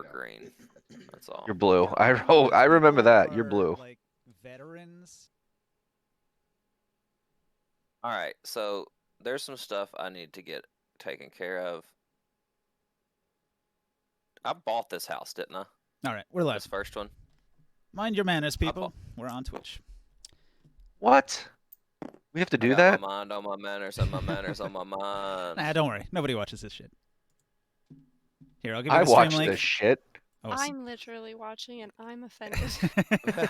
were green. That's all. You're blue. Yeah, I remember people that. You're are, blue. like veterans. All right, so there's some stuff I need to get taken care of. I bought this house, didn't I? All right, we're live. This first one. Mind your manners, people. We're on Twitch. What? We have to I do got that? my mind on my manners and my manners on my mind. Nah, don't worry. Nobody watches this shit. Here, I'll give you I the stream watch link. this shit. Oh, I'm literally watching and I'm offended.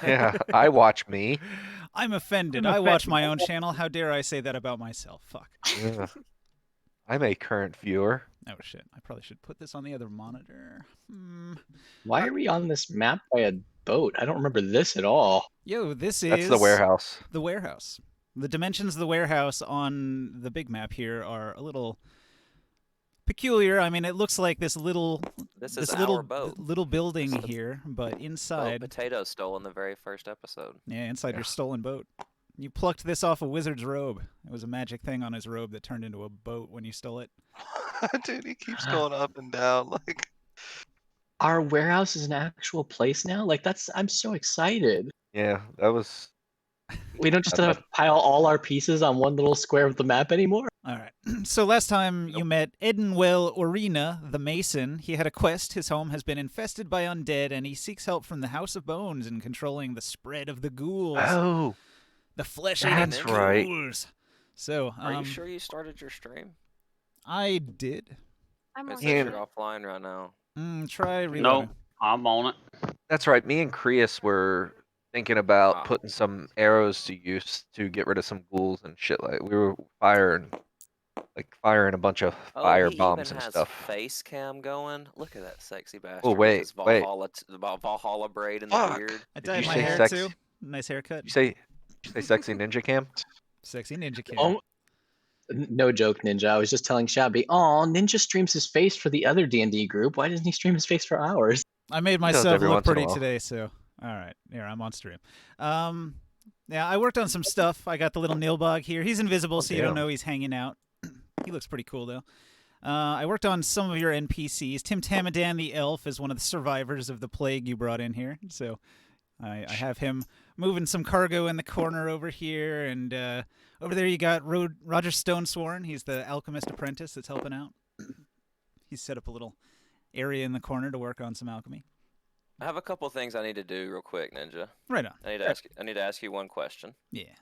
Yeah, I watch me. I'm offended. I watch my own channel. How dare I say that about myself? Fuck. Yeah. I'm a current viewer. Oh shit. I probably should put this on the other monitor. Why are we on this map by a boat? I don't remember this at all. Yo, this is That's the warehouse. The warehouse. The dimensions of the warehouse on the big map here are a little peculiar. I mean, it looks like this little our boat. little building here, but Well, inside, Potato stole in the very first episode. yeah, inside your stolen boat. You plucked this off a wizard's robe. It was a magic thing on his robe that turned into a boat when you stole it. Dude, he keeps going up and down. Like, Our warehouse is an actual place now? Like, I'm so excited. Yeah, that was. We don't just have to pile all our pieces on one little square of the map anymore? All right. So last time you met Edenwell Orina, the Mason. He had a quest. His home has been infested by undead, and he seeks help from the House of Bones in controlling the spread of the ghouls. Oh, The flesh-eating that's right. ghouls. So, Are you sure you started your stream? I did. I'm It on says Yeah. you're offline right now. Try reloading. Nope, I'm on it. That's right. Me and Creus were thinking about Ah. putting some arrows to use to get rid of some ghouls and shit. Like we were firing a bunch of fire he bombs even and has stuff. face cam going. Look at that sexy bastard. Oh, wait, with his wait. Valhalla braid and the Fuck. beard. I Did dyed you my say hair sexy? too. Nice haircut. Did you say sexy ninja cam? Sexy ninja kid. Oh, no joke, Ninja. I was just telling Shabby, oh, Ninja streams his face for the other D&D group. Why doesn't he stream his face for ours? I made does myself every look once in a pretty while. today, so all right. Here, I'm on stream. Yeah, I worked on some stuff. I got the little Nilbog here. He's invisible, so you don't damn. know he's hanging out. He looks pretty cool though. I worked on some of your NPCs. Tim Tamadan the elf is one of the survivors of the plague you brought in here, so I have him moving some cargo in the corner over here, and over there you got Roger Stonesworn. He's the alchemist apprentice that's helping out. He's set up a little area in the corner to work on some alchemy. I have a couple things I need to do real quick, Ninja. Right on. I need to ask you one question. Yeah.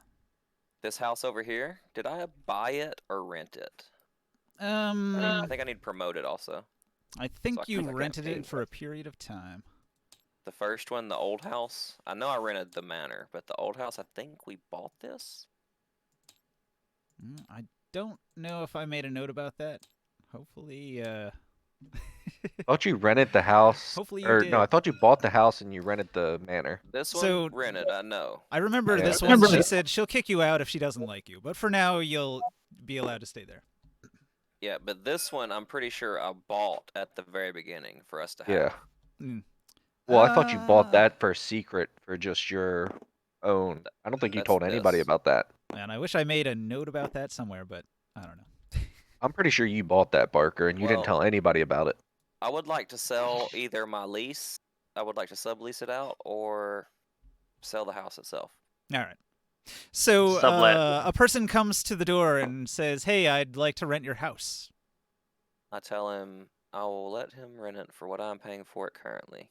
This house over here, did I buy it or rent it? I think I need to promote it also. I think so I you can't rented pay it for for a period of time. The first one, the old house. I know I rented the manor, but the old house, I think we bought this. I don't know if I made a note about that. Hopefully, Thought you rented the house. Hopefully you or did. no, I thought you bought the house and you rented the manor. This one So- rented, I know. I remember Yeah, this okay. one. She said she'll kick you out if she doesn't like you, but for now you'll be allowed to stay there. Yeah, but this one I'm pretty sure I bought at the very beginning for us to have. Yeah. Mm. Well, I thought you bought Ah. that for a secret for just your own. I don't think you That's told anybody this. about that. And I wish I made a note about that somewhere, but I don't know. I'm pretty sure you bought that, Barker, and you didn't Well- tell anybody about it. I would like to sell either my lease, I would like to sublease it out, or sell the house itself. All right. So Sublet. a person comes to the door and says, "Hey, I'd like to rent your house." I tell him I will let him rent it for what I'm paying for it currently.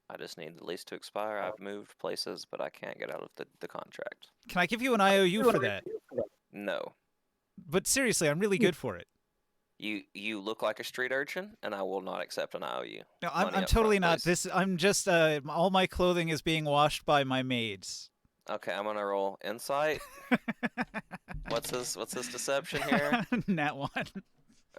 I just need the lease to expire. I've moved places, but I can't get out of the contract. Can I give you an IOU for that? No. But seriously, I'm really good for it. You look like a street urchin, and I will not accept an IOU. No, Money I'm up totally front, not. please. I'm just all my clothing is being washed by my maids. Okay, I'm gonna roll insight. What's his deception here? Nat one.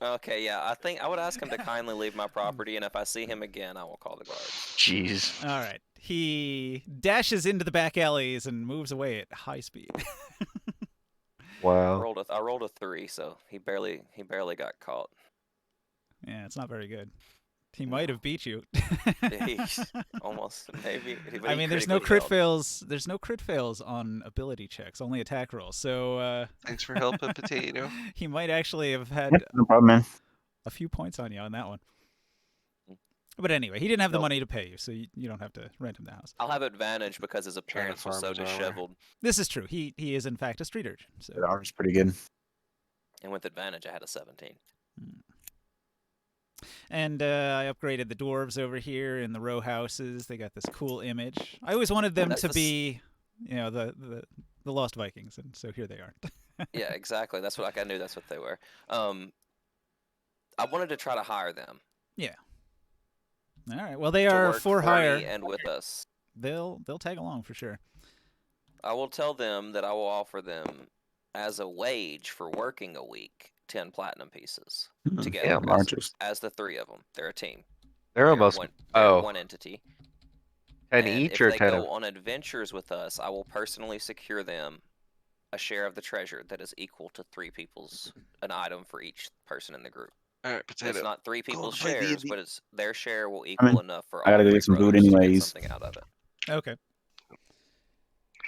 Okay, yeah, I think I would ask him to kindly leave my property, and if I see him again, I will call the guards. Jeez. All right. He dashes into the back alleys and moves away at high speed. Wow. I rolled a 3, so he barely got caught. Yeah, it's not very good. He might have beat you. He's almost maybe. but I he mean, there's no critically crit fails. There's no crit fails on ability checks, only attack rolls. So thanks for helping, Potato. he might actually have had Yep, no problem, man. a few points on you on that one. But anyway, he didn't have the Nope. money to pay you, so you don't have to rent him the house. I'll have advantage because his Trying to appearance was farm so his armor. disheveled. This is true. He is in fact a street urchin. So The armor's pretty good. And with advantage, I had a 17. And I upgraded the dwarves over here in the row houses. They got this cool image. I always wanted them That's to the s- be, the Lost Vikings, and so here they are. Yeah, exactly. That's what I knew that's what they were. I wanted to try to hire them. All right. Well, they to are work for me hire. and with us. They'll tag along for sure. I will tell them that I will offer them as a wage for working a week 10 platinum pieces together Yeah, largest. as the three of them. They're a team. They're almost They're one entity. 10 And each if or they 10 go on adventures with us, I will personally secure them a share of the treasure that is equal to an item for each person in the group. All right, It's potato. not three people's to play shares, D&D. but it's their share will equal enough for I all gotta go three get some food brothers to get anyways. something out of it. Okay.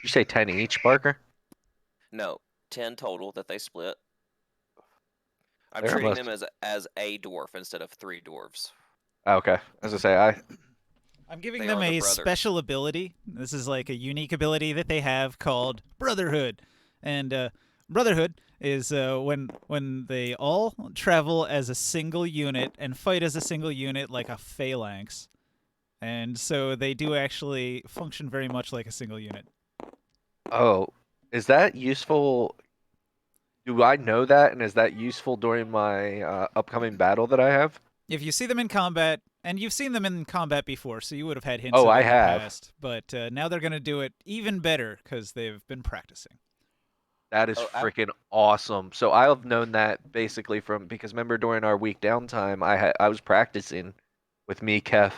You say 10 each, Barker? No, 10 total that they split. I'm They're treating almost- them as a dwarf instead of 3 dwarves. Oh, okay. As I say, I'm giving They them are the a brothers. special ability. This is like a unique ability that they have called Brotherhood. And Brotherhood is when they all travel as a single unit and fight as a single unit like a phalanx. And so they do actually function very much like a single unit. oh, is that useful? Do I know that, and is that useful during my upcoming battle that I have? If you see them in combat, and you've seen them in combat before, so you would have had hints Oh, of it I in the have. past. But now they're going to do it even better because they've been practicing. That is Oh, freaking awesome. So I've known that basically because remember during our week downtime, I was practicing with me, Kef,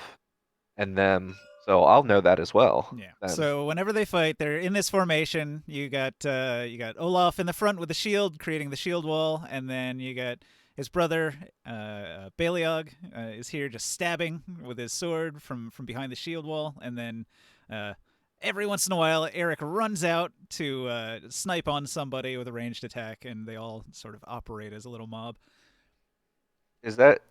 and them. So I'll know that as well. Yeah. then. So whenever they fight, they're in this formation. You got Olaf in the front with the shield, creating the shield wall, and then you got his brother Baliog is here just stabbing with his sword from behind the shield wall, and then every once in a while Eric runs out to snipe on somebody with a ranged attack, and they all sort of operate as a little mob. Is that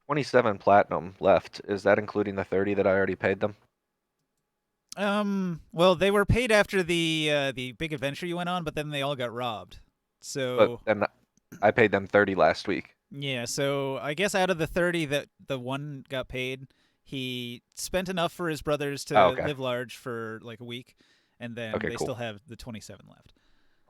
27 platinum left? Is that including the 30 that I already paid them? Well, they were paid after the big adventure you went on, but then they all got robbed. So But then I paid them 30 last week. yeah, so I guess out of the 30 that the one got paid, he spent enough for his brothers to Oh, okay. live large for like a week, and then Okay, they cool. still have the 27 left.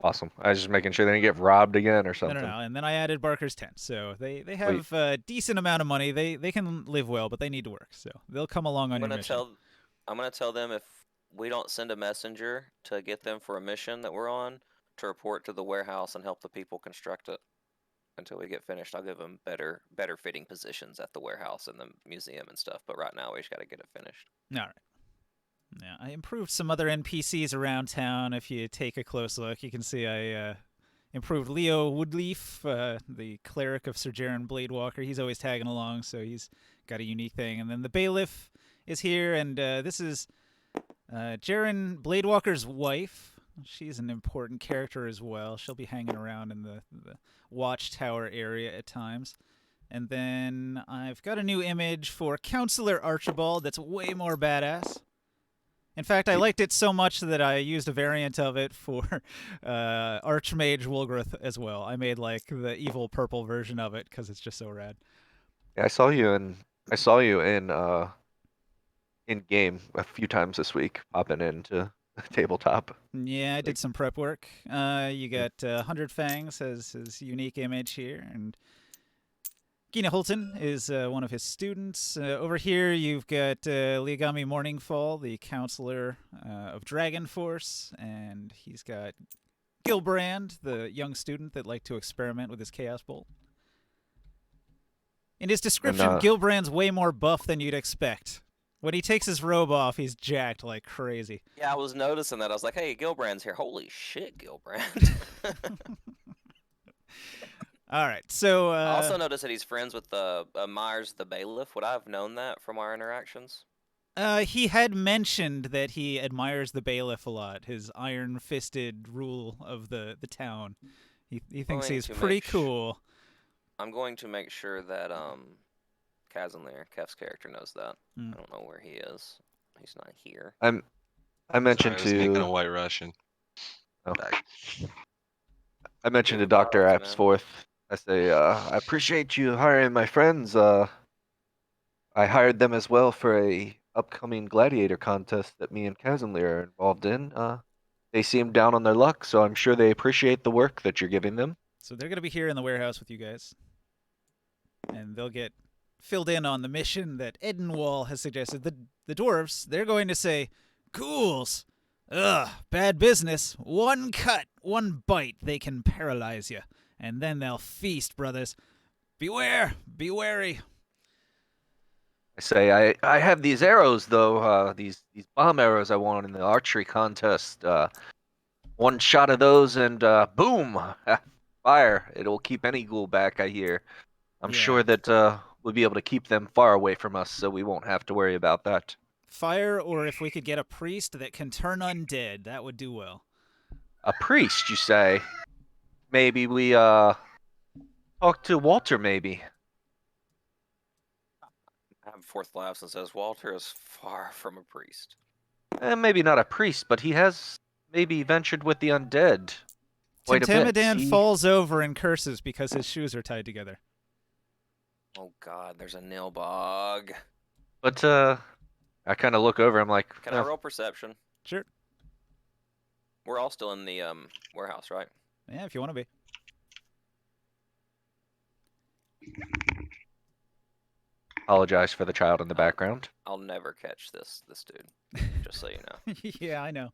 Awesome. I was just making sure they didn't get robbed again or No, something. no, and then I added Barker's 10, so they have a decent amount of money. They can live well, but they need to work, so they'll come along on your mission. I'm gonna tell them if we don't send a messenger to get them for a mission that we're on, to report to the warehouse and help the people construct it until we get finished. I'll give them better fitting positions at the warehouse and the museum and stuff. But right now we just got to get it finished. All right. Yeah, I improved some other NPCs around town. If you take a close look, you can see I improved Leo Woodleaf, the cleric of Sir Jaren Bladewalker. He's always tagging along, so he's got a unique thing. And then the bailiff is here, and this is Jaren Bladewalker's wife. She's an important character as well. She'll be hanging around in the watchtower area at times. And then I've got a new image for Counselor Archibald that's way more badass. In fact, I liked it so much that I used a variant of it for Archmage Wulgrith as well. I made like the evil purple version of it because it's just so rad. Yeah, I saw you in game a few times this week, popping into tabletop. Yeah, I did some prep work. You got 100 Fangs as his unique image here, and Gina Holton is one of his students. Over here, you've got Liagami Morningfall, the counselor of Dragon Force, and he's got Gilbrand, the young student that liked to experiment with his Chaos Bolt. In his description, Gilbrand's way more buff than you'd expect. When he takes his robe off, he's jacked like crazy. Yeah, I was noticing that. I was like, hey, Gilbrand's here. Holy shit, Gilbrand. All right, so... I also noticed that he's friends with Myers the bailiff. Would I have known that from our interactions? He had mentioned that he admires the bailiff a lot, his iron-fisted rule of the town. He thinks he's pretty cool. I'm going to make sure that Kazanlir. Kef's character knows that. Mm. I don't know where he is. He's not here. I Sorry, mentioned I was making a to White Russian. Oh. Back. I mentioned to Doing well, Dr. man. Appsforth. I say, I appreciate you hiring my friends. I hired them as well for a upcoming gladiator contest that me and Kazanlir are involved in. They seem down on their luck, so I'm sure they appreciate the work that you're giving them. So they're going to be here in the warehouse with you guys. And they'll get filled in on the mission that Edenwall has suggested. The dwarves, they're going to say, "Ghouls! Ugh, bad business. One cut, one bite, they can paralyze you. And then they'll feast, brothers. Beware, be wary." I say, I have these arrows though, these bomb arrows I won in the archery contest. One shot of those and boom, fire. It'll keep any ghoul back, I hear. I'm Yeah. sure that we'll be able to keep them far away from us, so we won't have to worry about that. Fire, or if we could get a priest that can turn undead, that would do well. A priest, you say? Maybe we talk to Walter, maybe. Fourth laughs and says, Walter is far from a priest. Maybe not a priest, but he has maybe ventured with the undead quite a bit. Timtamadan He- falls over and curses because his shoes are tied together. Oh god, there's a nilbog. But I kind of look over. I'm like, Can I roll perception? Sure. We're all still in the warehouse, right? Yeah, if you want to be. apologize for the child in the background. I'll never catch this dude. Just so you know. Yeah, I know.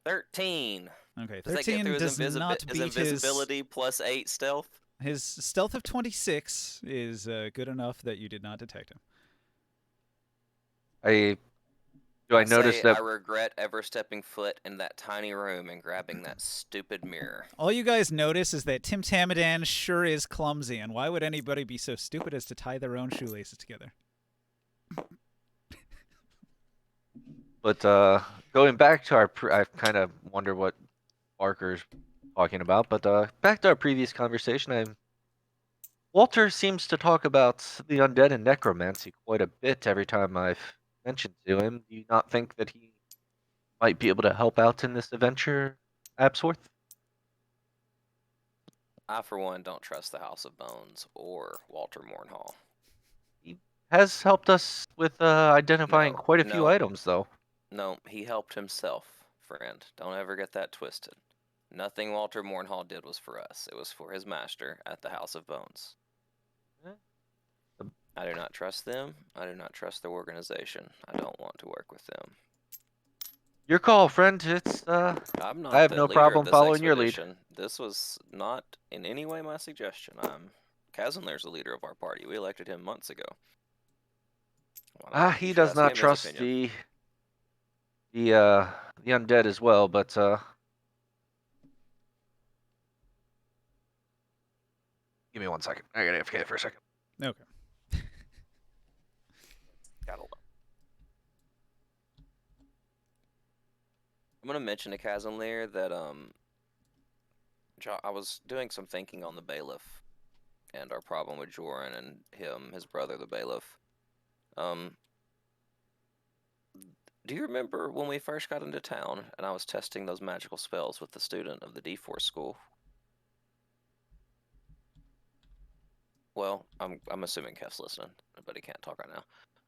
13. Okay, Does that get 13 through does not his beat invisibility plus 8 stealth? his stealth of 26 is good enough that you did not detect him. I notice say that I regret ever stepping foot in that tiny room and grabbing that stupid mirror. All you guys notice is that Timtamadan sure is clumsy, and why would anybody be so stupid as to tie their own shoelaces together? But going back to I kind of wonder what Barker's talking about. But back to our previous conversation, Walter seems to talk about the undead and necromancy quite a bit every time I've mentioned to him. Do you not think that he might be able to help out in this adventure, Absworth? I, for one, don't trust the House of Bones or Walter Mornhall. He has helped us with identifying quite a few no. items, though. No, he helped himself, friend. Don't ever get that twisted. Nothing Walter Mornhall did was for us. It was for his master at the House of Bones. I do not trust them. I do not trust their organization. I don't want to work with them. Your call, friend. It's I'm not I have the no leader problem of this following your lead. expedition. This was not in any way my suggestion. Kazanler's the leader of our party. We elected him months ago. He does not trust the undead as well, but give me 1 second. I gotta AFK for a second. Okay. I'm gonna mention to Kazanlir that I was doing some thinking on the bailiff and our problem with Joran and his brother, the bailiff. Do you remember when we first got into town and I was testing those magical spells with the student of the D4 school? Well, I'm assuming Kef's listening, but he can't talk right now,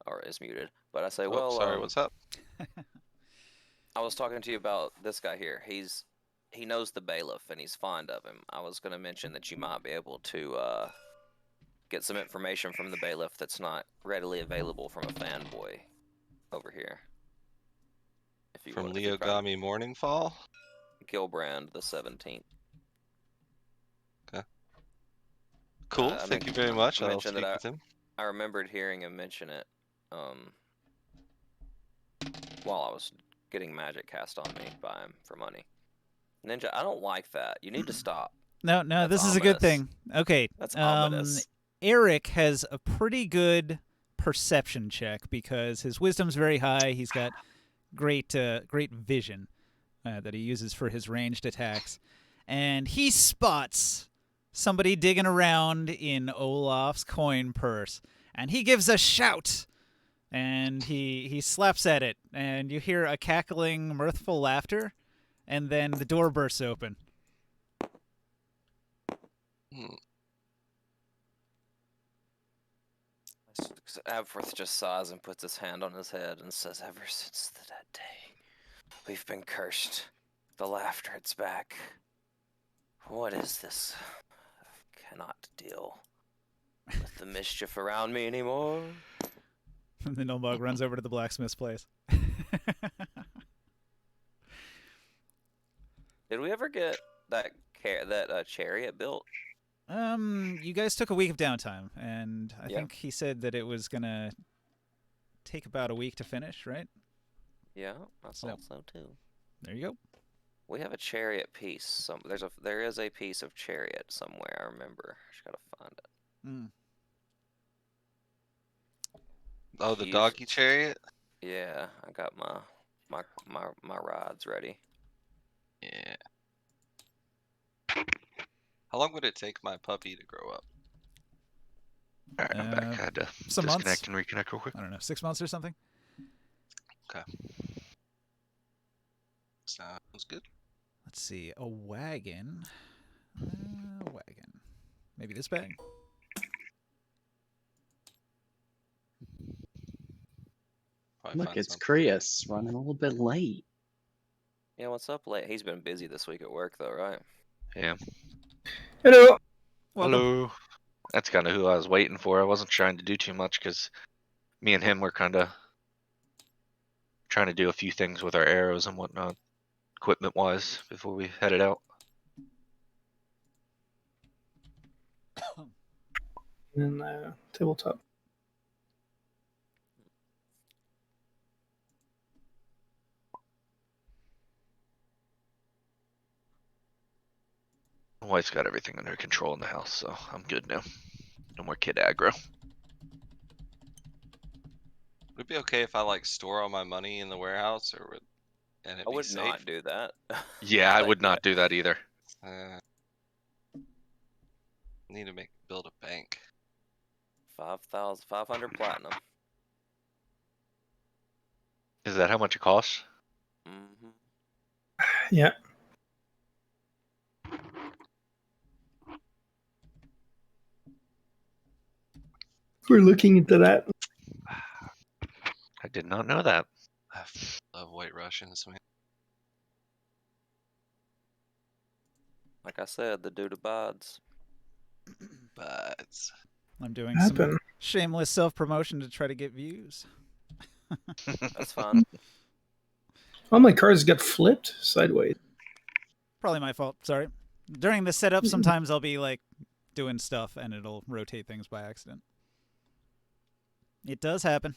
or is muted. But I say, well, sorry, what's up? I was talking to you about this guy here. He knows the bailiff and he's fond of him. I was going to mention that you might be able to get some information from the bailiff that's not readily available from a fanboy over here. From Leogami Morningfall? Gilbrand the 17th. Okay. Cool. Thank you very much. I'll speak with him. I remembered hearing him mention it while I was getting magic cast on me by him for money. Ninja, I don't like that. You need to stop. No, That's this is a good ominous. thing. Okay. That's ominous. Eric has a pretty good perception check because his wisdom's very high. He's got great vision that he uses for his ranged attacks. And he spots somebody digging around in Olaf's coin purse. and he gives a shout, and he slaps at it, and you hear a cackling, mirthful laughter, and then the door bursts open. Abforth just sighs and puts his hand on his head and says, "Ever since that day, we've been cursed. The laughter, it's back. What is this? I cannot deal with the mischief around me anymore." And the Gnome runs over to the blacksmith's place. Did we ever get that chariot built? You guys took a week of downtime, and I think he said that it was gonna take about a week to finish, right? Yeah, I thought so too. There you go. We have a chariot piece. There is a piece of chariot somewhere. I remember. Just gotta find it. Mm. Oh, the doggy chariot. Yeah, I got my rides ready. Yeah. How long would it take my puppy to grow up? Alright, I'm back. I had to some disconnect months. and reconnect real quick. I don't know, 6 months or something? Okay. Sounds good. Let's see, a wagon. Wagon. Maybe this bag? Look, it's Krius running a little bit late. Yeah, what's up, late? He's been busy this week at work, though, right? Yeah. Hello. Welcome. Hello. That's kind of who I was waiting for. I wasn't trying to do too much because me and him were kind of trying to do a few things with our arrows and whatnot, equipment-wise, before we headed out. And tabletop. My wife's got everything under control in the house, so I'm good now. No more kid aggro. Would it be okay if I like store all my money in the warehouse, or would and it I be would safe? not do that. Yeah, I would not do that either. Need to build a bank. 5,500 platinum. Is that how much it costs? Mm-hmm. Yeah. We're looking into that. I did not know that. I love White Russians, man. Like I said, the dude abides. But I'm doing some shameless self-promotion to try to get views. That's fine. All my cars got flipped sideways. Probably my fault. Sorry. During the setup, sometimes I'll be like doing stuff and it'll rotate things by accident. It does happen.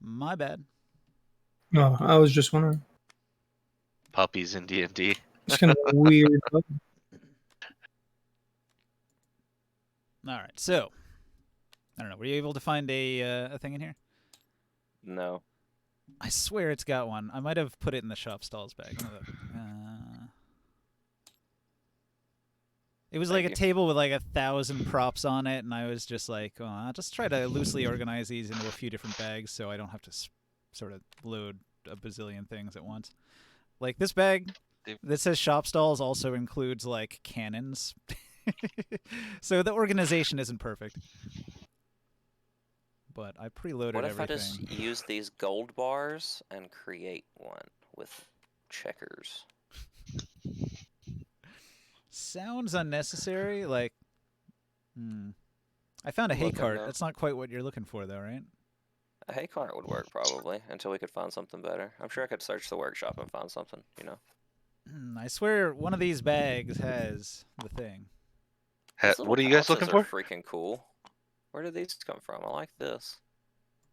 My bad. Oh, I was just wondering. Puppies in D&D. It's kind of weird. All right, so I don't know. Were you able to find a thing in here? No. I swear it's got one. I might have put it in the shop stalls bag. It was like a table with like 1,000 props on it, and I was just like, oh, I'll just try to loosely organize these into a few different bags so I don't have to sort of load a bazillion things at once. Like this bag that says shop stalls also includes like cannons. So the organization isn't perfect. But I preloaded everything. What if I just use these gold bars and create one with checkers? Sounds unnecessary. Like, I found a hay cart. That's not quite what you're looking for, though, right? A hay cart would work probably until we could find something better. I'm sure I could search the workshop and find something, you know. I swear one of these bags has the thing. What are you guys looking for? Freaking cool. Where did these come from? I like this.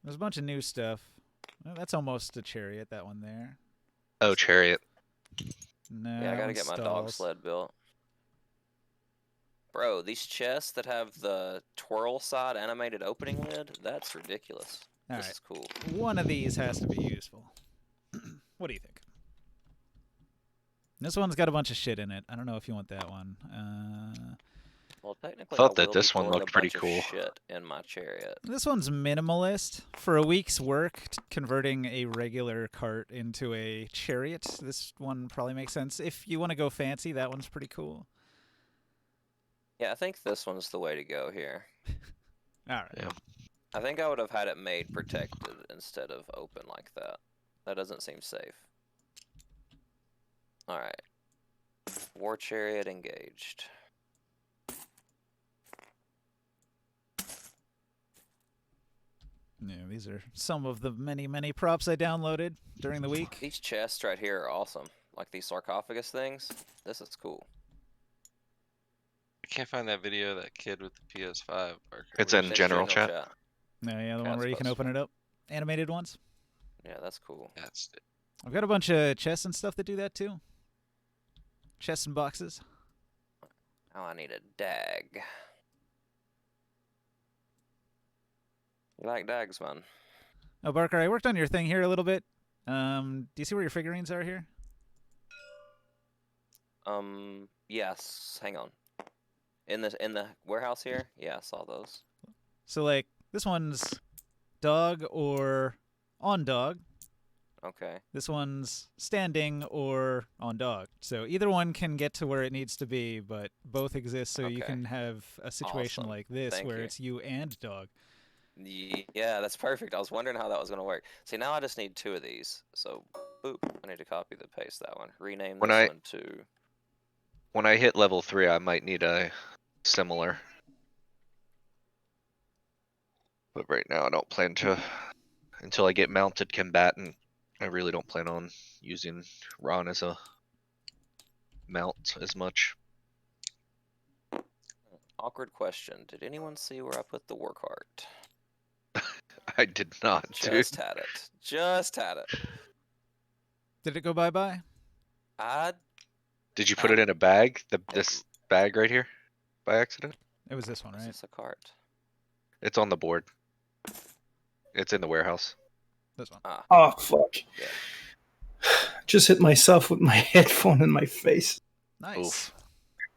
There's a bunch of new stuff. Well, that's almost a chariot, that one there. Oh, chariot. No, yeah, I gotta get my dog sled built. Bro, these chests that have the twirl side animated opening lid, that's ridiculous. This is cool. One of these has to be useful. What do you think? This one's got a bunch of shit in it. I don't know if you want that one. Well, technically, Thought I that will this be one storing looked a pretty bunch cool. of shit in my chariot. This one's minimalist. For a week's work, converting a regular cart into a chariot, this one probably makes sense. If you want to go fancy, that one's pretty cool. Yeah, I think this one's the way to go here. All right. Yeah. I think I would have had it made protected instead of open like that. That doesn't seem safe. Alright. War chariot engaged. Yeah, these are some of the many, many props I downloaded during the week. These chests right here are awesome. Like these sarcophagus things. This is cool. I can't find that video of that kid with the PS5. Parker. It's Where'd in you general see it? chat. No, yeah, the one Cat's where you can posted open it up. Animated ones. Yeah, that's cool. That's it. I've got a bunch of chests and stuff that do that too. Chests and boxes. Now I need a dag. You like dags, man? Oh, Barker, I worked on your thing here a little bit. Do you see where your figurines are here? Yes. Hang on. In the warehouse here? Yeah, I saw those. So, like, this one's dog or on dog. Okay. This one's standing or on dog. So either one can get to where it needs to be, but both exist so you Okay. can have a situation Awesome. like this Thank where you. it's you and dog. Yeah, that's perfect. I was wondering how that was going to work. See, now I just need 2 of these. So, boop. I need to copy the paste that one. Rename When this I- one to... When I hit level 3, I might need a similar. But right now, I don't plan to. Until I get mounted combatant, I really don't plan on using Ron as a mount as much. Awkward question. Did anyone see where I put the war cart? I did not, dude. Just had it. Just had it. Did it go bye-bye? I Did you put it in a bag? This bag right here? By accident? It was this one, Is right? this a cart? It's on the board. It's in the warehouse. This one. Ah, Oh fuck! yeah. Just hit myself with my headphone in my face. Nice. Oof.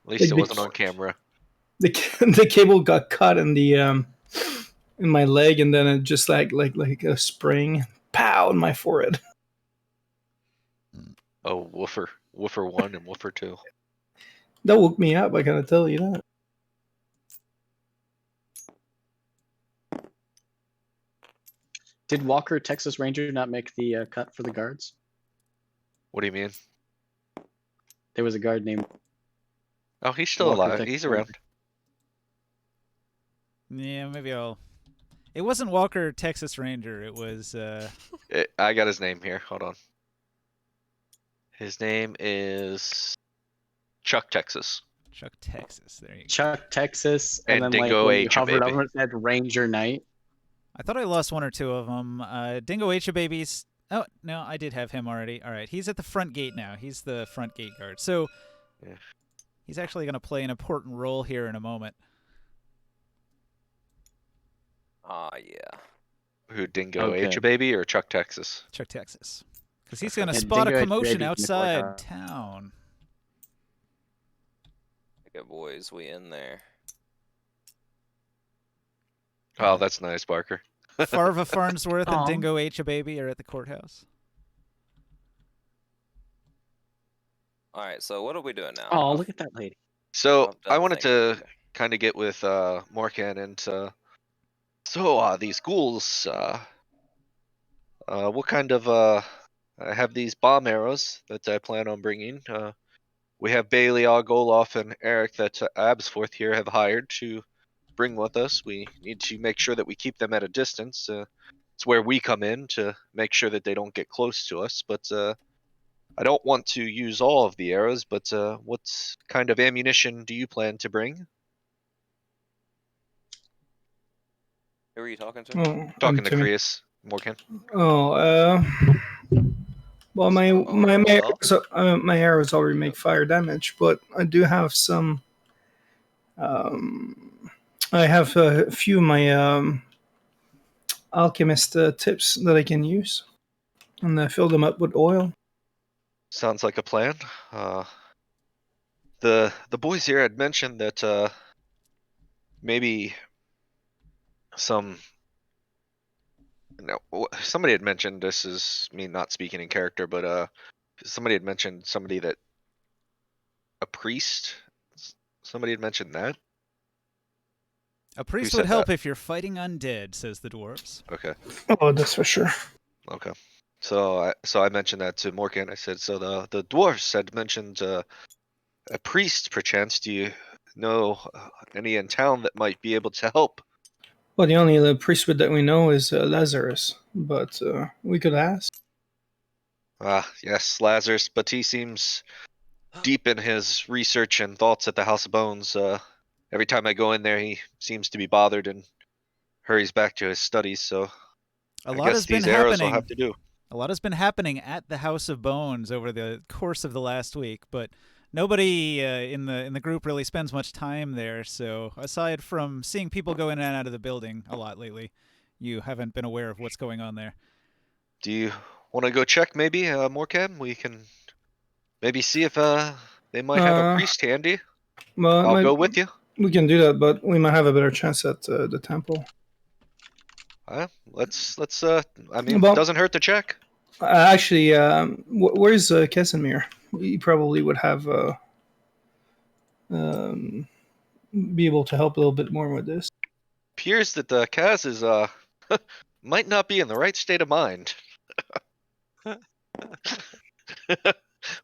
At least it Big wasn't on camera. The cable got caught in the in my leg, and then it just like a spring, pow in my forehead. Oh, woofer. Woofer 1 and woofer 2. That woke me up. I gotta tell you that. Did Walker Texas Ranger not make the cut for the guards? What do you mean? There was a guard named Oh, he's still Walker alive. Texas He's Ranger. around. Yeah, maybe I'll... It wasn't Walker Texas Ranger. It was... I got his name here. Hold on. His name is Chuck Texas. Chuck Texas. There you go. Chuck Texas, And and then Dingo like when you H, hovered baby. over it said Ranger Knight. I thought I lost 1 or 2 of them. Dingo H babies. Oh no, I did have him already. All right, he's at the front gate now. He's the front gate guard. So Yeah. he's actually going to play an important role here in a moment. Ah, yeah. Who, Dingo Okay. H baby or Chuck Texas? Chuck Texas, because he's Okay. going to And spot a Dingo H commotion baby's in the outside courthouse. town. Okay, boys, we in there. Oh, that's nice, Barker. Farva Farnsworth and Aw. Dingo H baby are at the courthouse. All right, so what are we doing now? Oh, look at that lady. So I've I done wanted things. to kind of get with Morkan into. So these ghouls. What kind of I have these bomb arrows that I plan on bringing. We have Bailey, Olaf, and Eric that Absforth here have hired to bring with us. We need to make sure that we keep them at a distance. It's where we come in to make sure that they don't get close to us. But I don't want to use all of the arrows. But what kind of ammunition do you plan to bring? Who are you talking to? Oh, Talking to Timmy. Creus, Morgan. Oh, well, my Oh, well. my arrows already make fire damage, but I do have some. I have a few of my alchemist tips that I can use, and I fill them up with oil. Sounds like a plan. The boys here had mentioned that maybe some. No, somebody had mentioned, this is me not speaking in character, but somebody had mentioned a priest. Somebody had mentioned that. A priest said would help that? if you're fighting undead, says the dwarves. Okay. Oh, that's for sure. Okay. So I mentioned that to Morgan. I said, so the dwarves had mentioned a priest, perchance. Do you know any in town that might be able to help? Well, the only priesthood that we know is Lazarus, but we could ask. Ah, yes, Lazarus, but he seems deep in his research and thoughts at the House of Bones. Every time I go in there, he seems to be bothered and hurries back to his studies. So A I lot guess has been these arrows will happening. have to do. A lot has been happening at the House of Bones over the course of the last week, but nobody in the group really spends much time there. So aside from seeing people go in and out of the building a lot lately, you haven't been aware of what's going on there. Do you want to go check maybe, Morcam? We can maybe see if they might have a priest handy. Well, I'll go with you. we can do that, but we might have a better chance at the temple. Let's. I mean, Well, doesn't hurt to check. Actually, where's Casimir? He probably would have be able to help a little bit more with this. Appears that Kaz is might not be in the right state of mind.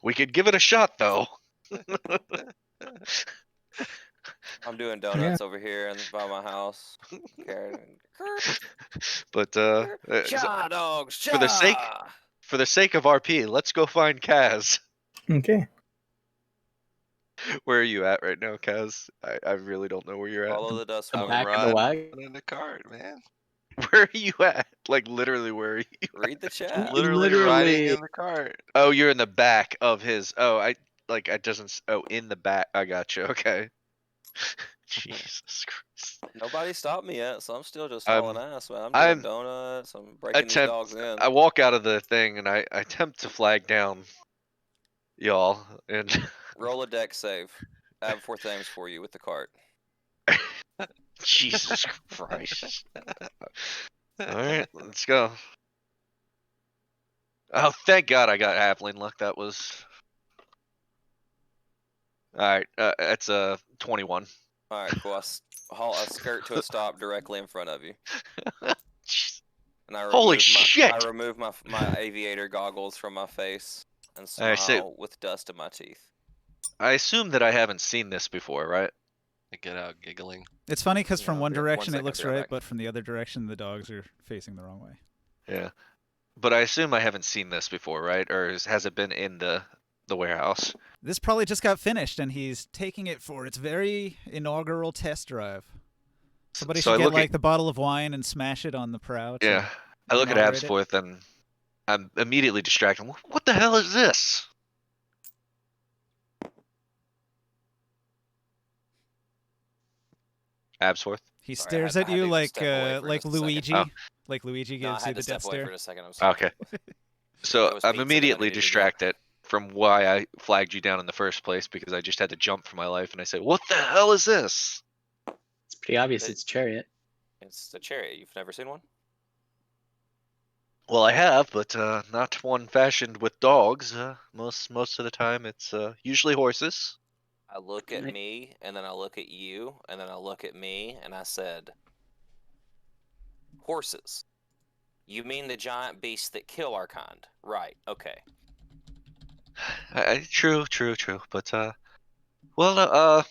We could give it a shot, though. I'm doing donuts over here by my house. But Cha dogs, cha! for the sake of RP, let's go find Kaz. Okay. Where are you at right now, Kaz? I really don't know where you're at. Follow the dust The one. back of the wagon. in the cart, man. Where are you at? Like literally, where are you? Read the chat. Literally riding in the cart. Oh, you're in the back of his. Oh, I doesn't. Oh, in the back. I got you. Okay. Jesus Christ. Nobody stopped me yet, so I'm still just I'm- hauling ass, man. I'm I'm- doing donuts. I'm breaking these dogs in. I walk out of the thing and I attempt to flag down y'all and Roll a deck save. I have 4 things for you with the cart. Jesus Christ. All right, let's go. Oh, thank God I got halfling luck. That was. All right, it's a 21. All right, cool. Haul a skirt to a stop directly in front of you. Jeez. And I Holy remove shit! I remove my aviator goggles from my face and Alright, smile with dust in my teeth. I assume that I haven't seen this before, right? I get out giggling. It's funny because from Yeah, one I'll be- direction one it looks second, I'll be right, back. but from the other direction the dogs are facing the wrong way. Yeah. But I assume I haven't seen this before, right? Or has it been in the warehouse? This probably just got finished, and he's taking it for its very inaugural test drive. Somebody So should I get look like the bottle of wine and smash it on the prow. to Yeah. I look at inaugurate it. Absforth and I'm immediately distracted. What the hell is this? Absforth? He Sorry, stares I at had you to like step away for like just a second. Luigi. Oh. Like Luigi No, I gives you had the to step death away stare. for just a second. I'm sorry. Okay. There So was I'm pizza that I immediately needed to get. distracted from why I flagged you down in the first place because I just had to jump for my life and I said, what the hell is this? It's pretty obvious it's Chariot. It's the chariot. You've never seen one? Well, I have, but not one fashioned with dogs. Most of the time, it's usually horses. I look at Right. me, and then I look at you, and then I look at me, and I said, horses. You mean the giant beasts that kill our kind? Right, okay. True. But well,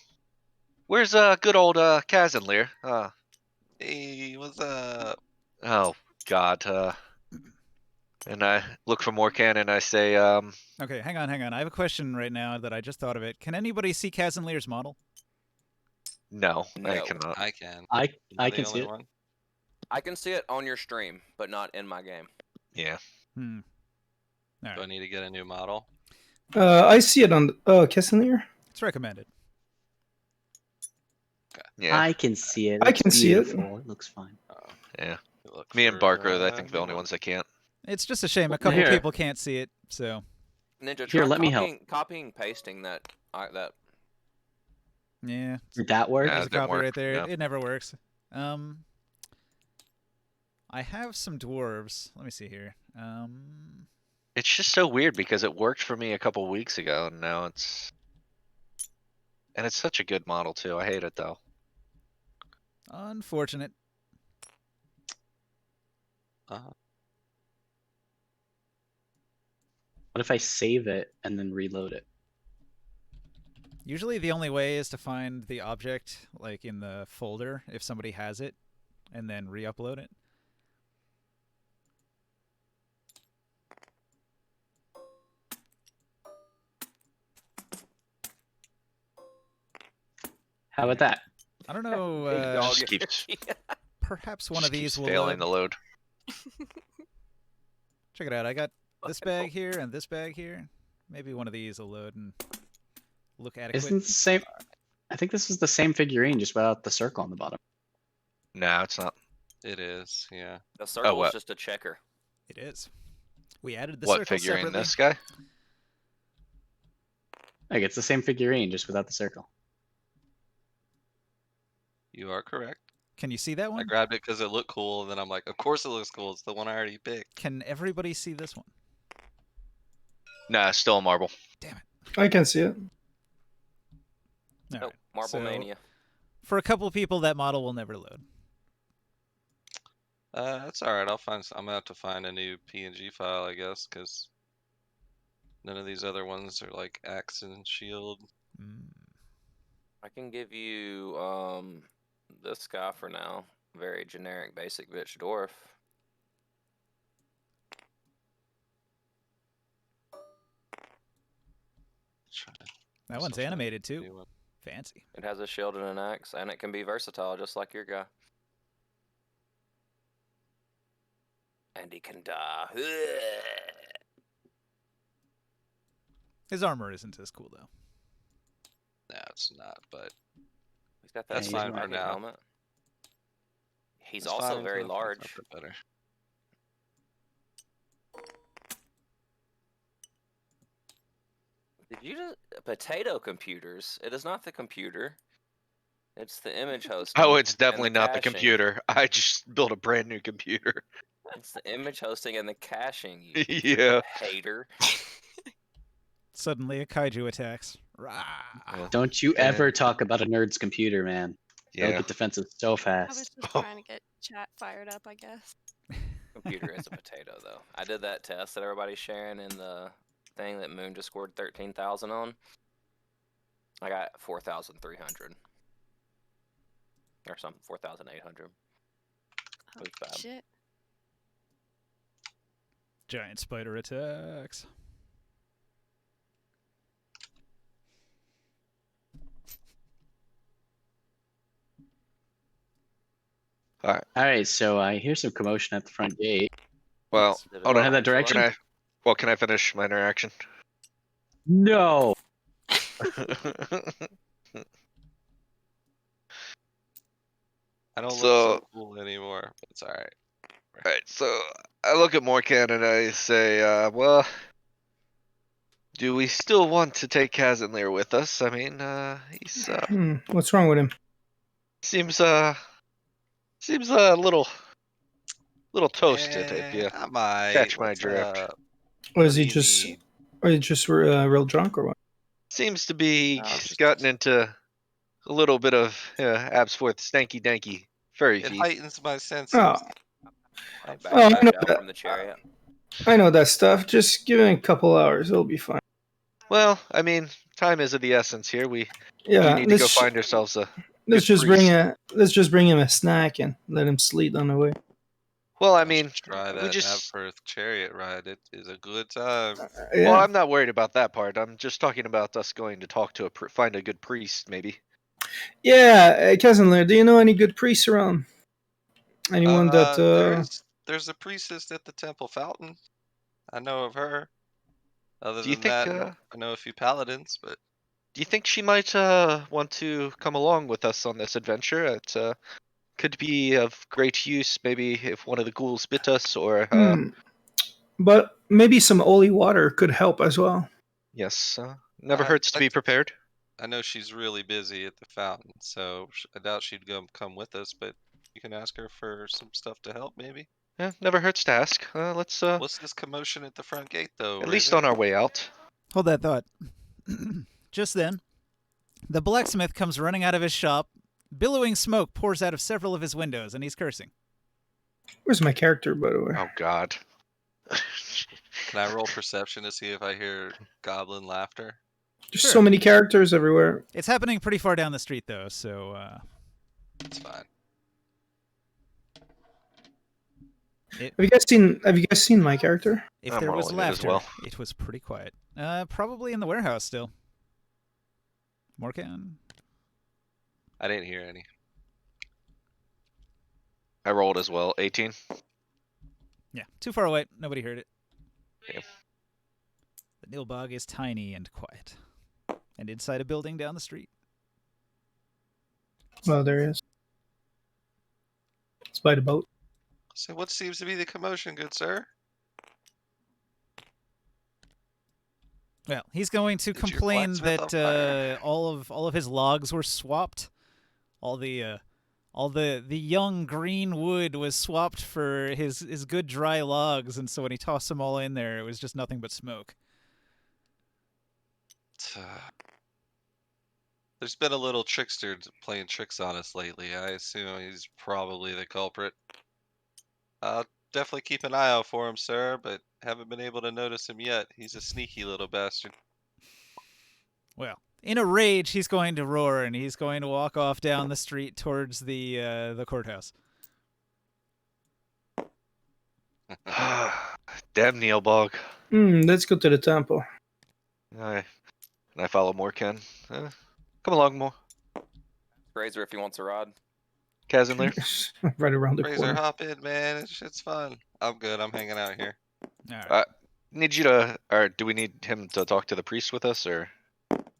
where's good old Cazenleer? Hey, what's up? Oh God. And I look for Morcan and I say, Okay, hang on. I have a question right now that I just thought of it. Can anybody see Cazenleer's model? no, I No. cannot. I can. I Am the can see only it. one? I can see it on your stream, but not in my game. Yeah. Hmm. Do I need to get a new model? I see it on Casimir. It's recommended. Yeah. I can see it. I It's can see it. beautiful. It looks fine. Yeah. Look Me and for, Barker are, I think, the new only one. ones that can't. It's just a shame. A Well, couple here. people can't see it, so. Ninja, Here, try let me help. copying pasting that. Yeah, Did that work? Yeah, there's it a didn't copy work, right there. yeah. It never works. I have some dwarves. Let me see here. It's just so weird because it worked for me a couple weeks ago, and now it's. And it's such a good model too. I hate it though. Unfortunate. Uh, What if I save it and then reload it? Usually the only way is to find the object like in the folder if somebody has it, and then re-upload it. How about that? I don't know. Big dog just keeps- energy. Perhaps one just of these keeps will failing load. to load. Check it out. I got this bag here and this bag here. Maybe one of these will load and look adequate. Isn't it the same? I think this is the same figurine, just without the circle on the bottom. No, it's not. it is, yeah. The circle is what? just a checker. It is. We added the What circle figurine? separately. This guy? Like it's the same figurine, just without the circle. You are correct. Can you see that I one? grabbed it because it looked cool, and then I'm like, of course it looks cool. It's the one I already picked. Can everybody see this one? Nah, it's still a marble. Damn it. I can see it. All Nope, right. Marble So, Mania. for a couple people, that model will never load. That's all right. I'm gonna have to find a new PNG file, I guess, because none of these other ones are like axe and shield. I can give you this guy for now. Very generic, basic bitch dwarf. That one's Still trying to animated too. do one. Fancy. It has a shield and an axe, and it can be versatile, just like your guy. And he can die. His armor isn't as cool though. No, it's not. But He's got that That's sweet fine for Viking now. helmet. He's it's also fine very until it gets large. up to better. Did you just potato computers? It is not the computer. It's the image hosting. Oh, it's and definitely not the caching. computer. I just built a brand new computer. It's the image hosting and the caching. You Yeah. hater. Suddenly a kaiju attacks. Rah. Yeah. Don't you And- ever talk about a nerd's computer, man. They'll Yeah. get defensive so I was fast. just trying to get chat fired up, I guess. Computer is a potato, though. I did that test that everybody's sharing in the thing that Moon just scored 13,000 on. I got 4,300. Or something, 4,800. Oh, was bad. shit. Giant spider attacks. All right, so I hear some commotion at the front gate. Well, Did it hold Wanna on. head that direction? Can I finish my interaction? No. I don't So- look so cool anymore, but it's all right. Alright, so I look at Morkan and I say, well, do we still want to take Kazanlir with us? I mean, he's, What's wrong with him? seems a little toasted, if you I might. catch my What's drift. up? Or What is do he you just, need? or he just real drunk or what? Seems to be No, just- gotten into a little bit of Absforth stanky danky furry It feet. heightens my senses. Oh, Back Oh, I know down that. from the chariot. I know that stuff. Just give him a couple hours. It'll be fine. Well, I mean, time is of the essence here. We Yeah, need to go let's, find ourselves a. let's good just bring priest. let's just bring him a snack and let him sleep on the way. Well, I You mean, should try we that just. Abperth chariot ride. It is a good time. Yeah. Well, I'm not worried about that part. I'm just talking about us going to talk to find a good priest, maybe. Yeah, cousin Lair, do you know any good priests around? Anyone that There's a priestess at the temple fountain. I know of her. Other Do you than think, that, I know a few paladins, but Do you think she might want to come along with us on this adventure? It could be of great use, maybe if one of the ghouls bit us, or but maybe some holy water could help as well. yes, never I- hurts to I be think- prepared. I know she's really busy at the fountain, so I doubt she'd come with us. But you can ask her for some stuff to help, maybe. Yeah, never hurts to ask. Let's What's this commotion at the front gate, though, at least Razor? on our way out. Hold that thought. Just then, the blacksmith comes running out of his shop. Billowing smoke pours out of several of his windows, and he's cursing. Where's my character, by the way? Oh God. Can I roll perception to see if I hear goblin laughter? There's Sure. so many characters everywhere. It's happening pretty far down the street, though, so It's fine. Have you guys seen my character? if I'm there was rolling it as laughter, well. it was pretty quiet. Probably in the warehouse still. Morkan? I didn't hear any. I rolled as well. 18. Yeah, too far away. Nobody heard it. Yeah. The Nilbog is tiny and quiet. And inside a building down the street. Well, there he is. It's by the boat. So what seems to be the commotion, good sir? Well, he's going to Is your complain blacksmith on that fire? all of his logs were swapped. All the young green wood was swapped for his good dry logs, and so when he tossed them all in there, it was just nothing but smoke. There's been a little trickster playing tricks on us lately. I assume he's probably the culprit. I'll definitely keep an eye out for him, sir, but haven't been able to notice him yet. He's a sneaky little bastard. Well, in a rage, he's going to roar, and he's going to walk off down the street towards the courthouse. Damn Neilbog. Let's go to the temple. And I follow Morkan. Come along, more. Razor if he wants a ride. Kaz in there. Right around the Razor, corner. hop in, man. It's fun. I'm good. I'm hanging out here. All right. Need you to, or do we need him to talk to the priest with us, or?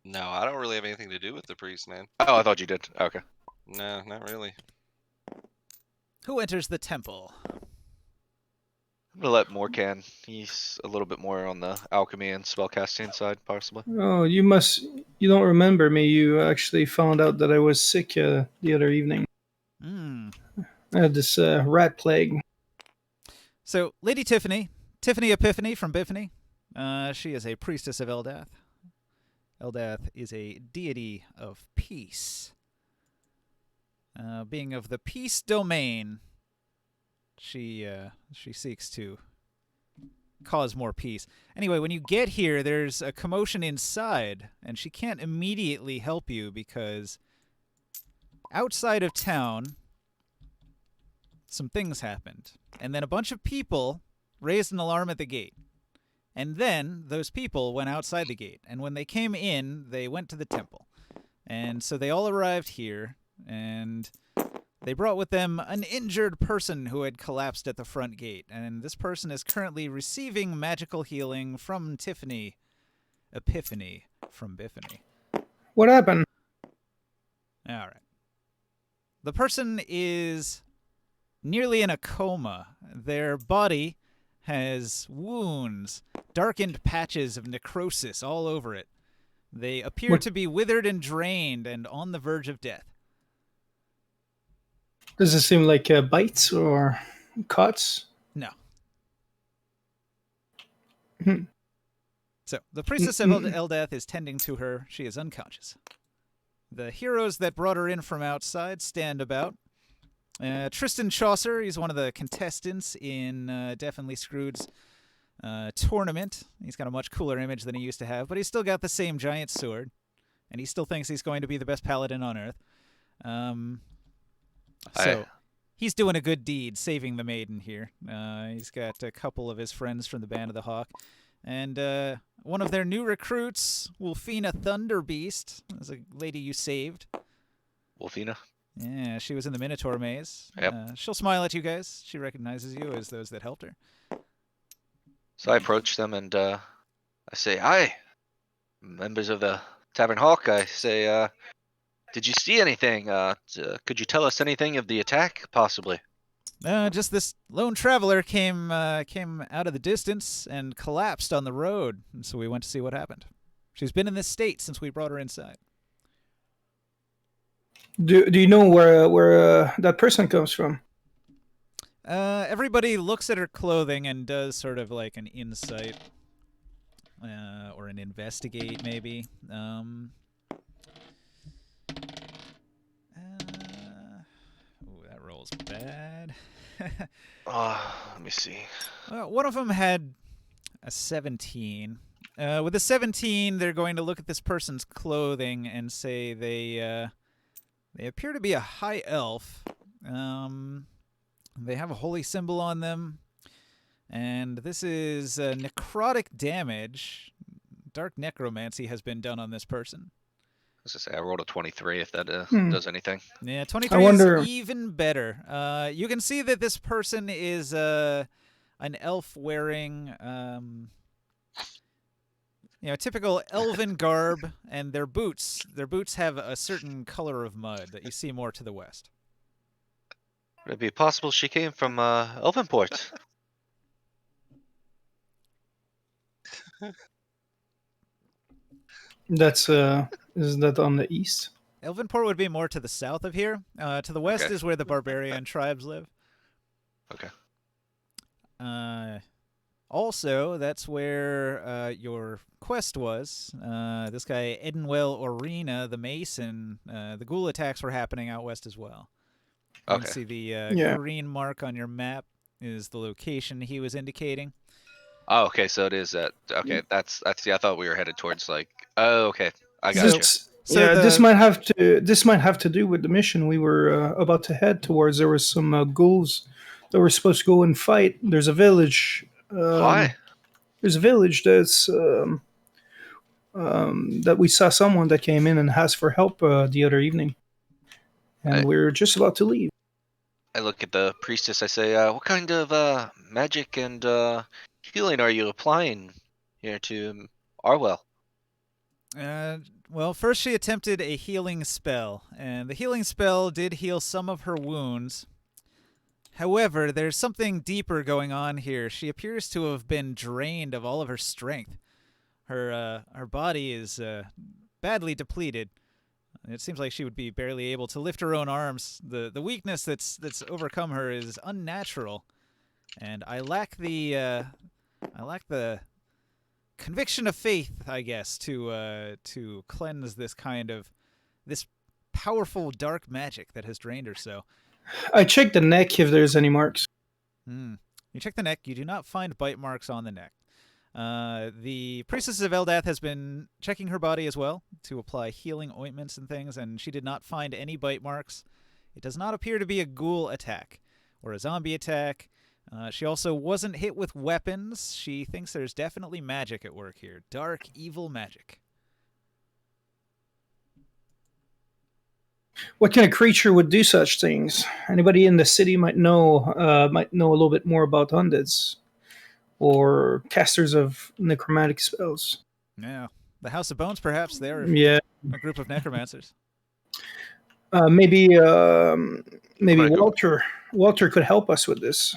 No, I don't really have anything to do with the priest, man. Oh, I thought you did. Okay. No, not really. Who enters the temple? I'm gonna let Morkan. He's a little bit more on the alchemy and spellcasting side, possibly. Oh, you don't remember me. You actually found out that I was sick the other evening. I had this rat plague. So, Lady Tiffany Epiphany from Biffany, she is a priestess of Eldath. Eldath is a deity of peace. Being of the peace domain, she seeks to cause more peace. Anyway, when you get here, there's a commotion inside, and she can't immediately help you because outside of town, some things happened. And then a bunch of people raised an alarm at the gate. And then those people went outside the gate. And when they came in, they went to the temple. And so they all arrived here, and they brought with them an injured person who had collapsed at the front gate. And this person is currently receiving magical healing from Tiffany Epiphany from Biffany. What happened? All right. The person is nearly in a coma. Their body has wounds, darkened patches of necrosis all over it. They appear to be withered and drained and on the verge of death. Does it seem like bites or cuts? No. Hmm. So, the priestess of Eldath is tending to her. She is unconscious. The heroes that brought her in from outside stand about. Tristan Chaucer, he's one of the contestants in Definitely Screwed's tournament. He's got a much cooler image than he used to have, but he's still got the same giant sword, and he still thinks he's going to be the best paladin on Earth. So he's doing a good deed, saving the maiden here. He's got a couple of his friends from the Band of the Hawk, and one of their new recruits, Wolfina Thunderbeast, is a lady you saved. Wolfina. Yeah, she was in the Minotaur maze. Yep. She'll smile at you guys. She recognizes you as those that helped her. So I approach them and I say, "Hi, members of the Tavern Hawk." I say, "Did you see anything? Could you tell us anything of the attack, possibly?" Just this lone traveler came out of the distance and collapsed on the road, and so we went to see what happened. She's been in this state since we brought her inside. Do you know where that person comes from? Everybody looks at her clothing and does sort of like an insight or an investigate, maybe. That roll's bad. Let me see. One of them had a 17. With a 17, they're going to look at this person's clothing and say they appear to be a high elf. They have a holy symbol on them, and this is necrotic damage. Dark necromancy has been done on this person. Let's just say I rolled a 23 if that Hmm. does anything. Yeah, 23 wonder- is even better. You can see that this person is an elf wearing typical elven garb, and their boots have a certain color of mud that you see more to the west. Would it be possible she came from Elvenport? That's is that on the east? Elvenport would be more to the south of here. To the west Okay. is where the barbarian tribes live. Okay. Also, that's where your quest was. This guy, Edenwell Orina, the Mason, the ghoul attacks were happening out west as well. You Okay. can see the Yeah. green mark on your map is the location he was indicating. Oh, okay. So it is that. Okay, that's. See, I thought we were headed towards like. Oh, okay. I got you. So This might have to do with the mission we were about to head towards. There was some ghouls that were supposed to go and fight. There's a village. Why? There's a village that's that we saw someone that came in and asked for help the other evening, and we're just about to leave. I look at the priestess. I say, "What kind of magic and healing are you applying here to Arwell?" Well, first she attempted a healing spell, and the healing spell did heal some of her wounds. However, there's something deeper going on here. She appears to have been drained of all of her strength. Her body is badly depleted. It seems like she would be barely able to lift her own arms. The weakness that's overcome her is unnatural, and I lack the conviction of faith, I guess, to cleanse this powerful dark magic that has drained her so. I checked the neck if there's any marks. You check the neck. You do not find bite marks on the neck. The Priestess of Eldath has been checking her body as well to apply healing ointments and things, and she did not find any bite marks. It does not appear to be a ghoul attack or a zombie attack. She also wasn't hit with weapons. She thinks there's definitely magic at work here. Dark, evil magic. What kind of creature would do such things? Anybody in the city might know a little bit more about undeads or casters of necromantic spells. Yeah. The House of Bones, perhaps. They're Yeah, a group of necromancers. maybe Right. Walter. Walter could help us with this.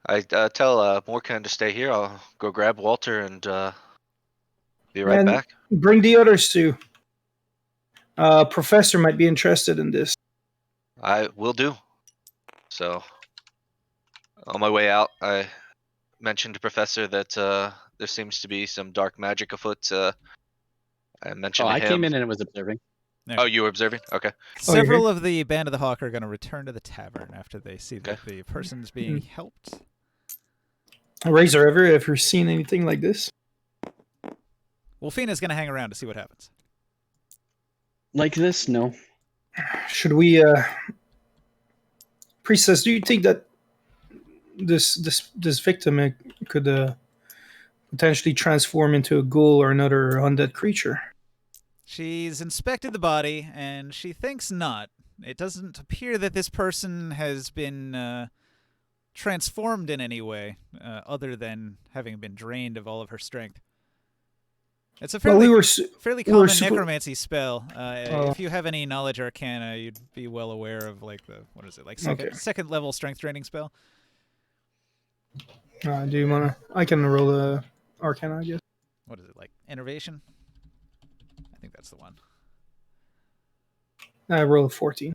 I tell Morkan to stay here. I'll go grab Walter and be right And back. bring the others too. Professor might be interested in this. I will do. So, on my way out, I mentioned to Professor that there seems to be some dark magic afoot. I mentioned to I him. came in and was observing. Oh, you were observing? Okay. Several of the Band of the Hawk are going to return to the tavern after they see that Okay. the person's being helped. Razor, ever seen anything like this? Wolfina's going to hang around to see what happens. Like this? No. Should we, Priestess? Do you think that this victim could potentially transform into a ghoul or another undead creature? She's inspected the body, and she thinks not. It doesn't appear that this person has been transformed in any way, other than having been drained of all of her strength. It's a fairly, fairly common necromancy spell. If you have any knowledge arcana, you'd be well aware of like second level strength draining spell. Do you wanna? I can roll a arcana, I guess. What is it, like innervation? I think that's the one. I rolled 14.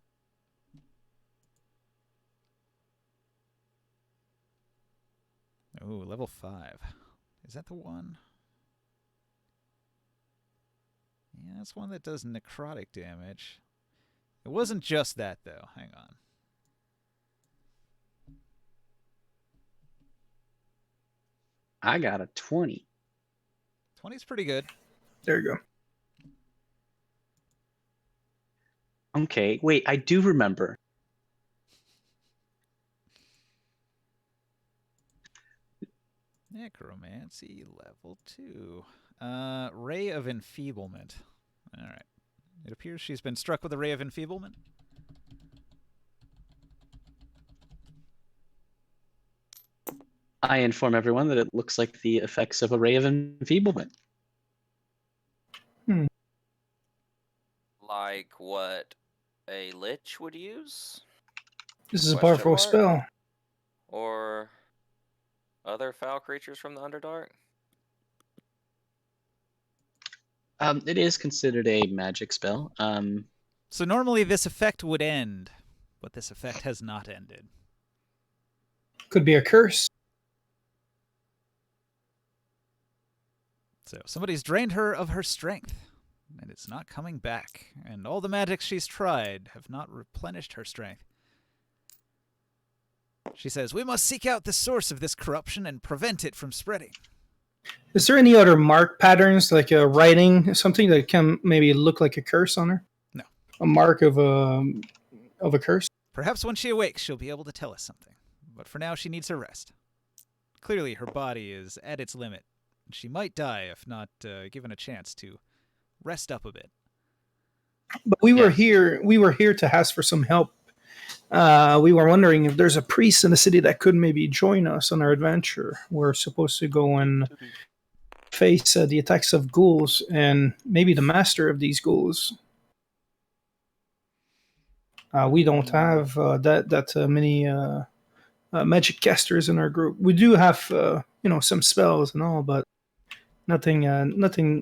Ooh, level 5. Is that the one? Yeah, that's one that does necrotic damage. It wasn't just that, though. Hang on. I got a 20. 20's pretty good. There you go. Okay, wait, I do remember. Necromancy level 2. Ray of Enfeeblement. All right. It appears she's been struck with a Ray of Enfeeblement. I inform everyone that it looks like the effects of a ray of enfeeblement. Like what a lich would use? This is a Question powerful mark? spell. Or other foul creatures from the Underdark? It is considered a magic spell. So normally this effect would end, but this effect has not ended. Could be a curse. So somebody's drained her of her strength, and it's not coming back. And all the magics she's tried have not replenished her strength. She says, "We must seek out the source of this corruption and prevent it from spreading." Is there any other mark patterns, like a writing, something that can maybe look like a curse on her? No. A mark of a curse? Perhaps when she awakes, she'll be able to tell us something. But for now, she needs her rest. Clearly, her body is at its limit. She might die if not given a chance to rest up a bit. But we were here to ask for some help. We were wondering if there's a priest in the city that could maybe join us on our adventure. We're supposed to go and face the attacks of ghouls and maybe the master of these ghouls. We don't have that many magic casters in our group. We do have some spells and all, but nothing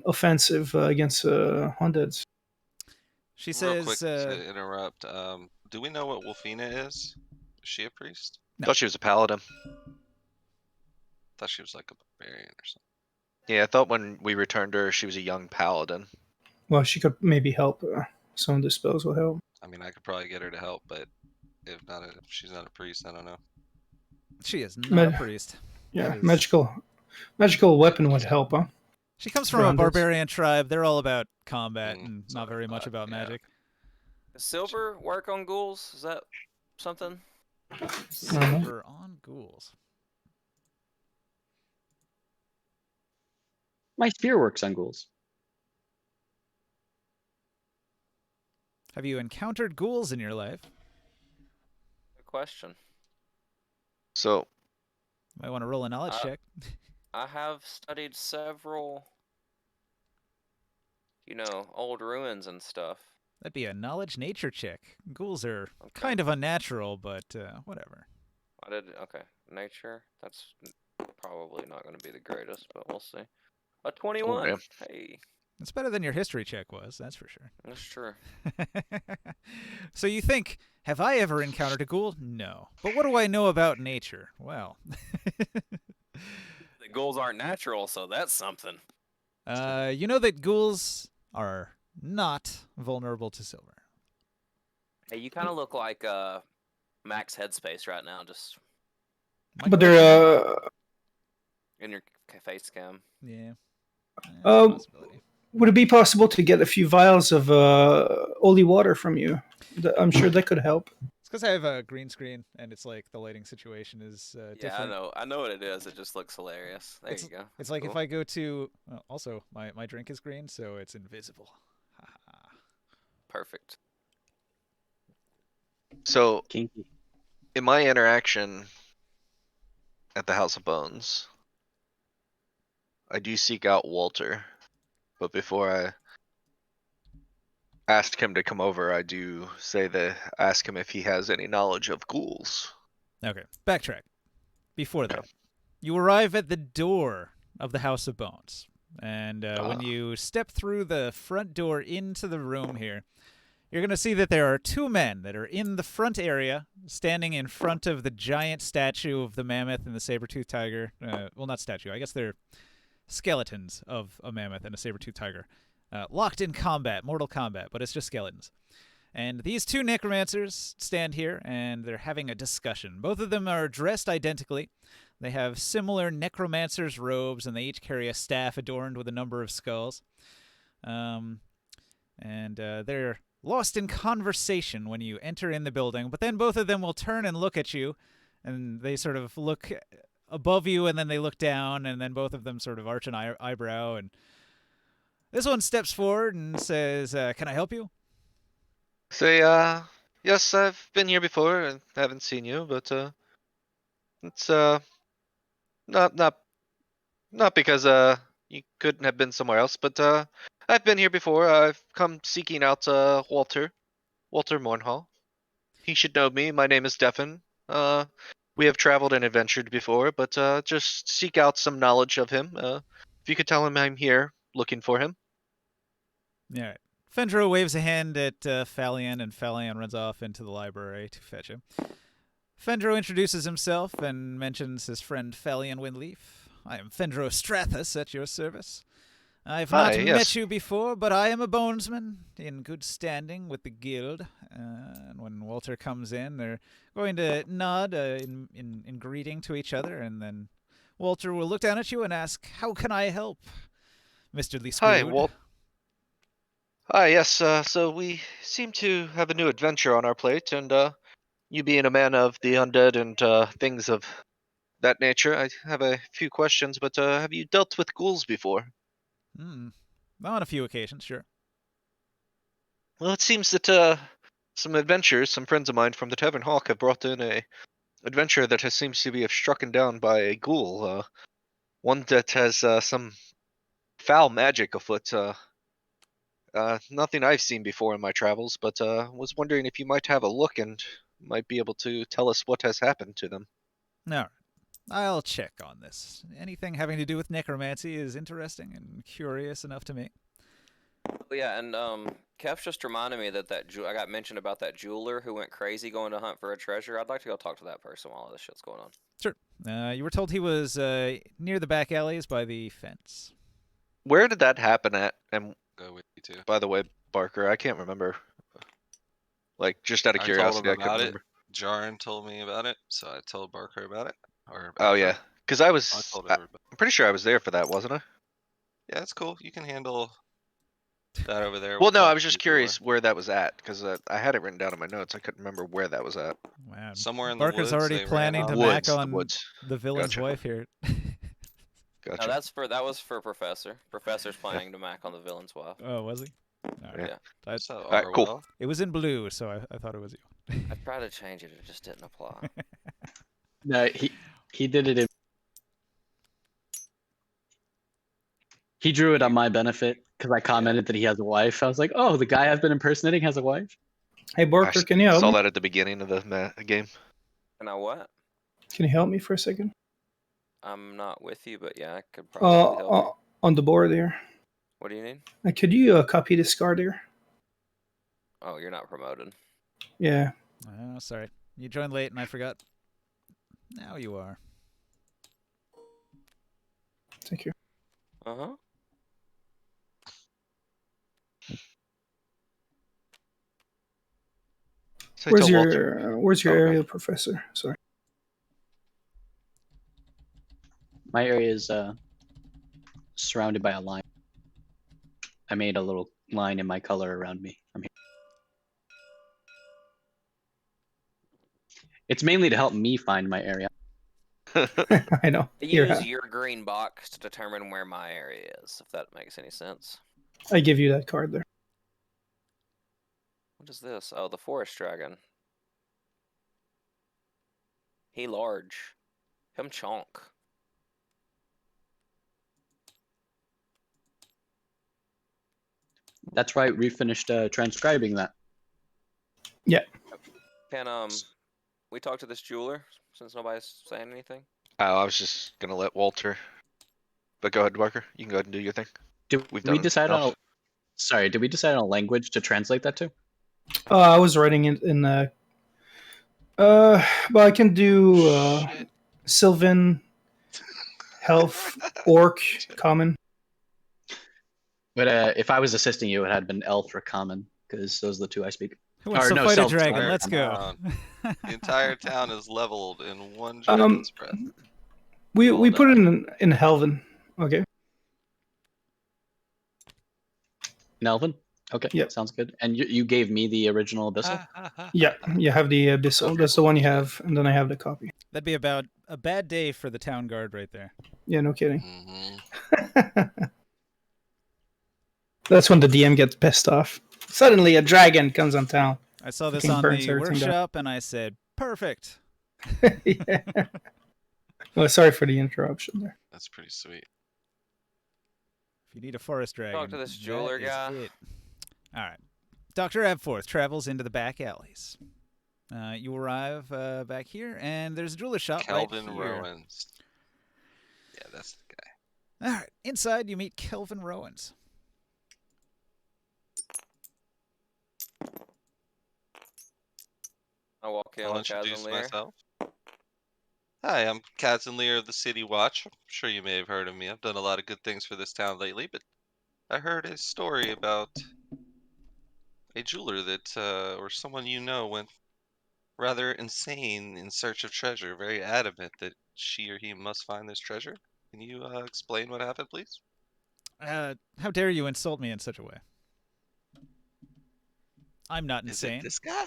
offensive against undeads. She Real says, quick to interrupt. Do we know what Wolfina is? Is she a priest? No. Thought she was a paladin. Thought she was like a barbarian or something. Yeah, I thought when we returned her, she was a young paladin. Well, she could maybe help. Some of the spells will help. I mean, I could probably get her to help, but if she's not a priest, I don't know. she is not a priest. Yeah, That is- magical weapon would help, huh? She comes from a Rounders. barbarian tribe. They're all about combat and so not very much about yeah. magic. Does silver work on ghouls? Is that something? Silver on ghouls. My spear works on ghouls. Have you encountered ghouls in your life? Good question. So, Might want to roll a knowledge check. I have studied several, old ruins and stuff. That'd be a knowledge nature check. Ghouls are kind of unnatural, but whatever. Okay. Nature. That's probably not going to be the greatest, but we'll see. A 21. yeah. Hey, It's better than your history check was, that's for sure. that's true. So you think, have I ever encountered a ghoul? No. But what do I know about nature? Well, The ghouls aren't natural, so that's something. you know that ghouls are not vulnerable to silver. Hey, you kind of look like Max Headspace right now, just But they're in your face cam. Yeah. That's a Um, possibility. would it be possible to get a few vials of holy water from you? I'm sure that could help. It's because I have a green screen, and it's like the lighting situation is Yeah, different. I know what it is. It just looks hilarious. There you go. It's like if Cool. I go to... also, my drink is green, so it's invisible. Haha. Perfect. so Kinky. in my interaction at the House of Bones, I do seek out Walter, but before I ask him to come over, I do ask him if he has any knowledge of ghouls. Okay, backtrack. Before that, you arrive at the door of the House of Bones. And when you step through the front door into the room here, You're going to see that there are two men that are in the front area, standing in front of the giant statue of the mammoth and the saber-toothed tiger. Well, not statue. I guess they're skeletons of a mammoth and a saber-toothed tiger. Locked in combat, mortal combat, but it's just skeletons. And these two necromancers stand here, and they're having a discussion. Both of them are dressed identically. They have similar necromancer's robes, and they each carry a staff adorned with a number of skulls. They're lost in conversation when you enter in the building, but then both of them will turn and look at you, and they sort of look above you, and then they look down, and then both of them sort of arch an eyebrow, and this one steps forward and says, can I help you? Say, yes, I've been here before and haven't seen you, but it's not because you couldn't have been somewhere else, but I've been here before. I've come seeking out Walter Mornhall. He should know me. My name is Stefan. We have traveled and adventured before, but just seek out some knowledge of him. If you could tell him I'm here looking for him. All right. Fendro waves a hand at Phalian, and Phalian runs off into the library to fetch him. Fendro introduces himself and mentions his friend Phalian Windleaf. I am Fendro Strathus at your service. I've not met you before, but I am a bonesman in good standing with the guild. And when Walter comes in, they're going to nod in greeting to each other, and then Walter will look down at you and ask, "How can I help, Mr. Lee Scrood?" Hi, Walt. Hi, yes. So we seem to have a new adventure on our plate, and you being a man of the undead and things of that nature, I have a few questions. But have you dealt with ghouls before? On a few occasions, sure. Well, it seems that some adventurers, some friends of mine from the Tavern Hawk, have brought in a adventurer that seems to be struck down by a ghoul. One that has some foul magic afoot. Nothing I've seen before in my travels, but was wondering if you might have a look and might be able to tell us what has happened to them. All right. I'll check on this. Anything having to do with necromancy is interesting and curious enough to me. Oh, yeah, and Kev's just reminded me that I got mentioned about that jeweler who went crazy going to hunt for a treasure. I'd like to go talk to that person while all this shit's going on. Sure. You were told he was near the back alleys by the fence. Where did that happen at? And Go with you too. by the way, Barker, I can't remember. Like, just out of curiosity, I couldn't remember. Jarin told me about it, so I told Barker about it. Oh yeah, because I I'm told everybody. pretty sure I was there for that, wasn't I? Yeah, it's cool. You can handle that over there. Well, no, talk I was to just the curious jeweler. where that was at, because I had it written down in my notes. I couldn't remember where that was at. Wow. Somewhere in the Barker's woods, already they ran planning off. to Woods, mac the on woods. the villain's Gotcha. wife here. Gotcha. No, that was for Professor. Professor's planning to mac on the villain's wife. Oh, was he? All right. Yeah. So, Alright, cool. Orwell. It was in blue, so I thought it was you. I tried to change it, it just didn't apply. No, he did it. He drew it on my benefit because I commented that he has a wife. I was like, "Oh, the guy I've been impersonating has a wife." Hey, Barker, can you help saw me? that at the beginning of the game. And I what? Can you help me for a second? I'm not with you, but yeah, I could probably help you. On the board there. What do you need? Could you copy this card there? Oh, you're not promoted. Yeah. Oh, sorry. You joined late and I forgot. Now you are. Thank you. Uh-huh. So I Where's told Walter. your Oh, no. area, Professor? Sorry. My area is surrounded by a line. I made a little line in my color around me from here. It's mainly to help me find my area. I know. Here, Use your green box to determine where my area is, if that makes any sense. I give you that card there. What is this? Oh, the forest dragon. He large. Him chonk. That's right. We finished transcribing that. Can we talk to this jeweler since nobody's saying anything? Oh, I was just gonna let Walter. But go ahead, Barker. You can go ahead and do your thing. Did We've we done decide on? enough. Sorry, did we decide on a language to translate that to? I was writing it in but I can do Shit. Sylvan, Health, Orc, Common. But if I was assisting you, it had been elf or common because those are the two I speak. Who wants Or to no, fight a self- dragon? Entire Let's go. town. The entire town is leveled in one Um, dragon's breath. We Roll put it die. in Helven. Okay. In Elven? Okay, Yep. sounds good. And you gave me the original Abyssal? Yeah, you have the Abyssal. Okay, That's the one you shit. have, and then I have the copy. That'd be about a bad day for the town guard right there. Yeah, no kidding. Mhm. That's when the DM gets pissed off. Suddenly, a dragon comes on town. I saw this Fucking on burns the everything down. workshop, and I said, perfect. Yeah. Oh, sorry for the interruption there. That's pretty sweet. If you need a forest dragon, to this that jeweler is guy. it. All right. Dr. Abforth travels into the back alleys. You arrive back here, and there's a jeweler shop Kelvin right here. Rowans. Yeah, that's the guy. All right. Inside, you meet Kelvin Rowans. I walk in I'll with introduce Kazan Lear. myself. Hi, I'm Kazan Lear of the City Watch. I'm sure you may have heard of me. I've done a lot of good things for this town lately, but I heard a story about a jeweler that, or someone you know, went rather insane in search of treasure, very adamant that she or he must find this treasure. Can you explain what happened, please? How dare you insult me in such a way? I'm not Is insane. it this guy?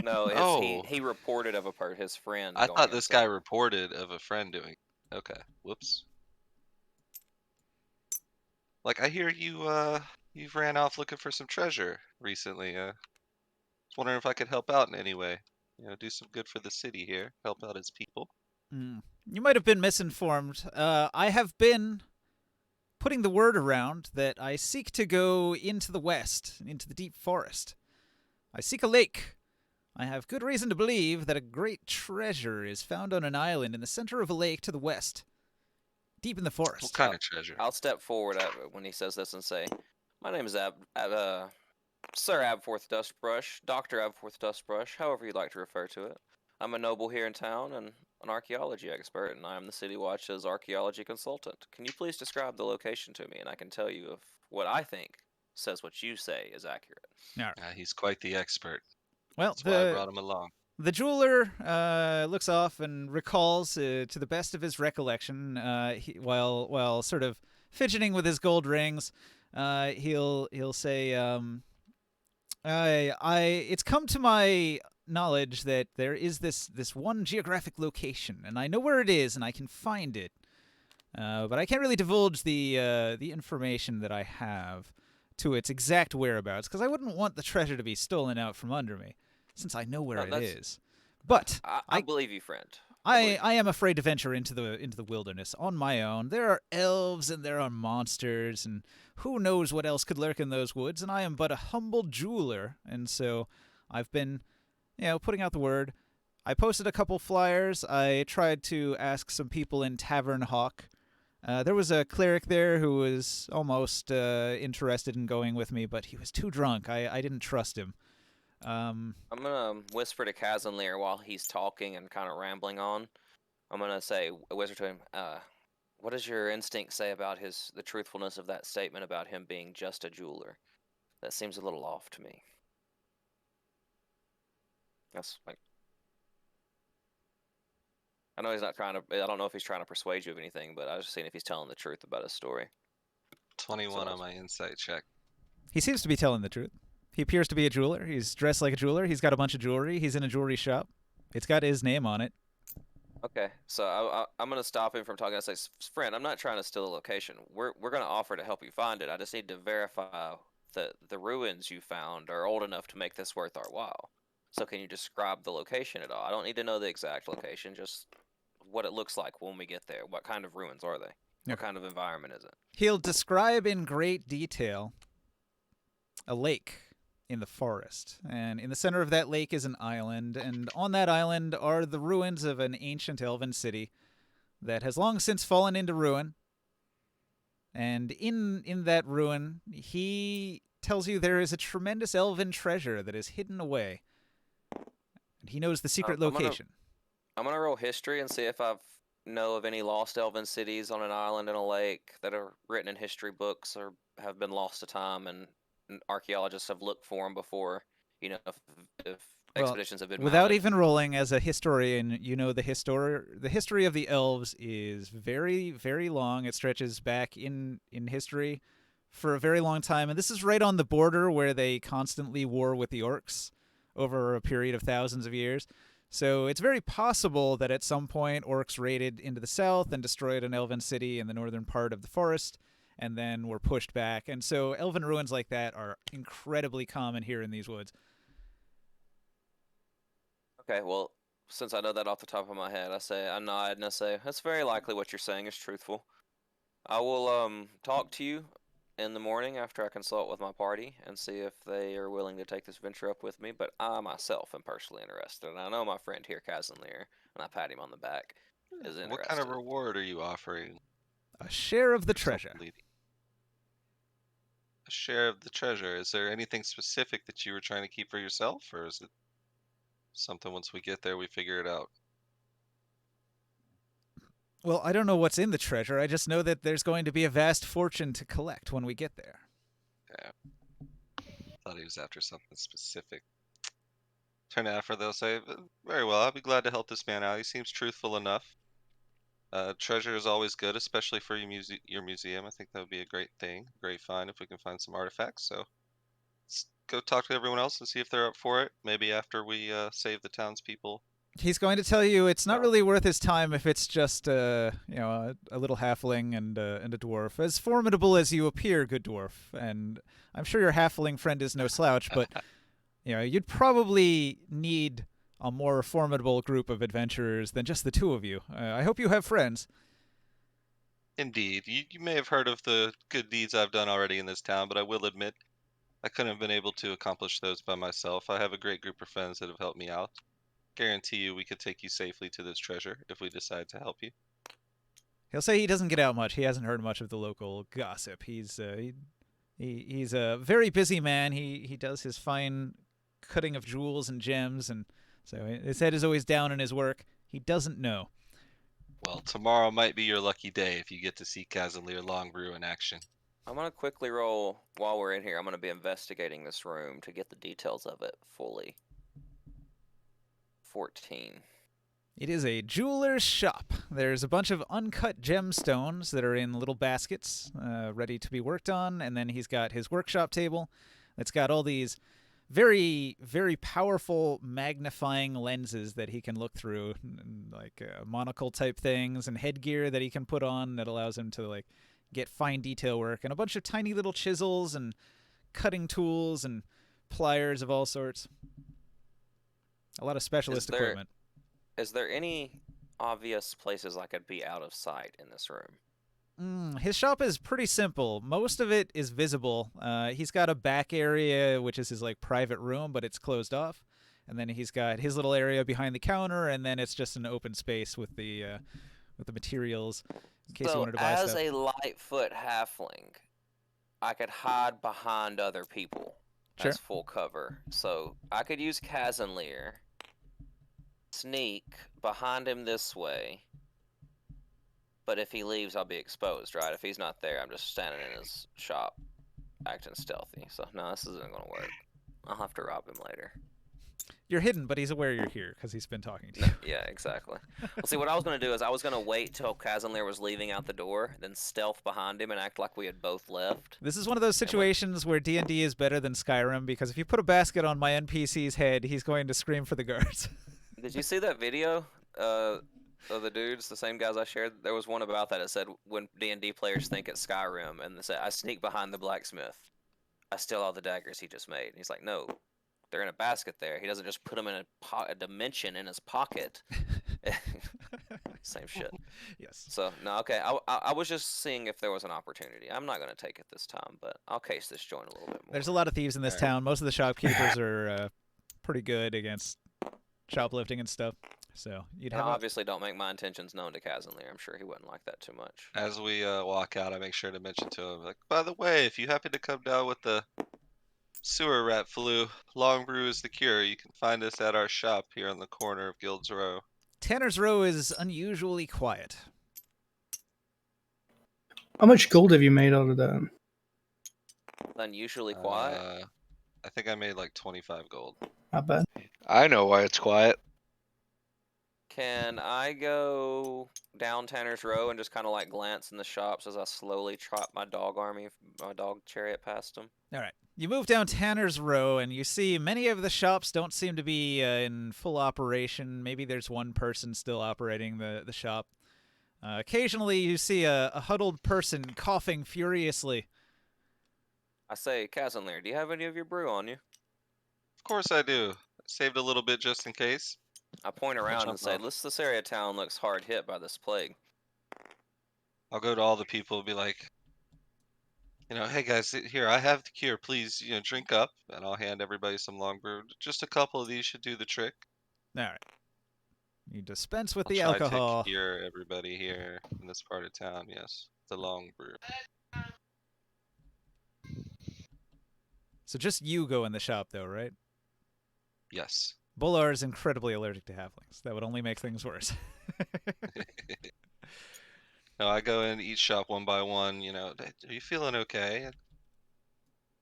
No, Oh. he reported of his friend. I going thought this guy insane. reported of a friend doing. Okay, whoops. Like I hear you've ran off looking for some treasure recently. Was wondering if I could help out in any way. You know, do some good for the city here, help out its people. You might have been misinformed. I have been putting the word around that I seek to go into the west, into the deep forest. I seek a lake. I have good reason to believe that a great treasure is found on an island in the center of a lake to the west, deep in the forest. What kind of treasure? I'll step forward when he says this and say, "My name is Sir Abforth Dustbrush, Dr. Abforth Dustbrush, however you'd like to refer to it. I'm a noble here in town and an archaeology expert, and I am the City Watch's archaeology consultant. Can you please describe the location to me, and I can tell you if what I think says what you say is accurate." He's quite the expert. Well, That's why I brought him along. the jeweler looks off and recalls, to the best of his recollection, while sort of fidgeting with his gold rings, he'll say, it's come to my knowledge that there is this one geographic location, and I know where it is, and I can find it, but I can't really divulge the information that I have to its exact whereabouts, because I wouldn't want the treasure to be stolen out from under me, since I know where it is. But I believe you, friend. I am afraid to venture into the wilderness on my own. There are elves and there are monsters, and who knows what else could lurk in those woods, and I am but a humble jeweler, and so I've been, putting out the word. I posted a couple flyers. I tried to ask some people in Tavern Hawk. There was a cleric there who was almost interested in going with me, but he was too drunk. I didn't trust him. I'm gonna whisper to Kazan Lear while he's talking and kind of rambling on. I'm gonna whisper to him, what does your instinct say about the truthfulness of that statement about him being just a jeweler? That seems a little off to me. That's like, I know he's not trying to. I don't know if he's trying to persuade you of anything, but I was just seeing if he's telling the truth about his story. 21 on my insight check. He seems to be telling the truth. He appears to be a jeweler. He's dressed like a jeweler. He's got a bunch of jewelry. He's in a jewelry shop. It's got his name on it. Okay, so I'm gonna stop him from talking. I say, friend, I'm not trying to steal a location. We're gonna offer to help you find it. I just need to verify that the ruins you found are old enough to make this worth our while. So can you describe the location at all? I don't need to know the exact location, just what it looks like when we get there. What kind of ruins are they? What kind of environment is it? He'll describe in great detail a lake in the forest, and in the center of that lake is an island, and on that island are the ruins of an ancient elven city that has long since fallen into ruin. And in that ruin, he tells you there is a tremendous elven treasure that is hidden away. And he knows the secret location. I'm gonna roll history and see if I know of any lost elven cities on an island in a lake that are written in history books or have been lost to time, and archaeologists have looked for them before. You know, if expeditions have been without mounted. even rolling, as a historian, you know the history of the elves is very, very long. It stretches back in history for a very long time, and this is right on the border where they constantly war with the orcs over a period of thousands of years. So it's very possible that at some point orcs raided into the south and destroyed an elven city in the northern part of the forest, and then were pushed back. And so elven ruins like that are incredibly common here in these woods. Okay, well, since I know that off the top of my head, I nod and I say, that's very likely what you're saying is truthful. I will talk to you in the morning after I consult with my party and see if they are willing to take this venture up with me, but I myself am personally interested, and I know my friend here, Casimir, and I pat him on the back, is interested. What kind of reward are you offering? A share of the for treasure. self-leading? A share of the treasure. Is there anything specific that you were trying to keep for yourself, or is it something once we get there we figure it out? Well, I don't know what's in the treasure. I just know that there's going to be a vast fortune to collect when we get there. Yeah. Thought he was after something specific. Turn out for they'll say, very well, I'll be glad to help this man out. He seems truthful enough. Treasure is always good, especially for your museum. I think that would be a great thing, great find if we can find some artifacts. So let's go talk to everyone else and see if they're up for it. Maybe after we save the townspeople. He's going to tell you it's not really worth his time if it's just a little halfling and a dwarf. As formidable as you appear, good dwarf, and I'm sure your halfling friend is no slouch, but you'd probably need a more formidable group of adventurers than just the two of you. I hope you have friends. Indeed. You may have heard of the good deeds I've done already in this town, but I will admit I couldn't have been able to accomplish those by myself. I have a great group of friends that have helped me out. Guarantee you we could take you safely to this treasure if we decide to help you. He'll say he doesn't get out much. He hasn't heard much of the local gossip. He's a very busy man. He does his fine cutting of jewels and gems, and so his head is always down in his work. He doesn't know. Well, tomorrow might be your lucky day if you get to see Casimir Longbrew in action. I'm going to quickly roll, while we're in here, I'm going to be investigating this room to get the details of it fully. 14. It is a jeweler's shop. There's a bunch of uncut gemstones that are in little baskets, ready to be worked on, and then he's got his workshop table that's got all these very, very powerful magnifying lenses that he can look through, like monocle type things and headgear that he can put on that allows him to get fine detail work, and a bunch of tiny little chisels and cutting tools and pliers of all sorts. A lot of specialist equipment. Is there any obvious places I could be out of sight in this room? His shop is pretty simple. Most of it is visible. He's got a back area, which is his private room, but it's closed off. And then he's got his little area behind the counter, and then it's just an open space with the materials in case you wanted to buy stuff. stuff. As a Lightfoot halfling, I could hide behind other people as full cover. So I could use Casimir, sneak behind him this way. But if he leaves, I'll be exposed, right? If he's not there, I'm just standing in his shop, acting stealthy. So, no, this isn't going to work. I'll have to rob him later. You're hidden, but he's aware you're here because he's been talking to you. Yeah, exactly. Well, see, what I was going to do is I was going to wait till Casimir was leaving out the door, then stealth behind him and act like we had both left. This is one of those situations where D&D is better than Skyrim, because if you put a basket on my NPC's head, he's going to scream for the guards. Did you see that video of the dudes, the same guys I shared? There was one about that. It said when D&D players think it's Skyrim, and they said, I sneak behind the blacksmith. I steal all the daggers he just made. And he's like, no, they're in a basket there. He doesn't just put them in a dimension in his pocket. Same shit. Yes. So, no, okay. I was just seeing if there was an opportunity. I'm not going to take it this time, but I'll case this joint a little bit more. There's a lot of thieves in this town. Most of the shopkeepers are pretty good against shoplifting and stuff. So you'd have obviously don't make my intentions known to Casimir. I'm sure he wouldn't like that too much. As we walk out, I make sure to mention to him, by the way, if you happen to come down with the Sewer rat flu. Long brew is the cure. You can find us at our shop here on the corner of Guilds Row. Tanner's Row is unusually quiet. How much gold have you made out of that? Unusually quiet. I think I made like 25 gold. Not bad. I know why it's quiet. Can I go down Tanner's Row and just kind of like glance in the shops as I slowly trot my dog chariot past them? All right. You move down Tanner's Row, and you see many of the shops don't seem to be in full operation. Maybe there's one person still operating the shop. Occasionally, you see a huddled person coughing furiously. I say, Kazanlir, do you have any of your brew on you? Of course I do. Saved a little bit just in case. I point around and jump say, off. this area of town looks hard hit by this plague. I'll go to all the people and be like, hey guys, here, I have the cure. Please, drink up. And I'll hand everybody some long brew. Just a couple of these should do the trick. All right. You dispense with I'll the try alcohol. to cure everybody here in this part of town, yes. The long brew. So just you go in the shop, though, right? Yes. Bolar is incredibly allergic to halflings. That would only make things worse. No, I go in each shop one by one, are you feeling okay?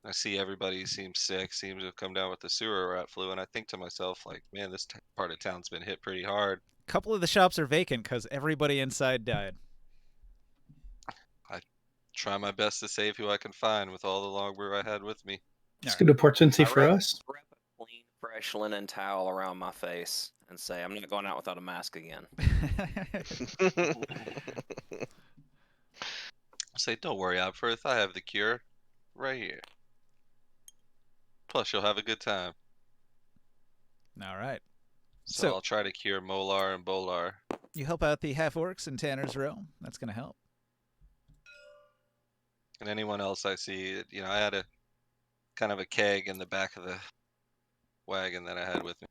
I see everybody seems sick, seems to have come down with the sewer rat flu, and I think to myself, like, man, this part of town's been hit pretty hard. A couple of the shops are vacant because everybody inside died. I try my best to save who I can find with all the long brew I had with me. It's a good opportunity I for us. wrap a clean, fresh linen towel around my face and say, I'm not going out without a mask again. Say, don't worry, Abfirth, I have the cure right here. Plus, you'll have a good time. All right. So I'll try to cure Molar and Bolar. You help out the half-orcs in Tanner's Row. That's going to help. And anyone else I see, I had a kind of a keg in the back of the wagon that I had with me.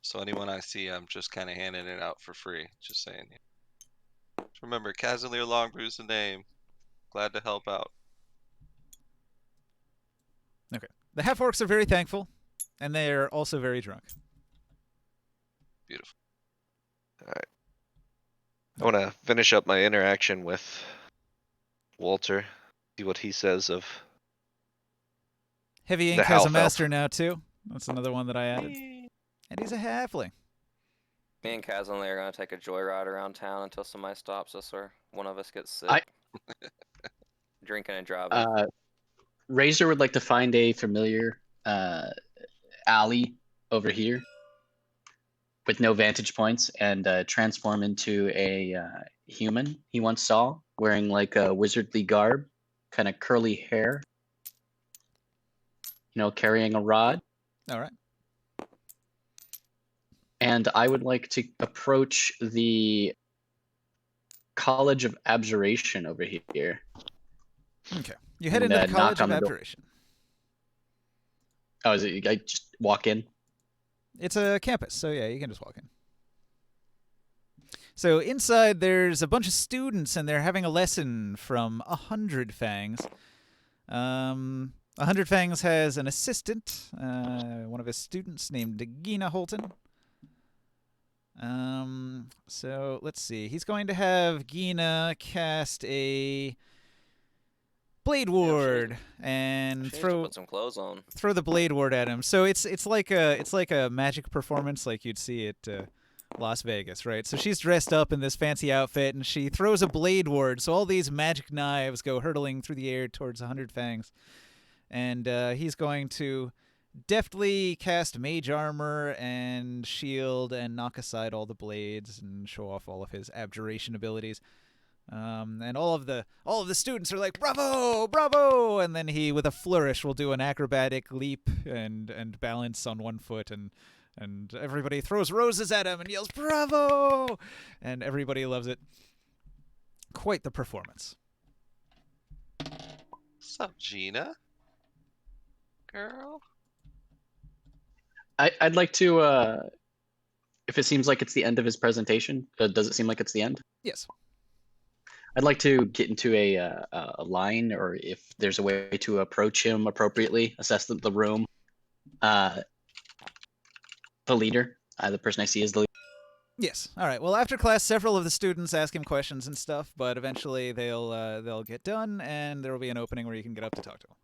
So anyone I see, I'm just kind of handing it out for free. Just saying. Just remember, Kazanlir Longbrew's the name. Glad to help out. Okay. The half-orcs are very thankful, and they are also very drunk. Beautiful. All right. I want to finish up my interaction with Walter. See what he says of Heavy Ink the has a half-elf. master now, too. That's another one that I added. And he's a halfling. Me and Kazanli are going to take a joyride around town until somebody stops us or one of us gets sick. Drinking and driving. Razor would like to find a familiar alley over here with no vantage points and transform into a human he once saw wearing like a wizardly garb, kind of curly hair, carrying a rod. All right. And I would like to approach the College of Abjuration over here. Okay. You head And, into the knock College on of the door. Abjuration. Oh, is it? I just walk in. It's a campus, so yeah, you can just walk in. So inside, there's a bunch of students, and they're having a lesson from 100 Fangs. 100 Fangs has an assistant, one of his students named Gina Holton. So let's see. He's going to have Gina cast a Blade Ward and put some clothes on. Throw the Blade Ward at him. So it's like a magic performance like you'd see at Las Vegas, right? So she's dressed up in this fancy outfit and she throws a Blade Ward. So all these magic knives go hurtling through the air towards 100 Fangs, and he's going to deftly cast Mage Armor and Shield and knock aside all the blades and show off all of his abjuration abilities. And all of the students are like, bravo, bravo, and then he, with a flourish, will do an acrobatic leap and balance on one foot, and everybody throws roses at him and yells, bravo, and everybody loves it. Quite the performance. What's up, Gina? Girl? I'd like to, if it seems like it's the end of his presentation, does it seem like it's the end? Yes. I'd like to get into a line, or if there's a way to approach him appropriately, assess the room. The leader, the person I see as the leader. Yes. All right. Well, after class, several of the students ask him questions and stuff, but eventually they'll get done, and there will be an opening where you can get up to talk to him.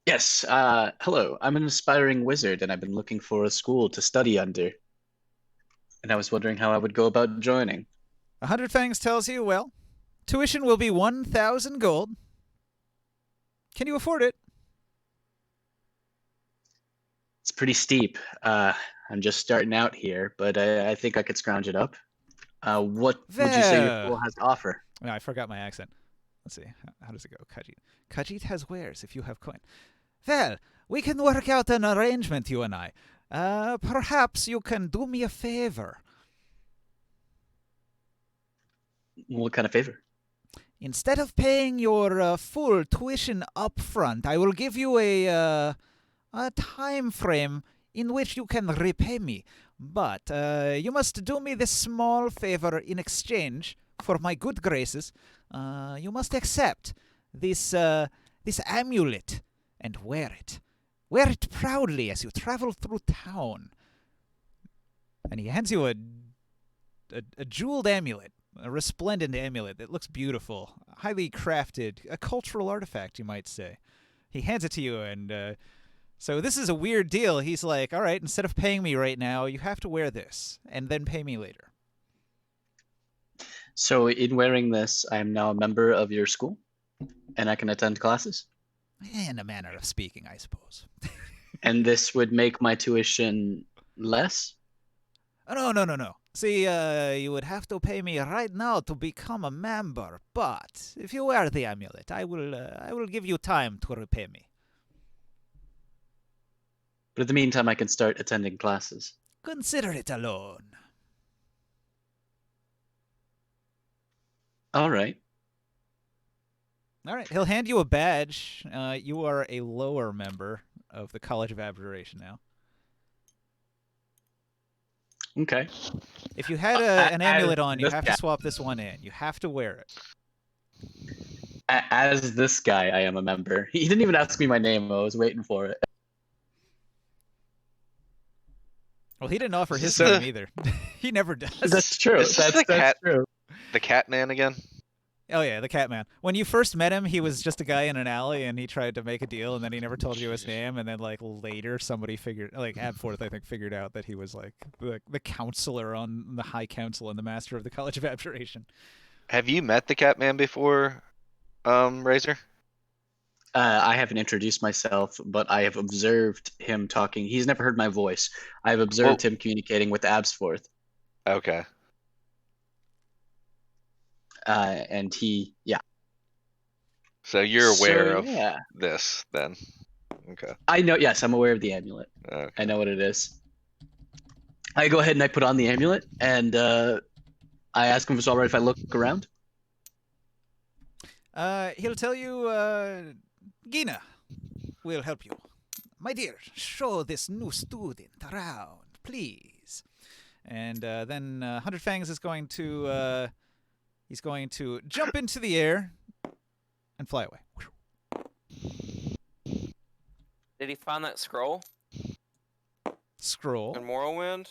Yes. Hello. I'm an aspiring wizard, and I've been looking for a school to study under. And I was wondering how I would go about joining. 100 Fangs tells you, well, tuition will be 1,000 gold. Can you afford it? It's pretty steep. I'm just starting out here, but I think I could scrounge it up. What would you say your There. school has to offer? Oh, I forgot my accent. Let's see. How does it go? Khajiit. Khajiit has wares if you have coin. Well, we can work out an arrangement, you and I. Perhaps you can do me a favor. What kind of favor? Instead of paying your full tuition up front, I will give you a time frame in which you can repay me. But you must do me this small favor in exchange for my good graces. You must accept this amulet and wear it. Wear it proudly as you travel through town. And he hands you a jeweled amulet, a resplendent amulet that looks beautiful, highly crafted, a cultural artifact, you might say. He hands it to you, and so this is a weird deal. He's like, all right, instead of paying me right now, you have to wear this, and then pay me later. So in wearing this, I am now a member of your school, and I can attend classes? In a manner of speaking, I suppose. And this would make my tuition less? No. See, you would have to pay me right now to become a member, but if you wear the amulet, I will give you time to repay me. But in the meantime, I can start attending classes. Consider it a loan. All right. All right, he'll hand you a badge. You are a lower member of the College of Abjuration now. Okay. If you had an amulet on, you this have guy- to swap this one in. You have to wear it. As this guy, I am a member. He didn't even ask me my name. I was waiting for it. Well, he didn't offer his So- name either. He never does. That's true. Is this That's the cat? true. The cat man again? Oh yeah, the Catman. When you first met him, he was just a guy in an alley, and he tried to make a deal, and then he never told you his name. And then like later, somebody figured, like Abforth, I think, figured out that he was like the counselor on the High Council and the Master of the College of Abjuration. Have you met the cat man before, Razor? I haven't introduced myself, but I have observed him talking. He's never heard my voice. I've observed him communicating with Absforth. Okay. And he, yeah. So you're aware So, of yeah. this then? Okay. I know, yes, I'm aware of the amulet. Okay. I know what it is. I go ahead and I put on the amulet, and I ask him if it's all right if I look around. He'll tell you, Gina will help you. My dear, show this new student around, please. And then 100 Fangs is going to he's going to jump into the air and fly away. Did he find that scroll Scroll. in Morrowind?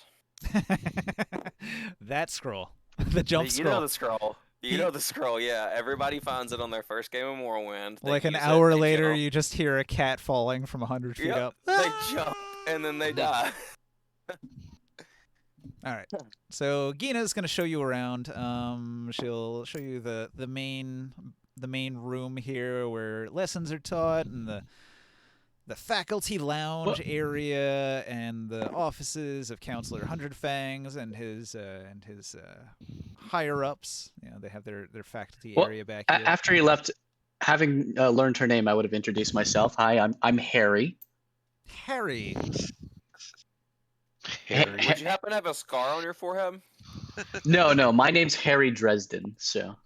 That scroll. The jump You scroll. know the scroll. You know the scroll, yeah. Everybody finds it on their first game of Morrowind. They Like an use it, hour they later, jump. you just hear a cat falling from 100 feet Yep, up. They jump and then they die. All right. So Gina's gonna show you around. She'll show you the main room here where lessons are taught, and the faculty lounge area, and the offices of Counselor 100 Fangs and his higher ups. You know, they have their faculty Well, area back here. After he left, having learned her name, I would have introduced myself. Hi, I'm Harry. Harry. Harry. Would you happen to have a scar on your forehead? No, my name's Harry Dresden. So,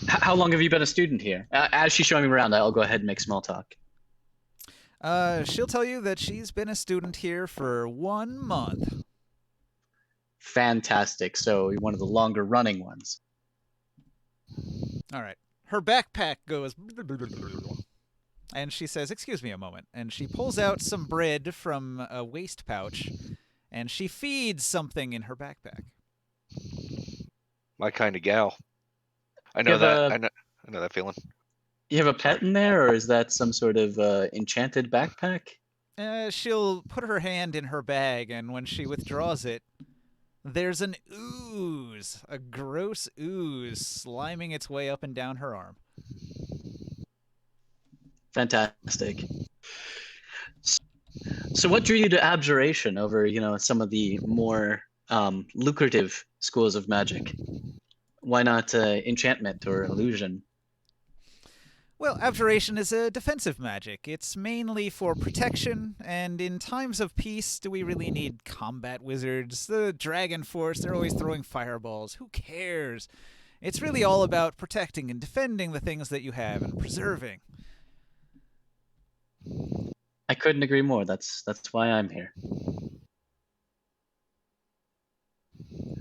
how long have you been a student here? As she's showing me around, I'll go ahead and make small talk. She'll tell you that she's been a student here for 1 month. Fantastic. So one of the longer running ones. All right. Her backpack goes, and she says, "Excuse me a moment." And she pulls out some bread from a waist pouch, and she feeds something in her backpack. My kind of gal. I You know have that. a- I know that feeling. You have a pet in there, or is that some sort of enchanted backpack? She'll put her hand in her bag, and when she withdraws it, there's an ooze, a gross ooze, sliming its way up and down her arm. Fantastic. So what drew you to abjuration over, some of the more lucrative schools of magic? Why not enchantment or illusion? Well, abjuration is a defensive magic. It's mainly for protection, and in times of peace, do we really need combat wizards? The Dragon Force, they're always throwing fireballs. Who cares? It's really all about protecting and defending the things that you have and preserving. I couldn't agree more. That's why I'm here.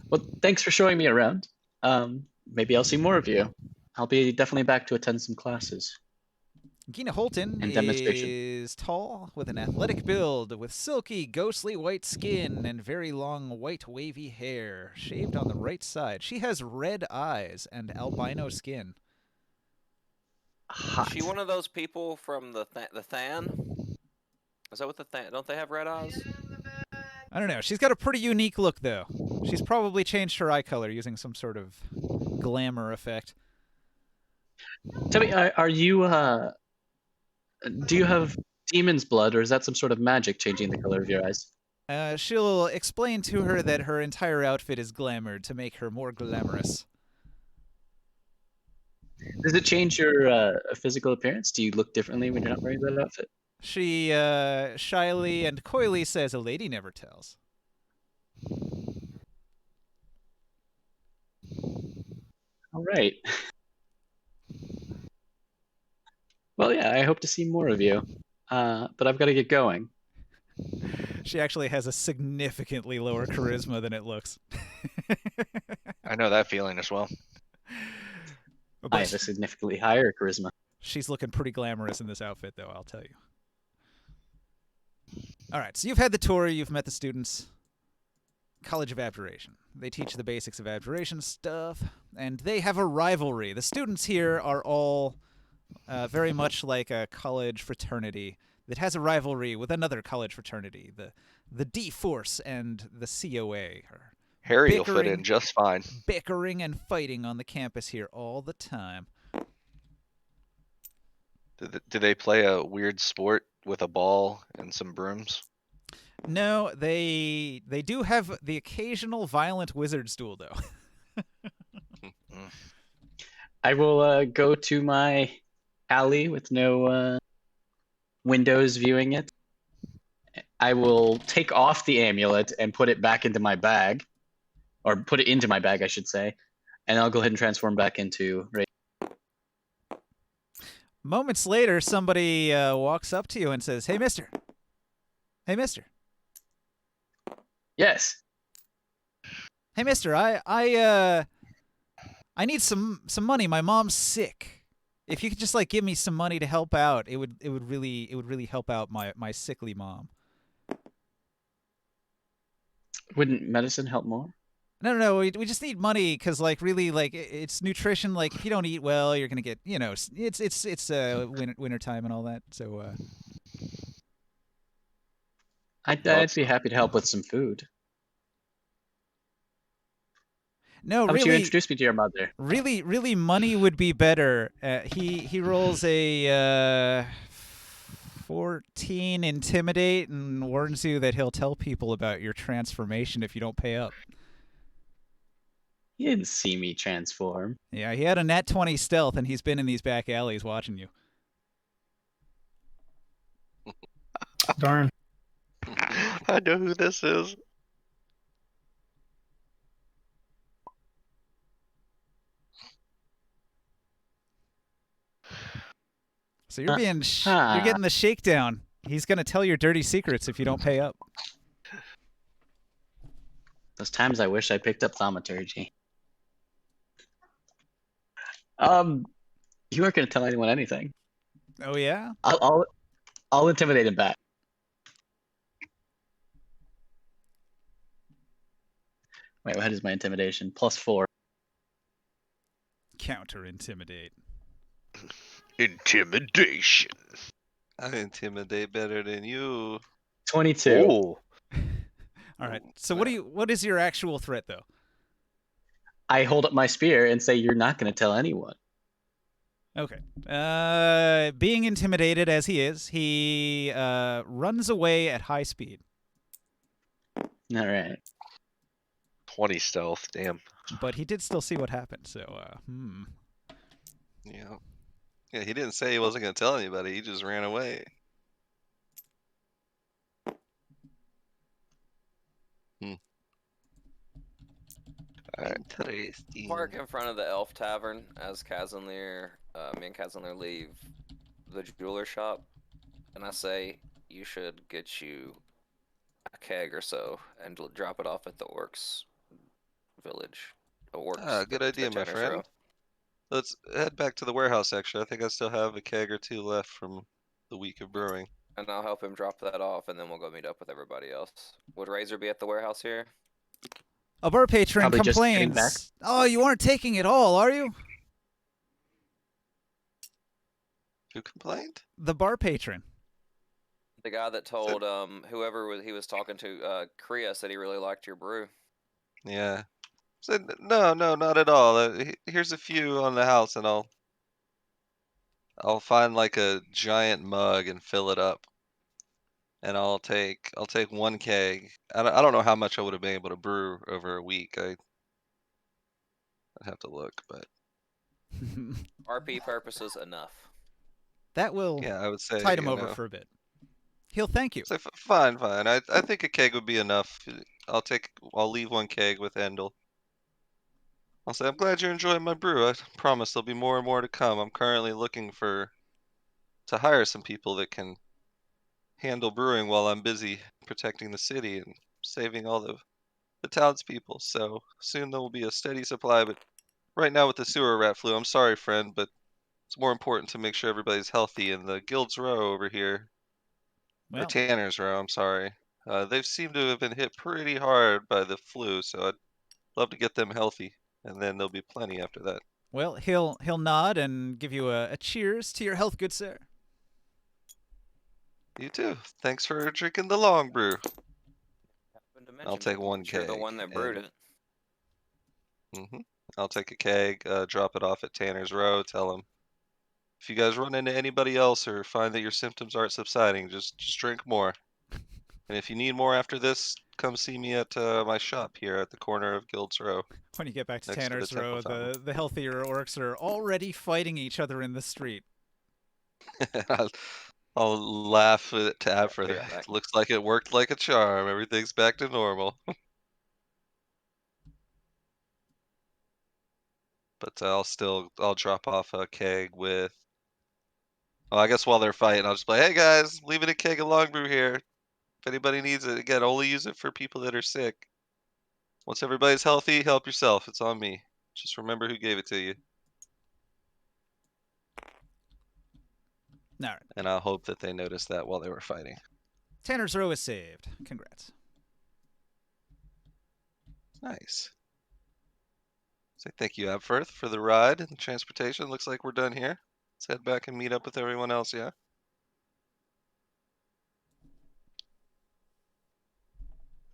Well, thanks for showing me around. Maybe I'll see more of you. I'll be definitely back to attend some classes. Gina Holton And demonstration. is tall, with an athletic build, with silky, ghostly white skin and very long, white, wavy hair, shaved on the right side. She has red eyes and albino skin. Hot. Is she one of those people from the Than? Is that what the Than? Don't they have red eyes? I don't know. She's got a pretty unique look, though. She's probably changed her eye color using some sort of glamour effect. Tell me, are you do you have demon's blood, or is that some sort of magic changing the color of your eyes? She'll explain to her that her entire outfit is glamored to make her more glamorous. Does it change your physical appearance? Do you look differently when you're not wearing that outfit? She shyly and coyly says, "A lady never tells." All right. Well, yeah, I hope to see more of you. But I've got to get going. She actually has a significantly lower charisma than it looks. I know that feeling as well. I have a significantly higher charisma. She's looking pretty glamorous in this outfit, though, I'll tell you. All right, so you've had the tour, you've met the students. College of Abjuration. They teach the basics of abjuration stuff, and they have a rivalry. The students here are all very much like a college fraternity that has a rivalry with another college fraternity, the D-Force and the COA. Harry will fit in just fine. Bickering and fighting on the campus here all the time. Do they play a weird sport with a ball and some brooms? No, they do have the occasional violent wizard's duel, though. I will go to my alley with no windows viewing it. I will take off the amulet and put it back into my bag, or put it into my bag, I should say, and I'll go ahead and transform back into Ray. Moments later, somebody walks up to you and says, "Hey, mister. Hey, mister. Yes. Hey, mister, I need some money. My mom's sick. If you could just give me some money to help out, it would really help out my sickly mom." Wouldn't medicine help more? No. We just need money because really it's nutrition. If you don't eat well, you're gonna get it's winter time and all that. So I'd be happy to help with some food. No, How really. about you introduce me to your mother? Really, money would be better. He rolls a 14 intimidate and warns you that he'll tell people about your transformation if you don't pay up. He didn't see me transform. Yeah, he had a nat 20 stealth, and he's been in these back alleys watching you. Darn. I know who this is. So you're being you're getting the shakedown. He's gonna tell your dirty secrets if you don't pay up. Those times I wish I picked up thaumaturgy. You weren't gonna tell anyone anything. Oh yeah. I'll intimidate him back. Wait, what is my intimidation? +4. Counter intimidate. Intimidation. I intimidate better than you. 22. Oh. All right. So what is your actual threat though? I hold up my spear and say, "You're not gonna tell anyone." Okay. Being intimidated as he is, he runs away at high speed. All right. 20 stealth. Damn. But he did still see what happened. So, Yeah. Yeah, he didn't say he wasn't gonna tell anybody. He just ran away. Interesting. Park in front of the Elf Tavern as me and Kazanlir leave the jeweler shop, and I say you should get you a keg or so and drop it off at the Orcs village. The Orcs. Good idea, my Tanner's friend. Row. Let's head back to the warehouse, actually. I think I still have a keg or two left from the week of brewing. And I'll help him drop that off, and then we'll go meet up with everybody else. Would Razor be at the warehouse here? a bar patron Probably just getting back. complains. Oh, you aren't taking it all, are you? Who complained? The bar patron. The guy that told whoever he was talking to, Kriya, said he really liked your brew. Yeah. Said no, not at all. Here's a few on the house, and I'll find like a giant mug and fill it up. And I'll take one keg. I don't know how much I would have been able to brew over a week. I'd have to look, but RP purposes, enough. That will yeah, I would say tide him over for a bit. He'll thank you. Say fine. I think a keg would be enough. I'll leave one keg with Endel. I'll say I'm glad you're enjoying my brew. I promise there'll be more and more to come. I'm currently looking to hire some people that can handle brewing while I'm busy protecting the city and saving all the townspeople. So soon there will be a steady supply, but right now with the sewer rat flu, I'm sorry, friend, but it's more important to make sure everybody's healthy. And the Guild's Row over here, or Well, Tanner's Row, I'm sorry, they've seemed to have been hit pretty hard by the flu, so I'd love to get them healthy, and then there'll be plenty after that. well, he'll nod and give you a cheers to your health, good sir. You too. Thanks for drinking the long brew. Happened to mention I'll take it. one You're keg. the one that brewed it. I'll take a keg, drop it off at Tanner's Row, tell him, if you guys run into anybody else or find that your symptoms aren't subsiding, just drink more. And if you need more after this, come see me at my shop here at the corner of Guild's Row. When you get back to Next to the Tanner's Row, Temple Fountain. the healthier orcs are already fighting each other in the street. I'll laugh at Tab for Yeah, that. Looks like it worked like a charm. Everything's back to normal. But I'll drop off a keg with. Oh, I guess while they're fighting, I'll just play, hey guys, leaving a keg of long brew here. If anybody needs it, again, only use it for people that are sick. Once everybody's healthy, help yourself. It's on me. Just remember who gave it to you. All right. And I'll hope that they noticed that while they were fighting. Tanner's Row is saved. Congrats. Nice. So thank you, Abfirth, for the ride and the transportation. Looks like we're done here. Let's head back and meet up with everyone else, yeah?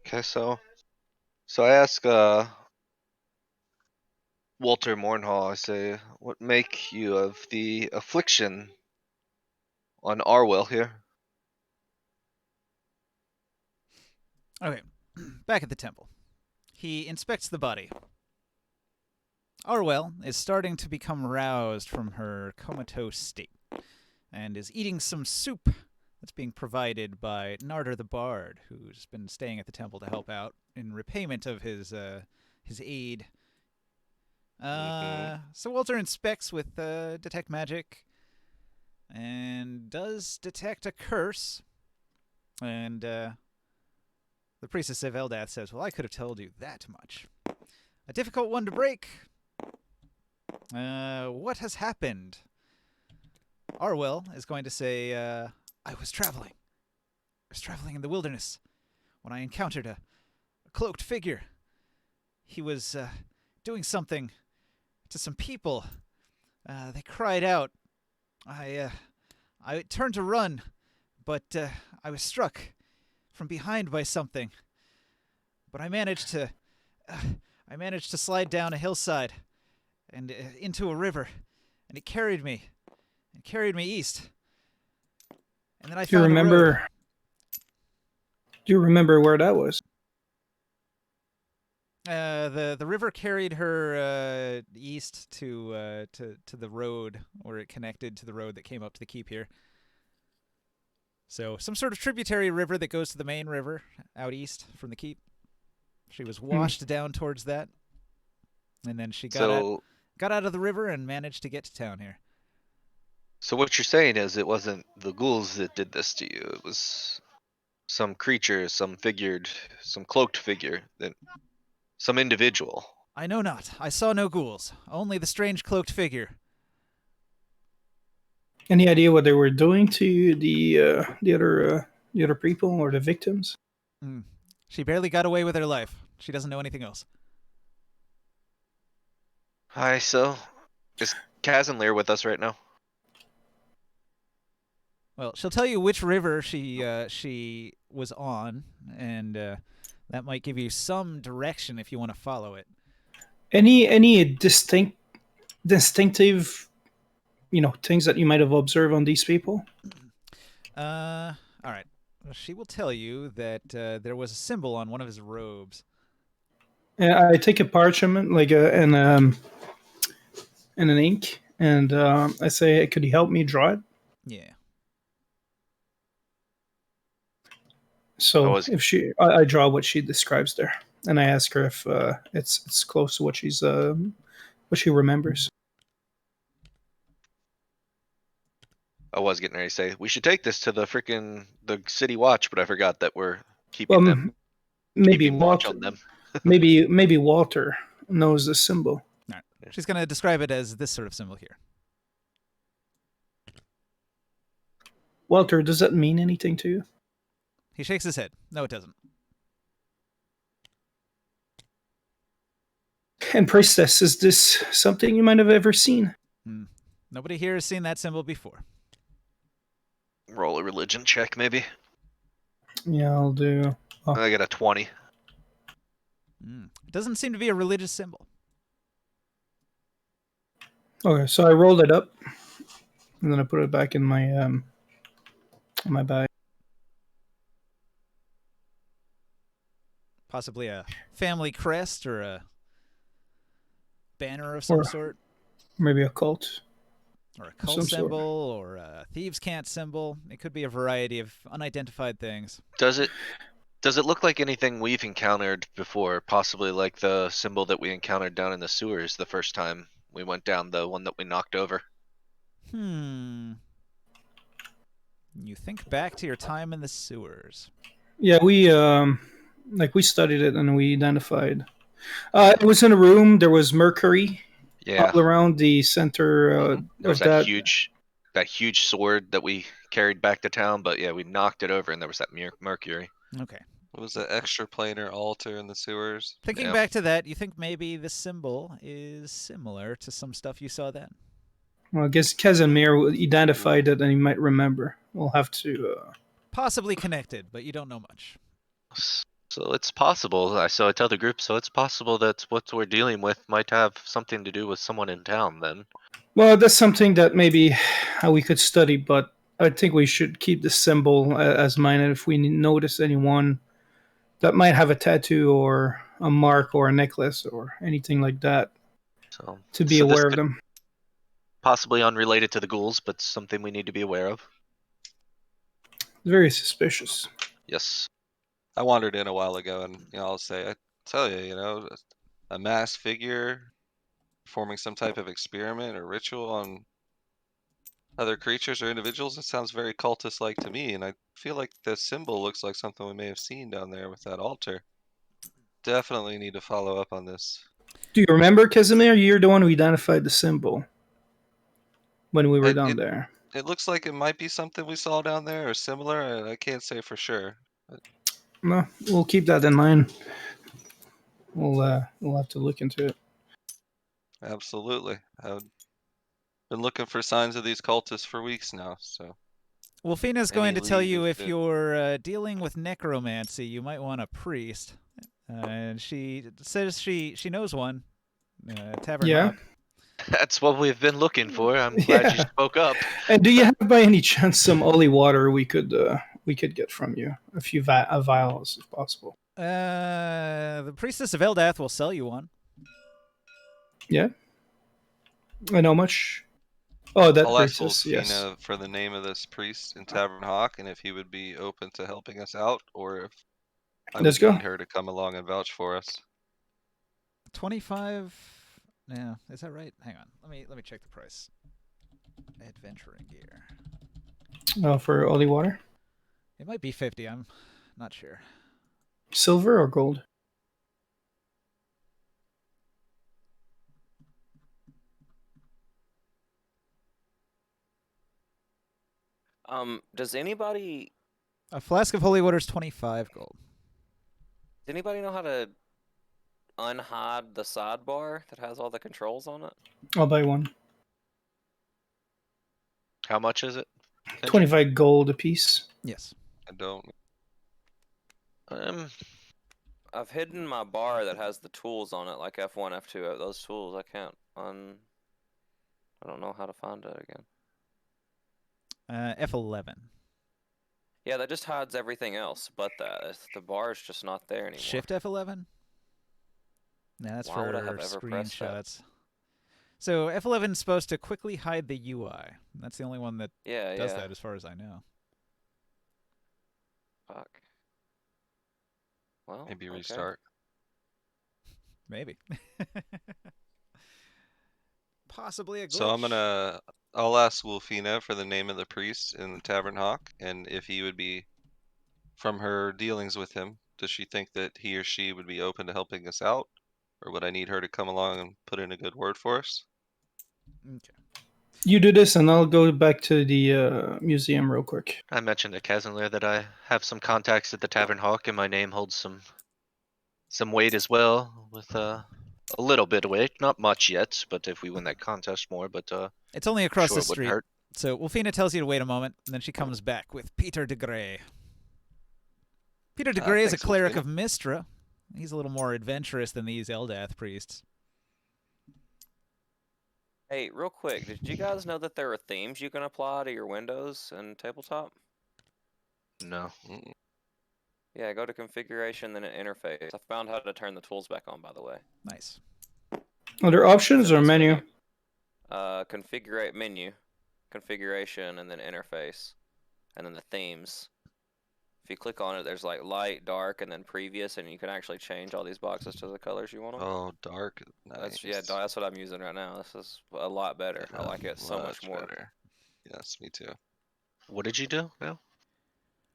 Okay, so I ask Walter Mornhall, I say, what make you of the affliction on Arwell here? Okay. Back at the temple. He inspects the body. Arwell is starting to become roused from her comatose state and is eating some soup that's being provided by Narder the Bard, who's been staying at the temple to help out in repayment of his aid. So Walter inspects with Detect Magic and does detect a curse. And The priestess of Eldath says, "Well, I could have told you that much. A difficult one to break. What has happened?" Arwell is going to say, "I was traveling. I was traveling in the wilderness when I encountered a cloaked figure. He was doing something to some people. They cried out. I turned to run, but I was struck from behind by something. But I managed to slide down a hillside and into a river, and it carried me east. And then I Do you found a road." remember? Do you remember where that was? The river carried her east to the road, or it connected to the road that came up to the keep here. So some sort of tributary river that goes to the main river out east from the keep. She was washed down towards that, and then she got out of the river and managed to get to town here. So what you're saying is it wasn't the ghouls that did this to you. It was some creature, some cloaked figure, some individual. I know not. I saw no ghouls, only the strange cloaked figure. Any idea what they were doing to the other people or the victims? She barely got away with her life. She doesn't know anything else. Hi, so is Kaz and Lear with us right now? Well, she'll tell you which river she was on, and that might give you some direction if you want to follow it. Any distinctive, things that you might have observed on these people? All right. Well, she will tell you that there was a symbol on one of his robes. I take a parchment, and an ink, and I say, "Could you help me draw it?" Yeah. So I draw what she describes there, and I ask her if it's close to what she remembers. I was getting ready to say we should take this to the city watch, but I forgot that we're keeping them. Maybe keeping watch Walter. on them. maybe Walter knows the symbol. All right. She's going to describe it as this sort of symbol here. Walter, does that mean anything to you? He shakes his head. No, it doesn't. And priestess, is this something you might have ever seen? Nobody here has seen that symbol before. Roll a religion check, maybe. Yeah, I'll do. Oh. I got a 20. It doesn't seem to be a religious symbol. Okay, so I rolled it up, and then I put it back in my bag. Possibly a family crest or a banner of some sort. Maybe a cult. Or a cult symbol, or a thieves' cant symbol. It could be a variety of unidentified things. Does it look like anything we've encountered before? Possibly like the symbol that we encountered down in the sewers the first time we went down, the one that we knocked over. You think back to your time in the sewers. Yeah, we studied it and we identified. It was in a room. There was mercury. Yeah. All around the center. There was that huge sword that we carried back to town, but yeah, we knocked it over and there was that mercury. Okay. What was the extraplanar altar in the sewers? Thinking back to that, you think maybe the symbol is similar to some stuff you saw then? Well, I guess Casimir identified it and he might remember. We'll have to... Possibly connected, but you don't know much. So it's possible. So I tell the group, so it's possible that what we're dealing with might have something to do with someone in town then. Well, that's something that maybe we could study, but I think we should keep the symbol as mine. And if we notice anyone that might have a tattoo or a mark or a necklace or anything like that, to be aware of them. Possibly unrelated to the ghouls, but something we need to be aware of. Very suspicious. Yes. I wandered in a while ago, and I'll say, I tell you, a masked figure performing some type of experiment or ritual on other creatures or individuals? It sounds very cultist-like to me, and I feel like the symbol looks like something we may have seen down there with that altar. Definitely need to follow up on this. Do you remember, Casimir? You're the one who identified the symbol when we were It, down it there. it looks like it might be something we saw down there or similar, and I can't say for sure. No, we'll keep that in mind. We'll have to look into it. Absolutely. I've been looking for signs of these cultists for weeks now, so. Wolfina's going Any to tell lead you is if good. you're dealing with necromancy, you might want a priest. And she says she knows one, Tavern Yeah. Hawk. That's what we've been looking for. I'm glad you Yeah. spoke up. And do you have by any chance some holy water we could get from you? A few vials, if possible. The priestess of Eldath will sell you one. Yeah. And how much? Oh, that I'll ask priestess. Yes. Wolfina for the name of this priest in Tavern Hawk and if he would be open to helping us out or if I Let's would go. need her to come along and vouch for us. 25. Yeah, is that right? Hang on. Let me check the price. Adventuring gear. Oh, for holy water. It might be 50. I'm not sure. Silver or gold? Does anybody A flask of holy water is 25 gold. know how to unhide the sidebar that has all the controls on it? I'll buy one. How much is it? Kenji? 25 gold a piece. Yes. I don't. I've hidden my bar that has the tools on it, like F1, F2. Those tools I can't I don't know how to find it again. F11. Yeah, that just hides everything else but that. The bar is just not there anymore. Shift F11? Nah, that's Why would I for have ever pressed that? screenshots. So F11 is supposed to quickly hide the UI. That's the only one that Yeah, does yeah. that as far as I know. Fuck. Well, Maybe okay. restart. Maybe. Possibly a glitch. So I'll ask Wolfina for the name of the priest in the Tavern Hawk and if he would be, from her dealings with him, does she think that he or she would be open to helping us out? Or would I need her to come along and put in a good word for us? Okay. You do this, and I'll go back to the museum real quick. I mentioned to Casimir that I have some contacts at the Tavern Hawk, and my name holds some weight as well, with a little bit of weight, not much yet, but if we win that contest more, but It's only across sure the it wouldn't street. hurt. So Wolfina tells you to wait a moment, and then she comes back with Peter de Grey. Peter de Grey is a Thanks, cleric Wolfina. of Mistra. He's a little more adventurous than these Eldath priests. Hey, real quick, did you guys know that there are themes you can apply to your windows in tabletop? No. Mm-mm. Yeah, go to configuration, then interface. I found how to turn the tools back on, by the way. Nice. Are there options or menu? Configure menu, configuration, and then interface, and then the themes. If you click on it, there's like light, dark, and then previous, and you can actually change all these boxes to the colors you want them. Oh, dark. Nice. That's what I'm using right now. This is a lot better. I like it so much more. Better. Yes, me too. What did you do now?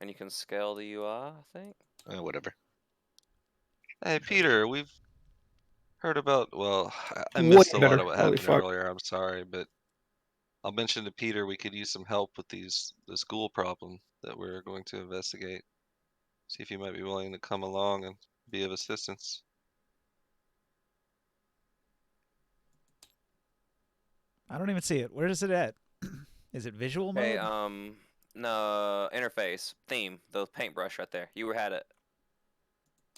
And you can scale the UI, I think. Whatever. Hey, Peter, we've heard about. Well, I Way missed a lot better. of what Holy happened fuck. earlier. I'm sorry, but I'll mention to Peter we could use some help with this ghoul problem that we're going to investigate. See if you might be willing to come along and be of assistance. I don't even see it. Where is it at? Is it visual mode? Okay, no, interface, theme, the paintbrush right there. You had it.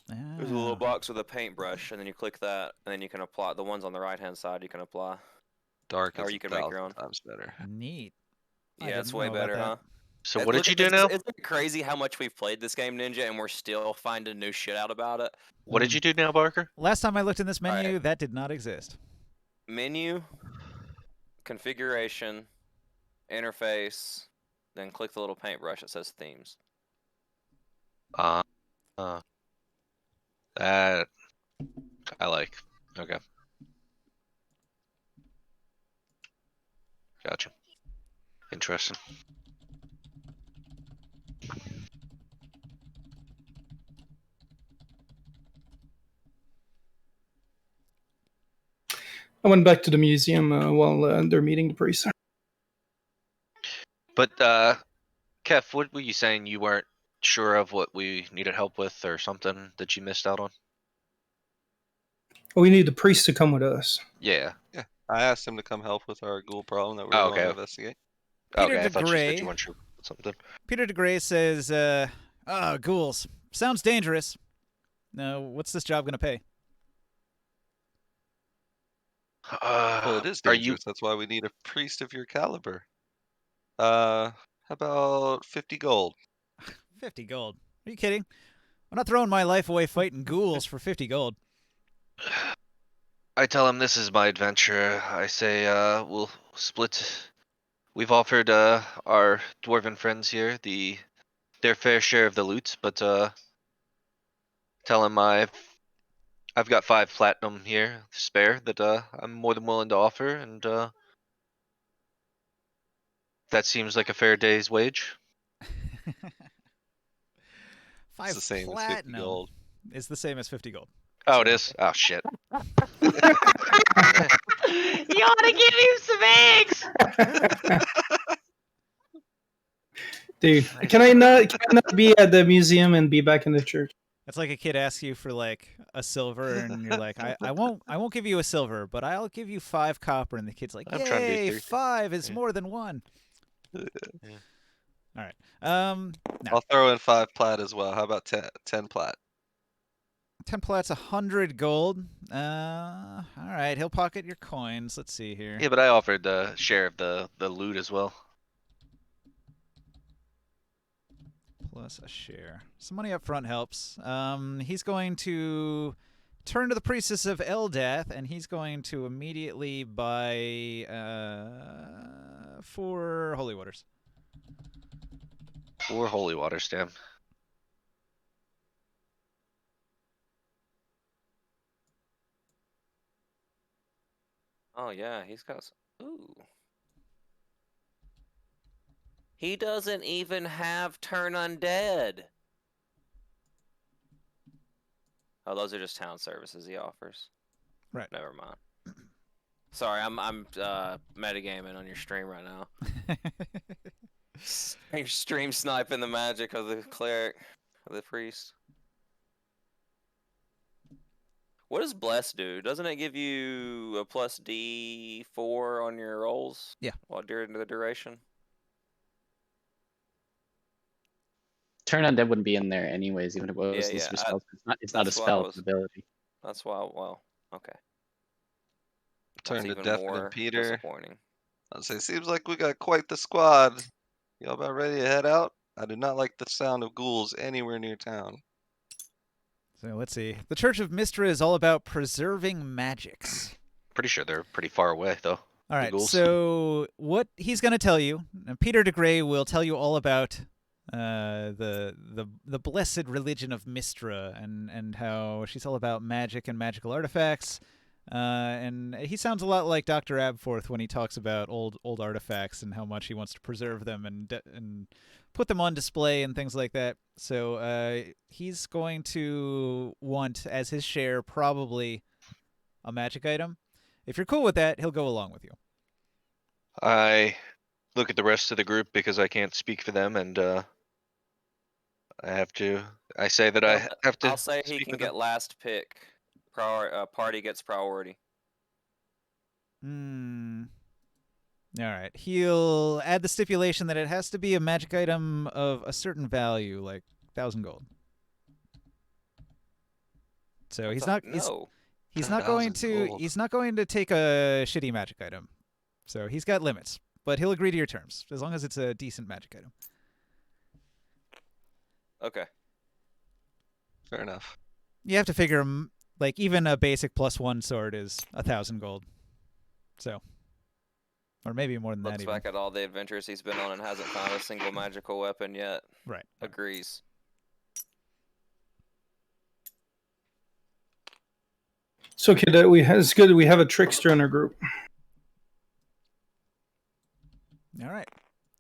There's a little Ah, box with a paintbrush, and then you click that, and then you can apply the ones on the right-hand side. You can apply. Dark Or is you can make your 1,000 own. times better. neat. I Yeah, it's didn't way know about better, that. huh? So And what look did you at do this, now? Isn't it crazy how much we've played this game, Ninja, and we're still finding new shit out about it? What did you do now, Barker? Last time I looked in this All menu, right. that did not exist. Menu, configuration, interface, then click the little paintbrush that says themes. Uh, that I like. Okay. Gotcha. Interesting. I went back to the museum while they're meeting the priest. But Kev, what were you saying? You weren't sure of what we needed help with, or something that you missed out on? We need the priest to come with us. Yeah. Yeah, I asked him to come help with our ghoul problem that we were Oh, going to okay. investigate. Peter Okay, I thought you said DeGray. you weren't sure about something. Peter DeGray says, ghouls. Sounds dangerous. Now, what's this job going to pay? Well, it is Are you? dangerous. That's why we need a priest of your caliber. How about 50 gold? 50 gold. Are you kidding? I'm not throwing my life away fighting ghouls for 50 gold. I tell him this is my adventure. I say, we'll split. We've offered our dwarven friends here their fair share of the loot, but tell him I've got 5 platinum here spare that I'm more than willing to offer, and that seems like a fair day's wage. It's 5 the same as 50 platinum gold. is the same as 50 gold. Oh, So- it is. Oh shit. You ought to give him some eggs. Dude, Nice. can I not be at the museum and be back in the church? It's like a kid asks you for like a silver, and you're like, I won't give you a silver, but I'll give you 5 copper. And the kid's like, I'm trying to do yay, 30. 5 is Yeah. more than 1. Yeah. All right. Now, I'll throw in 5 plat as well. How about 10 plat? 10 plats, 100 gold. All right, he'll pocket your coins. Let's see here. Yeah, but I offered the share of the loot as well. Plus a share. Some money up front helps. He's going to turn to the priestess of Eldath, and he's going to immediately buy 4 holy waters. 4 holy waters, damn. Oh yeah, he's got. Ooh. He doesn't even have turn undead. Oh, those are just town services he offers. Right. Never mind. Sorry, I'm metagaming on your stream right now. You're stream sniping the magic of the cleric, of the priest. What does bless do? Doesn't it give you a plus D4 on your rolls? Yeah. While during the duration. Turn undead wouldn't be in there anyways, even if it was Yeah, listed yeah, as spells. It's not a that's why I spell, was- it's an ability. That's why. Well, okay. Turn That's to even Deafening more Peter. disappointing. I'll say, seems like we got quite the squad. Y'all about ready to head out? I do not like the sound of ghouls anywhere near town. So let's see. The Church of Mystra is all about preserving magics. Pretty sure they're pretty far away though. All right, ghouls. so what he's going to tell you, Peter DeGray will tell you all about the blessed religion of Mystra and how she's all about magic and magical artifacts. And he sounds a lot like Dr. Abforth when he talks about old artifacts and how much he wants to preserve them and put them on display and things like that. So he's going to want as his share probably a magic item. If you're cool with that, he'll go along with you. I look at the rest of the group because I can't speak for them, and I say that I have to. I'll say he speak can with them. get last pick. Party gets priority. Hmm. All right. He'll add the stipulation that it has to be a magic item of a certain value, like 1,000 gold. So he's not going 1,000 to gold. he's not going to take a shitty magic item. So he's got limits, but he'll agree to your terms as long as it's a decent magic item. Okay. Fair enough. You have to figure like even a basic +1 sword is 1,000 gold. So, or maybe more than Looks that even. back at all the adventures he's been on and hasn't found a single magical weapon yet. Right. Agrees. So, kid, it's good that we have a trickster in our group. All right.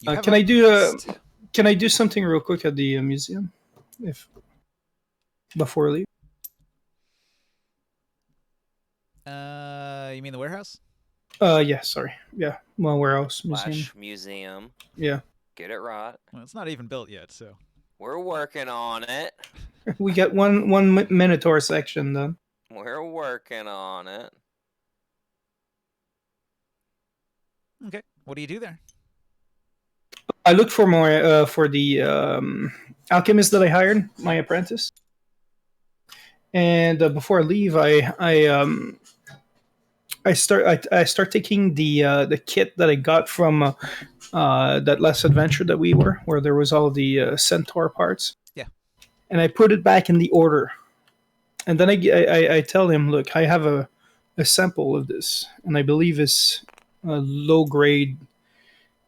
You have Can a I do quest. Can I do something real quick at the museum, if before I leave? You mean the warehouse? Yeah, sorry. Yeah, well, where else? Museum. Slash museum. Yeah, Get it right. Well, it's not even built yet, so. We're working on it. we got one Minotaur section done. We're working on it. Okay. What do you do there? I looked for more for the alchemist that I hired, my apprentice. And before I leave, I start taking the kit that I got from that last adventure that we were, where there was all the centaur parts. Yeah. And I put it back in the order, and then I tell him, look, I have a sample of this, and I believe it's low grade.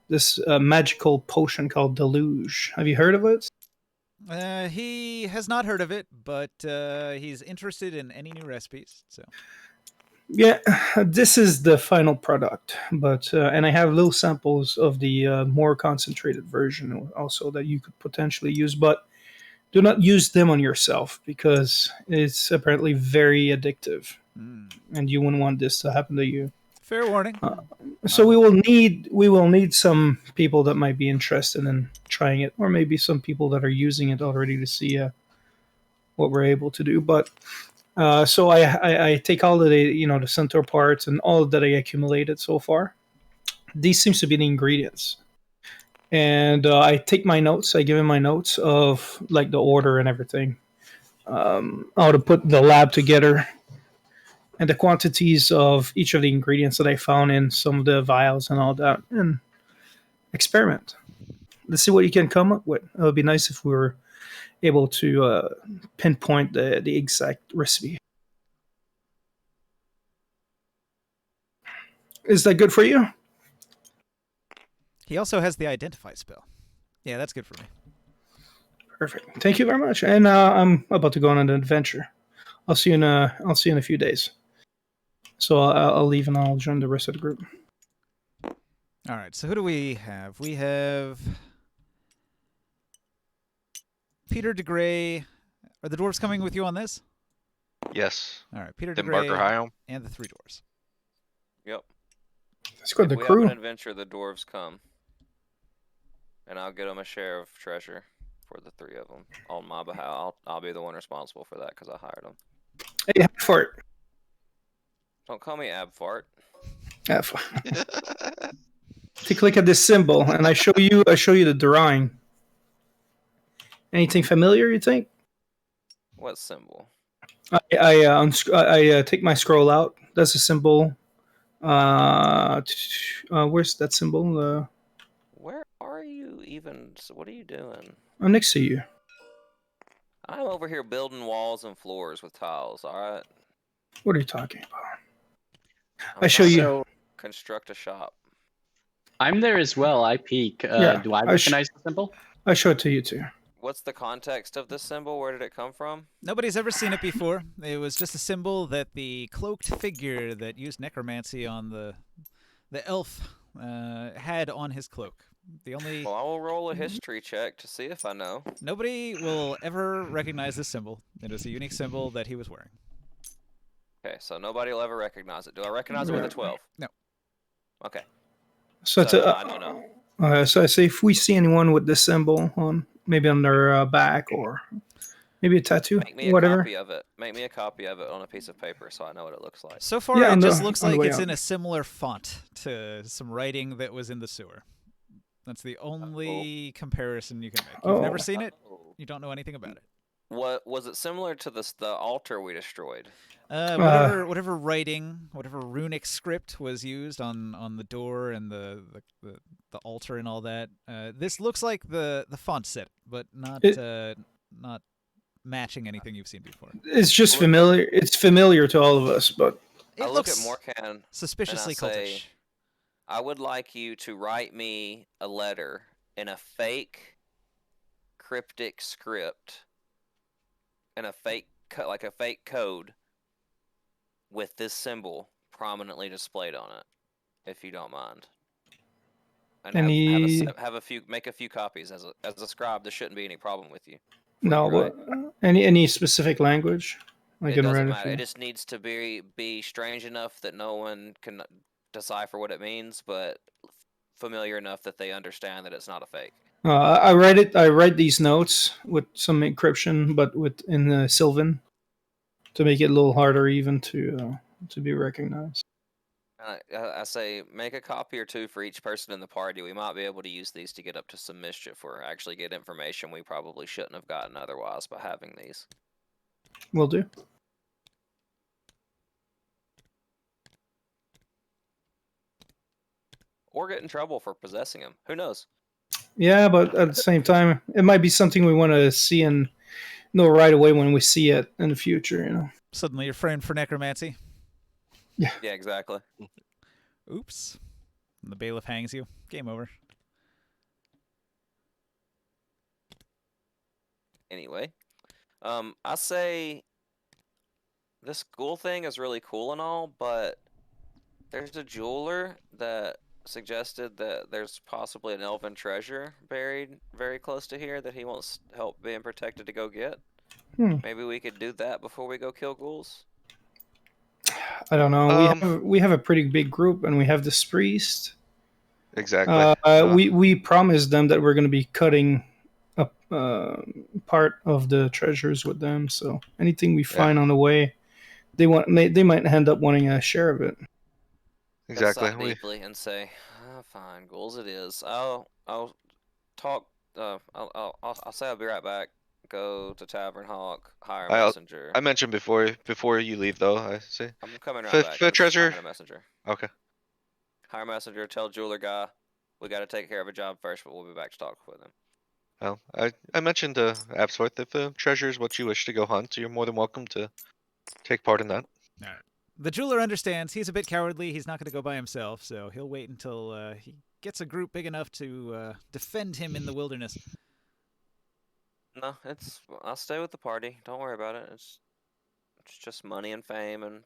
This magical potion called Deluge. Have you heard of it? He has not heard of it, but he's interested in any new recipes. So. Yeah, this is the final product, but and I have little samples of the more concentrated version also that you could potentially use, but do not use them on yourself because it's apparently very addictive, and you wouldn't want this to happen to you. Fair warning. So we will need some people that might be interested in trying it, or maybe some people that are using it already to see what we're able to do. But so I take all of the centaur parts and all that I accumulated so far. These seems to be the ingredients, and I take my notes. I give him my notes of like the order and everything, how to put the lab together, and the quantities of each of the ingredients that I found in some of the vials and all that, and experiment. Let's see what you can come up with. It would be nice if we were able to pinpoint the exact recipe. Is that good for you? He also has the identify spell. Yeah, that's good for me. Perfect. Thank you very much. And I'm about to go on an adventure. I'll see you in a few days. So I'll leave and I'll join the rest of the group. All right. So who do we have? We have Peter DeGray. Are the dwarves coming with you on this? Yes. All right, Peter Then Barker DeGray Hyam. and the three dwarves. Yep. Let's go If the we crew. have an adventure, the dwarves come. And I'll get them a share of treasure for the three of them on my behalf. I'll be the one responsible for that because I hired them. Hey, Fart. Don't call me Abfart. Take a look at this symbol, and I show you the drawing. Anything familiar? You think? What symbol? I take my scroll out. That's a symbol. Where's that symbol? Where are you even? What are you doing? I'm next to you. I'm over here building walls and floors with tiles, alright? What are you talking about? I'm I show trying you. to So construct a shop. I'm there as well. I peek. Yeah, Do I I sh- recognize the symbol? I show it to you too. What's the context of this symbol? Where did it come from? Nobody's ever seen it before. It was just a symbol that the cloaked figure that used necromancy on the elf had on his cloak. The only Well, I will roll a history check to see if I know. nobody will ever recognize this symbol. It is a unique symbol that he was wearing. Okay, so nobody will ever recognize it. Do I recognize it with a 12? No. Okay. So, So, no, I don't know. So I say if we see anyone with this symbol on, maybe on their back or maybe a tattoo, Make me a whatever. copy of it. Make me a copy of it on a piece of paper so I know what it looks like. So far, Yeah, it on just the- looks on the like way it's out. in a similar font to some writing that was in the sewer. That's the only comparison you can make. You've never Oh. seen it. You don't know anything about it. What was it similar to the altar we destroyed? Whatever writing, whatever runic script was used on the door and the altar and all that. This looks like the font set, but not matching anything you've seen before. It's just familiar. It's familiar to all of us, but It I look looks at Morkan suspiciously and I say, cultish. I would like you to write me a letter in a fake cryptic script and a fake like a fake code with this symbol prominently displayed on it, if you don't mind. And Any make a few copies as a scribe. There shouldn't be any problem with you. no, right? but any specific language? I It can doesn't write a matter. It few. just needs to be strange enough that no one can decipher what it means, but familiar enough that they understand that it's not a fake. I write it. I write these notes with some encryption, but in the Sylvan to make it a little harder even to be recognized. I say make a copy or two for each person in the party. We might be able to use these to get up to some mischief or actually get information we probably shouldn't have gotten otherwise by having these. Will do. Or get in trouble for possessing them. Who knows? Yeah, but at the same time, it might be something we want to see and know right away when we see it in the future. You know. Suddenly you're framed for necromancy. Yeah, exactly. Oops. And the bailiff hangs you. Game over. Anyway, I say this school thing is really cool and all, but there's a jeweler that suggested that there's possibly an elven treasure buried very close to here that he wants help being protected to go get. Maybe we could do that before we go kill ghouls. I don't know. We have a pretty big group, and we have this priest. Exactly. We promised them that we're going to be cutting up part of the treasures with them. So anything we find on the way, they might end up wanting a share of it. Exactly. Sigh deeply and say, "Fine, ghouls it is." I'll talk. I'll say I'll be right back. Go to Tavern Hawk, hire a messenger. I mentioned before you leave though. I say. I'm coming right back. I'm just treasure. hiring a messenger. Okay. Hire a messenger. Tell jeweler guy we got to take care of a job first, but we'll be back to talk with him. Well, I mentioned Absworth. If treasure is what you wish to go hunt, you're more than welcome to take part in that. All right. The jeweler understands. He's a bit cowardly. He's not going to go by himself, so he'll wait until he gets a group big enough to defend him in the wilderness. No, I'll stay with the party. Don't worry about it. It's just money and fame and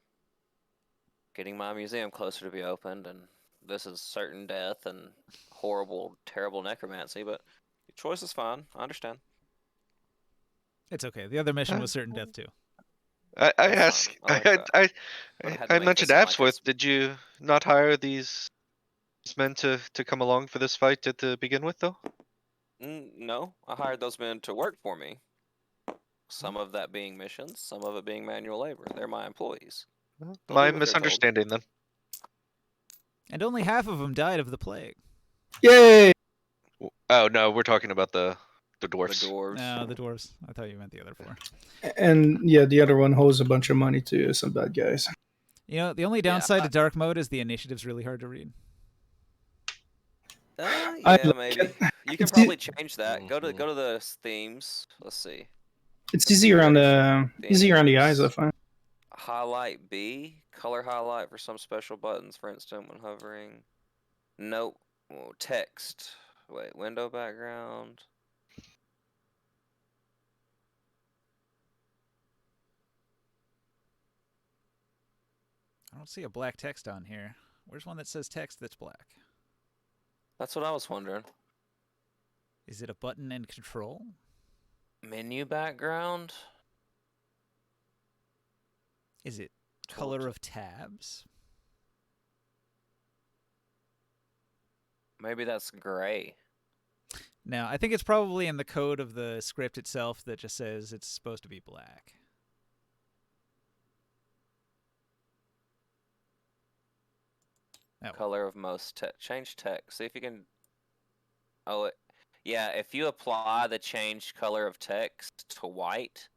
getting my museum closer to be opened, and this is certain death and horrible, terrible necromancy, but your choice is fine. I understand. It's okay. The other mission was certain death too. I mentioned Absworth. Like Did you not hire these men to come along for this fight to begin with, though? No, I hired those men to work for me. Some of that being missions, some of it being manual labor. They're my employees. My misunderstanding then. And only half of them died of the plague. Yay! Oh no, we're talking about the dwarves. The dwarves. No, the dwarves. I thought you meant the other four. And yeah, the other one owes a bunch of money to some bad guys. You know, the only downside to dark mode is the initiative's really hard to read. Yeah, maybe. You can probably change that. Go to the themes. Let's see. It's easier on the eyes, I find. Highlight B, color highlight for some special buttons, for instance, when hovering. Nope. Oh, text. Wait, window background. I don't see a black text on here. Where's one that says text that's black? That's what I was wondering. Is it a button and control? Menu background? Is it color of tabs? Maybe that's gray. No, I think it's probably in the code of the script itself that just says it's supposed to be black. Color of most text. Change text. See if you can. Oh, yeah. If you apply the changed color of text to white,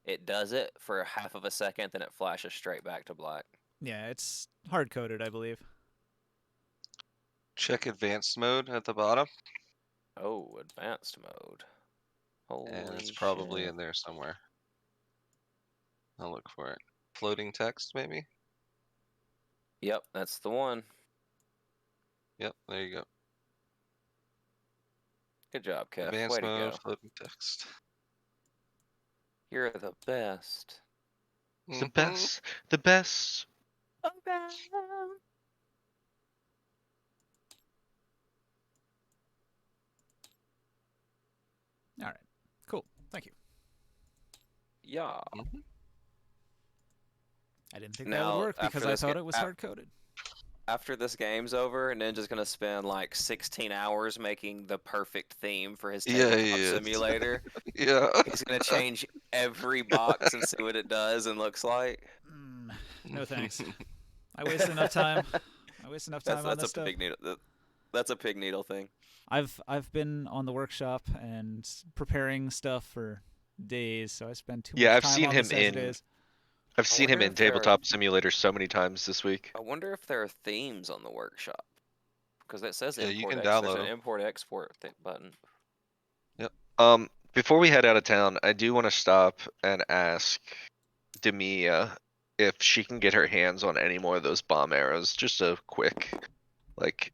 it does it for half of a second, then it flashes straight back to black. Yeah, it's hard coded, I believe. Check advanced mode at the bottom. Oh, advanced mode. Holy and it's probably shit. in there somewhere. I'll look for it. Floating text, maybe? Yep, that's the one. Yep, there you go. Good job, Kev. Advanced Way to mode, go. floating text. You're the best. The best. The best. Thank you. Yeah. I didn't think that Now, would work because after I this thought ga- it was hard coded. After this game's over, Ninja's gonna spend like 16 hours making the perfect theme for his Yeah, tabletop he is. simulator. Yeah. He's gonna change every box and see what it does and looks like. No thanks. I waste enough time. I waste enough time on this stuff. Pig needle. That's a pig needle thing. I've been on the workshop and preparing stuff for days, so I spend too Yeah, much I've time seen on him this as it in- is. I've seen him wonder in if there are- Tabletop Simulator so many times this week. I wonder if there are themes on the workshop because it says Yeah, you import. can There's download an 'em. import export button. Before we head out of town, I do want to stop and ask Demia if she can get her hands on any more of those bomb arrows. Just a quick, like,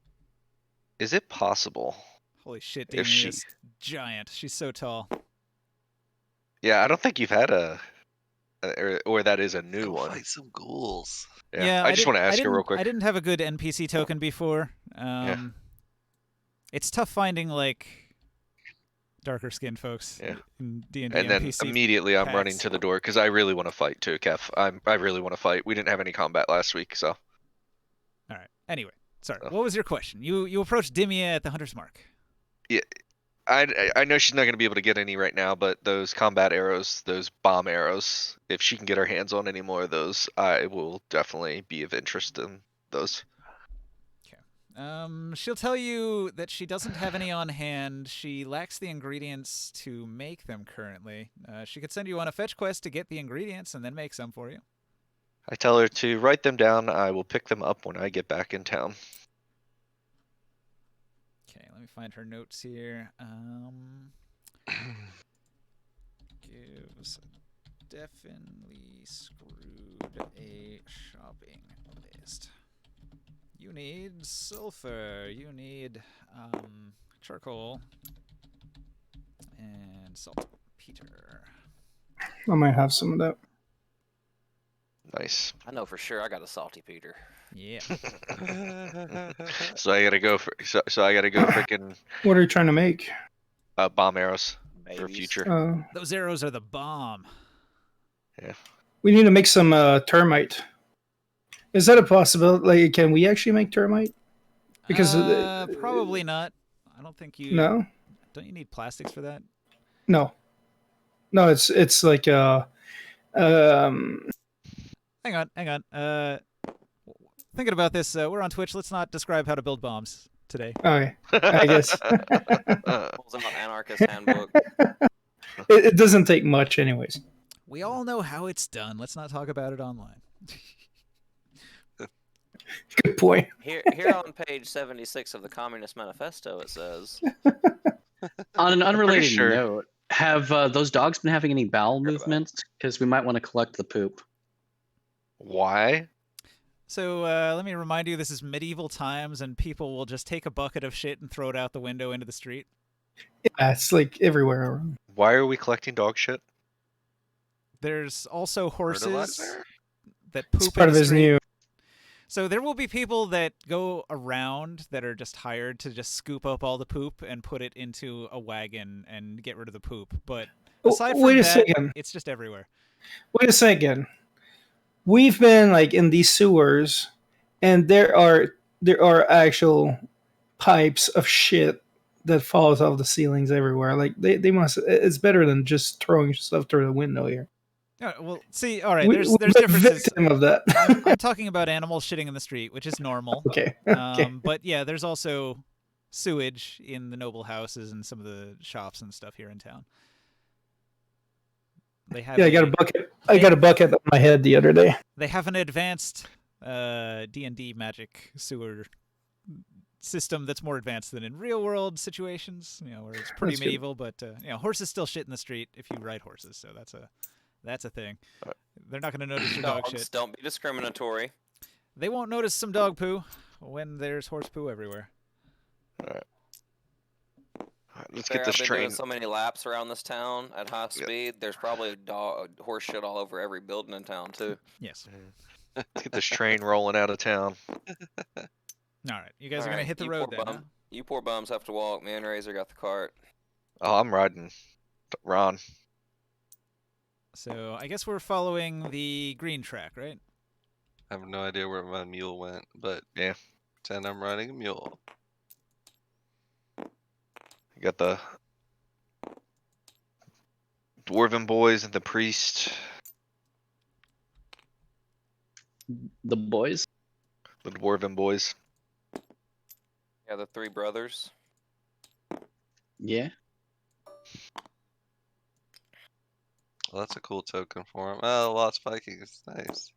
is it possible? Holy shit, If Demi she- is giant. She's so tall. Yeah, I don't think you've had or that is a new Go one. fight some ghouls. Yeah, I just want to ask her real quick. I didn't have a good NPC token before. It's tough finding like darker skinned folks Yeah. in D&D And then NPC immediately I'm running packs. to the door because I really want to fight too, Kef. I really want to fight. We didn't have any combat last week, so. All right. Anyway, sorry. Oh. What was your question? You approached Dimia at the Hunter's Mark. Yeah, I know she's not going to be able to get any right now, but those combat arrows, those bomb arrows, if she can get her hands on any more of those, I will definitely be of interest in those. She'll tell you that she doesn't have any on hand. She lacks the ingredients to make them currently. She could send you on a fetch quest to get the ingredients and then make some for you. I tell her to write them down. I will pick them up when I get back in town. Okay, let me find her notes here. Gives definitely screwed a shopping list. You need sulfur. You need charcoal and saltpeter. I might have some of that. Nice. I know for sure I got a salty Peter. Yeah. So I gotta go for so I gotta go freaking What are you trying to make? bomb arrows for Babies. future. Those arrows are the bomb. Yeah. We need to make some termite. Is that a possibility? Like, can we actually make termite? Because probably not. I don't think you. No, Don't you need plastics for that? no. It's like Hang on. Thinking about this, we're on Twitch. Let's not describe how to build bombs today. Okay, I guess Pulls out Anarchist Handbook. it doesn't take much, anyways. We all know how it's done. Let's not talk about it online. Good point. Here on page 76 of the Communist Manifesto, it says, On an unrelated sure. note, have those dogs been having any bowel Heard about it. movements? Because we might want to collect the poop. Why? So let me remind you, this is medieval times, and people will just take a bucket of shit and throw it out the window into the street. Yeah, it's like everywhere around. Why are we collecting dog shit? There's also horses Fertilizer? that poop It's part in of the his street. new. So there will be people that go around that are just hired to just scoop up all the poop and put it into a wagon and get rid of the poop. But aside from Wait a that, second. it's just everywhere. Wait a second. We've been like in these sewers, and there are actual pipes of shit that falls off the ceilings everywhere. Like they must. It's better than just throwing stuff through the window here. Yeah, well, see, all right, We're there's a differences. victim of that. I'm talking about animals shitting in the street, which is normal. Okay. Okay. But yeah, there's also sewage in the noble houses and some of the shops and stuff here in town. They have Yeah, I got a bucket. I got a bucket on my head the other day. They have an advanced D&D magic sewer system that's more advanced than in real world situations. You know, where it's pretty That's good. medieval, but you know, horses still shit in the street if you ride horses, so that's a thing. They're not going to notice your dog dogs, shit. don't be discriminatory. They won't notice some dog poo when there's horse poo everywhere. Alright, let's There, get this I've been train. doing so many laps around this town at high speed. There's probably horse shit all over every building in town too. Yes. Let's get this train rolling out of town. All right, you guys are All going to right, hit the you road poor then. bum. Huh? You poor bums have to walk. Me and Razor got the cart. Oh, I'm riding. Ron. So I guess we're following the green track, right? I have no idea where my mule went, but Yeah. pretend I'm riding a mule. You got the dwarven boys and the priest. The boys. The dwarven boys. Yeah, the three brothers. Yeah. Well, that's a cool token for him. Oh, lost Vikings. Nice.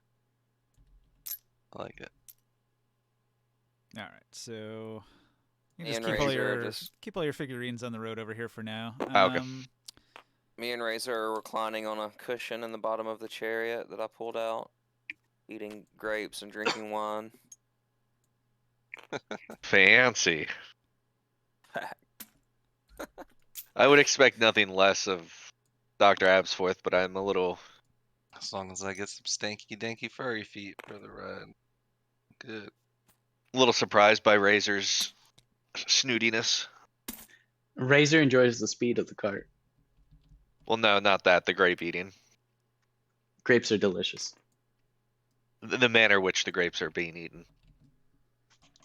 I like it. All right. So you Me just and keep all Razor your just figurines on the road over here for now. Okay. me and Razor are reclining on a cushion in the bottom of the chariot that I pulled out, eating grapes and drinking wine. Fancy. I would expect nothing less of Dr. Absforth, but I'm a little As long as I get some stanky danky furry feet for the ride. Good. surprised by Razor's snootiness. Razor enjoys the speed of the cart. Well, no, not that. The grape eating. Grapes are delicious. The manner which the grapes are being eaten.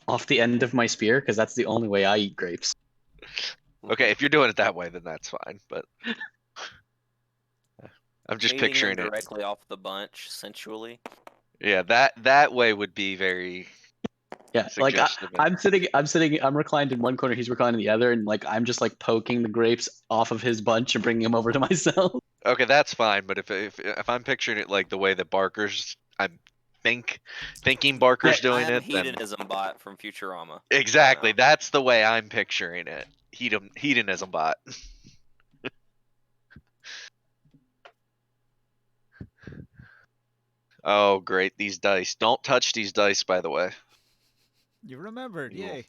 Off the end of my spear, because that's the only way I eat grapes. Okay, if you're doing it that way, then that's fine. But I'm just Eating them picturing it. directly off the bunch, sensually. Yeah, that way would be very Yeah, like suggestive. I'm reclined in one corner, he's reclined in the other, and like I'm just like poking the grapes off of his bunch and bringing them over to myself. Okay, that's fine. But if I'm picturing it like the way that Barker's, thinking Barker's I doing have a it, then hedonism bot from Futurama. exactly No. that's the way I'm picturing it. Hedonism bot. Oh, great! These dice. Don't touch these dice, by the way. You remembered, You will- yay!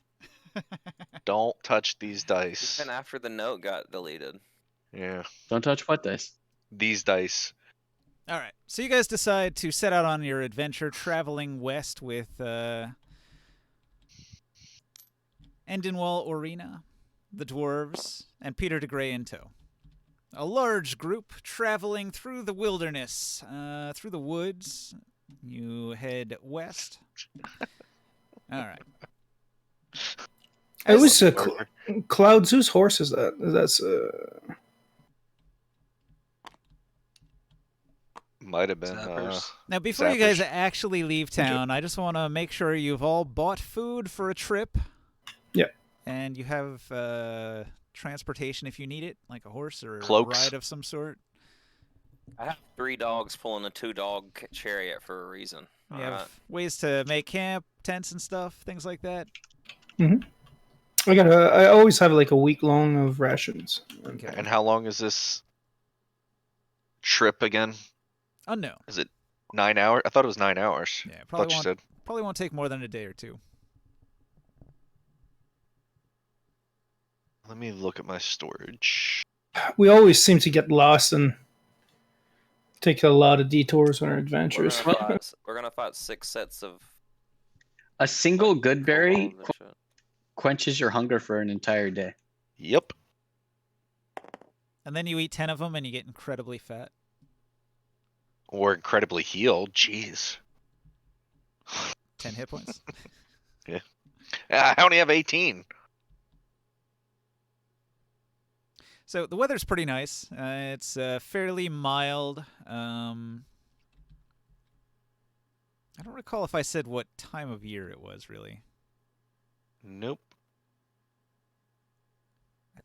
Don't touch these dice. Even after the note got deleted. Yeah, Don't touch what dice. these dice. All right. So you guys decide to set out on your adventure, traveling west with Endinwall Orina, the dwarves, and Peter de Grey in tow. A large group traveling through the wilderness, through the woods. You head west. All right. It was Barker. Clouds. Whose horse is that? That's Might have been. Zappers. Now, before you guys Zappers. actually leave town, I just want to make sure you've all bought food for a trip. Yeah. And you have transportation if you need it, like a horse or Cloaks. a ride of some sort. I have 3 dogs pulling a 2-dog chariot for a reason. You have ways to make camp, tents and stuff, things like that. I always have like a week long of rations. Okay. And how long is this trip again? Unknown. Is it 9 hours? I thought it was 9 hours. Yeah, Thought you said. probably won't take more than a day or two. Let me look at my storage. We always seem to get lost and take a lot of detours on our We're adventures. gonna fight 6 sets of A single good berry kobolds and shit. quenches your hunger for an entire day. Yep. And then you eat 10 of them and you get incredibly fat. Or incredibly healed. Jeez. 10 hit points. I only have 18. So the weather's pretty nice. It's fairly mild. I don't recall if I said what time of year it was, really. Nope.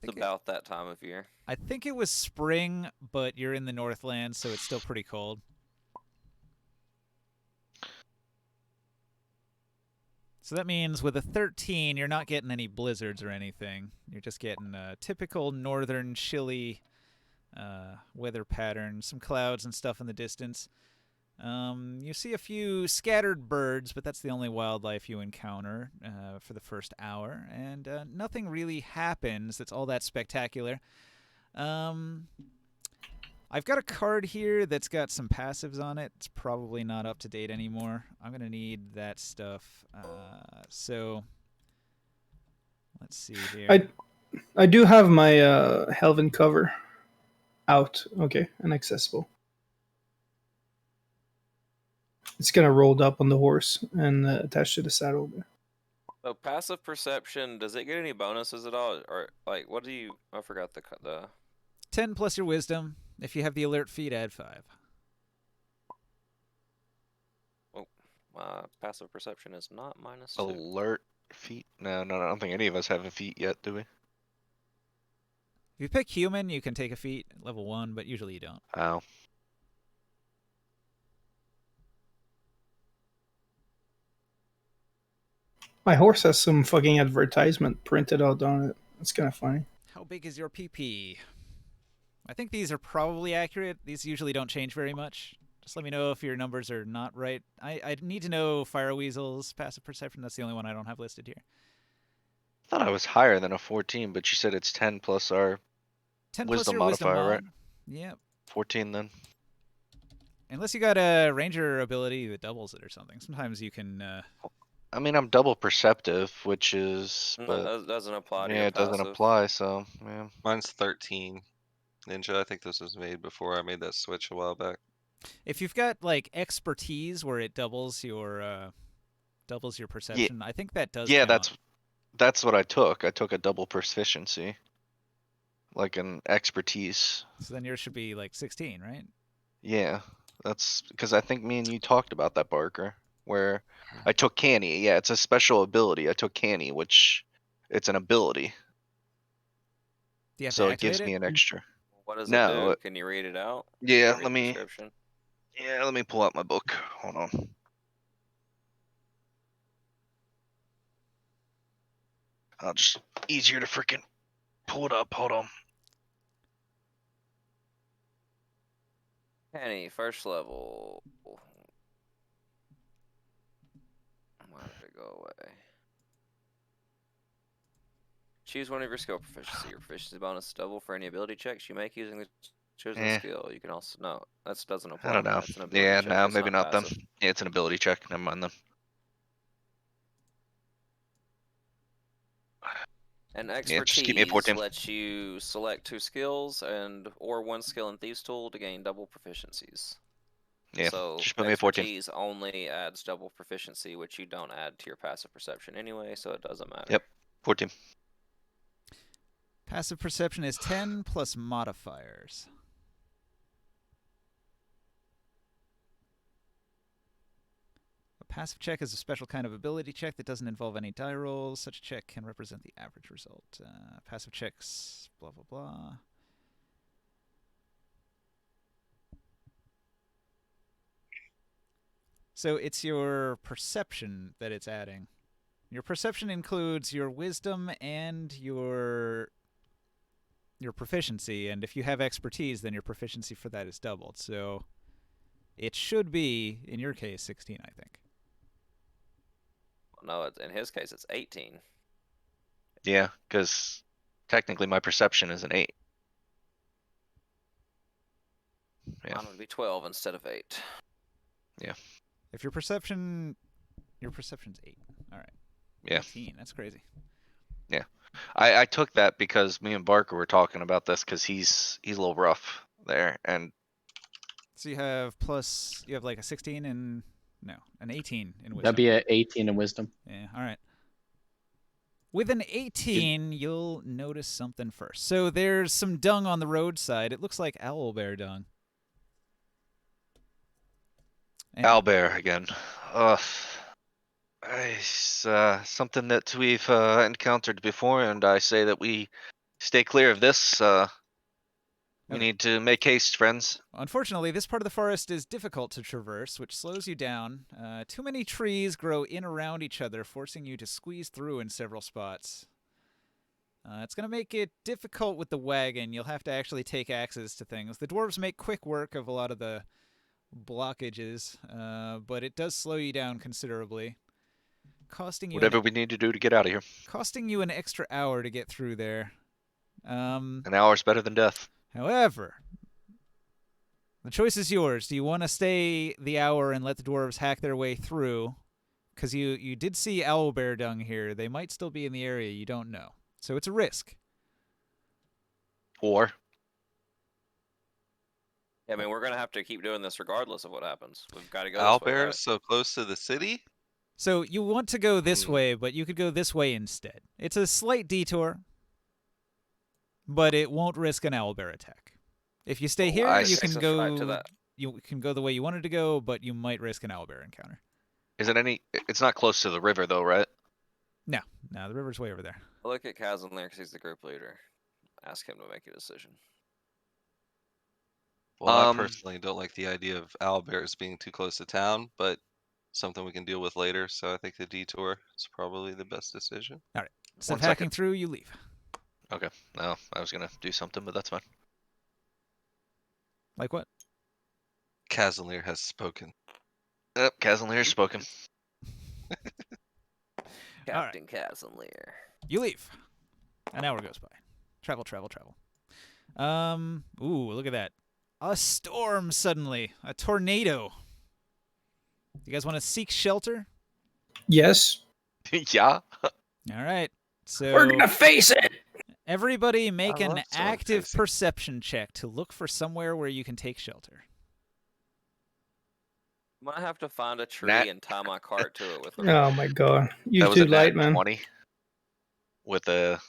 It's about that time of year. I think it was spring, but you're in the Northland, so it's still pretty cold. So that means with a 13, you're not getting any blizzards or anything. You're just getting a typical northern chilly weather pattern, some clouds and stuff in the distance. You see a few scattered birds, but that's the only wildlife you encounter for the first hour, and nothing really happens that's all that spectacular. I've got a card here that's got some passives on it. It's probably not up to date anymore. I'm going to need that stuff. So let's see here. I do have my Helven cover out, okay, and accessible. It's gonna rolled up on the horse and attached to the saddle there. So passive perception, does it get any bonuses at all, or like what do you? I forgot the 10 plus your wisdom. If you have the alert feat, add 5. passive perception is not -2. Alert feat? No, I don't think any of us have a feat yet, do we? If you pick human, you can take a feat at level 1, but usually you don't. Oh. My horse has some fucking advertisement printed out on it. It's kind of funny. How big is your PP? I think these are probably accurate. These usually don't change very much. Just let me know if your numbers are not right. I need to know Fire Weasel's passive perception. That's the only one I don't have listed here. I thought I was higher than a 14, but you said it's 10 plus our 10 plus wisdom your wisdom modifier, mod. right? Yep. 14 then. Unless you got a ranger ability that doubles it or something. Sometimes you can. I mean, I'm double perceptive, which is, No, but that doesn't apply to yeah, your it doesn't passive. apply. So yeah. Mine's 13. Ninja, I think this was made before I made that switch a while back. If you've got like expertise where it doubles your perception, I think that does. Yeah, count. that's what I took. I took a double proficiency, like an expertise. So then yours should be like 16, right? Yeah, that's because I think me and you talked about that, Barker, where I took Canny. Yeah, it's a special ability. I took Canny, which it's an ability, Do you have so to it gives activate me it? an extra. What does it No, do? Can you read it out? yeah, Read let me. description? Yeah, let me pull out my book. Hold on. I'll just easier to freaking pull it up. Hold on. Penny, first level. Why did it go away? Choose one of your skill proficiency. Your proficiency bonus is double for any ability checks you make using the chosen skill. You can also that doesn't apply. I don't know. It's an ability Yeah, check. no, It's maybe not them. passive. Yeah, it's an ability check. Never mind them. And Yeah, just keep me at 14. expertise lets you select 2 skills or 1 skill in Thieves Tool to gain double proficiencies. Yeah, So just put me at 14. expertise only adds double proficiency, which you don't add to your passive perception anyway, so it doesn't matter. Yep, 14. Passive perception is 10 plus modifiers. A passive check is a special kind of ability check that doesn't involve any die rolls. Such a check can represent the average result. Passive checks, blah, blah, blah. So it's your perception that it's adding. Your perception includes your wisdom and your proficiency, and if you have expertise, then your proficiency for that is doubled. So it should be, in your case, 16, I think. No, in his case, it's 18. Yeah, because technically my perception is an 8. Yeah. Mine would be 12 instead of 8. Yeah. If your perception's 8. All right. Yeah. 18. That's crazy. Yeah. I took that because me and Barker were talking about this because he's a little rough there, and So you have like a 16 and an 18 in wisdom. That'd be an 18 in wisdom. Yeah. All right. With an 18, you'll notice something first. So there's some dung on the roadside. It looks like owlbear dung. And owlbear again. Ugh. It's something that we've encountered before, and I say that we stay clear of this. We Okay. need to make haste, friends. Unfortunately, this part of the forest is difficult to traverse, which slows you down. Too many trees grow in around each other, forcing you to squeeze through in several spots. It's going to make it difficult with the wagon. You'll have to actually take axes to things. The dwarves make quick work of a lot of the blockages, but it does slow you down considerably. Whatever we need to do to get out of here. Costing you an extra hour to get through there. An hour's better than death. However, the choice is yours. Do you want to stay the hour and let the dwarves hack their way through? Because you did see owlbear dung here. They might still be in the area. You don't know. So it's a risk. Or I mean, we're gonna have to keep doing this regardless of what happens. We've got to go this way, Owlbear right? is so close to the city. So you want to go this Hmm. way, but you could go this way instead. It's a slight detour, but it won't risk an owlbear attack. If you stay here, I you see. can Takes us right to go. that. You can go the way you wanted to go, but you might risk an owlbear encounter. Is it any? It's not close to the river though, right? No, the river's way over there. I'll look at Kaz and because he's the group leader. Ask him to make a decision. Well, I Um, personally don't like the idea of owlbears being too close to town, but something we can deal with later. So I think the detour is probably the best decision. Instead of 1 hacking second. through, you leave. Okay. No, I was gonna do something, but that's fine. Like what? Kazalier has spoken. Yep, Casimir spoken. Captain Casimir. You leave. An hour goes by. Travel, travel, travel. Ooh, look at that. A storm suddenly. A tornado. You guys want to seek shelter? Yes. Yeah. All right. So We're gonna face it. everybody make I an love storm active facing. perception check to look for somewhere where you can take shelter. Might have to find a tree Nat- and tie my cart to it with a Oh rope. my god. You That was a too light, nat man. 20. With a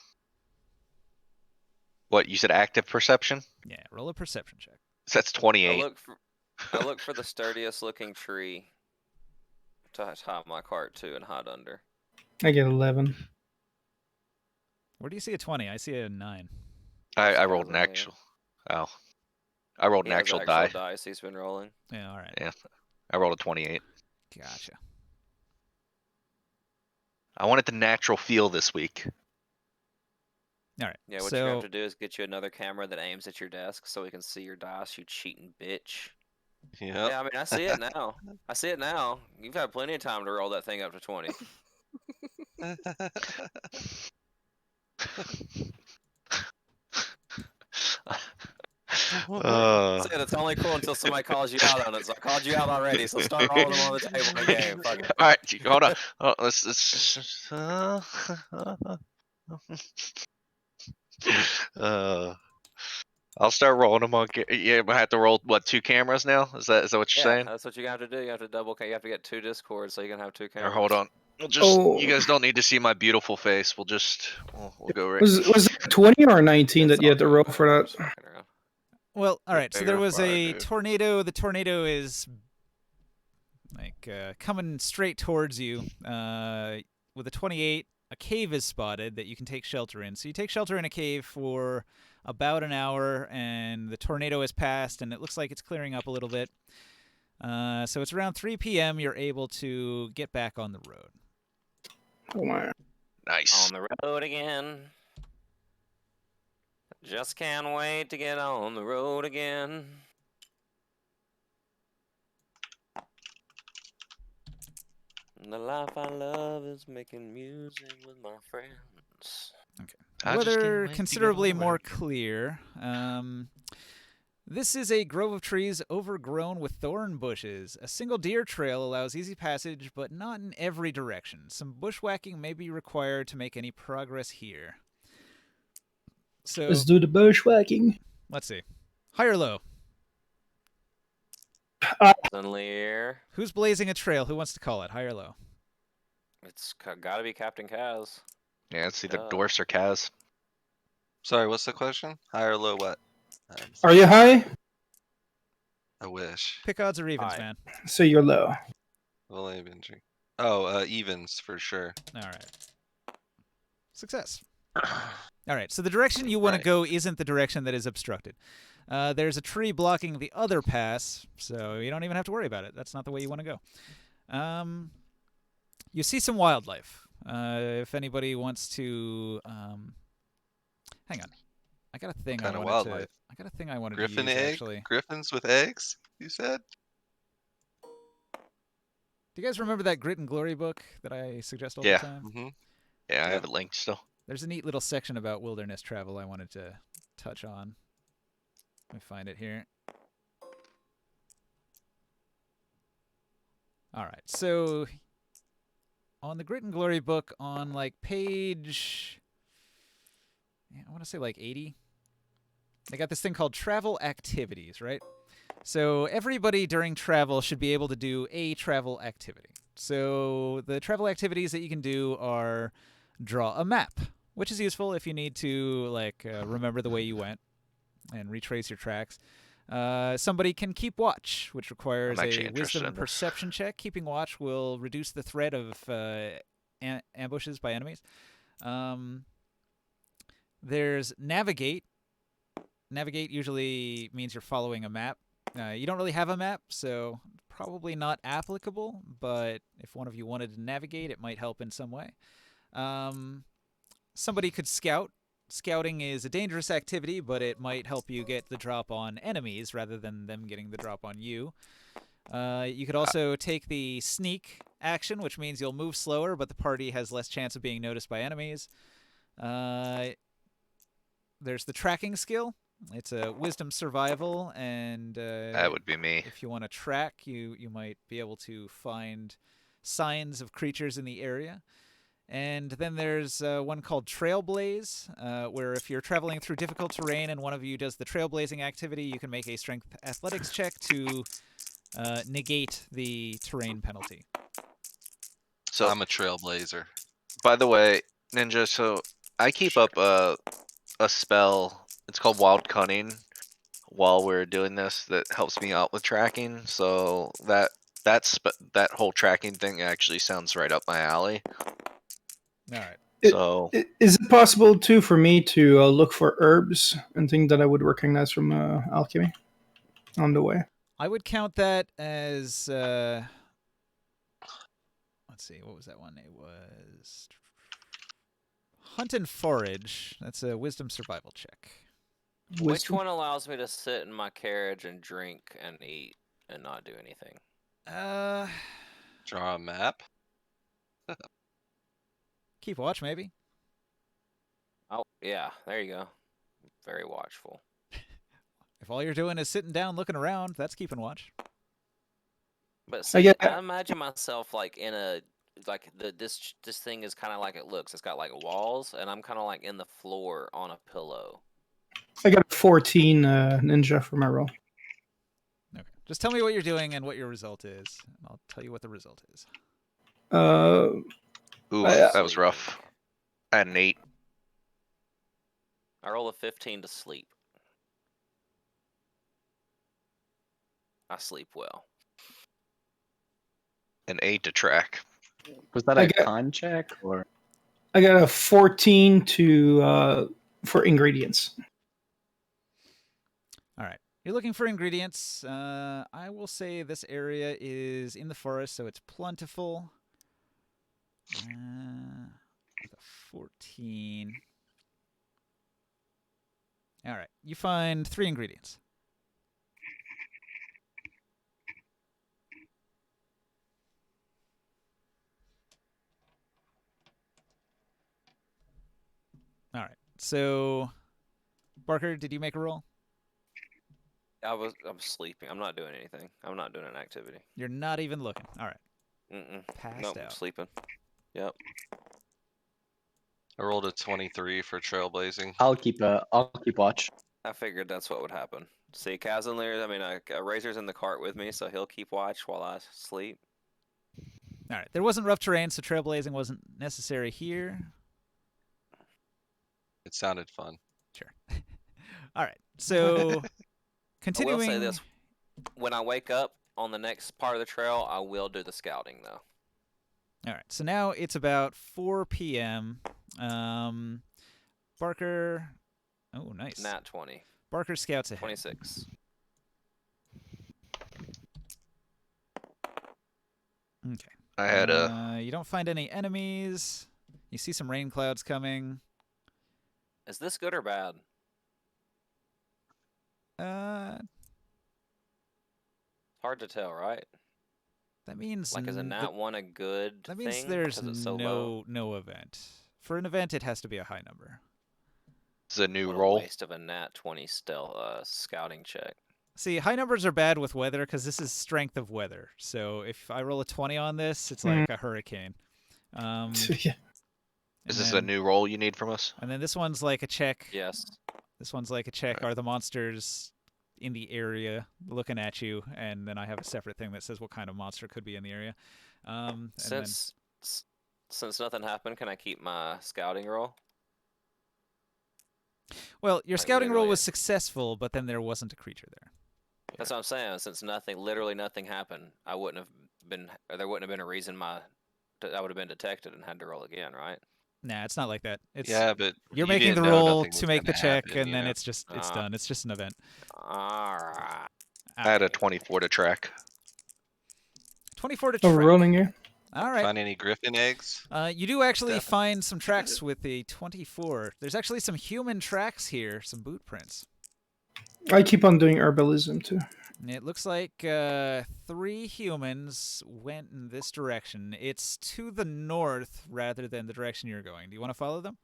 what you said, active perception. Yeah, roll a perception check. So that's I 28. look for the sturdiest looking tree to tie my cart to and hide under. I get 11. Where do you see a 20? I see a 9. I rolled an Casimir. actual. Oh, I rolled He an has actual actual die. dice he's been rolling. Yeah, all right. Yeah, I rolled a 28. Gotcha. I wanted the natural feel this week. All right. Yeah, what you have to do is get you another camera that aims at your desk so we can see your dice, you cheating bitch. Yep. Yeah, I mean, I see it now. I see it now. You've had plenty of time to roll that thing up to 20. Said it's only cool until somebody calls you out on it. So I called you out already. So start rolling them on the table in game. Fuck it. All right, hold on. Oh, let's I'll start rolling them on. Yeah, I have to roll what, 2 cameras now? Is that what you're Yeah, saying? that's what you have to do. You have to you have to get 2 discords so you can have 2 Or cameras. hold on. We'll just. Oh. You guys don't need to see my beautiful face. We'll just. We'll go right. Was it 20 or 19 that you had to roll for I'm that? just fucking around. Well, all right. So there Bigger was a fire, dude. tornado. The tornado is like coming straight towards you. With a 28, a cave is spotted that you can take shelter in. So you take shelter in a cave for about an hour, and the tornado has passed, and it looks like it's clearing up a little bit. So it's around 3 p.m. You're able to get back on the road. Oh my. Nice. On the road again. Just can't wait to get on the road again. The life I love is making music with my friends. I just can't Weather wait to get considerably on the more road. clear. This is a grove of trees overgrown with thorn bushes. A single deer trail allows easy passage, but not in every direction. Some bushwhacking may be required to make any progress here. So Let's do the bushwhacking. let's see. High or low? Lear. Who's blazing a trail? Who wants to call it? High or low? It's gotta be Captain Kaz. Yeah, it's either Duh. Dorse or Kaz. Sorry, what's the question? High or low what? Are you high? I wish. Pick odds or evens, Aye. man. So you're low. Well, oh, evens for sure. All right. Success. All right, so the direction you want Right. to go isn't the direction that is obstructed. There's a tree blocking the other pass, so you don't even have to worry about it. That's not the way you want to go. You see some wildlife. If anybody wants to, hang on. I got a thing Kind I of wanted wildlife. I got a thing I wanted Griffin to use egg? actually. Griffins with eggs? You said? Do you guys remember that Grit and Glory book that I suggest all Yeah. the time? Mm-hmm. Yeah, I Yeah. have it linked still. There's a neat little section about wilderness travel I wanted to touch on. Let me find it here. All right, so on the Grit and Glory book, on like page, I want to say like 80, they got this thing called travel activities, right? So everybody during travel should be able to do a travel activity. So the travel activities that you can do are draw a map, which is useful if you need to remember the way you went and retrace your tracks. Somebody can keep watch, which requires actually a interested wisdom in this. perception check. Keeping watch will reduce the threat of ambushes by enemies. There's navigate. Navigate usually means you're following a map. You don't really have a map, so probably not applicable, but if one of you wanted to navigate, it might help in some way. Somebody could scout. Scouting is a dangerous activity, but it might help you get the drop on enemies rather than them getting the drop on you. You could also take the sneak action, which means you'll move slower, but the party has less chance of being noticed by enemies. There's the tracking skill. It's a wisdom survival, and That would be me. if you want to track, you might be able to find signs of creatures in the area. And then there's one called Trailblaze, where if you're traveling through difficult terrain and one of you does the trailblazing activity, you can make a strength athletics check to negate the terrain penalty. So, I'm a trailblazer. by the way, Ninja, so I keep up a spell. It's called Wild Cunning. While we're doing this, that helps me out with tracking. So that whole tracking thing actually sounds right up my alley. All right. So Is it possible too for me to look for herbs and things that I would recognize from alchemy on the way? I would count that as let's see, what was that one? It was hunt and forage. That's a wisdom survival check. Which Wisdom? one allows me to sit in my carriage and drink and eat and not do anything? Draw a map. Keep watch, maybe. Oh, yeah, there you go. Very watchful. If all you're doing is sitting down looking around, that's keeping watch. But I see, get- I imagine myself like in a this thing is kind of like it looks. It's got like walls, and I'm kind of like in the floor on a pillow. I got a 14 ninja for my roll. Okay. Just tell me what you're doing and what your result is, and I'll tell you what the result is. ooh, I- that was rough. I had an 8. I roll a 15 to sleep. I sleep well. An 8 to track. Was that I a get- con check or? I got a 14 to for ingredients. All right. You're looking for ingredients. I will say this area is in the forest, so it's plentiful. With a 14. All right. You find 3 ingredients. All right. So, Barker, did you make a roll? I'm sleeping. I'm not doing anything. I'm not doing an activity. You're not even looking. All right. Passed Nope, out. sleeping. Yep. I rolled a 23 for trailblazing. I'll keep watch. I figured that's what would happen. See, Kazanlir, I mean, Razor's in the cart with me, so he'll keep watch while I sleep. All right. There wasn't rough terrain, so trailblazing wasn't necessary here. It sounded fun. Sure. All right. So, I continuing. will say this. When I wake up on the next part of the trail, I will do the scouting, though. All right. So now it's about 4 p.m. Barker. Oh, nice. Nat 20. Barker scouts ahead. 26. Okay. I had a You don't find any enemies. You see some rain clouds coming. Is this good or bad? Hard to tell, right? That means Like, is a Nat 1 a good that means thing? there's 'Cause it's so low? no event. For an event, it has to be a high number. this is a new What roll. a waste of a Nat 20 scouting check. See, high numbers are bad with weather because this is strength of weather. So if I roll a 20 on this, it's like a hurricane. Yeah. Is and this a then- new roll you need from us? And then this one's like a check. Yes. This one's like a check. Are the monsters in the area looking at you, and then I have a separate thing that says what kind of monster could be in the area. And then Since nothing happened, can I keep my scouting roll? well, your Like, scouting roll literally- was successful, but then there wasn't a creature there. That's what I'm saying. Since literally nothing happened, I wouldn't have been. Or there wouldn't have been a reason I would have been detected and had to roll again, right? Nah, it's not like that. It's Yeah, but you're you making the didn't know roll nothing was to make the gonna check, happen, and you then know? it's done. It's just an event. All right. I had a 24 to track. 24 to Oh, track. we're rolling here. All right. Find any griffin eggs? You do actually Definitely. find some tracks with a 24. There's actually some human tracks here, some boot prints. I keep on doing herbalism too. It looks like 3 humans went in this direction. It's to the north rather than the direction you're going. Do you want to follow them?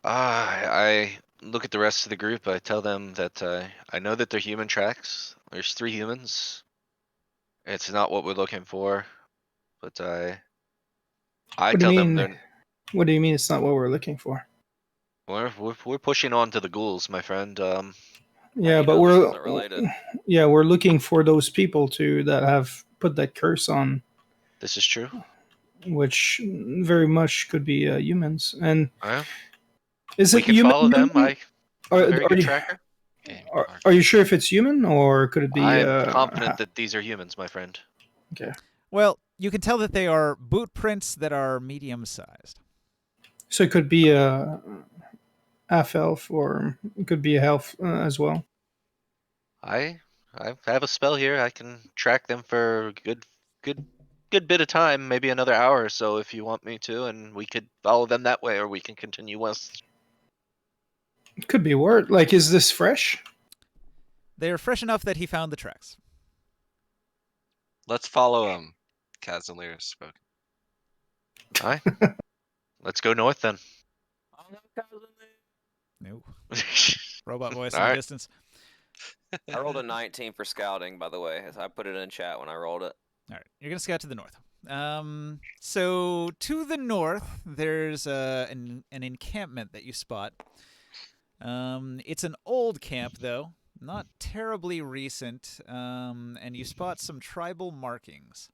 I look at the rest of the group. I tell them that I know that they're human tracks. There's 3 humans. It's not what we're looking for, but I What do tell you them mean? What do you mean it's not what we're looking for? we're pushing on to the ghouls, my friend. Yeah, you but know this we're isn't related? yeah, we're looking for those people too that have put that curse on, This is true. which very much could be humans. And Yeah. is We it can human? follow them. I'm Are, a very are good you, tracker. Game are, card. are you sure if it's human or could it be? I'm confident that these are humans, my friend. Okay, Well, you can tell that they are boot prints that are medium-sized. so it could be a half elf or it could be a elf as well. I have a spell here. I can track them for a good bit of time, maybe another hour or so if you want me to, and we could follow them that way, or we can continue west. It could be word. Like, is this fresh? They're fresh enough that he found the tracks. Let's follow him. Casimir spoke. Alright. Let's go north then. No. Robot voice in All the right. distance. I rolled a 19 for scouting, by the way. I put it in chat when I rolled it. All right, you're gonna scout to the north. So to the north, there's an encampment that you spot. It's an old camp though, not terribly recent. And you spot some tribal markings.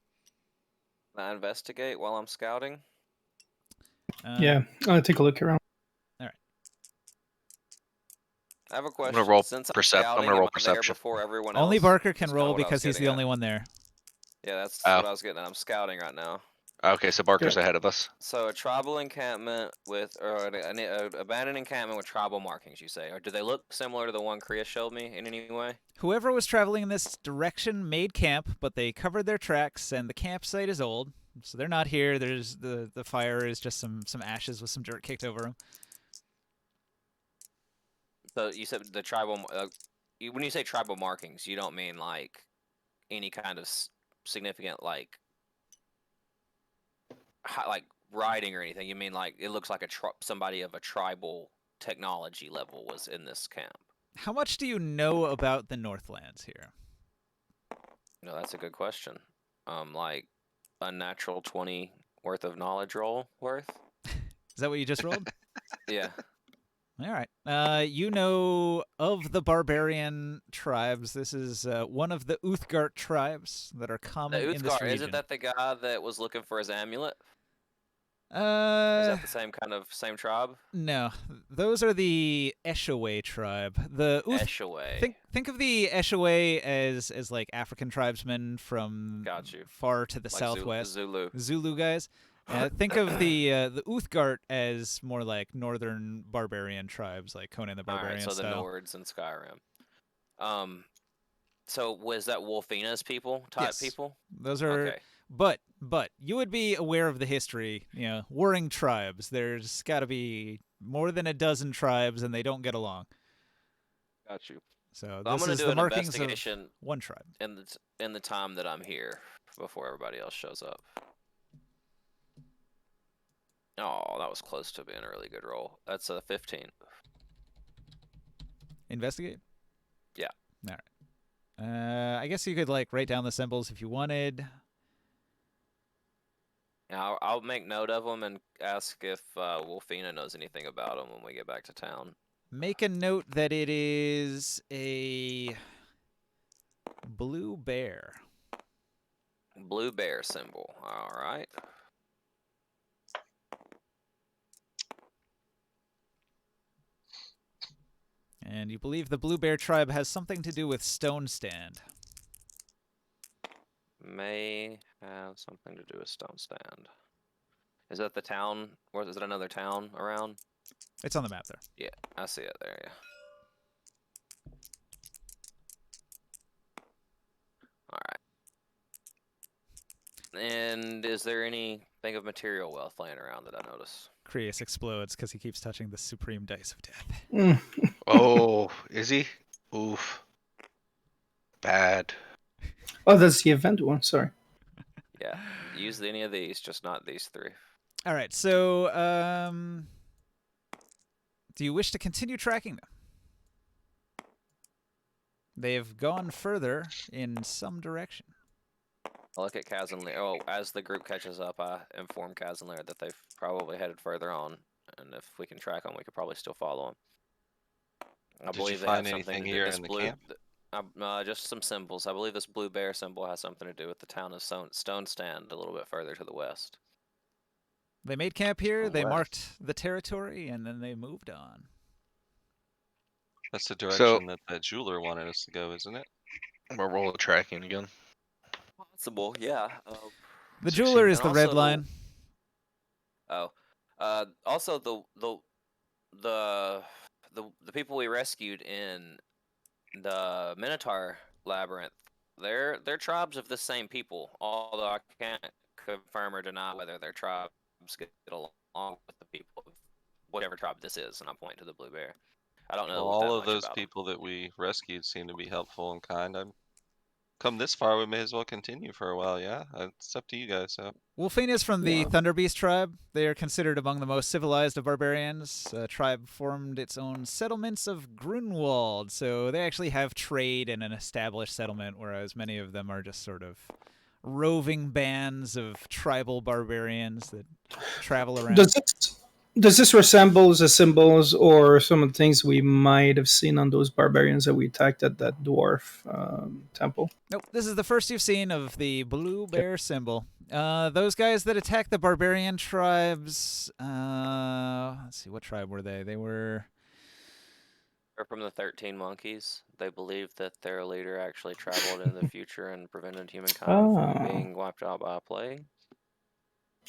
Can I investigate while I'm scouting? Yeah, I'll take a look around. I have a I'm question. gonna roll Since I'm I'm scouting, gonna roll am I there perception. before everyone Only else? Barker can That's kinda roll what I was because he's the getting only at. one there. Yeah, that's Oh. what I was getting at. I'm scouting right now. Okay, so Barker's ahead of us. So a tribal encampment with, or an abandoned encampment with tribal markings, you say? Or do they look similar to the one Kriya showed me in any way? Whoever was traveling in this direction made camp, but they covered their tracks, and the campsite is old, so they're not here. There's the fire is just some ashes with some dirt kicked over them. So you said the tribal, when you say tribal markings, you don't mean like any kind of significant like writing or anything. You mean like it looks like somebody of a tribal technology level was in this camp. How much do you know about the Northlands here? No, that's a good question. Like unnatural 20 worth of knowledge roll worth. Is that what you just rolled? Yeah. All right. You know of the barbarian tribes. This is one of the Uthgard tribes that are The common in this Uthgar, region. isn't that the guy that was looking for his amulet? Is Uh, that the same tribe? no. Those are the Eshaway tribe. The Eshaway. think of the Eshaway as like African tribesmen from Got you. far to the Like southwest. Zulu. Guys. Think of the Uthgard as more like northern barbarian tribes, like Conan the Barbarian Alright, so style. the Nords in Skyrim. So was that Wolfina's people type Yes. people? Those are, Okay. but you would be aware of the history. You know, warring tribes. There's got to be more than a dozen tribes, and they don't get along. Got you. So I'm this gonna is do the an markings of investigation one tribe. in the time that I'm here before everybody else shows up. Oh, that was close to being a really good roll. That's a 15. Investigate. Yeah. All right. I guess you could like write down the symbols if you wanted. Yeah, I'll make note of them and ask if Wolfina knows anything about them when we get back to town. Make a note that it is a blue bear. Blue bear symbol. All right. And you believe the blue bear tribe has something to do with Stone Stand. May have something to do with Stone Stand. Is that the town, or is it another town around? It's on the map there. Yeah, I see it there, yeah. Alright. And is there anything of material wealth laying around that I notice? Creus explodes because he keeps touching the supreme dice of death. Mm. Oh, is he? Oof. Bad. Oh, that's the event one. Sorry. Yeah, use any of these, just not these three. All right, so do you wish to continue tracking them? They have gone further in some direction. I'll look at Kaz and Lear. Oh, as the group catches up, I inform Kaz and Lear that they've probably headed further on, and if we can track them, we could probably still follow them. I Did you believe they find have something anything to do. here This in the blue, camp? just some symbols. I believe this blue bear symbol has something to do with the town of Stone Stand, a little bit further to the west. They made camp here, they West. marked the territory, and then they moved on. That's the direction that that jeweler wanted us to go, isn't it? We'll roll the tracking again. Possible, yeah. The jeweler is And the red also- line. Oh, also the people we rescued in the Minotaur labyrinth, they're tribes of the same people. Although I can't confirm or deny whether their tribes get along with the people of whatever tribe this is, and I'm pointing to the blue bear. I don't know Well, all that of much those about 'em. people that we rescued seem to be helpful and kind. I'm come this far, we may as well continue for a while. Yeah, it's up to you guys. So Wolfine is from the Yeah. Thunderbeast tribe. They are considered among the most civilized of barbarians. A tribe formed its own settlements of Grunwald, so they actually have trade and an established settlement, whereas many of them are just sort of roving bands of tribal barbarians that travel around. Does this resemble the symbols or some of the things we might have seen on those barbarians that we attacked at that dwarf temple? Nope, this is the first you've seen of the blue bear symbol. Those guys that attacked the barbarian tribes, let's see, what tribe were they? They were... They're from the 13 Monkeys. They believe that their leader actually traveled into the future and prevented humankind from Oh. being wiped out by a plague.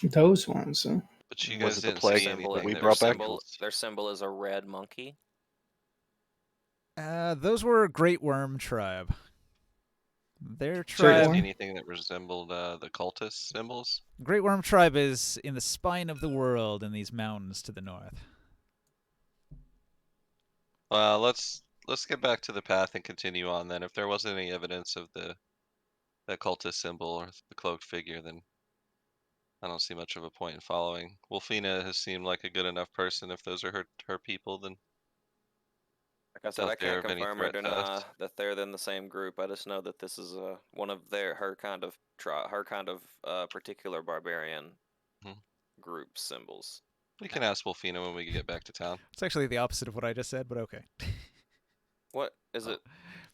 Those ones. Huh? but you Was guys it the didn't plague see that anything we that brought back? Their symbol is a red monkey. those were Great Worm tribe. Their Did you guys tribe... see anything that resembled the cultist symbols? Great Worm tribe is in the spine of the world in these mountains to the north. Well, let's get back to the path and continue on then. If there wasn't any evidence of the cultist symbol or the cloaked figure, then I don't see much of a point in following. Wolfina has seemed like a good enough person. If those are her people, then Like I said, I doubt they're can't of any confirm or threat to deny us. that they're in the same group. I just know that this is one of her kind of particular barbarian Mhm. group symbols. We can ask Wolfina when we get back to town. It's actually the opposite of what I just said, but okay. What is it?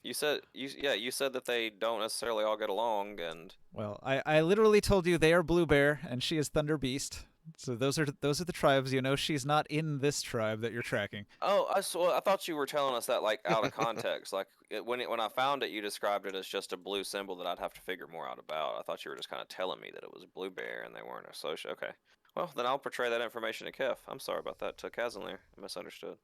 You said you said that they don't necessarily all get along, and Well, I literally told you they are Blue Bear and she is Thunder Beast. So those are the tribes. You know, she's not in this tribe that you're tracking. oh, I thought you were telling us that like out of context. Like when I found it, you described it as just a blue symbol that I'd have to figure more out about. I thought you were just kind of telling me that it was Blue Bear and they weren't associated. Okay, well then I'll portray that information to Kef. I'm sorry about that to Kazanlir. I misunderstood.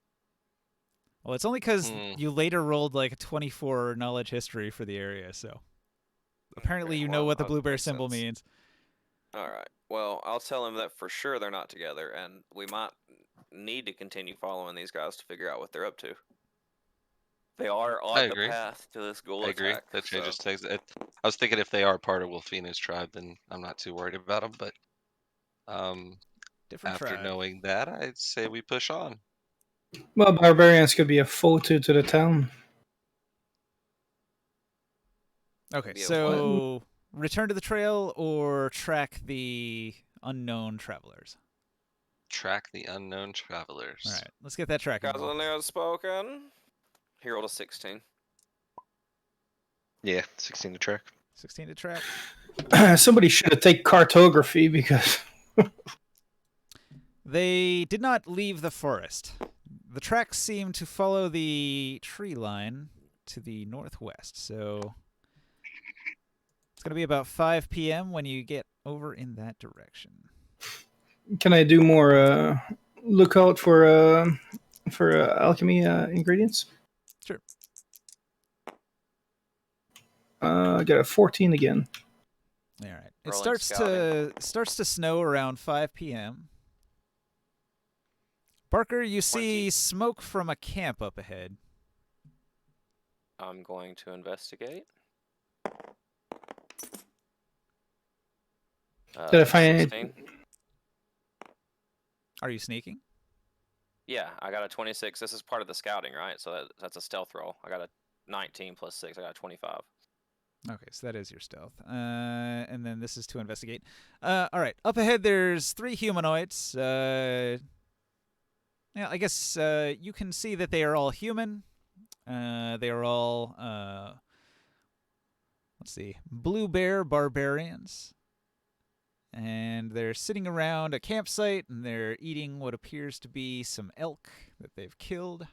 Well, it's only because Hmm. you later rolled like a 24 knowledge history for the area, so apparently Okay, you know well, what the that Blue Bear makes symbol sense. means. All right. Well, I'll tell him that for sure they're not together, and we might need to continue following these guys to figure out what they're up to. They are I on the agree. path to this ghoul I agree. attack. That so- changes things. I was thinking if they are part of Wolfina's tribe, then I'm not too worried about them. But Different after tribe. knowing that, I'd say we push on. Well, barbarians could be a foe to the town. Okay, Be a so return to the trail or track the unknown travelers. track the unknown travelers. All right, let's get that tracking roll. Casimir has spoken. He rolled a 16. Yeah, 16 to track. 16 to track. Somebody should have taken cartography because They did not leave the forest. The tracks seem to follow the tree line to the northwest, so it's going to be about 5 p.m. when you get over in that direction. can I do more look out for alchemy ingredients? Sure. I got a 14 again. All right. It Rolling starts to snow around 5 p.m. Barker, you see smoke from a camp up ahead. I'm going to investigate. Did I find 16. Are you sneaking? Yeah, I got a 26. This is part of the scouting, right? So that's a stealth roll. I got a 19 plus 6. I got a 25. Okay, so that is your stealth. And then this is to investigate. All right, up ahead there's 3 humanoids. Yeah, I guess you can see that they are all human. They are all, let's see, blue bear barbarians. And they're sitting around a campsite, and they're eating what appears to be some elk that they've killed.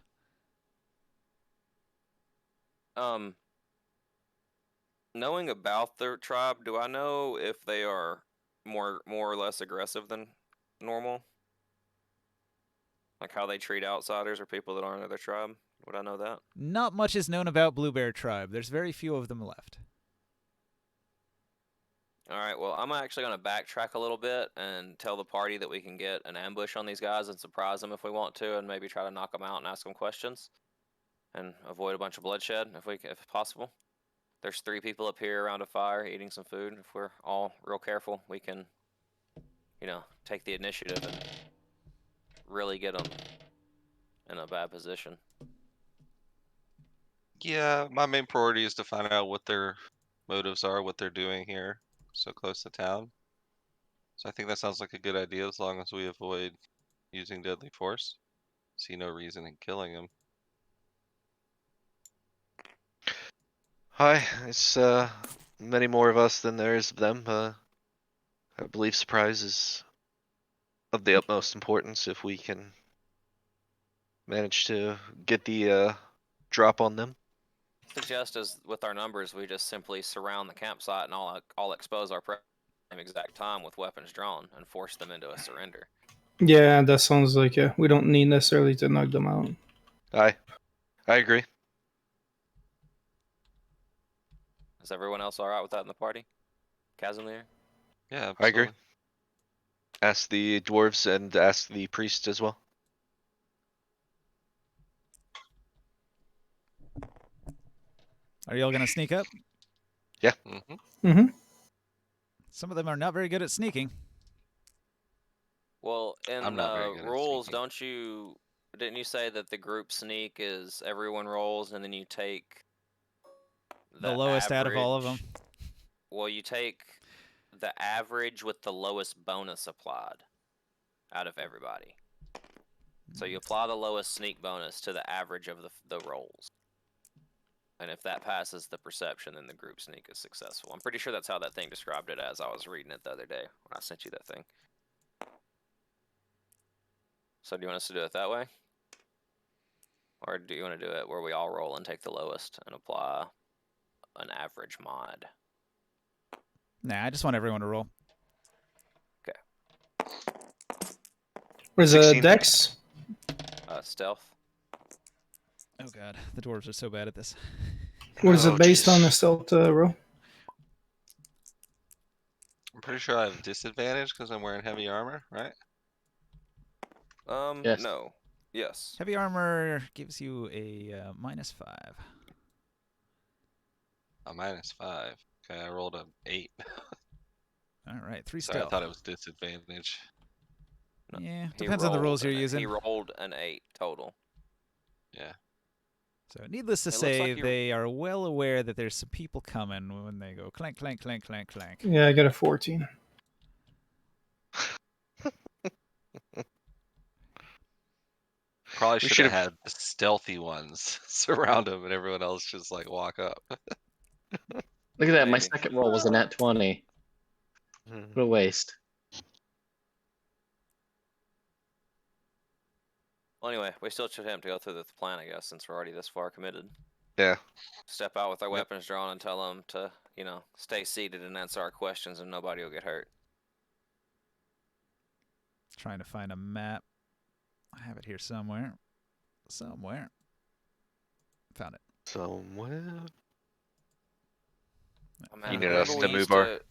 Knowing about their tribe, do I know if they are more or less aggressive than normal? Like how they treat outsiders or people that aren't of their tribe? Would I know that? Not much is known about Blue Bear Tribe. There's very few of them left. All right, well, I'm actually going to backtrack a little bit and tell the party that we can get an ambush on these guys and surprise them if we want to, and maybe try to knock them out and ask them questions and avoid a bunch of bloodshed if possible. There's 3 people up here around a fire eating some food. If we're all real careful, we can, take the initiative and really get them in a bad position. Yeah, my main priority is to find out what their motives are, what they're doing here, so close to town. So I think that sounds like a good idea as long as we avoid using deadly force. See no reason in killing him. Hi, it's many more of us than there is of them. I believe surprise is of the utmost importance if we can manage to get the drop on them. Suggest as with our numbers, we just simply surround the campsite and all expose our prey at the same exact time with weapons drawn and force them into a surrender. Yeah, that sounds like we don't need necessarily to knock them out. I agree. Is everyone else all right with that in the party? Casimir? Yeah, I agree. absolutely. Ask the dwarves and ask the priest as well. Are y'all gonna sneak up? Yeah. Mm-hmm. Mm-hmm. Some of them are not very good at sneaking. Well, in I'm not very good at rules, sneaking. didn't you say that the group sneak is everyone rolls and then you take The lowest out of all of them. average- Well, you take the average with the lowest bonus applied out of everybody. So you apply the lowest sneak bonus to the average of the rolls. And if that passes the perception, then the group sneak is successful. I'm pretty sure that's how that thing described it as I was reading it the other day when I sent you that thing. So do you want us to do it that way? Or do you want to do it where we all roll and take the lowest and apply an average mod? Nah, I just want everyone to roll. Okay. What is 16. Dex? Stealth. Oh god, the dwarves are so bad at this. What is Oh, it based on jeez. the stealth roll? I'm pretty sure I have disadvantage because I'm wearing heavy armor, right? Yes. No. Yes. Heavy armor gives you a -5. A -5. Okay, I rolled a 8. All right, 3 Sorry, I stealth. thought it was disadvantage. No, Yeah, he depends on the rolled rules you're an- using. He rolled an 8 total. Yeah. So needless to It looks say, like you- they are well aware that there's some people coming when they go clank, clank, clank, clank, clank. Yeah, I got a 14. probably We should should've- have had the stealthy ones surround him and everyone else just like walk up. Look at that. My Maybe. second roll was a nat 20. What a waste. Well, anyway, we still should attempt to go through the plan, I guess, since we're already this far committed. Yeah. Step out with our Yep. weapons drawn and tell them to, stay seated and answer our questions, and nobody will get hurt. Trying to find a map. I have it here somewhere. Somewhere. Found it. Somewhere. Oh, Found man, You it. need remember us we to used move our- to.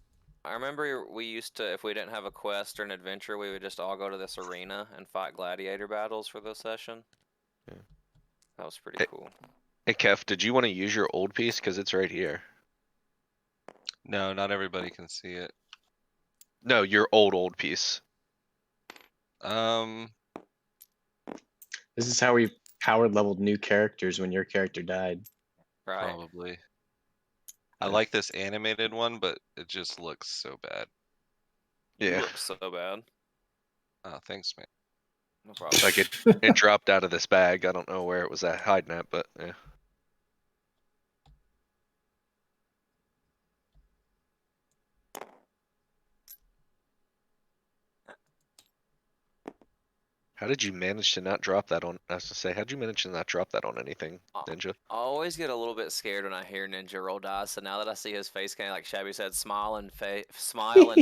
I remember we used to, if we didn't have a quest or an adventure, we would just all go to this arena and fight gladiator battles for this session. Yeah. That was pretty Hey. cool. Hey, Kev, did you want to use your old piece? Because it's right here. No, not everybody can see it. No, your old piece. Um, This is how we power leveled new characters when your character died. Right. probably. I Yeah. like this animated one, but it just looks so bad. You Yeah. look so bad. Oh, thanks, man. No problem. Like it dropped out of this bag. I don't know where it was at hiding at, but yeah. How did you manage to not drop that on? I was to say, how'd you manage to not drop that on anything, Ninja? I always get a little bit scared when I hear Ninja roll dice. So now that I see his face, kind of like Shabby said, smile and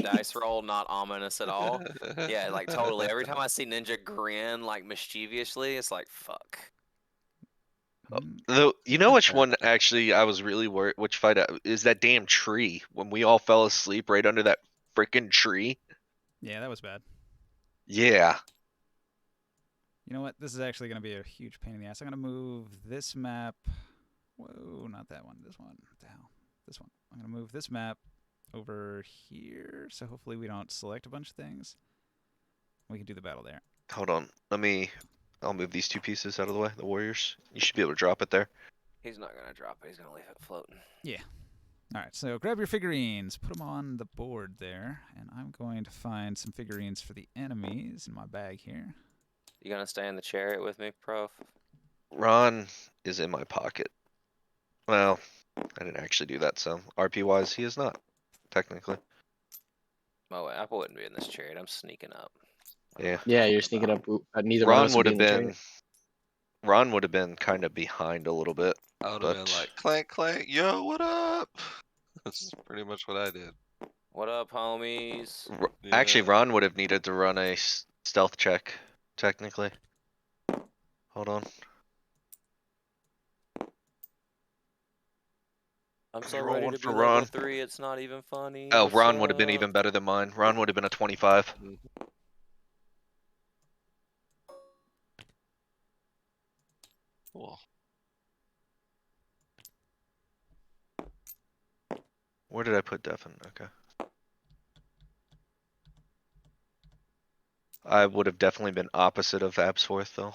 dice roll, not ominous at all. Yeah, like totally. Every time I see Ninja grin like mischievously, it's like fuck. Though, you know which one actually I was really worried, which fight is that damn tree when we all fell asleep right under that freaking tree. Yeah, that was bad. Yeah. You know what? This is actually going to be a huge pain in the ass. I'm going to move this map. Whoa, not that one. This one. What the hell? This one. I'm going to move this map over here. So hopefully we don't select a bunch of things. We can do the battle there. Hold on. I'll move these two pieces out of the way. The warriors. You should be able to drop it there. He's not gonna drop it. He's gonna leave it floating. Yeah. All right, so grab your figurines, put them on the board there, and I'm going to find some figurines for the enemies in my bag here. You gonna stay in the chariot with me, Prof? Ron is in my pocket. Well, I didn't actually do that, so RP wise, he is not technically. Oh, wait, I wouldn't be in this chariot. I'm sneaking up. Yeah. Yeah, you're sneaking up. Neither one of Ron us would be have in the been. chariot. Ron would have been kind of behind a little bit. I would have been But- like, clank, clank, yo, what up? That's pretty much what I did. What up, homies? Actually, Yeah. Ron would have needed to run a stealth check, technically. Hold on. I'm so You roll ready one to be for level Ron. 3. It's not even funny. Oh, What's Ron would have been up? even better than mine. Ron would have been a 25. Cool. Where did I put Devin? Okay. I would have definitely been opposite of Absworth, though.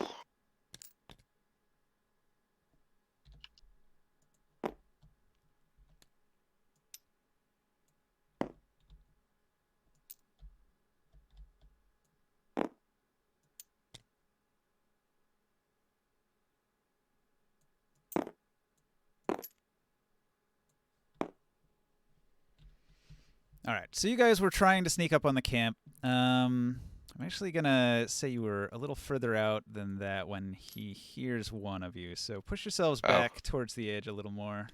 All right, so you guys were trying to sneak up on the camp. I'm actually going to say you were a little further out than that when he hears one of you. So push yourselves Oh. back towards the edge a little more.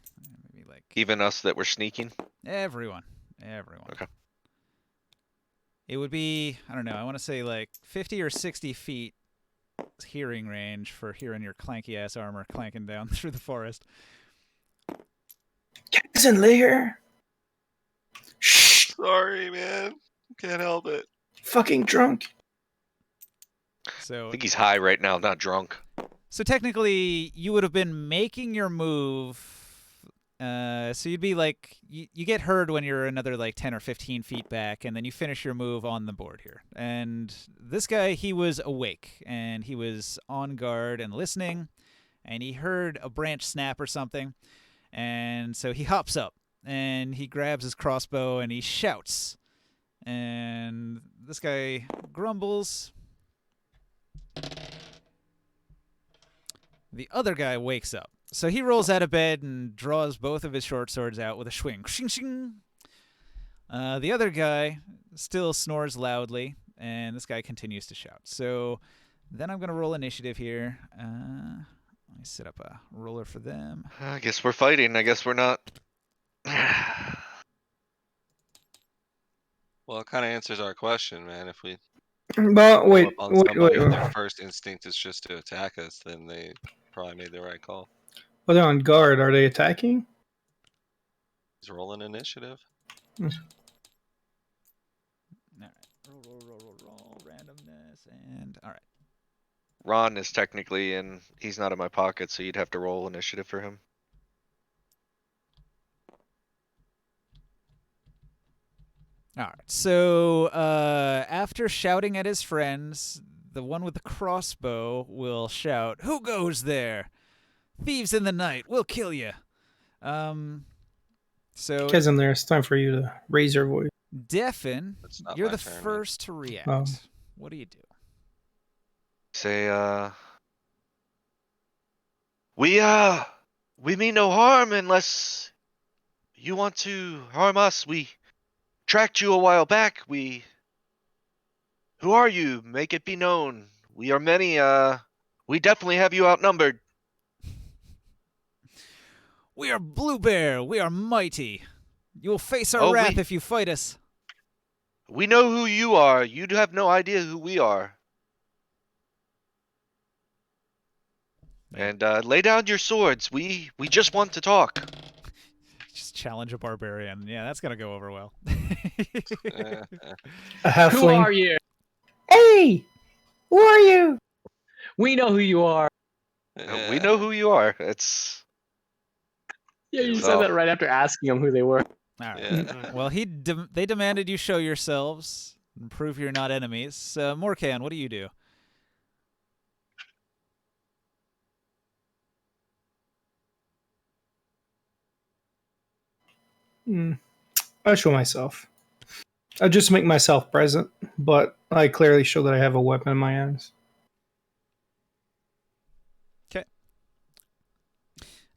Maybe like Even us that were sneaking. everyone. Okay. It would be, I don't know, I want to say like 50 or 60 feet hearing range for hearing your clanky ass armor clanking down through the forest. Guys in lair. Shh. Sorry, man. Can't help it. Fucking drunk. I So think he's high right now, not drunk. So technically, you would have been making your move. So you'd be like, you get heard when you're another like 10 or 15 feet back, and then you finish your move on the board here. And this guy, he was awake, and he was on guard and listening, and he heard a branch snap or something. And so he hops up, and he grabs his crossbow, and he shouts. And this guy grumbles. The other guy wakes up. So he rolls out of bed and draws both of his short swords out with a swing. Shing, shing. The other guy still snores loudly, and this guy continues to shout. So then I'm going to roll initiative here. Let me set up a roller for them. I guess we're fighting. I guess we're not. Well, it kind of answers our question, man. If we But roll wait, up on wait, somebody wait. and their first instinct is just to attack us, then they probably made the right call. Well, they're on guard. Are they attacking? He's rolling initiative. All right. Roll. Randomness. And all right. Ron is technically in. He's not in my pocket, so you'd have to roll initiative for him. All right. So after shouting at his friends, the one with the crossbow will shout, "Who goes there? Thieves in the night. We'll kill you." So Kazan, there. It's time for you to raise your voice. Deafin, That's not you're my the turn, man. first to react. Oh. What do you do? Say, we mean no harm unless you want to harm us. We tracked you a while back. Who are you? Make it be known. We are many, we definitely have you outnumbered. We are Blue Bear. We are mighty. You will face our Oh, wrath if you fight us. We know who you are. You have no idea who we are. And, lay down your swords. We just want to talk. Just challenge a barbarian. Yeah, that's gonna go over well. A Who halfling. are you? Hey, who are you? We know who you are. We know who you are. It's Yeah, you So- said that right after asking them who they were. All right. Yeah. Well, they demanded you show yourselves and prove you're not enemies. Morkan, what do you do? I show myself. I just make myself present, but I clearly show that I have a weapon in my hands. Okay.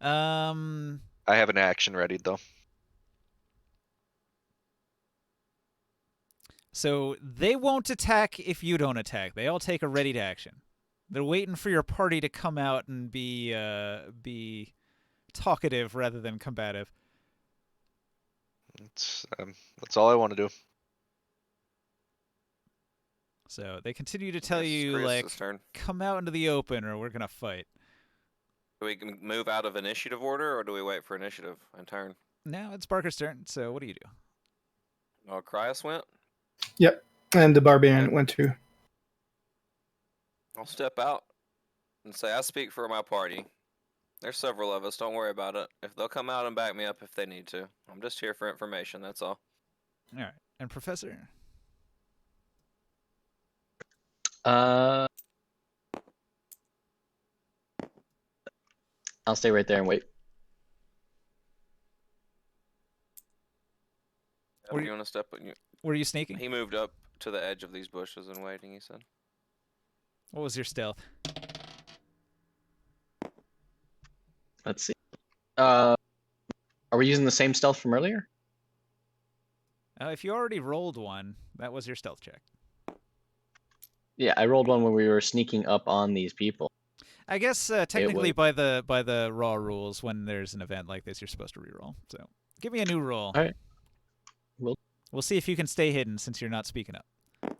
I have an action ready though. So they won't attack if you don't attack. They all take a ready to action. They're waiting for your party to come out and be talkative rather than combative. That's all I want to do. So they continue to tell Yes, you Chris's like, turn. come out into the open or we're gonna fight. Do we move out of initiative order, or do we wait for initiative and turn? Now it's Barker's turn. So what do you do? Oh, Cryos went. Yep. And the barbarian went too. I'll step out and say, I speak for my party. There's several of us. Don't worry about it. If they'll come out and back me up if they need to. I'm just here for information. That's all. All right. And Professor? I'll stay right there and wait. Were If you- you want to step, Were you sneaking? he moved up to the edge of these bushes and waiting. He said. What was your stealth? Let's see. Are we using the same stealth from earlier? If you already rolled one, that was your stealth check. Yeah, I rolled one when we were sneaking up on these people. I guess technically was- by the raw rules, when there's an event like this, you're supposed to reroll. So give me a new roll. All right. We'll see if you can stay hidden since you're not speaking up. I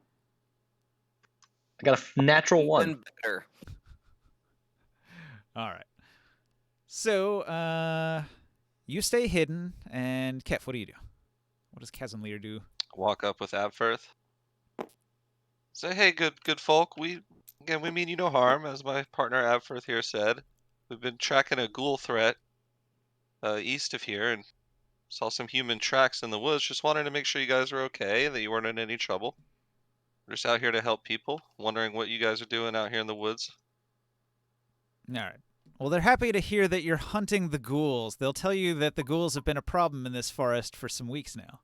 got a natural one. Even better. All right. So you stay hidden, and Kef, what do you do? What does Kazanlir do? Walk up with Abfirth. Say, hey, good folk. We mean you no harm, as my partner Abfirth here said. We've been tracking a ghoul threat east of here, and saw some human tracks in the woods. Just wanted to make sure you guys are okay and that you weren't in any trouble. We're just out here to help people. Wondering what you guys are doing out here in the woods. All right. Well, they're happy to hear that you're hunting the ghouls. They'll tell you that the ghouls have been a problem in this forest for some weeks now.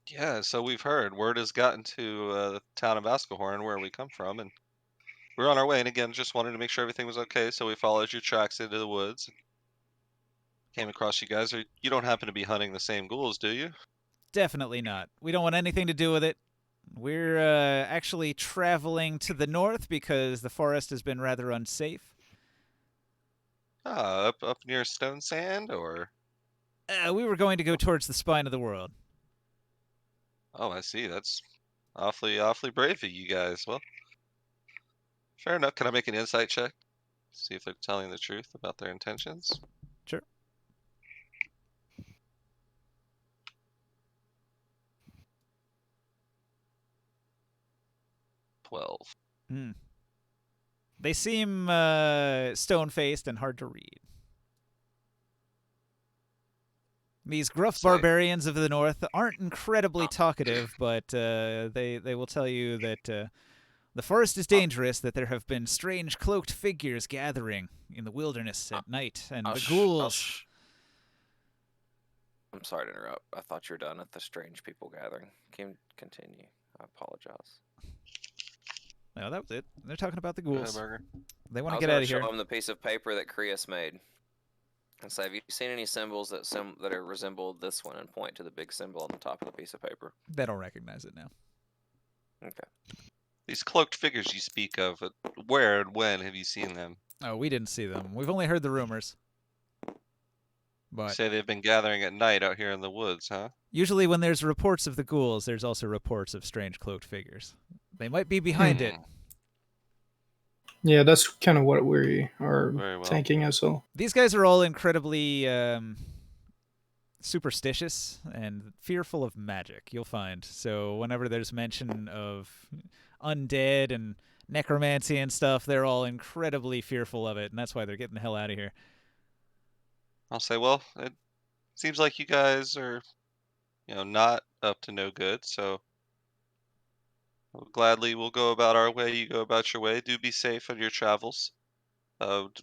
Yeah, so we've heard. Word has gotten to the town of Ascalhorn, where we come from, and we're on our way, and again, just wanted to make sure everything was okay, so we followed your tracks into the woods. Came across you guys. You don't happen to be hunting the same ghouls, do you? Definitely not. We don't want anything to do with it. We're actually traveling to the north because the forest has been rather unsafe. Up near Stone Sand, or? We were going to go towards the spine of the world. Oh, I see. That's awfully brave of you guys. Well, fair enough. Can I make an insight check? See if they're telling the truth about their intentions? Sure. Hmm. They seem stone-faced and hard to read. These gruff Sorry. barbarians of the north aren't incredibly talkative, but they will tell you that the forest is dangerous, that there have been strange cloaked figures gathering in the wilderness at night, and the ghouls... I'm sorry to interrupt. I thought you were done at the strange people gathering. Continue. I apologize. No, that was it. They're talking about the Go ahead, ghouls. Burger. They I want to was get gonna out of here. show him the piece of paper that Krios made, and say, "Have you seen any symbols that are resemble this one?" And point to the big symbol on the top of the piece of paper. They don't recognize it now. Okay. These cloaked figures you speak of, where and when have you seen them? Oh, we didn't see them. We've only heard the rumors. You But say they've been gathering at night out here in the woods, huh? usually when there's reports of the ghouls, there's also reports of strange cloaked figures. They might be behind it. Yeah, that's kind of what we are Very well. thinking as well. These guys are all incredibly superstitious and fearful of magic, you'll find. So whenever there's mention of undead and necromancy and stuff, they're all incredibly fearful of it, and that's why they're getting the hell out of here. I'll say, well, it seems like you guys are, not up to no good, so gladly we'll go about our way, you go about your way. Do be safe on your travels.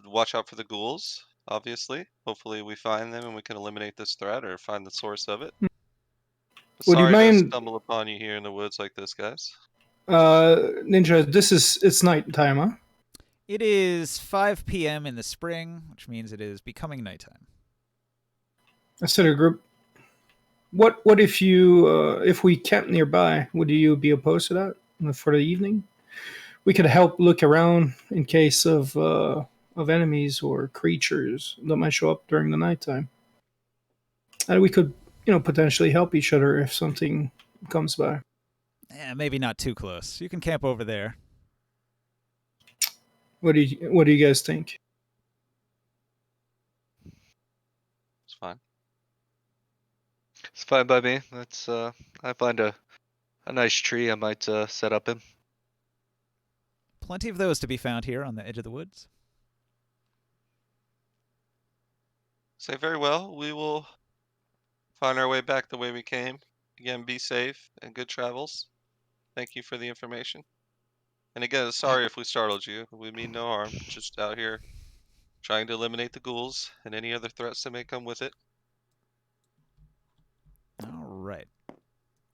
Watch out for the ghouls, obviously. Hopefully we find them and we can eliminate this threat or find the source of it. Would you Sorry to mind, stumble upon you here in the woods like this, guys. Ninja? It's night time, huh? It is 5 p.m. in the spring, which means it is becoming nighttime. I said a group. What if if we camp nearby? Would you be opposed to that for the evening? We could help look around in case of enemies or creatures that might show up during the nighttime, and we could potentially help each other if something comes by. Maybe not too close. You can camp over there. What do you guys think? It's fine. It's fine by me. That's I find a nice tree I might set up in. Plenty of those to be found here on the edge of the woods. Say very well. We will find our way back the way we came. Again, be safe and good travels. Thank you for the information. And again, sorry if we startled you. We mean no harm. Just out here trying to eliminate the ghouls and any other threats that may come with it. All right.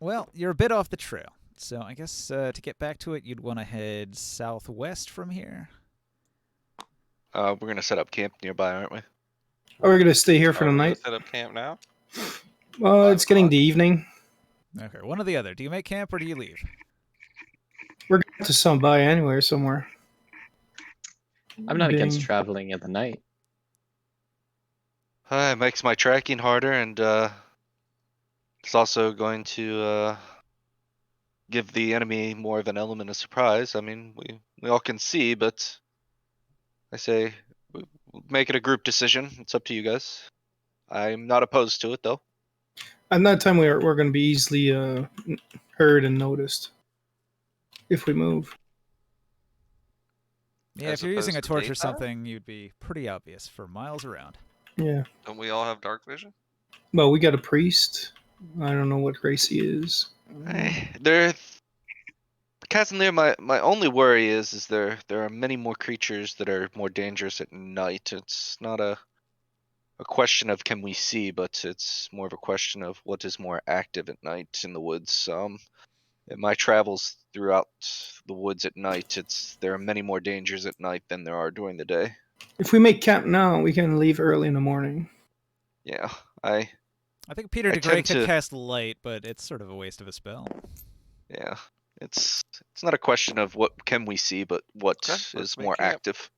Well, you're a bit off the trail, so I guess to get back to it, you'd want to head southwest from here. We're gonna set up camp nearby, aren't we? Are we gonna stay here for Are the we gonna night? set up camp now? It's getting the evening. Okay, one or the other. Do you make camp or do you leave? We're going to some by anywhere somewhere. I'm not against Being- traveling in the night. It makes my tracking harder, and it's also going to give the enemy more of an element of surprise. I mean, we all can see, but I say make it a group decision. It's up to you guys. I'm not opposed to it, though. At that time, we're going to be easily heard and noticed if we move. Yeah, As if you're using a opposed to torch or daytime? something, you'd be pretty obvious for miles around. Yeah. Don't we all have dark vision? Well, we got a priest. I don't know what race he is. There, Casimir, my only worry is there are many more creatures that are more dangerous at night. It's not a question of can we see, but it's more of a question of what is more active at night in the woods. In my travels throughout the woods at night, there are many more dangers at night than there are during the day. If we make camp now, we can leave early in the morning. Yeah, I think Peter I de Grey tend could to- cast light, but it's sort of a waste of a spell. yeah. It's not a question of what can we see, but what Okay, is let's make more camp. active.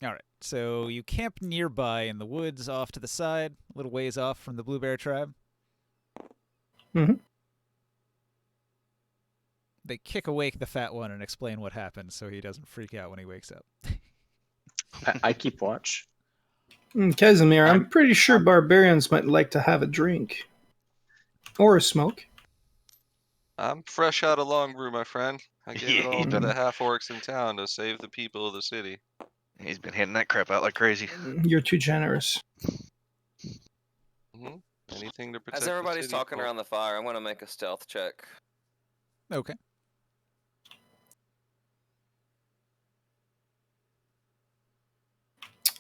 All right, so you camp nearby in the woods off to the side, a little ways off from the Blue Bear tribe. Mhm. They kick awake the fat one and explain what happened so he doesn't freak out when he wakes up. I keep watch. Casimir, I'm I'm- pretty sure barbarians might like to have a drink. Or a smoke. I'm fresh out of long brew, my friend. I gave it Yeah, all he's to been- the half orcs in town to save the people of the city. He's been hitting that crap out like crazy. You're too generous. Hmm Anything to protect As the everybody's city talking folk. around the fire, I'm gonna make a stealth check. Okay.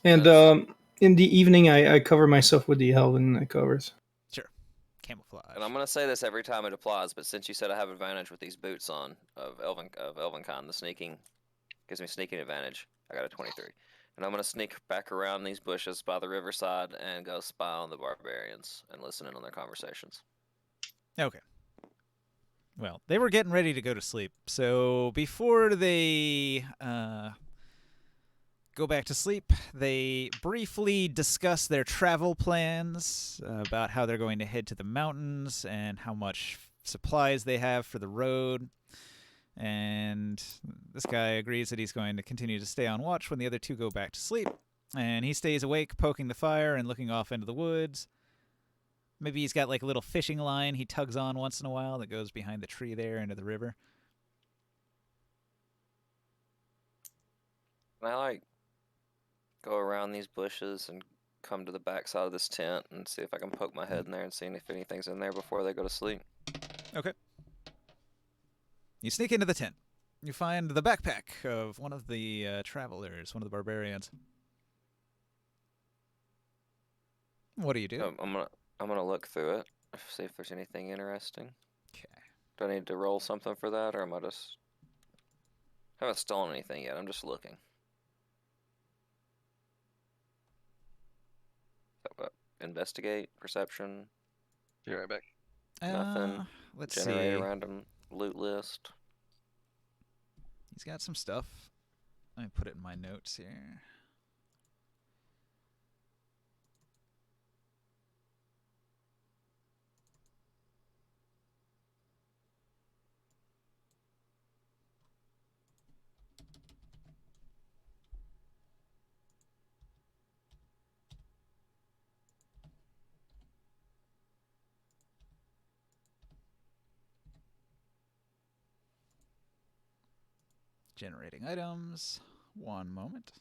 And Yes. in the evening, I cover myself with the elven covers. Camouflage. And I'm gonna say this every time it applies, but since you said I have advantage with these boots on of Elvenkind, the sneaking gives me sneaking advantage. I got a 23, and I'm gonna sneak back around these bushes by the riverside and go spy on the barbarians and listen in on their conversations. Okay. Well, they were getting ready to go to sleep, so before they go back to sleep, they briefly discuss their travel plans, about how they're going to head to the mountains and how much supplies they have for the road. And this guy agrees that he's going to continue to stay on watch when the other two go back to sleep. And he stays awake, poking the fire and looking off into the woods. Maybe he's got like a little fishing line he tugs on once in a while that goes behind the tree there into the river. Can I like go around these bushes and come to the back side of this tent and see if I can poke my head in there and see if anything's in there before they go to sleep? Okay. You sneak into the tent. You find the backpack of one of the travelers, one of the barbarians. What do you do? I'm gonna look through it, see if there's anything interesting. Okay. Do I need to roll something for that, or am I just haven't stolen anything yet? I'm just looking. Investigate, perception, Be right back. Nothing. Let's generate see. a random loot list. He's got some stuff. Let me put it in my notes here. Generating items. One moment.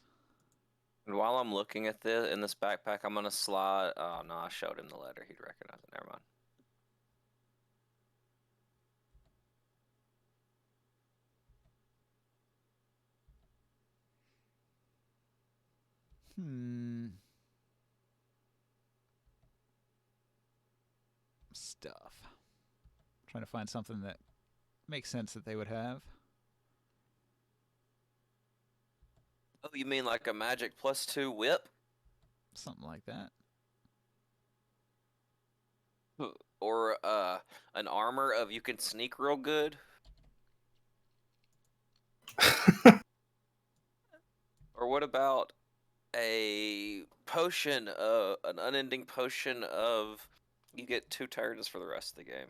And while I'm looking at this in this backpack, I'm gonna slide. Oh no, I showed him the letter. He'd recognize it. Never mind. Stuff. Trying to find something that makes sense that they would have. Oh, you mean like a magic +2 whip? Something like that. Or an armor of you can sneak real good? Or what about a potion, an unending potion of you get 2 turns for the rest of the game?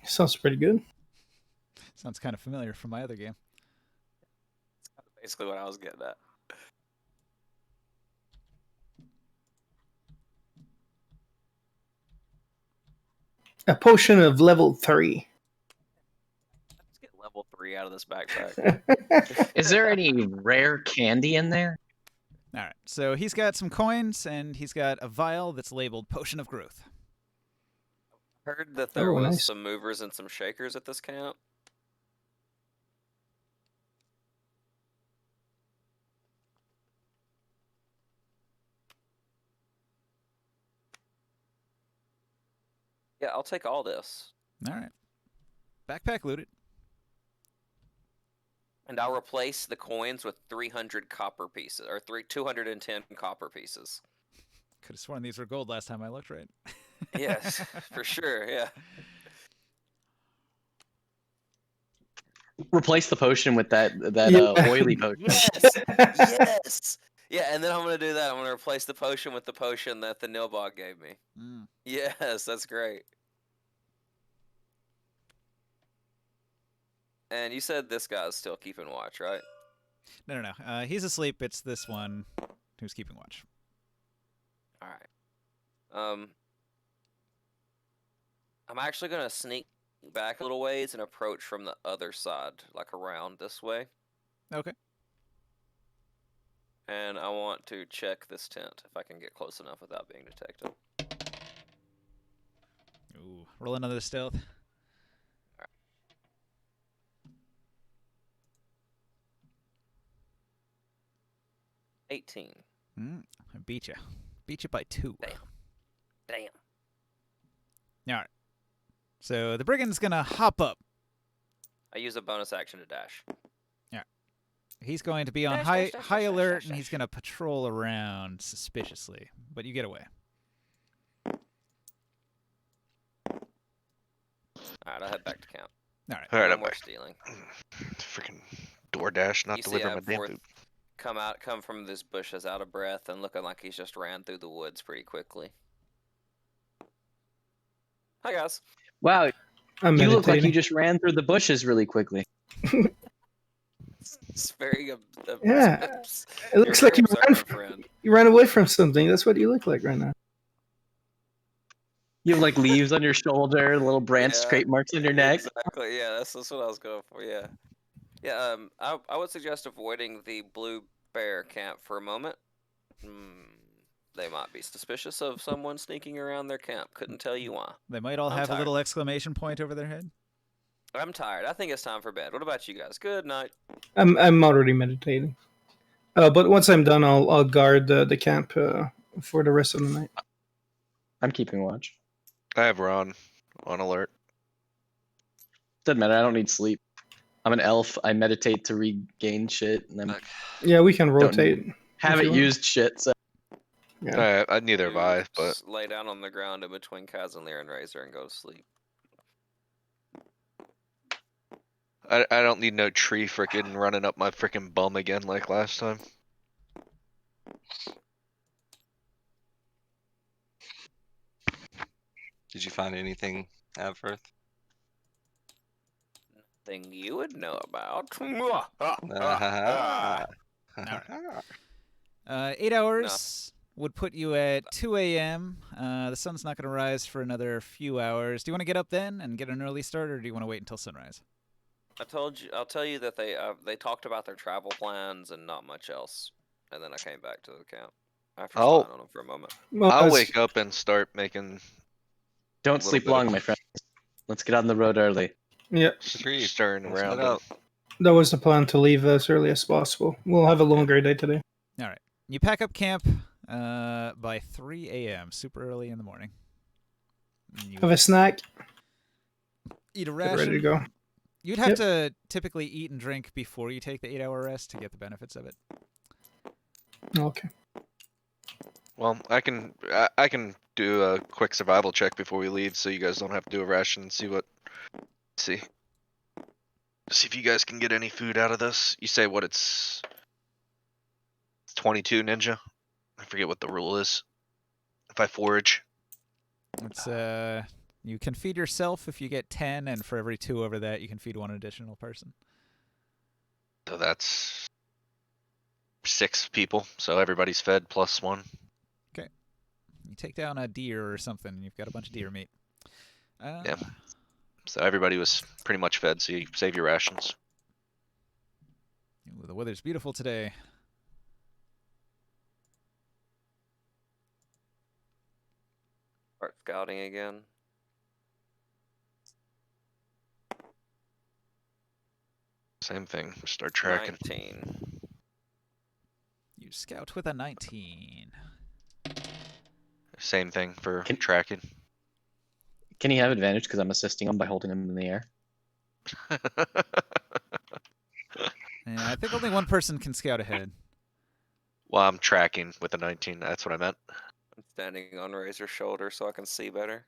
Sounds pretty good. Sounds kind of familiar from my other game. Basically what I was getting at. A potion of level 3. Let's get level 3 out of this backpack. Is there any rare candy in there? All right. So he's got some coins and he's got a vial that's labeled Potion of Growth. Heard that there Oh, was nice. some movers and some shakers at this camp. Yeah, I'll take all this. All right. Backpack looted. And I'll replace the coins with 300 copper pieces, or 210 copper pieces. Could have sworn these were gold last time I looked, right? Yes, for sure. Yeah. Replace the potion with that Yeah. oily potion. Yes. Yes. Yeah, and then I'm gonna do that. I'm gonna replace the potion with the potion that the Nilbog gave me. Mm. Yes, that's great. And you said this guy's still keeping watch, right? No. He's asleep. It's this one who's keeping watch. All right. I'm actually gonna sneak back a little ways and approach from the other side, like around this way. Okay. And I want to check this tent if I can get close enough without being detected. Ooh, roll another stealth. 18. I beat you. Beat you by 2. Damn. All right. So the brigand's gonna hop up. I use a bonus action to dash. He's going to be on Dash, high dash, dash, high dash, alert, dash, and he's dash. gonna patrol around suspiciously. But you get away. Alright, I'll head back to camp. All right. All right, No I'm more back. stealing. Freaking DoorDash not You see delivering my damn Abforth food. come from this bushes out of breath and looking like he's just ran through the woods pretty quickly. Hi guys. Wow, I'm you look like you meditating. just ran through the bushes really quickly. It's very Yeah, it you're looks very like you observant, friend. ran away from something. That's what you look like right now. You have like leaves on your shoulder, little branch Yeah, scrape marks on your neck. Exactly. Yeah, that's what I was going for. Yeah. Yeah. I would suggest avoiding the Blue Bear camp for a moment. They might be suspicious of someone sneaking around their camp. Couldn't tell you why. They might all I'm have tired. a little exclamation point over their head. I'm tired. I think it's time for bed. What about you guys? Good night. I'm already meditating. But once I'm done, I'll guard the camp for the rest of the night. I'm keeping watch. I have Ron on alert. Doesn't matter. I don't need sleep. I'm an elf. I meditate to regain shit, and I Yeah, we can Don't rotate. haven't you want. used shit. So Yeah. Neither have I, but Just lay down on the ground in between Kazanlir and Razor and go to sleep. I don't need no tree frickin' running up my frickin' bum again like last time. Did you find anything, Abforth? Thing you would know about. 8 hours would put you at 2 a.m. The sun's not going to rise for another few hours. Do you want to get up then and get an early start, or do you want to wait until sunrise? I'll tell you that they talked about their travel plans and not much else, and then I came back to the camp after Oh. spying on them for a moment. Well, I'll as- wake up and start making don't little sleep bit of- long, my friend. Let's get on the road early. Yeah, Agreed. stirring Let's around. head out. that was the plan, to leave as early as possible. We'll have a longer day today. All right. You pack up camp by 3 a.m., super early in the morning. And you Have a snack. eat a Get ration. ready to go. You'd have Yep. to typically eat and drink before you take the 8-hour rest to get the benefits of it. Okay. Well, I can do a quick survival check before we leave, so you guys don't have to do a ration and see if you guys can get any food out of this. You say what it's 22 ninja. I forget what the rule is. If I forage, It's you can feed yourself if you get 10, and for every 2 over that, you can feed 1 additional person. so that's 6 people. So everybody's fed plus 1. You take down a deer or something, and you've got a bunch of deer meat. Yeah. So everybody was pretty much fed. So you save your rations. Ooh, the weather's beautiful today. Start scouting again. Same thing. Start tracking. 19. You scout with a 19. Same thing for Can- tracking. Can he have advantage because I'm assisting him by holding him in the air? Yeah, I think only one person can scout ahead. Well, I'm tracking with a 19. That's what I meant. I'm standing on Razor's shoulder so I can see better.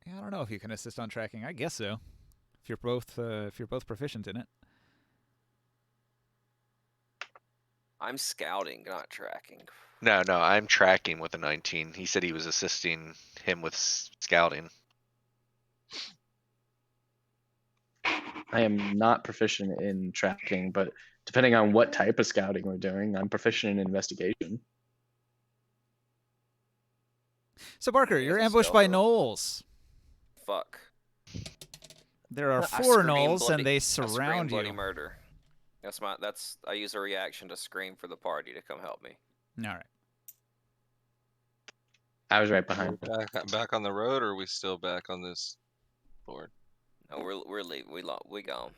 Yeah, I don't know if you can assist on tracking. I guess so. If you're both proficient in it. I'm scouting, not tracking. No, I'm tracking with a 19. He said he was assisting him with scouting. I am not proficient in tracking, but depending on what type of scouting we're doing, I'm proficient in investigation. So Barker, He you're has a ambushed stealth by of- gnolls. Fuck. There are I 4 scream gnolls, bloody- and they I scream surround bloody you. murder. I use a reaction to scream for the party to come help me. All right. I was right We're behind. back on the road, or are we still back on this board? No, we're leaving. We gone.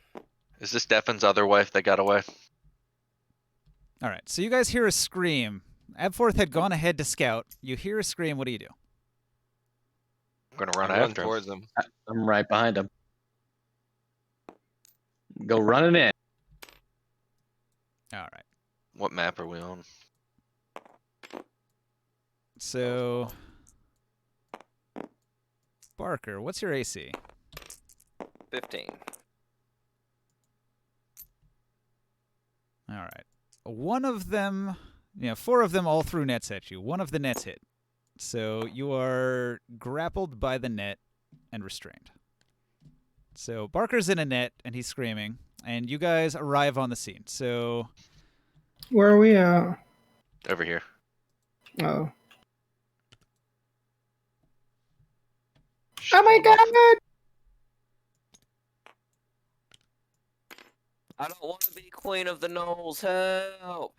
Is this Defin's other wife that got away? All right. So you guys hear a scream. Abforth had gone ahead to scout. You hear a scream. What do you do? I'm gonna run I run after him. towards him. I'm right behind him. Go running in. All right. What map are we on? So Barker, what's your AC? 15. All right. One of them, 4 of them all threw nets at you. One of the nets hit. So you are grappled by the net and restrained. So Barker's in a net and he's screaming, and you guys arrive on the scene. So Where are we at? Over here. Oh. Shit, Oh my hold on. god! I don't want to be queen of the gnolls. Help!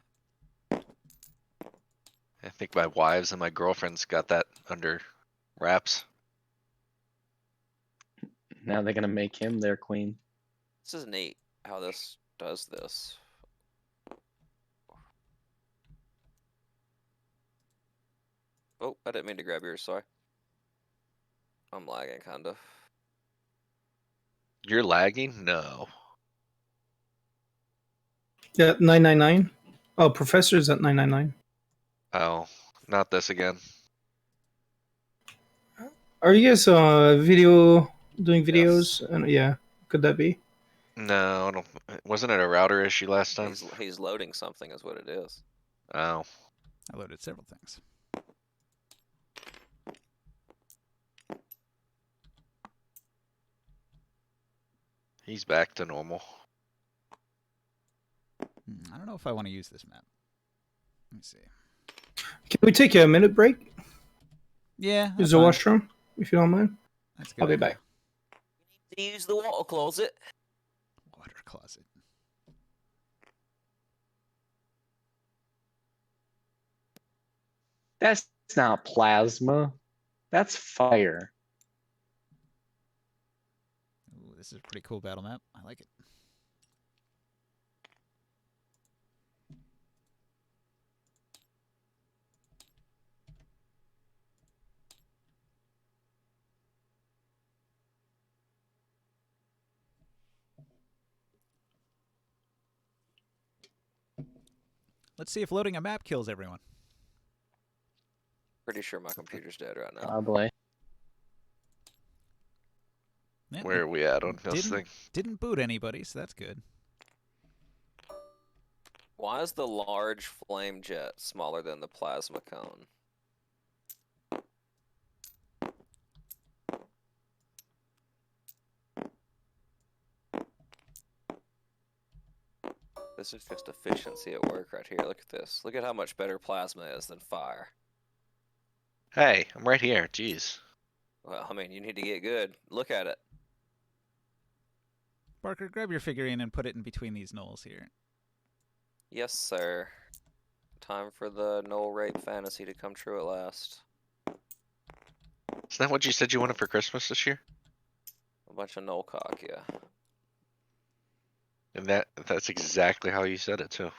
I think my wives and my girlfriend's got that under wraps. Now they're gonna make him their queen. This is neat how this does this. Oh, I didn't mean to grab yours, sorry. I'm lagging, kind of. You're lagging? No. Yeah, 999. Oh, Professor's at 999. Oh, not this again. Are you guys doing videos? Yes. And yeah, could that be? No, I don't. Wasn't it a router issue last time? He's loading something, is what it is. Oh. I loaded several things. He's back to normal. I don't know if I want to use this map. Let me see. Can we take a minute break? Yeah. Use the washroom, if you don't mind. That's good. I'll be back. Use the water closet. Water closet. That's not plasma. That's fire. Ooh, this is a pretty cool battle map. I like it. Let's see if loading a map kills everyone. Pretty sure my computer's dead right now. Probably. Yeah, Where are we at on this thing? Didn't boot anybody, so that's good. Why is the large flame jet smaller than the plasma cone? This is just efficiency at work right here. Look at this. Look at how much better plasma is than fire. Hey, I'm right here. Jeez. Well, I mean, you need to get good. Look at it. Barker, grab your figurine and put it in between these gnolls here. Yes, sir. Time for the Knoll Rape fantasy to come true at last. Isn't that what you said you wanted for Christmas this year? A bunch of Knoll cock, yeah. And that's exactly how you said it too.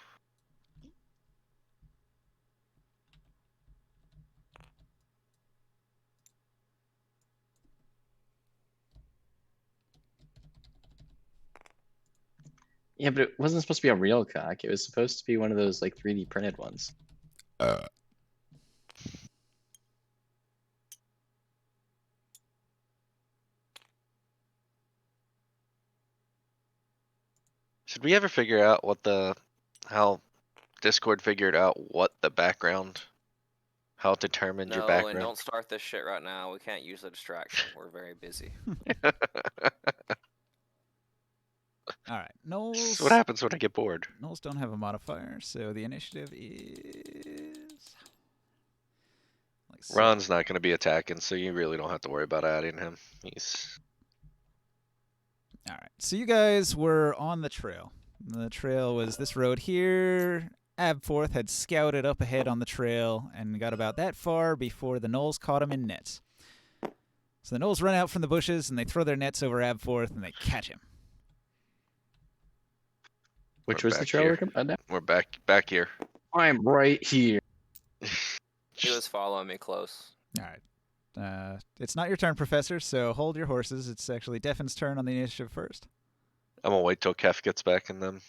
Yeah, but it wasn't supposed to be a real cock. It was supposed to be one of those like 3D printed ones. Should we ever figure out how Discord figured out what the background, how it determined your No, and background? don't start this shit right now. We can't use a distraction. We're very busy. All right, This Knowles. is what happens when I get bored. Knowles don't have a modifier, so the initiative is. Like so. Ron's not going to be attacking, so you really don't have to worry about adding him. He's All right, so you guys were on the trail. The trail was this road here. Abforth had scouted up ahead on the trail and got about that far before the Knolls caught him in nets. So the Knolls run out from the bushes and they throw their nets over Abforth and they catch him. Which We're was the back trail here. we're coming about? We're back here. I'm right here. He was following me close. All right. It's not your turn, Professor, so hold your horses. It's actually Deffin's turn on the initiative first. I'm gonna wait till Kef gets back and then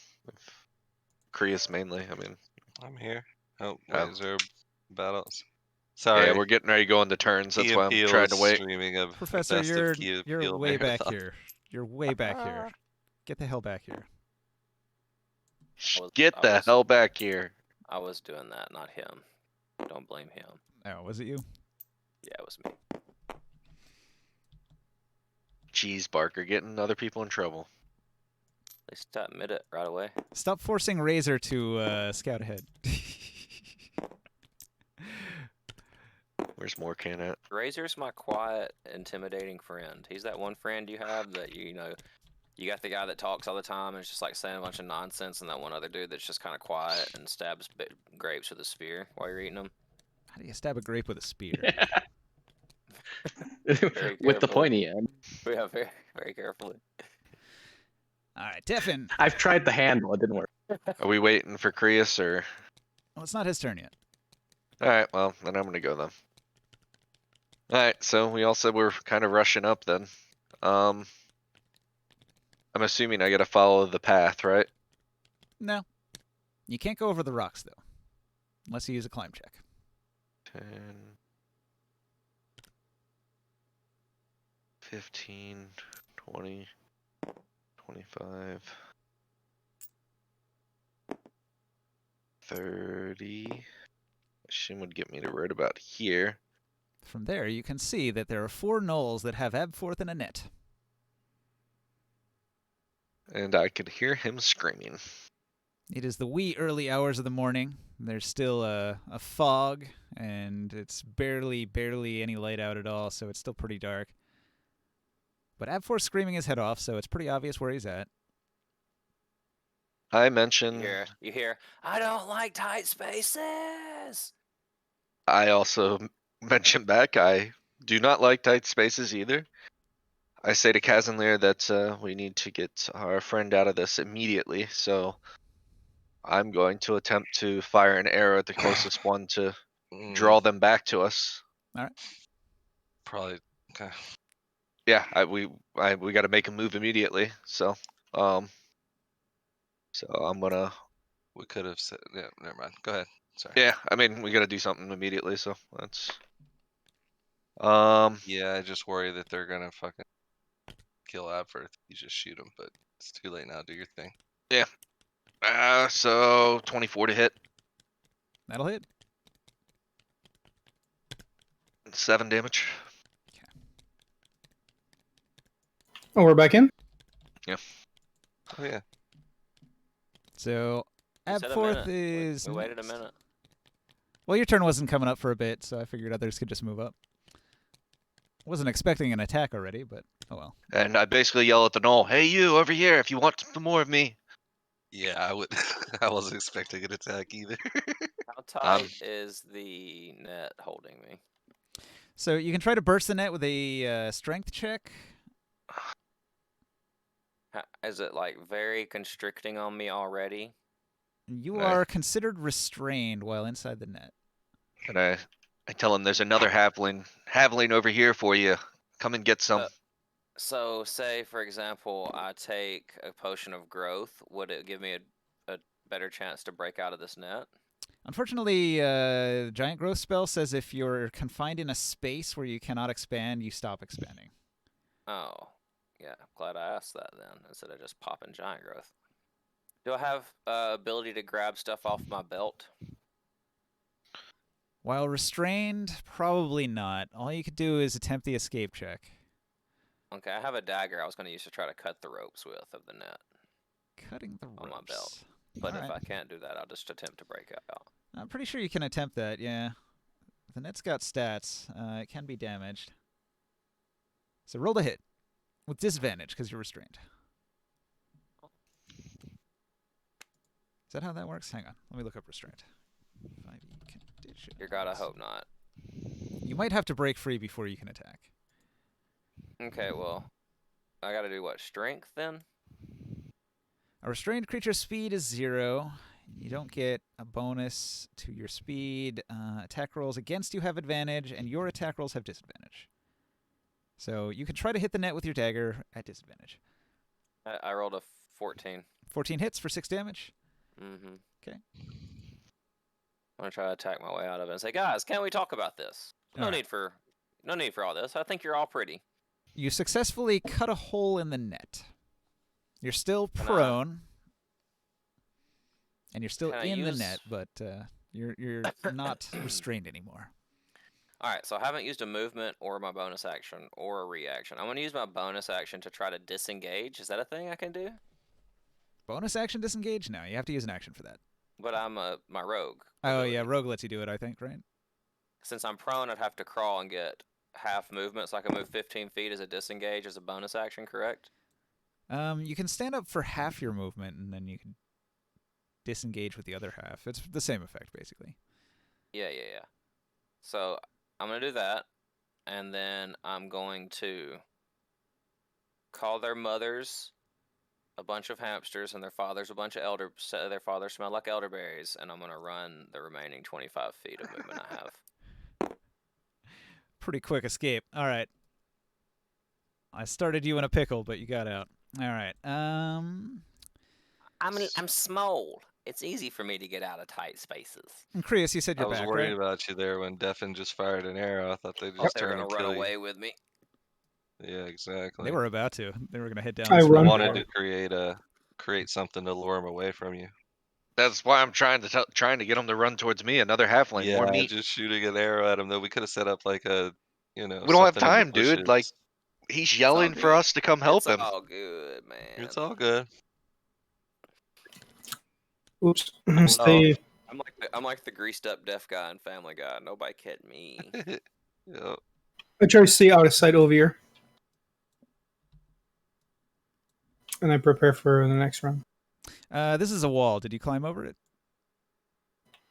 Krius mainly. I mean, I'm here. Oh, wait, Um, is there battles? Sorry. yeah, we're getting ready to go into turns. That's why I'm trying to wait. Streaming of Professor, best you're of Key you're Appeal way back marathon. here. You're way back here. Get the hell back here. Get I the was- hell back here. I was doing that, not him. Don't blame him. Oh, was it you? Yeah, it was me. Jeez, Barker, getting other people in trouble. They least admit it right away. Stop forcing Razor to scout ahead. Where's Morcan at? Razor's my quiet, intimidating friend. He's that one friend you have that you know. You got the guy that talks all the time and is just like saying a bunch of nonsense, and that one other dude that's just kind of quiet and stabs grapes with a spear while you're eating them. How do you stab a grape with a spear? Very With the careful. pointy end. Yeah, very, very carefully. All right, Deffin. I've tried the handle, it didn't work. Are we waiting for Krius or? Well, it's not his turn yet. All right, well then I'm gonna go then. All right, so we all said we're kind of rushing up then. I'm assuming I gotta follow the path, right? No. You can't go over the rocks, though. Unless you use a climb check. 10, 15, 20, 25, 30. Shin would get me to right about here. From there, you can see that there are 4 gnolls that have Abforth in a net. And I could hear him screaming. It is the wee early hours of the morning. There's still a fog, and it's barely any light out at all, so it's still pretty dark. But Abforth's screaming his head off, so it's pretty obvious where he's at. I mentioned. You hear, I don't like tight spaces. I also mentioned back, I do not like tight spaces either. I say to Kazanlir that we need to get our friend out of this immediately, so I'm going to attempt to fire an arrow at the closest one to draw them back to us. Probably. Okay. Yeah, we got to make a move immediately. So I'm gonna. We could have said. Yeah, never mind. Go ahead. Sorry. Yeah, I mean we got to do something immediately. So that's. Yeah, I just worry that they're gonna fucking kill Abforth. You just shoot him, but it's too late now. Do your thing. Yeah. So 24 to hit. That'll hit. 7 damage. Oh, we're back in? Oh yeah. So, You said a Abforth minute. is... We waited a next. minute. Well, your turn wasn't coming up for a bit, so I figured others could just move up. Wasn't expecting an attack already, but oh well. And I basically yell at the gnoll, "Hey, you over here! If you want some more of me." Yeah, I would. I wasn't expecting an attack either. How tight is the net holding me? So you can try to burst the net with a strength check. Is it like very constricting on me already? You Right. are considered restrained while inside the net. And I tell him there's another halfling over here for you. Come and get some. So, say for example, I take a potion of growth. Would it give me a better chance to break out of this net? Unfortunately, giant growth spell says if you're confined in a space where you cannot expand, you stop expanding. Oh, yeah. Glad I asked that then, instead of just popping giant growth. Do I have ability to grab stuff off my belt? While restrained, probably not. All you could do is attempt the escape check. Okay, I have a dagger I was going to use to try to cut the ropes with of the net Cutting the on my belt. ropes. But if Alright. I can't do that, I'll just attempt to break out. I'm pretty sure you can attempt that, yeah. The net's got stats. It can be damaged. So roll the hit. With disadvantage, because you're restrained. Is that how that works? Hang on. Let me look up restraint. 5e conditions. Dear God, I hope not. You might have to break free before you can attack. Okay, well, I got to do what? Strength then? A restrained creature's speed is 0. You don't get a bonus to your speed. Attack rolls against you have advantage, and your attack rolls have disadvantage. So you can try to hit the net with your dagger at disadvantage. I rolled a 14. 14 hits for 6 damage. Mm-hmm. Okay. I'm gonna try to attack my way out of it and say, guys, can't we talk about this? No Alright. need for all this. I think you're all pretty. You successfully cut a hole in the net. You're still Can I- prone, and you're still Can I in the use- net, but you're not restrained anymore. All right, so I haven't used a movement or my bonus action or a reaction. I'm gonna use my bonus action to try to disengage. Is that a thing I can do? Bonus action disengage? No, you have to use an action for that. But I'm my rogue. Oh yeah, ability. rogue lets you do it, I think, right? Since I'm prone, I'd have to crawl and get half movement, so I can move 15 feet as a disengage as a bonus action, correct? You can stand up for half your movement, and then you can disengage with the other half. It's the same effect, basically. Yeah. So I'm gonna do that, and then I'm going to call their mothers a bunch of hamsters and their fathers a bunch of their fathers smell like elderberries, and I'm gonna run the remaining 25 feet of movement I have. Pretty quick escape. All right. I started you in a pickle, but you got out. All right. I'm small. It's easy for me to get out of tight spaces. And Krios, you said I you're was back, worried right? about you there when Defen just fired an arrow. I thought they'd Thought just they were turn gonna and run kill you. away with me. Yeah, exactly. They were about to. They were going to head down. I this I road. run wanted for to create something to lure him away from you. That's why I'm trying to get him to run towards me. Another halfling, Yeah, more meat. just shooting an arrow at him. Though we could have set up like a, We don't have something in the time, dude. Like bushes. he's yelling for good. us to come help him. It's all good, man. It's all good. Oops. Oh. Stay. I'm like the greased up deaf guy in Family Guy. Nobody kidding me. Yeah. I try to stay out of sight over here. And I prepare for the next round. This is a wall. Did you climb over it?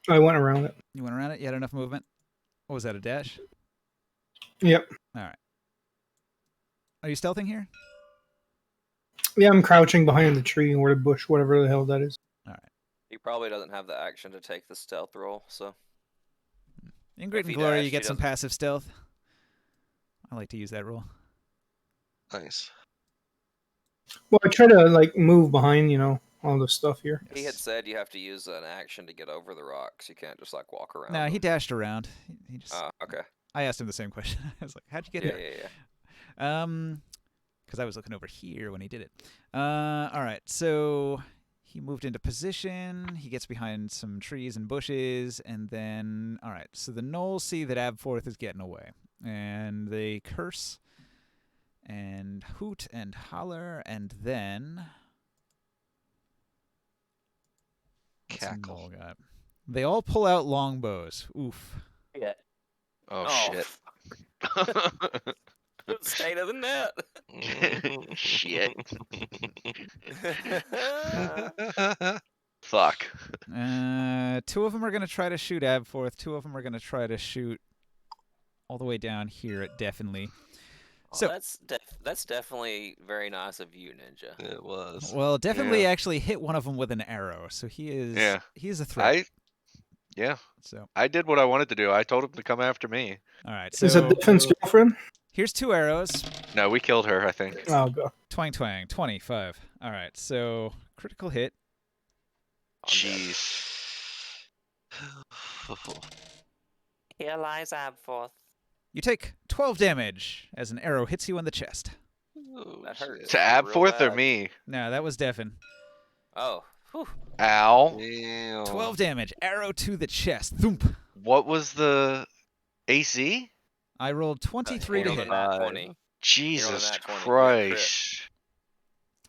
I went around it. You went around it? You had enough movement? What was that, a dash? Yep. All right. Are you stealthing here? Yeah, I'm crouching behind the tree or the bush, whatever the hell that is. All right. He probably doesn't have the action to take the stealth roll, so. In Great If and he Glory, dashed, you he get some doesn't- passive stealth. I like to use that rule. Nice. Well, I try to like move behind, all the stuff here. He had said you have to use an action to get over the rocks. You can't just like walk around. No, he them. dashed around. He just. Okay. I asked him the same question. I was like, "How'd you get Yeah, here?" yeah. Because I was looking over here when he did it. All right, so he moved into position. He gets behind some trees and bushes, and then all right. So the gnolls see that Abforth is getting away, and they curse and hoot and holler, and then what's the Cackle. gnoll got? They all pull out longbows. Oof. Yeah. Oh, shit. Good state of the net. Shit. Fuck. 2 of them are going to try to shoot Abforth. 2 of them are going to try to shoot all the way down here at Definitely. So that's definitely very nice of you, Ninja. It was. well, Definitely actually hit one of them with an arrow, so he is a threat. So I did what I wanted to do. I told him to come after me. all right, Is that so Defen's girlfriend? Here's 2 arrows. No, we killed her, I think. Oh god. Twang, twang. 25. All right, so critical hit. Jeez. Here lies Abforth. You take 12 damage as an arrow hits you in the chest. That hurts. To real Abforth or bad. me? No, that was Devin. Oh. Whew. Ow. Damn. 12 damage. Arrow to the chest. Thump. What was the AC? I rolled 23 to Rolled a hit. nat 20. Jesus nat 20, you got crit. Christ.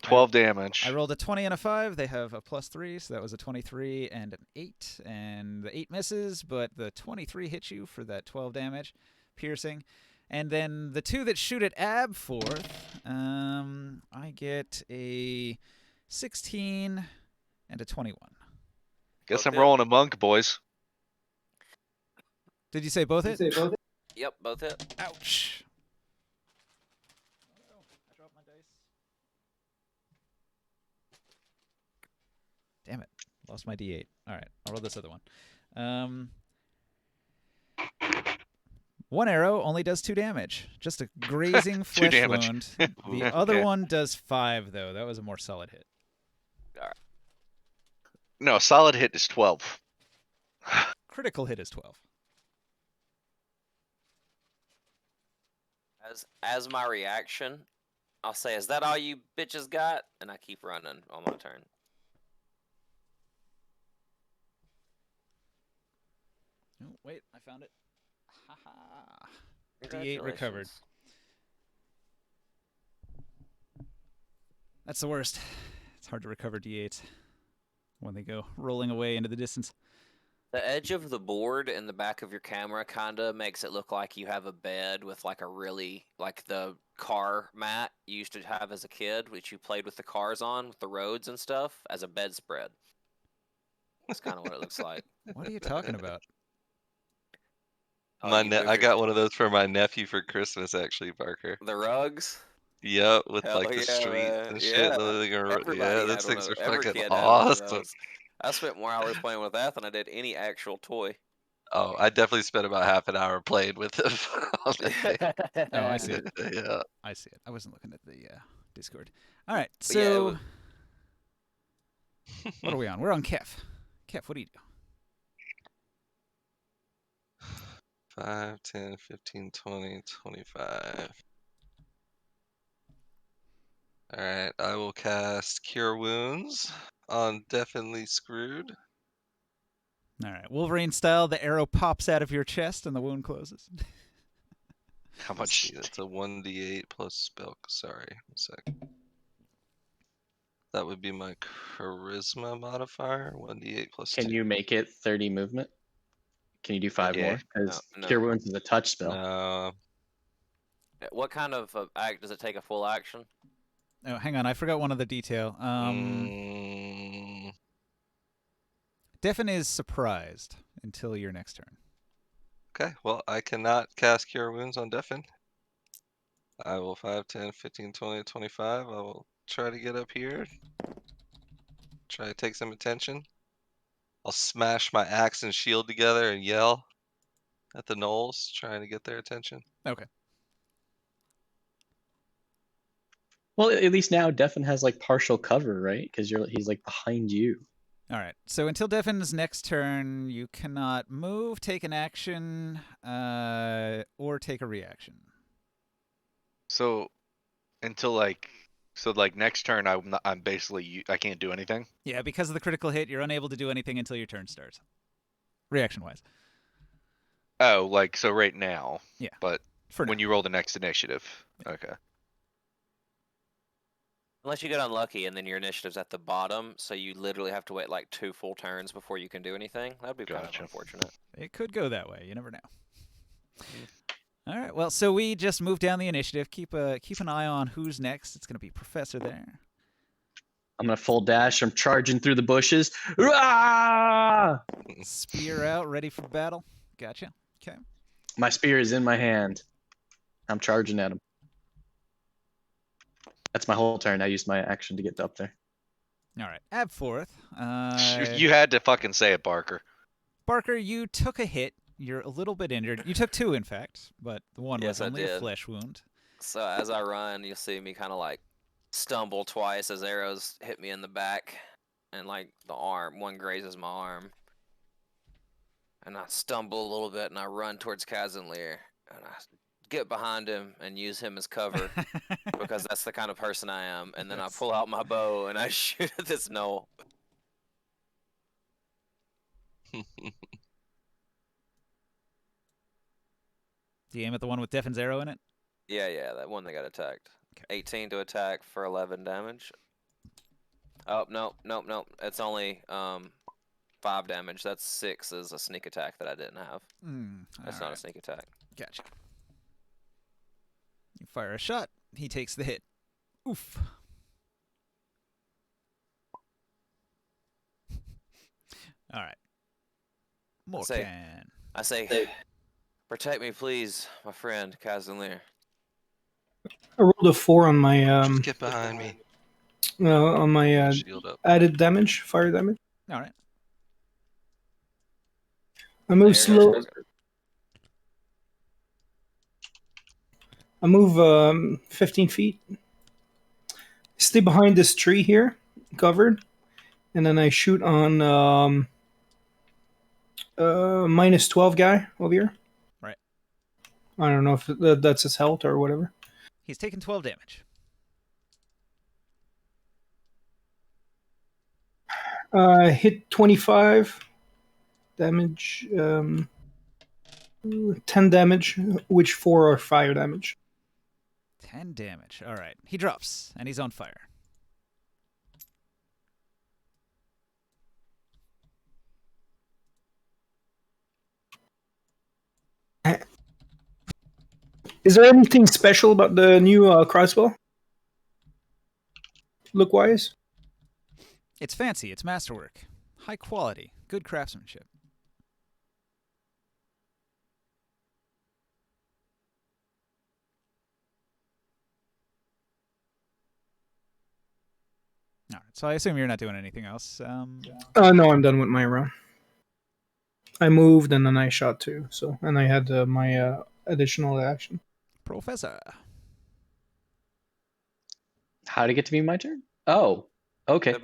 12 damage. I rolled a 20 and a 5. They have a +3, so that was a 23 and an 8. And the 8 misses, but the 23 hits you for that 12 damage, piercing. And then the 2 that shoot at Abforth, I get a 16 and a 21. Guess Both I'm hit. rolling a monk, boys. Did you say both hit? Yep, both hit. Ouch. I dropped my dice. Damn it. Lost my D8. All right, I'll roll this other one. 1 arrow only does 2 damage. Just a grazing flesh damage. wound. The Ooh, other okay. one does 5, though. That was a more solid hit. No, solid hit is 12. Critical hit is 12. As my reaction, I'll say, "Is that all you bitches got?" And I keep running on my turn. Oh, wait, I found it. Ha-ha. D8 Congratulations. recovered. That's the worst. It's hard to recover D8s when they go rolling away into the distance. The edge of the board in the back of your camera kind of makes it look like you have a bed with like a really, like the car mat you used to have as a kid, which you played with the cars on, with the roads and stuff, as a bedspread. That's kind of what it looks like. What are you talking about? Oh, My you moved I your- got one of those for my nephew for Christmas, actually, Parker. The rugs? Yep, with Hell like the yeah, streets man. and Yeah. shit. Yeah, Everybody those had one things of, are every fucking kid had one of awesome. those. I spent more hours playing with that than I did any actual toy. Oh, I definitely spent about half an hour playing with him on that thing. Oh, I see it. Yeah. I see it. I wasn't looking at the Discord. All right, But yeah, it so was- what are we on? We're on Kef. Kef, what do you do? 5, 10, 15, 20, 25. Alright, I will cast Cure Wounds on Definitely Screwed. All right, Wolverine style, the arrow pops out of your chest and the wound closes. How Let's much? see, that's a 1d8 plus spell. Sorry, 1 sec. That would be my Charisma modifier. 1d8 plus Can 2. you make it 30 movement? Can you do 5 Yeah. more? Because No. Cure Wounds is a touch spell. No. What kind of act does it take a full action? Oh, hang on, I forgot one other detail. Deafin is surprised until your next turn. Okay, well, I cannot cast Cure Wounds on Deafen. I will 5, 10, 15, 20, 25. I will try to get up here. Try to take some attention. I'll smash my axe and shield together and yell at the gnolls, trying to get their attention. Okay. Well, at least now Devin has like partial cover, right? Because he's like behind you. All right. So until Defin's next turn, you cannot move, take an action, or take a reaction. So until like next turn, I'm basically I can't do anything. Yeah, because of the critical hit, you're unable to do anything until your turn starts. Reaction-wise. Oh, like so right now. Yeah. But For when now. you roll the next initiative. Okay. Unless you get unlucky and then your initiative's at the bottom, so you literally have to wait like 2 full turns before you can do anything. That'd be kind of Gotcha. unfortunate. It could go that way. You never know. All right. Well, so we just moved down the initiative. Keep an eye on who's next. It's going to be Professor there. I'm gonna full dash. I'm charging through the bushes. Ah! Spear out, ready for battle. Gotcha. Okay. My spear is in my hand. I'm charging at him. That's my whole turn. I used my action to get up there. All right. Abforth. You had to fucking say it, Barker. Barker, you took a hit. you're a little bit injured. You took 2, in fact, but the one Yes, was I only a did. flesh wound. So as I run, you'll see me kind of like stumble twice as arrows hit me in the back, and like the arm, one grazes my arm, and I stumble a little bit, and I run towards Kazanlir, and I get behind him and use him as cover because that's the kind of person I am. And then I Yes. pull out my bow and I shoot at this gnoll. Do you aim at the one with Deffin's arrow in it? Yeah, that one that got attacked. Okay. 18 to attack for 11 damage. Oh, nope. It's only 5 damage. That's 6 as a sneak attack that I didn't have. That's not a sneak attack. Gotcha. You fire a shot. He takes the hit. Oof. All right. Morkan. I say, protect me, please, my friend Kazanlir. I rolled a 4 on my Just get behind me. Shield up. added damage, fire damage. All right. I move slow. I move 15 feet. Stay behind this tree here, covered, and then I shoot on minus 12 guy over here. Right. I don't know if that's his health or whatever. He's taken 12 damage. Hit 25 damage, 10 damage, which 4 are fire damage. 10 damage. All right. He drops, and he's on fire. Is there anything special about the new crossbow? Look-wise? It's fancy. It's masterwork. High quality. Good craftsmanship. All right. So I assume you're not doing anything else. No, I'm done with my round. I moved and then I shot 2. So, and I had my additional action. Professor. How to get to be my turn? Oh, okay.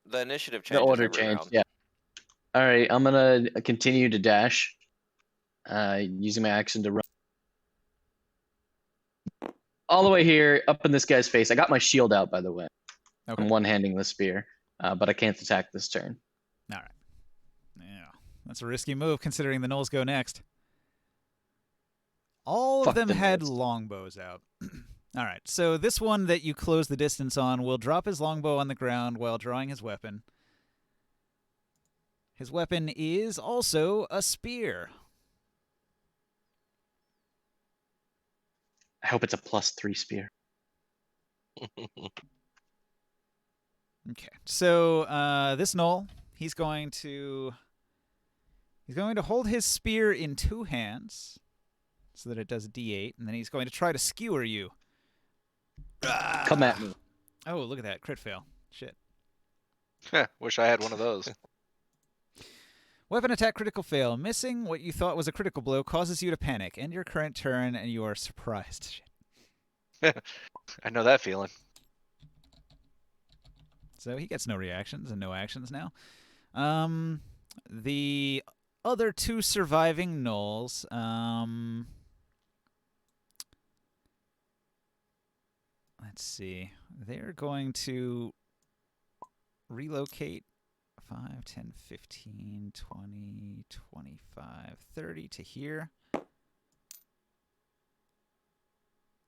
The initiative The changes order every changed. round. Yeah. All right. I'm gonna continue to dash, using my action to run all the way here, up in this guy's face. I got my shield out, by the way. Okay. I'm one-handing the spear, but I can't attack this turn. All right. Yeah. That's a risky move considering the gnolls go next. All Fuck of them the had gnolls. longbows out. All right. So this one that you close the distance on will drop his longbow on the ground while drawing his weapon. His weapon is also a spear. I hope it's a +3 spear. Okay. So this gnoll, he's going to hold his spear in 2 hands so that it does D8, and then he's going to try to skewer you. Come at me. Oh, look at that. Crit fail. Shit. Wish I had one of those. Weapon attack critical fail. Missing what you thought was a critical blow causes you to panic. End your current turn, and you are surprised. Shit. I know that feeling. So he gets no reactions and no actions now. The other 2 surviving gnolls. Let's see. They're going to relocate 5, 10, 15, 20, 25, 30 to here.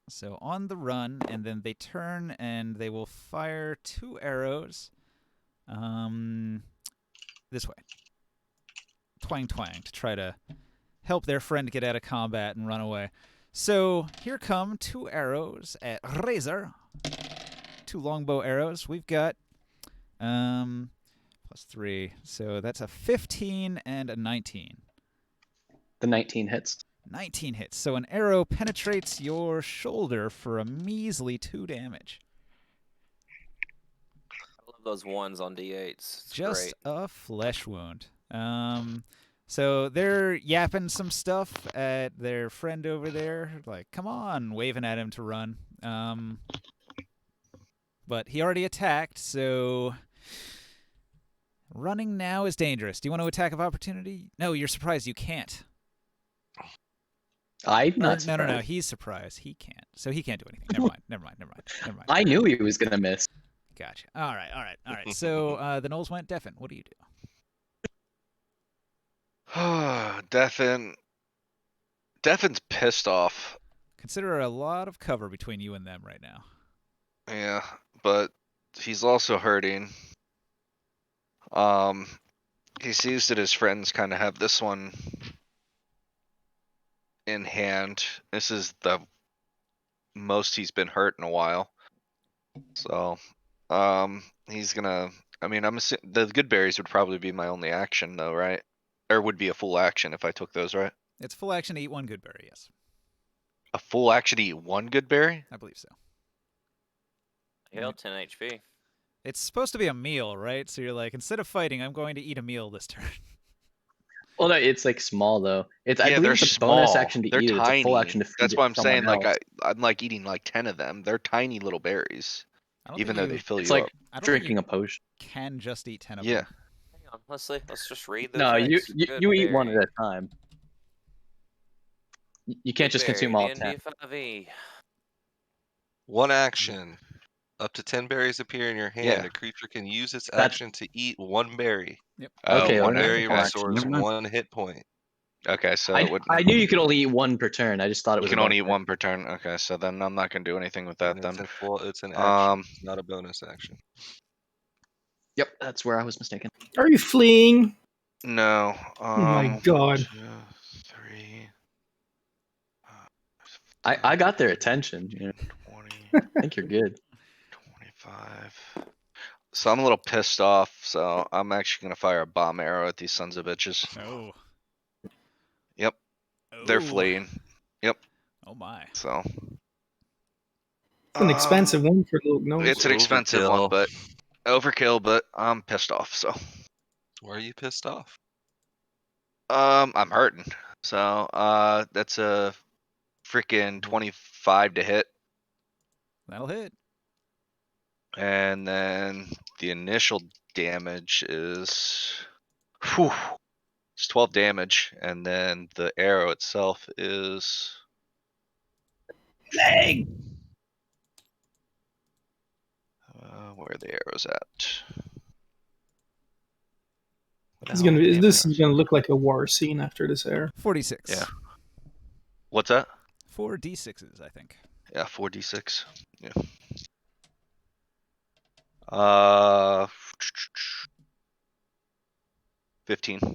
So on the run, and then they turn and they will fire 2 arrows this way. Twang, twang, to try to help their friend get out of combat and run away. So here come 2 arrows at Razor. 2 longbow arrows. We've got +3. So that's a 15 and a 19. The 19 hits. 19 hits. So an arrow penetrates your shoulder for a measly 2 damage. I love those ones on D8s. It's Just great. a flesh wound. So they're yapping some stuff at their friend over there, like, come on, waving at him to run. But he already attacked, so running now is dangerous. Do you want to attack of opportunity? No, you're surprised you can't. I'm Or, not no, surprised. no, he's surprised. He can't. So he can't do anything. Never mind. I knew he was gonna miss. Gotcha. All right. So the Knolls went Deafin. What do you do? Defin's pissed off. Consider a lot of cover between you and them right now. Yeah, but he's also hurting. He sees that his friends kind of have this one in hand. This is the most he's been hurt in a while. So, he's gonna. I mean, I'm assuming the good berries would probably be my only action, though, right? Or would be a full action if I took those, right? It's full action to eat one good berry, yes. A full action to eat one good berry? I believe so. Heal 10 HP. It's supposed to be a meal, right? So you're like, instead of fighting, I'm going to eat a meal this turn. Well, no, it's like small though. It's I Yeah, believe they're it's a bonus small. action to They're eat it. It's a full tiny. action to feed That's it why I'm someone saying, like, else. I'm like eating like 10 of them. They're tiny little berries, I don't even think though they you fill It's you like up. I don't think drinking you a potion. can just eat 10 of Yeah. them. Hang on, let's just read those No, you next. you, Good you eat one berry. at a time. You can't just consume all 10. D&D 5e. One action. Up to 10 berries appear in your hand. Yeah. A creature can use its That- action to eat one berry. Yep. Okay, One well, berry never mind. restores Never mind. 1 hit point. Okay, so it would. I knew you could only eat one per turn. I just thought it You was can a only eat bonus one per turn. Okay, so then I'm not gonna do anything with that And then. it's an action, Um, not a bonus action. Yep, that's where I was mistaken. Are you fleeing? No. Oh my 1, God. 2, 3. I got their attention. You know, 20, I think you're good. 25. So I'm a little pissed off. So I'm actually gonna fire a bomb arrow at these sons of bitches. Oh. Yep, they're Oh. fleeing. Yep. Oh my. So It's an expensive one for little gnomes. it's an expensive one, Overkill. but overkill. But I'm pissed off. So Why are you pissed off? I'm hurting. So that's a freaking 25 to hit. That'll hit. And then the initial damage is, whew, it's 12 damage, and then the arrow itself is. Dang. Where are the arrows at? What the This is hell gonna are the damn this is arrows? gonna look like a war scene after this air. 46. Yeah. What's that? 4 d6s, I think. Yeah, 4d6. Yeah. Uh, 15. All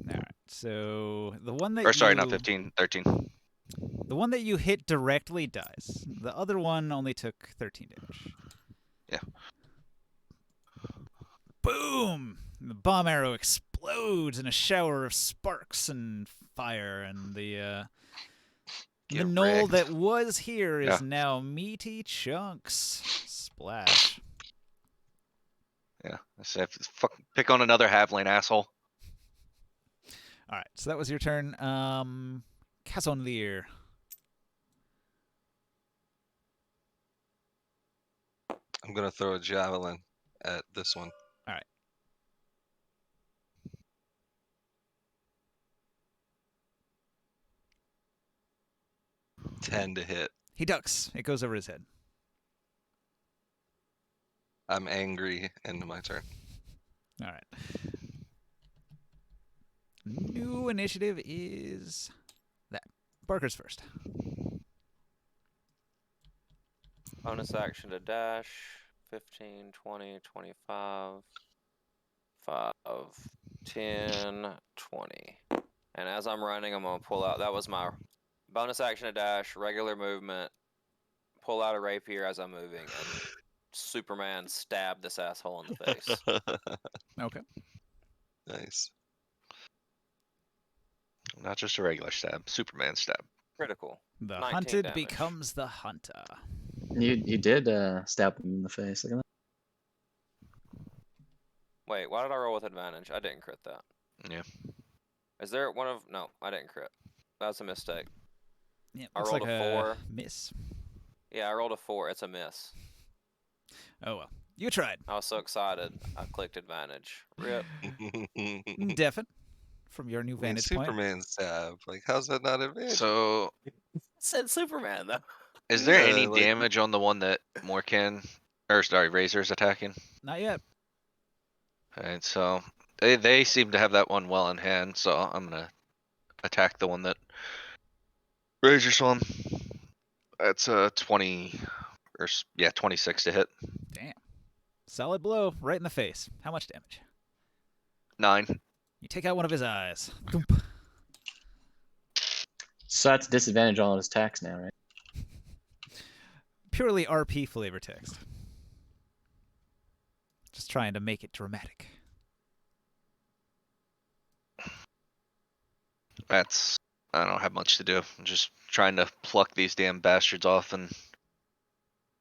right. So the one that Or sorry, you not 15, 13. the one that you hit directly dies. The other one only took 13 damage. Yeah. Boom! The bomb arrow explodes in a shower of sparks and fire, and the Get knoll wrecked. that was here is Yeah. now meaty chunks. Splash. Yeah. I said, fuck, pick on another halfling, asshole. All right, so that was your turn. Casonlir. I'm gonna throw a javelin at this one. All right. Ten to hit. He ducks. It goes over his head. I'm angry. End of my turn. All right. New initiative is that. Barker's first. Bonus action to dash. 15, 20, 25, 5, 10, 20. And as I'm running, I'm going to pull out. That was my bonus action to dash, regular movement, pull out a rapier as I'm moving, and Superman stab this asshole in the face. Okay. Nice. Not just a regular stab, Superman stab. Critical. The 19 hunted damage. becomes the hunter. You did stab him in the face. Look at that. Wait, why did I roll with advantage? I didn't crit that. Yeah. Is there one of? No, I didn't crit. That's a mistake. Yeah, I looks rolled like a 4. miss. Yeah, I rolled a 4. It's a miss. Oh well, you tried. I was so excited. I clicked advantage. Rip. Deafened from your new I mean, vantage point. Superman stab. Like, how's that not advantage? So, Said Superman though. is there any Yeah, like- damage on the one that Morkan, or sorry, Razor's attacking? Not yet. Alright, so they seem to have that one well in hand, so I'm gonna attack the one that Razor's on. That's a 20, or yeah, 26 to hit. Damn. Solid blow right in the face. How much damage? 9. You take out one of his eyes. Thump. So that's disadvantage on his attacks now, right? Purely RP flavor text. Just trying to make it dramatic. That's, I don't have much to do. I'm just trying to pluck these damn bastards off and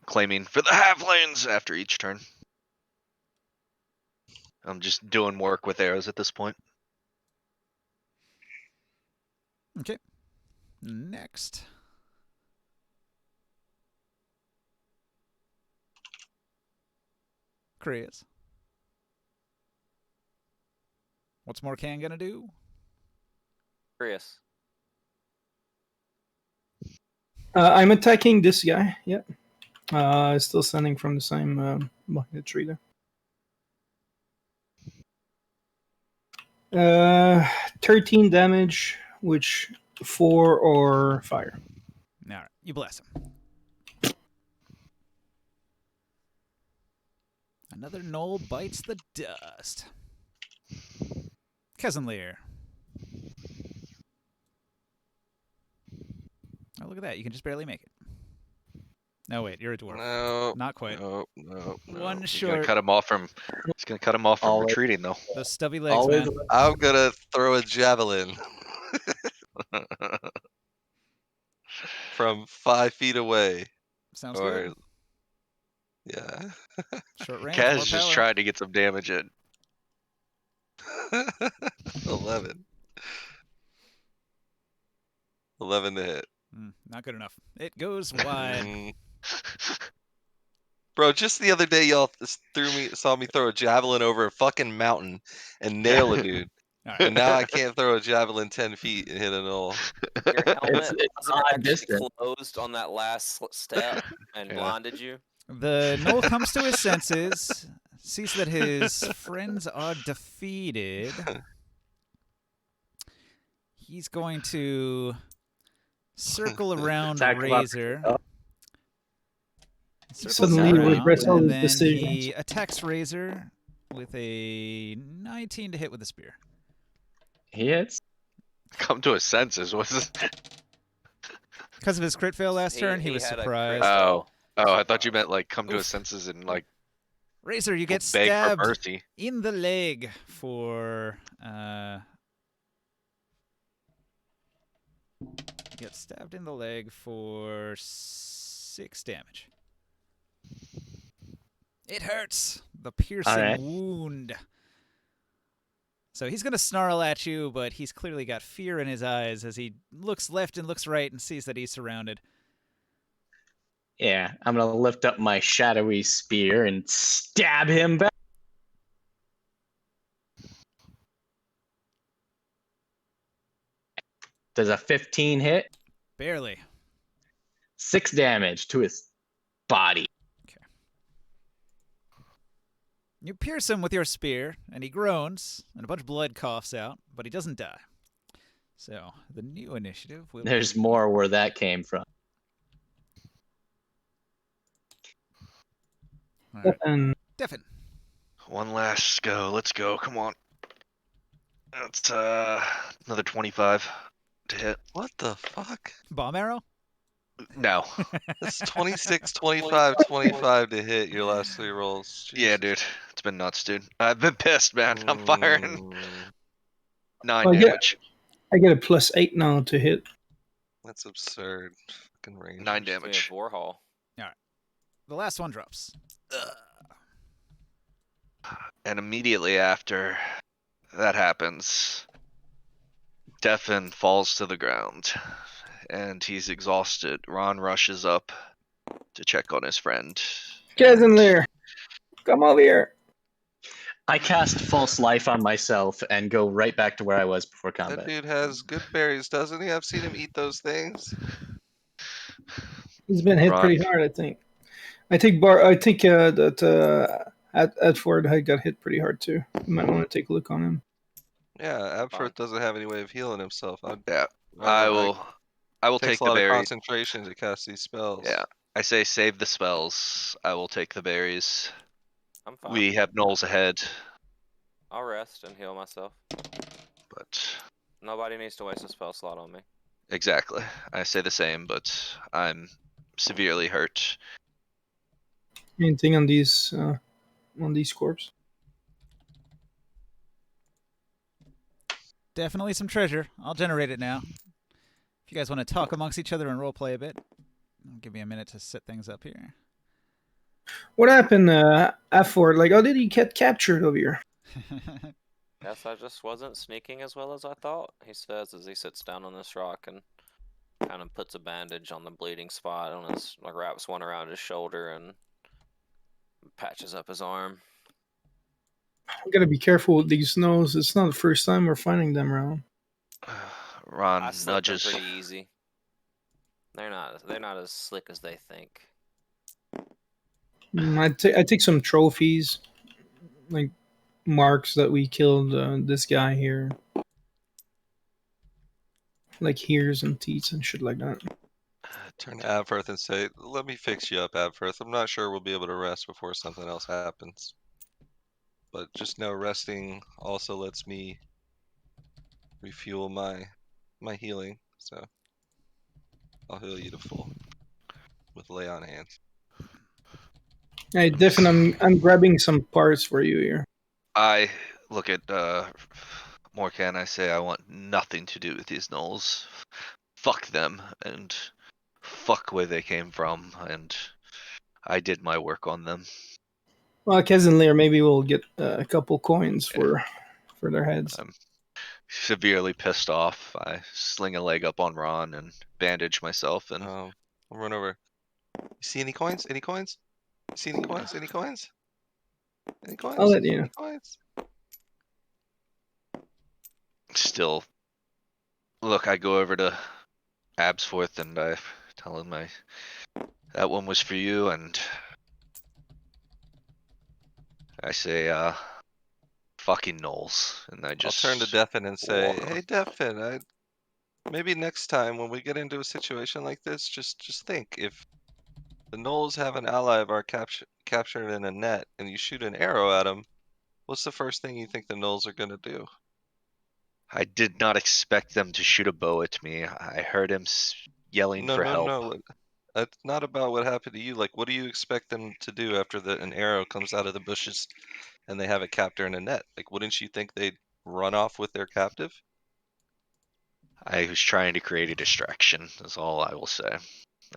claiming for the halflings after each turn. I'm just doing work with arrows at this point. Okay. Next. Chris. What's Morkan gonna do? Chris. I'm attacking this guy. Yep. Still standing from the same behind the tree there. 13 damage, which 4 or fire. All right, you bless him. Another knoll bites the dust. Cousin Lear. Oh, look at that. You can just barely make it. No, wait, you're a dwarf. No. Not quite. No. One He's gonna short. cut him off from. He's gonna cut him off from Always. retreating though. Those stubby legs, Always man. I'm gonna throw a javelin from 5 feet away. Sounds Or good. yeah. Short range, Kaz more just power. tried to get some damage in. 11. 11 to hit. Not good enough. It goes wide. Mm. Bro, just the other day y'all saw me throw a javelin over a fucking mountain and nail a dude. All And right. now I can't throw a javelin 10 feet and hit a knoll. Your helmet It's wasn't odd actually distance. closed on that last step and Yeah. blinded you. The Knoll comes to his senses, sees that his friends are defeated. He's going to circle around Attack him up. Razor. Circles Suddenly around, regrets all and his then decisions. he attacks Razor with a 19 to hit with a spear. He hits. Come to his senses. What's this? Because of his crit fail last turn, he was had a surprised. crit fail. Oh, I thought you meant like come to Oof. his senses and like Razor, you get beg for stabbed mercy. in the leg for you get stabbed in the leg for 6 damage. It hurts. The piercing Alright. wound. So he's gonna snarl at you, but he's clearly got fear in his eyes as he looks left and looks right and sees that he's surrounded. Yeah, I'm gonna lift up my shadowy spear and stab him back. Does a 15 hit? Barely. 6 damage to his body. You pierce him with your spear, and he groans, and a bunch of blood coughs out, but he doesn't die. So, the new initiative will There's be more where that came from. All right. And Devin. One last go. Let's go. Come on. That's another 25 to hit. What the fuck? Bomb arrow? No. That's 26, 25, 25 to hit your last 3 rolls. Yeah, Jesus. dude. It's been nuts, dude. I've been pissed, man. I'm firing Mm, 9 Oh, yeah. damage. I get a +8 now to hit. That's absurd. Fucking range. 9 Give me a damage. Warhol. The last one drops. And immediately after that happens, Devin falls to the ground, and he's exhausted. Ron rushes up to check on his friend. Get in and- there. Come over here. I cast false life on myself and go right back to where I was before That combat. dude has good berries, doesn't he? I've seen him eat those things. He's been hit Ron, pretty hard, I think. I think that Edford had got hit pretty hard too. You might want to take a look on him. Yeah, Fine. Abford doesn't have any way of healing himself. yeah, Remember, I will takes take a the lot of berry. concentration to cast these spells. Yeah, I say save the spells. I will take the berries. I'm fine. We have Knowles ahead, I'll rest and heal myself. but Nobody needs to waste a spell slot on me. exactly. I say the same, but I'm severely hurt. Anything on these corpses? Definitely some treasure. I'll generate it now. If you guys want to talk amongst each other and roleplay a bit, I'll give you a minute to set things up here. What happened, Edford? Like, how did he get captured over here? Guess I just wasn't sneaking as well as I thought, he says as he sits down on this rock and kind of puts a bandage on the bleeding spot on his, like wraps one around his shoulder and patches up his arm. We gotta be careful with these snows. It's not the first time we're finding them around. Ron I slip them nudges. pretty easy. They're not as slick as they think. I take some trophies, like marks that we killed this guy here, like ears and teeth and shit like that. Turn to Abfirth and say, "Let me fix you up, Abfirth. I'm not sure we'll be able to rest before something else happens. But just know resting also lets me refuel my healing, so I'll heal you to full with lay on hands." Hey, Diffin, I'm grabbing some parts for you here. I look at Morkan. I say I want nothing to do with these Knolls. Fuck them and fuck where they came from, and I did my work on them. Well, Kez and Lear, maybe we'll get a couple coins for their heads. I'm severely pissed off. I sling a leg up on Ron and bandage myself, and I'll run over. You see any coins? Any coins? You see any coins? Any coins? Any coins? I'll let you. Any coins? still look. I go over to Absforth and I tell him that one was for you, and I say, fucking Knowles, and I I'll just turn to Defin and say, walk "Hey, on. Defin, maybe next time when we get into a situation like this, just think if the Knolls have an ally of our captured in a net, and you shoot an arrow at them, what's the first thing you think the Knolls are gonna do?" I did not expect them to shoot a bow at me. I heard him yelling No, for no, help. no. It's not about what happened to you. Like, what do you expect them to do after an arrow comes out of the bushes and they have a captor in a net? Like, wouldn't you think they'd run off with their captive? I was trying to create a distraction, is all I will say.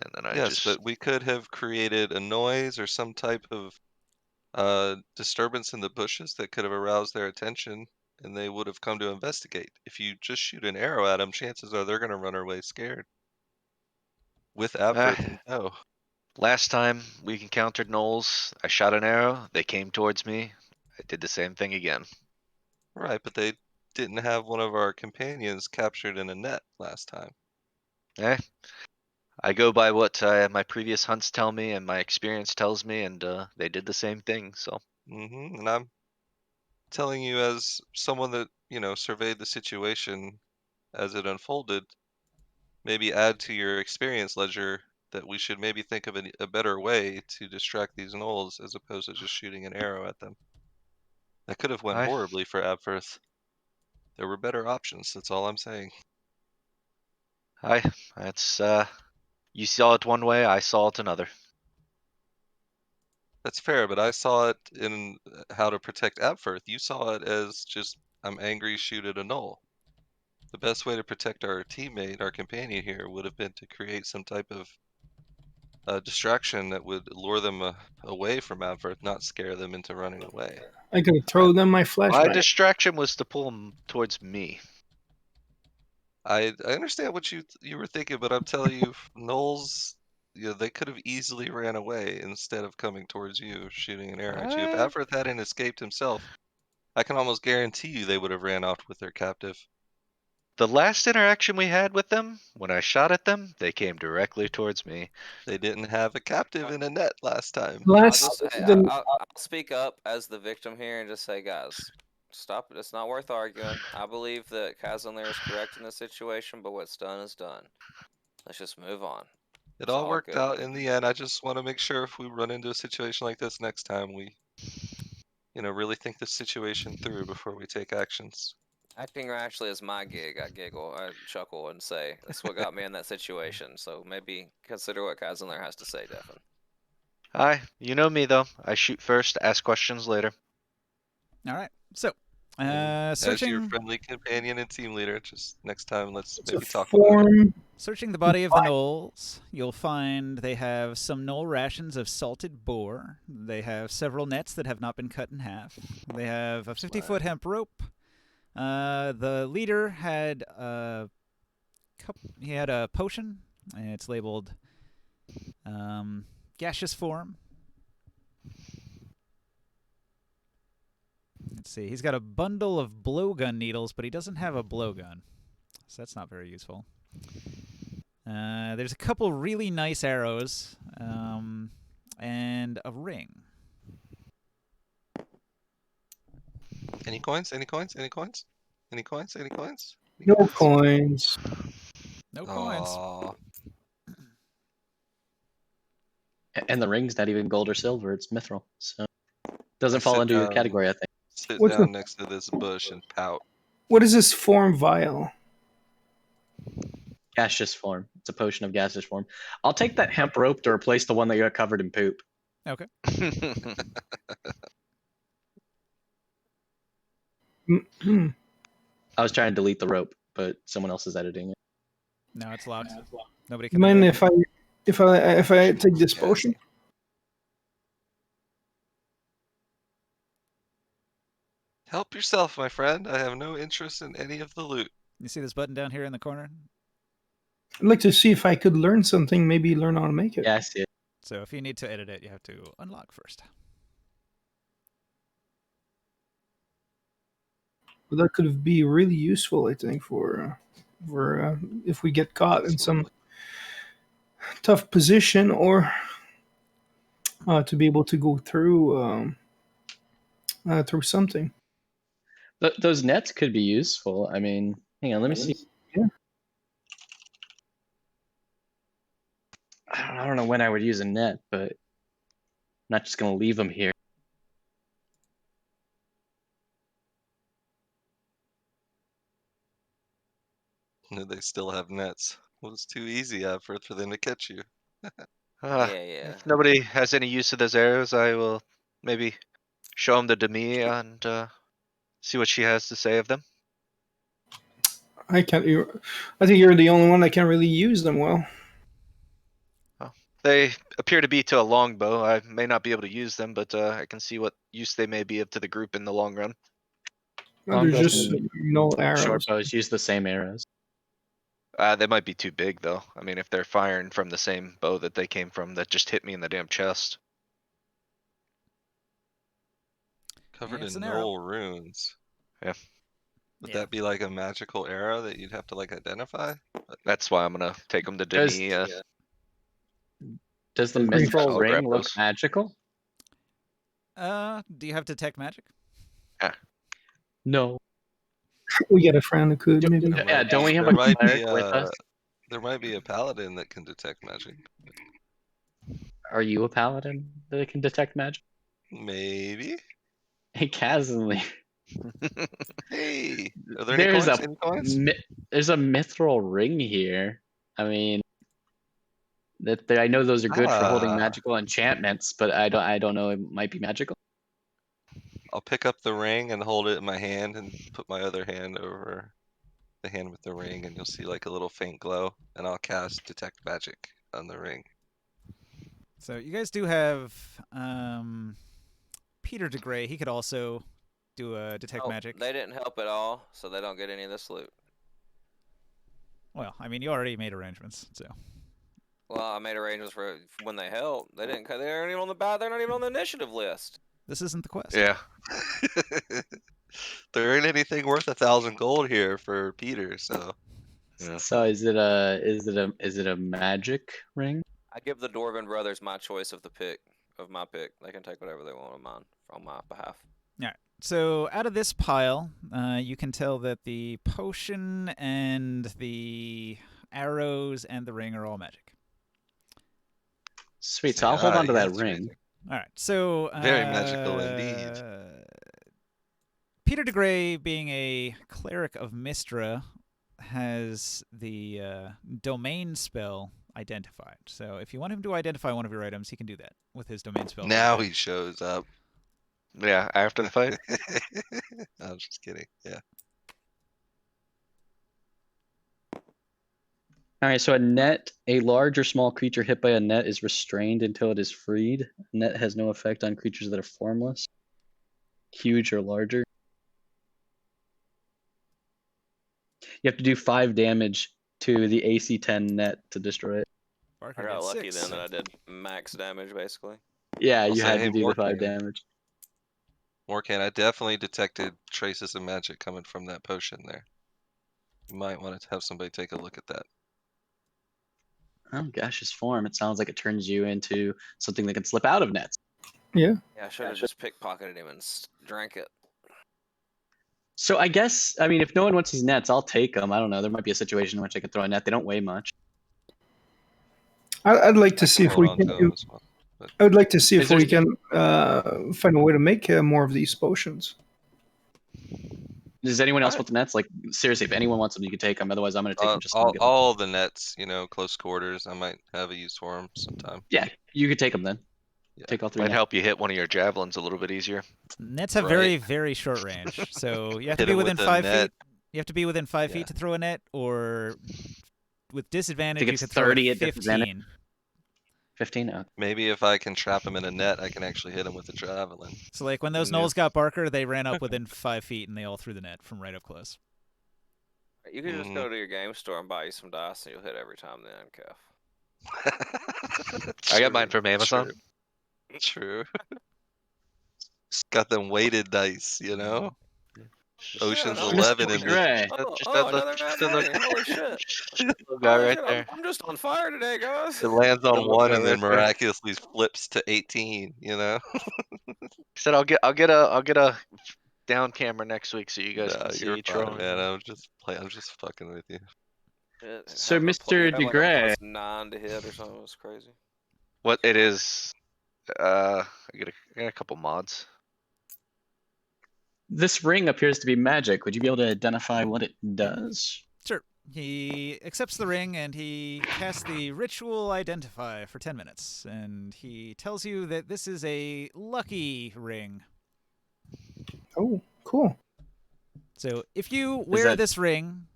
And then I Yes, just but we could have created a noise or some type of disturbance in the bushes that could have aroused their attention, and they would have come to investigate. If you just shoot an arrow at them, chances are they're going to run away scared. With Abfirth in tow. last time we encountered Knowles, I shot an arrow, they came towards me. I did the same thing again. Right, but they didn't have one of our companions captured in a net last time. Eh, I go by what my previous hunts tell me and my experience tells me, and they did the same thing. So And I'm telling you as someone that, surveyed the situation as it unfolded, maybe add to your experience ledger that we should maybe think of a better way to distract these gnolls as opposed to just shooting an arrow at them. That could have went I horribly for Abfirth. There were better options, that's all I'm saying. that's you saw it one way, I saw it another. That's fair, but I saw it in how to protect Abfirth. You saw it as just, I'm angry, shoot at a gnoll. The best way to protect our teammate, our companion here, would have been to create some type of distraction that would lure them away from Abfirth, not scare them into running away. I could throw them my My flashbang. distraction was to pull him towards me. I understand what you were thinking, but I'm telling you, Knowles, they could have easily ran away instead of coming towards you, shooting an arrow at you. If Averth hadn't escaped himself, I can almost guarantee you they would have ran off with their captive. The last interaction we had with them, when I shot at them, they came directly towards me. They didn't have a captive in a net last time. I'll speak up as the victim here and just say, guys, stop it. It's not worth arguing. I believe that Kazanlir is correct in this situation, but what's done is done. Let's just move on. It It's all all worked good. out in the end. I just want to make sure if we run into a situation like this next time, we, really think the situation through before we take actions. Acting rashly is my gig. I chuckle and say, that's what got me in that situation. So maybe consider what Kazanlir has to say, Devin. You know me though. I shoot first, ask questions later. All right. So, As your searching friendly companion and team leader, just next time let's It's maybe a talk about it. form. searching the body of the gnolls, you'll find they have some gnoll rations of salted boar. They have several nets that have not been cut in half. They have a 50-foot hemp rope. The leader had he had a potion. It's labeled gaseous form. Let's see. He's got a bundle of blowgun needles, but he doesn't have a blowgun, so that's not very useful. There's a couple really nice arrows, and a ring. Any coins? Any coins? Any coins? Any coins? Any coins? Any No coins? coins. No coins. Aw. And the ring's not even gold or silver; it's mithril, so doesn't I fall sit into your down- category, I think. Sit What's down the- next to this bush and pout. What is this form vial? Gaseous form. It's a potion of gaseous form. I'll take that hemp rope to replace the one that got covered in poop. Okay. Mm-hmm. I was trying to delete the rope, but someone else is editing it. No, it's locked. Nobody You can. mind edit it. if I take this Yes. potion? Help yourself, my friend. I have no interest in any of the loot. You see this button down here in the corner? I'd like to see if I could learn something. Maybe learn how to make it. Yeah, I see it. So if you need to edit it, you have to unlock first. But that could be really useful, I think, for if we get caught in some tough position, or to be able to go through through something. Those nets could be useful. I mean, hang on, let me see. Yeah. I don't know when I would use a net, but I'm not just gonna leave them here. They still have nets. Well, it's too easy for them to catch you. Ah, Yeah. If nobody has any use of those arrows, I will maybe show them to Demi and see what she has to say of them. I can't. I think you're the only one that can really use them well. They appear to be to a longbow. I may not be able to use them, but I can see what use they may be of to the group in the long run. Well, there's Longbows just and no arrows. short bows use the same arrows. They might be too big though. I mean, if they're firing from the same bow that they came from, that just hit me in the damn chest. Covered It's in an arrow. null runes. Yeah. Would Yeah. that be like a magical arrow that you'd have to identify? That's why I'm gonna take them to Does- Demi. Does the Pretty mithril I'll ring grab look those. magical? Do you have detect magic? No. We get a friend who could maybe. Yeah, don't we have There a might cleric be with us? There might be a paladin that can detect magic. Are you a paladin that can detect magic? Maybe. Hey, Kazanli. Hey, are there any There's coins? a Any coins? there's a mithril ring here. I mean, I know those are good for holding Ah. magical enchantments, but I don't know. It might be magical. I'll pick up the ring and hold it in my hand and put my other hand over the hand with the ring, and you'll see a little faint glow, and I'll cast detect magic on the ring. So you guys do have Peter DeGray. He could also do a detect Oh, magic. they didn't help at all, so they don't get any of this loot. Well, I mean, you already made arrangements, so. Well, I made arrangements for when they help. They didn't. They aren't even on the They're not even on the initiative list. This isn't the quest. Yeah. There ain't anything worth 1,000 gold here for Peter, so Yeah. So is it a magic ring? I give the Dwarven brothers my choice of my pick. They can take whatever they want of mine on my behalf. All right. So out of this pile, you can tell that the potion and the arrows and the ring are all magic. Sweet. So I'll hold on to that yes, ring. All right. So Very magical indeed. Peter de Grey, being a cleric of Mystra, has the domain spell identified. So if you want him to identify one of your items, he can do that with his domain spell. Now he shows up. Yeah, after the fight. I was just kidding. Yeah. All right. So a large or small creature hit by a net is restrained until it is freed. Net has no effect on creatures that are formless, huge or larger. You have to do 5 damage to the AC 10 net to destroy it. Barker I got did lucky 6. then that I did max damage basically. Yeah, I'll you say, had hey, to do the 5 Morgan. damage. Morcan, I definitely detected traces of magic coming from that potion there. You might want to have somebody take a look at that. Oh, gaseous form. It sounds like it turns you into something that can slip out of nets. Yeah. Yeah, I should have just pickpocketed him and drank it. So I guess, I mean, if no one wants these nets, I'll take them. I don't know. There might be a situation in which I could throw a net. They don't weigh much. I'd like to I see if hold we on to can. them as well. I would like to see Is if there- we can find a way to make more of these potions. Does anyone else Alright. want the nets? Like, seriously, if anyone wants them, you can take them. Otherwise, I'm going to take them just to get them. All the nets, close quarters. I might have a use for them sometime. Yeah, you could take them then. Yeah. Take all 3 Might nets. help you hit one of your javelins a little bit easier. Nets have Right. very, very short range. So you have to Hit be 'em with within the 5 net. feet. You have to be within 5 Yeah. feet to throw a net, or with disadvantage, think you it's could throw 30 it at disadvantage. 15. 15? Oh. Maybe if I can trap him in a net, I can actually hit him with a javelin. So like when those Yeah. gnolls got Barker, they ran up within 5 feet and they all threw the net from right up close. You could just go to your game store and buy you some dice and you'll hit every time then, Kev. I got mine from Amazon. True. Got them weighted dice, Ocean's no. 11 in Mr. the Gray. Another nat 20. Holy shit. Little guy Holy right shit, there. I'm just on fire today, guys. it lands on Little 1 guy and then right there. miraculously flips to 18, Said I'll get a down camera next week so you guys Nah, can see you're each fine, rolling. man. I'm just fucking with you. Shit, So, having a Mr. you have like a DeGray. +9 to hit or something. It's crazy. What it is? I got a couple mods. This ring appears to be magic. Would you be able to identify what it does? Sure. He accepts the ring and he casts the ritual identify for 10 minutes. And he tells you that this is a lucky ring. Oh, cool. So if you wear that- this ring,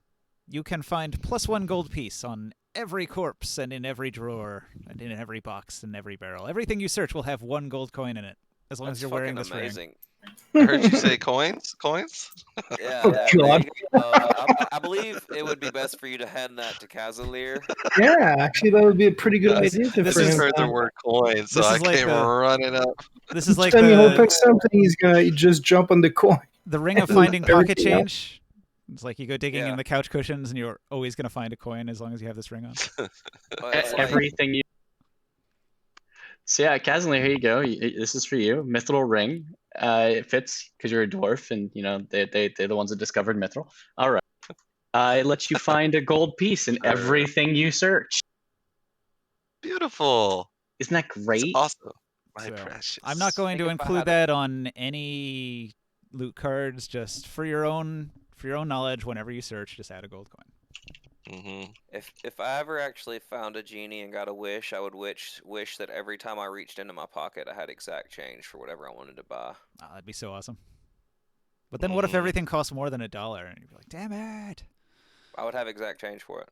you can find +1 gold piece on every corpse and in every drawer and in every box and every barrel. Everything you search will have 1 gold coin in it, as long That's as you're wearing fucking this ring. amazing. I heard you say coins? Coins? Yeah, Oh, there you God. go. I believe it would be best for you to hand that to Kazalier. Yeah, actually, that would be a pretty good Yes. idea. This for I is- just him. heard the word coins, so This I is like came the- running up. This is like Time He'll pick the something, he's gonna just jump on the coin. ring of finding pocket Everything else. change. It's like you go digging Yeah. in the couch cushions and you're always going to find a coin as long as you have this ring on. But it's like- Everything you. So yeah, Kazanir, here you go. This is for you. Mithril ring. It fits because you're a dwarf, and they're the ones that discovered Mithril. All right. It lets you find a gold piece in Sure. everything you search. Beautiful. Isn't that That's great? awesome. My So, precious. I'm not going to Think if I include had a- that on any loot cards. Just for your own knowledge, whenever you search, just add a gold coin. Mm-hmm. If I ever actually found a genie and got a wish, I would wish that every time I reached into my pocket, I had exact change for whatever I wanted to buy. Oh, that'd be so awesome. But then what if everything costs more than $1? And you'd be like, damn it. I would have exact change for it.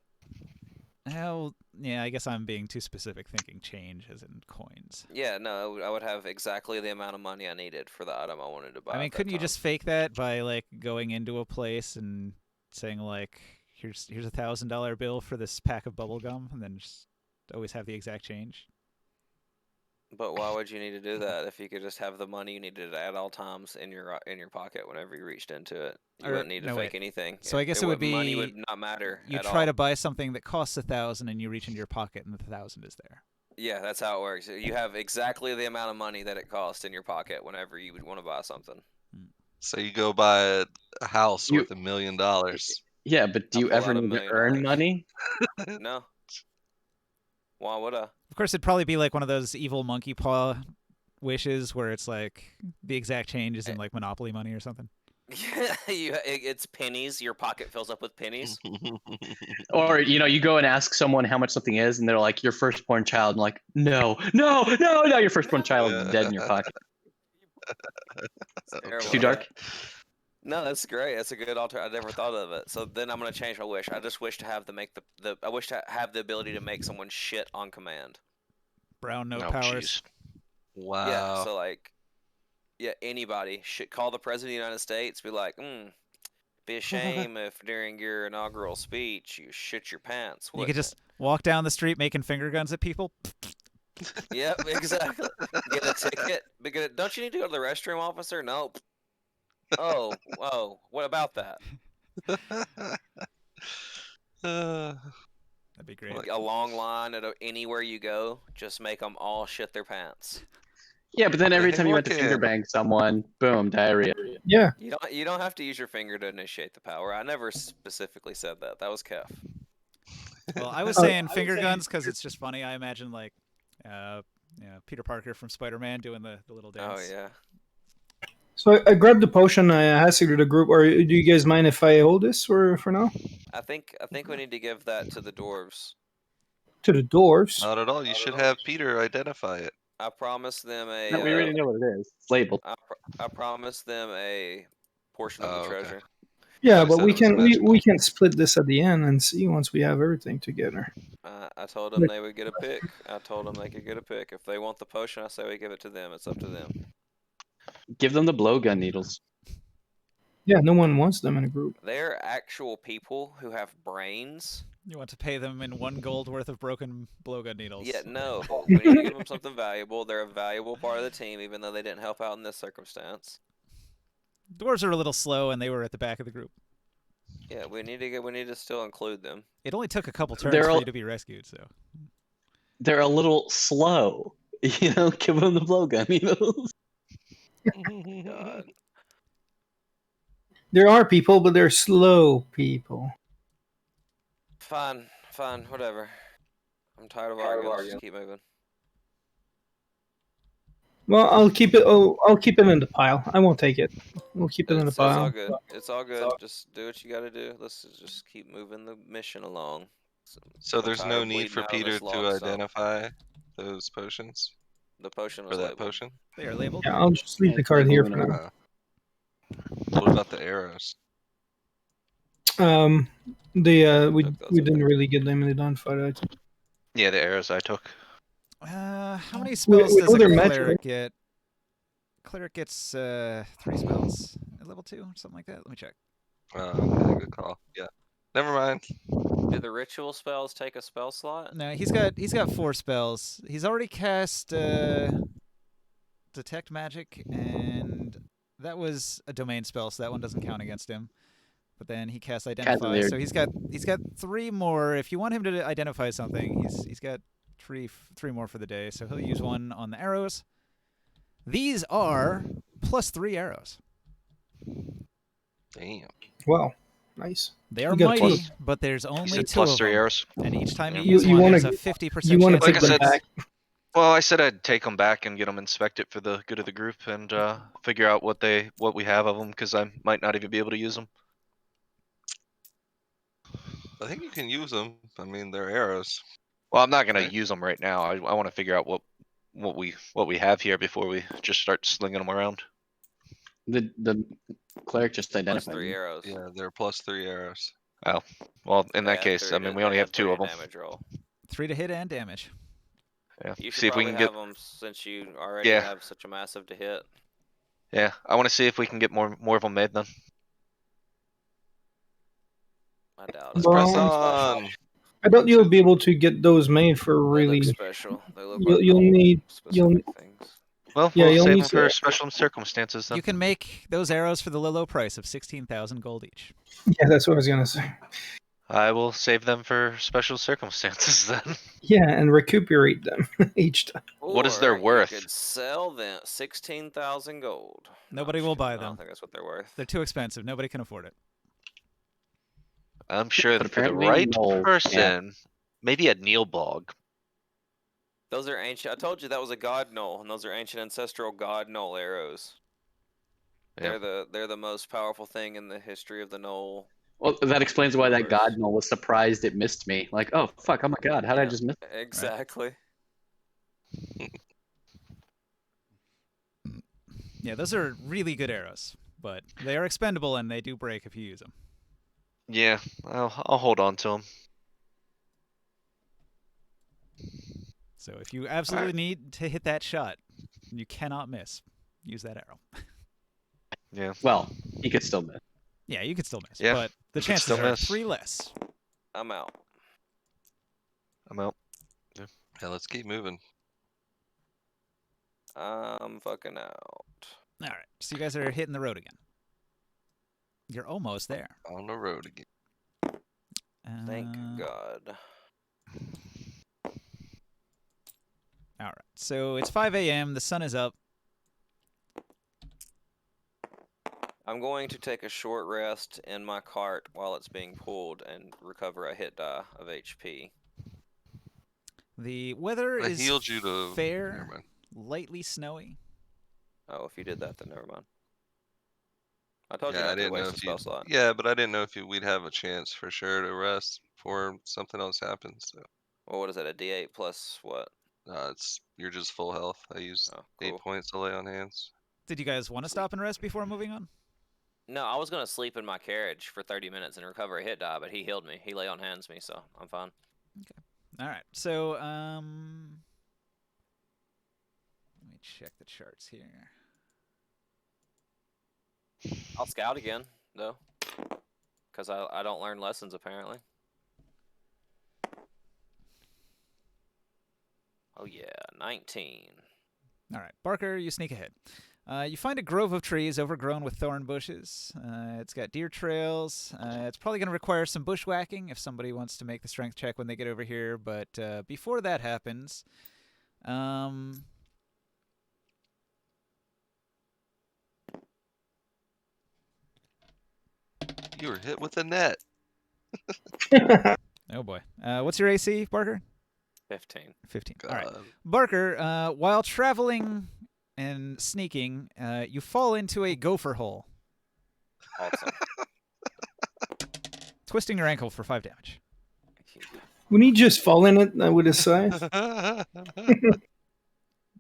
Hell, yeah, I guess I'm being too specific, thinking change as in coins. Yeah, no, I would have exactly the amount of money I needed for the item I wanted to buy. I mean, at that couldn't you time. just fake that by, like, going into a place and saying, like, here's a $1,000 bill for this pack of bubble gum, and then just always have the exact change. But why would you need to do that if you could just have the money you needed at all times in your pocket whenever you reached into it? You wouldn't need to no, fake wait. anything. So I guess it would be money would not matter You at try all. to buy something that costs 1,000, and you reach into your pocket, and the 1,000 is there. Yeah, that's how it works. You have exactly the amount of money that it costs in your pocket whenever you would want to buy something. So you go buy a house You- worth $1 million. Yeah, but do I you pull ever out $1 need to million. earn money? No. Why would I? Of course, it'd probably be like one of those evil monkey paw wishes where it's like the exact change is in like Monopoly money or something. It's pennies. Your pocket fills up with pennies. Or you go and ask someone how much something is, and they're like, "Your firstborn child." And like, no, your firstborn child is dead in your pocket. It's terrible, Too dark. No, that's great. That's a good alternative. I never thought of it. So then I'm gonna change my wish. I just wish to have I wish to have the ability to make someone shit on command. Brown note Oh, powers. jeez. Wow. Yeah. So like, yeah, anybody should call the president of the United States. Be like, be a shame if during your inaugural speech you shit your pants. You could just walk down the street making finger guns at people. Yep, exactly. Get a ticket. Don't you need to go to the restroom, officer? No. Oh, what about that? That'd be great. Like a long line at anywhere you go, just make them all shit their pants. Yeah, but then every Hey, time you went to look finger in. bang someone, boom, diarrhea. Yeah. You don't have to use your finger to initiate the power. I never specifically said that. That was Kef. Well, I was saying finger guns because it's just funny. I imagine like, Peter Parker from Spider-Man doing the little dance. Oh yeah. So I grabbed the potion. I asked you to the group. Or do you guys mind if I hold this for now? I think we need to give that to the dwarves. To the dwarves. Not at all. You should have Peter identify it. I promised them a. No, we already know what it is. It's labeled. I promised them a portion of the Oh, okay. treasure. Yeah, I but said we it was can magical. we can split this at the end and see once we have everything together. I told them they would get a pick. I told them they could get a pick. If they want the potion, I say we give it to them. It's up to them. Give them the blowgun needles. Yeah, no one wants them in a group. They're actual people who have brains. You want to pay them in 1 gold worth of broken blowgun needles. Yeah, no. We need to give them something valuable. They're a valuable part of the team, even though they didn't help out in this circumstance. Dwarves are a little slow, and they were at the back of the group. Yeah, we need to still include them. It only took a couple turns They're for all- you to be rescued, so. They're a little slow. Give them the blowgun needles. God. There are people, but they're slow people. Fine, whatever. I'm tired of arguing. Let's just keep moving. Well, I'll keep it. Oh, I'll keep it in the pile. I won't take it. We'll keep it in the It's all pile. good. It's all good. Just do what you got to do. Let's just keep moving the mission along. So I'm there's tired no of need bleeding for out of Peter this to log, so identify those potions the potion or was that labeled. potion. They are labeled. Yeah, I'll just leave Yeah, the it's card like here moving for now. around. What about the arrows? We Took those, I didn't think. really get them identified. I think. Yeah, the arrows I took. How many We spells does know a they're magic, cleric right? get? Cleric gets 3 spells at level 2, something like that. Let me check. Yeah, good call. Yeah. Never mind. Do the ritual spells take a spell slot? No, he's got 4 spells. He's already cast detect magic, and that was a domain spell, so that one doesn't count against him. But then he cast identify, weird. so he's got 3 more. If you want him to identify something, he's got three more for the day. So he'll use 1 on the arrows. These are +3 arrows. Damn. Wow, nice. They are You got mighty, plus- but there's He only said 2 of +3 them. arrows. And each time Yeah. you use You one, wanna- there's a 50% You want to chance take Like I to them said- back? Well, I said I'd take them back and get them inspected for the good of the group and figure out what we have of them because I might not even be able to use them. I think you can use them. I mean, they're arrows. Well, I'm not gonna Right. use them right now. I want to figure out what we have here before we just start slinging them around. The cleric just Plus identified 3 them. arrows. Yeah, they're +3 arrows. Well, in They that had case, 3 I mean, to- we they only had have 2 3 of them. damage roll. 3 to hit and damage. Yeah. You should See if we probably can have get. them since you already Yeah. have such a massive to hit. Yeah, I want to see if we can get more of them made then. I doubt it. Let's press Well, on. I doubt you'll be able to get those made for They really. look special. They look You'll like need specific things. Well, Yeah, we'll you'll save need them for to- special circumstances then. You can make those arrows for the low price of 16,000 gold each. Yeah, that's what I was gonna say. I will save them for special circumstances then. Yeah, and recuperate them each time. What is their Or worth? You could sell them 16,000 gold. No, Nobody I'm will just kidding. buy I don't them. think that's what they're worth. They're too expensive. Nobody can afford it. I'm sure But that for the apparently right no- yeah. person, maybe a Neil bog. Those are ancient. I told you that was a god knoll, and those are ancient ancestral god knoll arrows. Yeah. They're the most powerful thing in the history of the knoll. Well, that explains why that Universe. god knoll was surprised it missed me. Like, oh fuck, oh my god, how did I just miss? Exactly. Yeah, those are really good arrows, but they are expendable and they do break if you use them. Yeah, I'll hold on to them. So if you absolutely need to hit that shot, you cannot miss. Use that arrow. Yeah. Well, he could still miss. Yeah, you could still miss, Yeah, but the you could chances still are miss. 3 less. I'm out. I'm out. Yeah, let's keep moving. I'm fucking out. All right, so you guys are hitting the road again. You're almost there. On the road again. Thank God. All right, so it's 5 a.m. The sun is up. I'm going to take a short rest in my cart while it's being pulled and recover a hit die of HP. The weather I is healed you to. Never fair, mind. lightly snowy. Oh, if you did that, then never mind. I told you Yeah, I not to didn't know waste a if spell you. slot. Yeah, but I didn't know if we'd have a chance for sure to rest before something else happens. So Well, what is that? A D8 plus what? you're just full health. I used Oh, 8 cool. points to lay on hands. Did you guys want to stop and rest before moving on? No, I was gonna sleep in my carriage for 30 minutes and recover a hit die, but he healed me. He lay on hands me, so I'm fine. All right, so let me check the charts here. I'll scout again though, because I don't learn lessons apparently. Oh yeah, 19. All right, Barker, you sneak ahead. You find a grove of trees overgrown with thorn bushes. It's got deer trails. It's probably going to require some bushwhacking if somebody wants to make the strength check when they get over here. But before that happens, You were hit with a net. oh boy, what's your AC, Barker? 15. 15. God. All right, Barker. While traveling and sneaking, you fall into a gopher hole, Awesome. twisting your ankle for 5 damage. When he just fall in it with his scythe,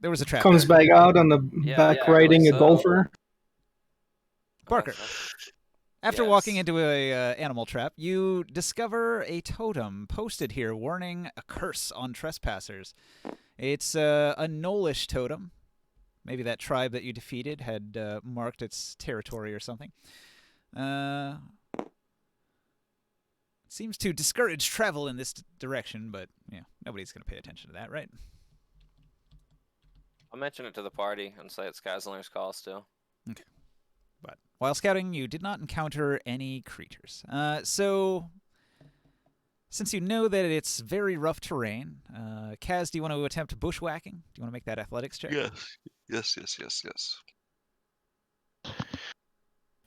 There was a trap. comes there. back out on the Yeah, back yeah, riding really a so. golfer. Barker. After Yes. walking into a animal trap, you discover a totem posted here warning a curse on trespassers. It's a Knollish totem. Maybe that tribe that you defeated had marked its territory or something. It seems to discourage travel in this direction, but yeah, nobody's going to pay attention to that, right? I'll mention it to the party and say it's Kazlinger's call still. But while scouting, you did not encounter any creatures. So, since you know that it's very rough terrain, Kaz, do you want to attempt bushwhacking? Do you want to make that athletics check? Yes.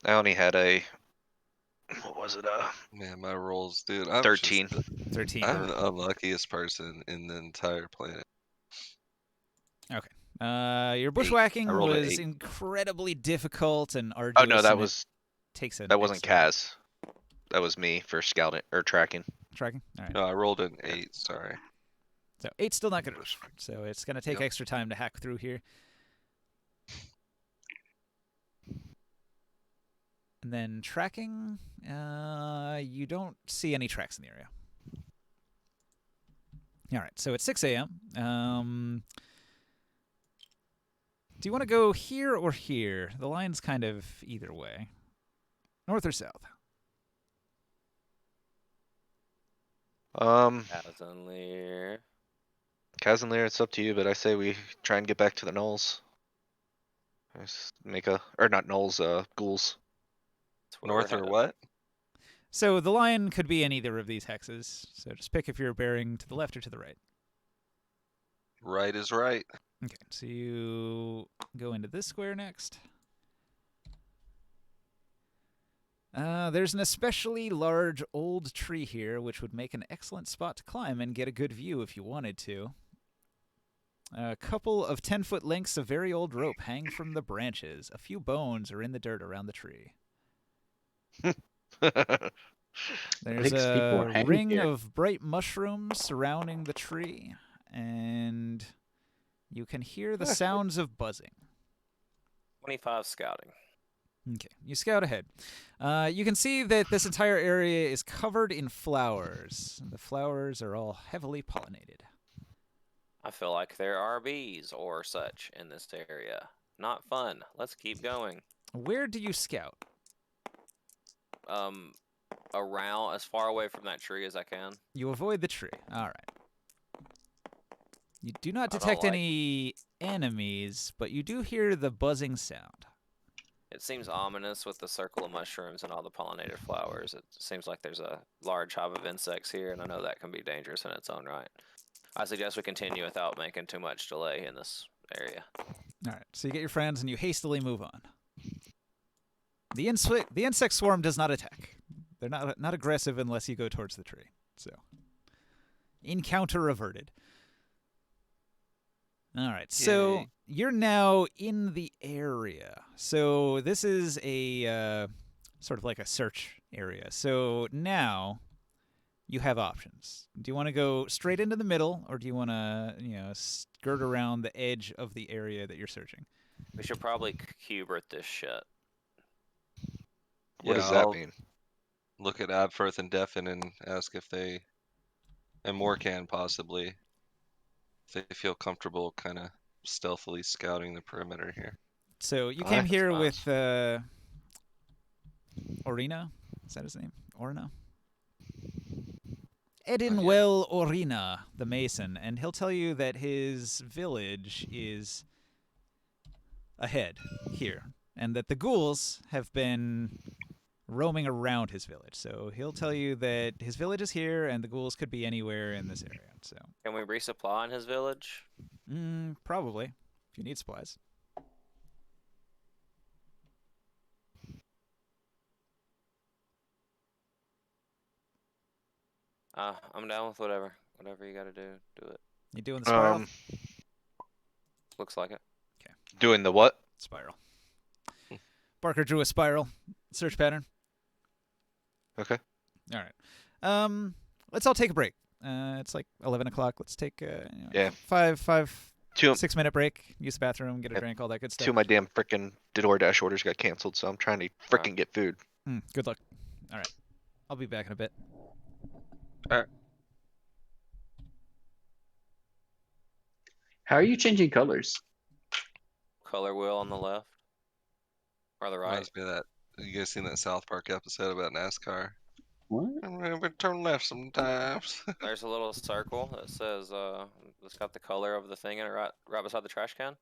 I only had a. What was it? Man, my rolls, dude. I'm 13. 13. I'm the unluckiest person in the entire planet. Your bushwhacking I rolled an was 8. incredibly difficult and arduous. Oh no, that and was it takes that wasn't Kaz. That was me for scouting or tracking. Tracking? All right. No, I rolled an 8. Sorry. So 8's still not good enough. So it's going to take Yep. extra time to hack through here. And then tracking, you don't see any tracks in the area. All right, so it's 6 a.m. Do you want to go here or here? The line's kind of either way. North or south? Kazanlir. Kazanlir, it's up to you, but I say we try and get back to the Knolls. Let's make a, or not Knolls, ghouls. That's where we're North or headed. what? So the line could be in either of these hexes. So just pick if you're bearing to the left or to the right. Right is right. Okay, so you go into this square next. There's an especially large old tree here, which would make an excellent spot to climb and get a good view if you wanted to. A couple of 10-foot lengths of very old rope hang from the branches. A few bones are in the dirt around the tree. There's Makes people a hang ring here. of bright mushrooms surrounding the tree, and you can hear the sounds of buzzing. 25 scouting. Okay, you scout ahead. You can see that this entire area is covered in flowers. The flowers are all heavily pollinated. I feel like there are bees or such in this area. Not fun. Let's keep going. Where do you scout? Around as far away from that tree as I can. You avoid the tree. All right. You do not I don't detect like- any enemies, but you do hear the buzzing sound. It seems ominous with the circle of mushrooms and all the pollinated flowers. It seems like there's a large hive of insects here, and I know that can be dangerous in its own right. I suggest we continue without making too much delay in this area. All right, so you get your friends and you hastily move on. The insect swarm does not attack. They're not aggressive unless you go towards the tree. So, encounter averted. All right, so Yay. you're now in the area. So this is a sort of like a search area. So now you have options. Do you want to go straight into the middle, or do you want to, skirt around the edge of the area that you're searching? We should probably Hubert this shit. What Yeah, does that I'll mean? look at Abfirth and Defen and ask if they, and Morcan possibly, if they feel comfortable kind of stealthily scouting the perimeter here. So you All came right. here That's with Orina? Is that his name? Orina? Edinwell Orina, the Mason, and he'll tell you that his village is ahead here, and that the ghouls have been roaming around his village. So he'll tell you that his village is here, and the ghouls could be anywhere in this area. So, Can we resupply in his village? probably, if you need supplies. I'm down with whatever. Whatever you gotta do, do it. You doing the spiral? Looks like it. Doing the what? Spiral. Barker drew a spiral search pattern. Okay. All right. Let's all take a break. It's like 11 o'clock. Let's take Yeah. 6-minute break. Use the bathroom, get a Yep. drink, all that good stuff. Two of my damn frickin' DoorDash orders got canceled, so I'm trying to frickin' get food. Good luck. All right. I'll be back in a bit. How are you changing colors? Color wheel on the left. Or the right. Reminds me of that. You guys seen that South Park episode about NASCAR? What? I'm gonna turn left sometimes. There's a little circle that says, it's got the color of the thing in it right beside the trash can.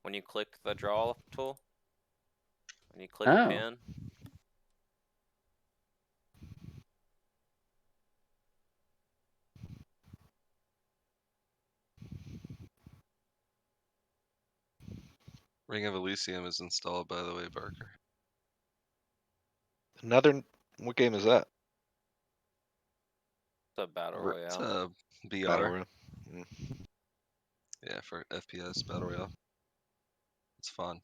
When you click the draw tool. When you click the Oh. pin. Ring of Elysium is installed, by the way, Barker. Another. What game is that? It's a battle It's royale. a BR. Battle Royale. Yeah, for FPS Battle Royale. It's fun.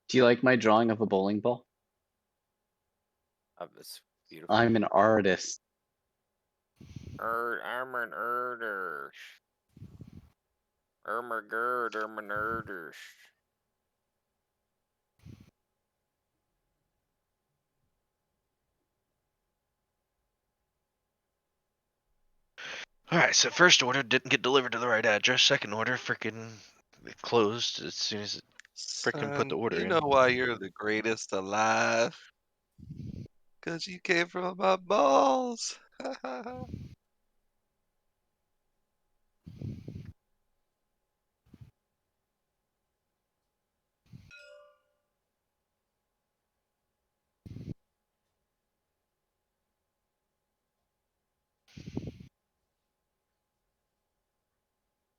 Do you like my drawing of a bowling ball? It's beautiful. I'm an artist. I'm an erder. Ermergerd, Ermenerders. All right, so first order didn't get delivered to the right address. Second order, freaking it closed as soon as it freaking put the Son, order you in. know why you're the greatest alive? Because you came from my balls.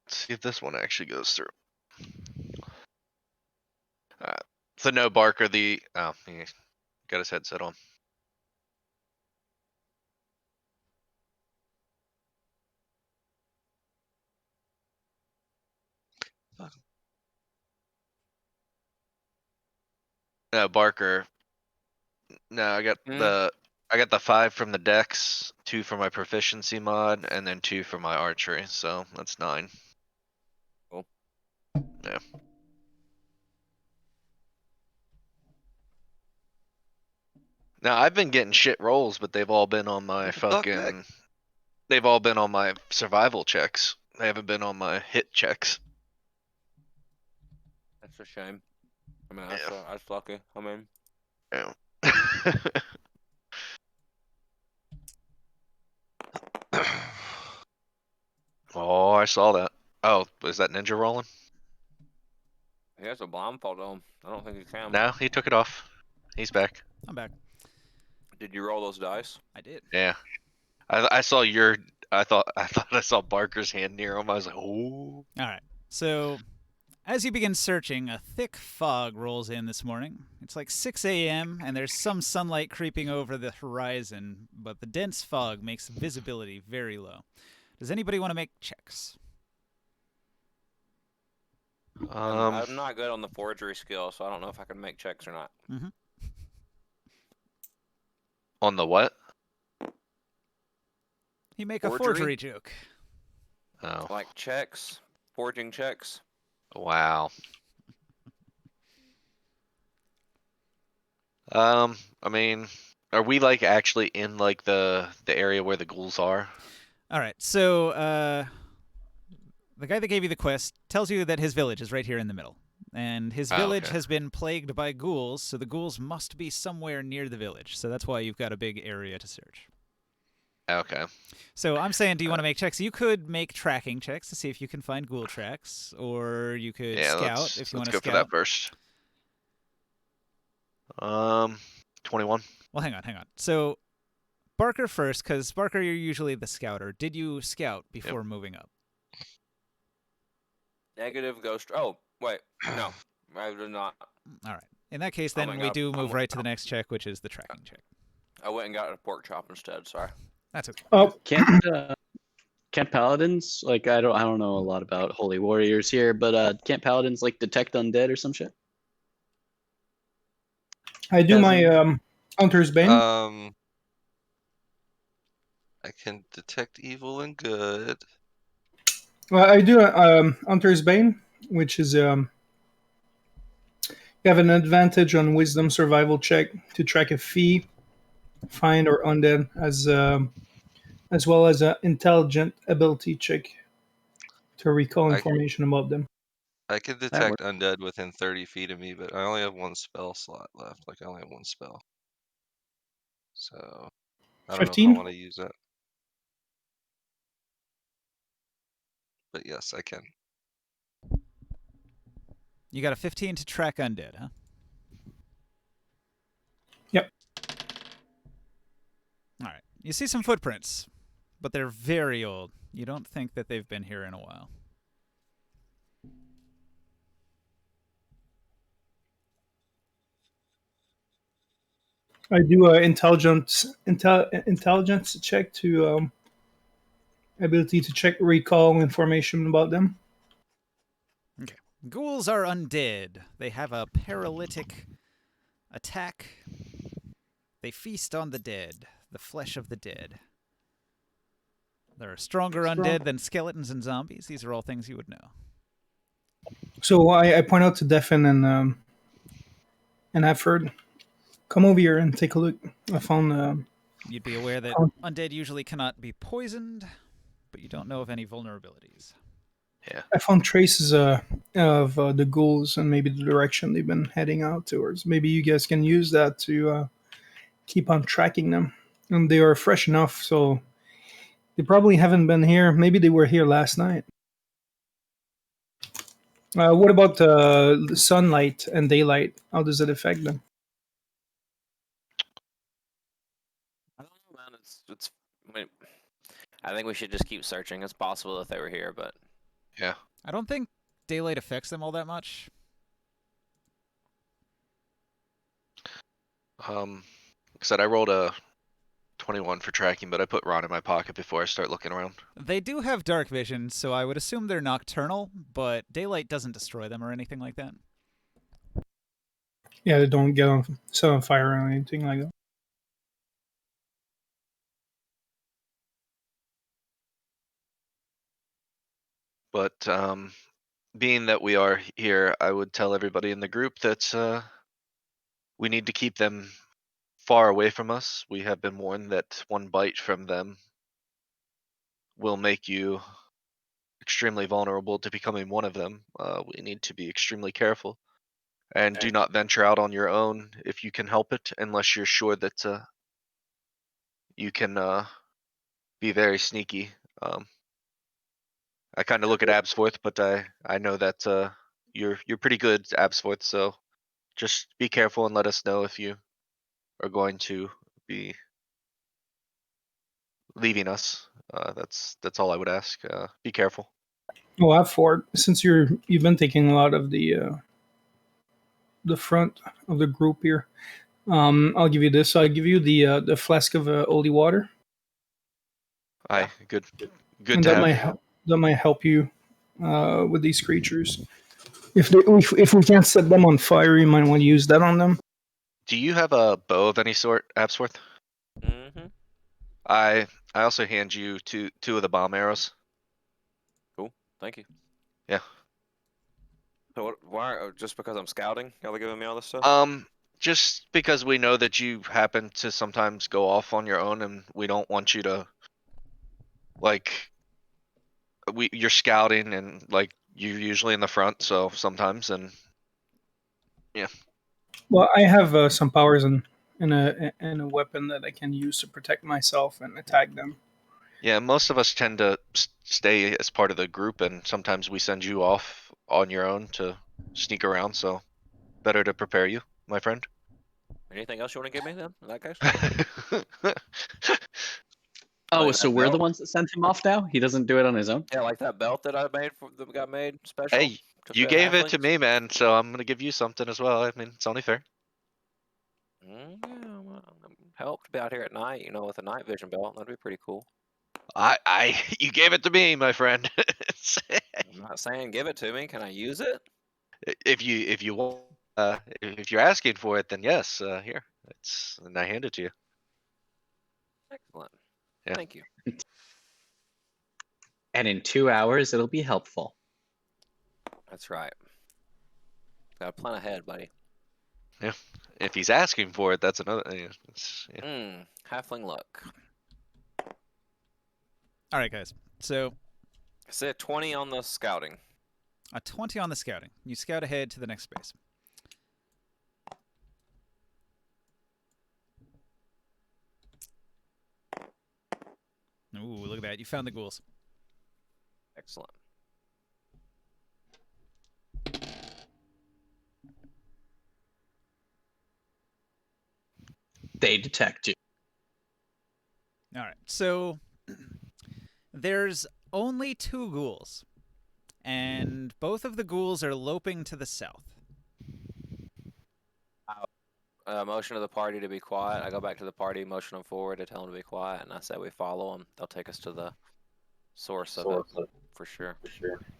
Let's see if this one actually goes through. So no Barker. He got his headset on. No Barker. No, I got the 5 from the Dex, 2 for my proficiency mod, and then 2 for my archery. So that's 9. Cool. Yeah. Now I've been getting shit rolls, but they've all been on my What the fuck, Nick? fucking. They've all been on my survival checks. They haven't been on my hit checks. That's a shame. I mean, Yeah. that's lucky. I mean, Yeah. Oh, I saw that. Oh, is that ninja rolling? he has a blindfold on. I don't think he can. No, he took it off. He's back. I'm back. Did you roll those dice? I did. Yeah. I saw your. I thought I saw Barker's hand near him. I was like, oh. All right. So, as you begin searching, a thick fog rolls in this morning. It's like 6 a.m., and there's some sunlight creeping over the horizon, but the dense fog makes visibility very low. Does anybody want to make checks? I'm not good on the forgery skill, so I don't know if I can make checks or not. Mm-hmm. On the what? You make Forgery? a forgery joke. Oh, Like checks, forging checks. wow. I mean, are we like actually in like the area where the ghouls are? All right. So, the guy that gave you the quest tells you that his village is right here in the middle. And his village okay. has been plagued by ghouls, so the ghouls must be somewhere near the village. So that's why you've got a big area to search. Okay. So I'm saying, do you want to make checks? You could make tracking checks to see if you can find ghoul tracks, or you could Yeah, scout if you want let's to go scout. for that first. 21. Well, hang on. So Barker first, because Barker, you're usually the scouter. Did you scout before moving up? Negative ghost. Oh, wait. No, I did not. All right. In that case, Oh then my we God. do move right to the next check, which is the tracking check. I went and got a pork chop instead. Sorry. That's okay. Oh, Can't paladins, like I don't know a lot about holy warriors here, but can't paladins like detect undead or some shit? I do my Hasn't- Hunter's Bane. I can detect evil and good. Well, I do Hunter's Bane, which is you have an advantage on Wisdom Survival check to track a fee, find or undead, as well as an Intelligent ability check to recall I- information about them. I can works. detect undead within 30 feet of me, but I only have one spell slot left. Like I only have one spell. So I don't know if I 15? want to use that. But yes, I can. You got a 15 to track undead, huh? Yep. All right. You see some footprints, but they're very old. You don't think that they've been here in a while. I do a intelligence check to ability to check recall information about them. Okay. Ghouls are undead. They have a paralytic attack. They feast on the dead, the flesh of the dead. They're stronger undead than skeletons and zombies. These are all things you would know. So I point out to Defin and Efford, come over here and take a look. I found You'd be aware that undead usually cannot be poisoned. but you don't know of any vulnerabilities. I found traces of the ghouls and maybe the direction they've been heading out towards. Maybe you guys can use that to keep on tracking them. And they are fresh enough, so they probably haven't been here. Maybe they were here last night. What about sunlight and daylight? How does it affect them? I don't know, man. It's. I mean, I think we should just keep searching. It's possible that they were here, but Yeah. I don't think daylight affects them all that much. Like I said, I rolled a 21 for tracking, but I put Ron in my pocket before I start looking around. They do have dark vision, so I would assume they're nocturnal, but daylight doesn't destroy them or anything like that. Yeah, they don't get set on fire or anything like that. But being that we are here, I would tell everybody in the group that we need to keep them far away from us. We have been warned that one bite from them will make you extremely vulnerable to becoming one of them. We need to be extremely careful. And do not venture out on your own if you can help it, unless you're sure that you can be very sneaky. I kind of look at Absforth, but I know that you're pretty good, Absforth. So just be careful and let us know if you are going to be leaving us. That's all I would ask. Be careful. Well, Ford, since you've been taking a lot of the front of the group here, I'll give you this. I'll give you the flask of holy water, Aye, good and to have. that might help you with these creatures. If we can't set them on fire, you might want to use that on them. Do you have a bow of any sort, Absworth? mm-hmm. I also hand you two of the bomb arrows. Cool. Thank you. Yeah. So why? Just because I'm scouting, y'all are giving me all this stuff? Just because we know that you happen to sometimes go off on your own, and we don't want you to like. You're scouting, and like you're usually in the front, so sometimes, and yeah. Well, I have some powers in a weapon that I can use to protect myself and attack them. Yeah, most of us tend to stay as part of the group, and sometimes we send you off on your own to sneak around. So better to prepare you, my friend. Anything else you want to give me then? In that case. Oh, Like so that we're the belt? ones that sent him off now? He doesn't do it on his own? Yeah, like that belt that I made that got made special. Hey, to you fit gave it to halflings? me, man. So I'm gonna give you something as well. I mean, it's only fair. Yeah, well, help to be out here at night, with a night vision belt. That'd be pretty cool. You gave it to me, my friend. I'm not saying give it to me. Can I use it? If you want, if you're asking for it, then yes. Here, and I hand it to you. Excellent. Yeah. Thank you. And in 2 hours, it'll be helpful. That's right. Got to plan ahead, buddy. Yeah. If he's asking for it, that's another. Yeah. Halfling luck. All right, guys. So I said 20 on the scouting. a 20 on the scouting. You scout ahead to the next space. Ooh, look at that. You found the ghouls. Excellent. They detect you. All right. So there's only 2 ghouls, and both of the ghouls are loping to the south. Motion to the party to be quiet. I go back to the party, motion them forward to tell them to be quiet, and I say we follow them. They'll take us to the source of it for sure.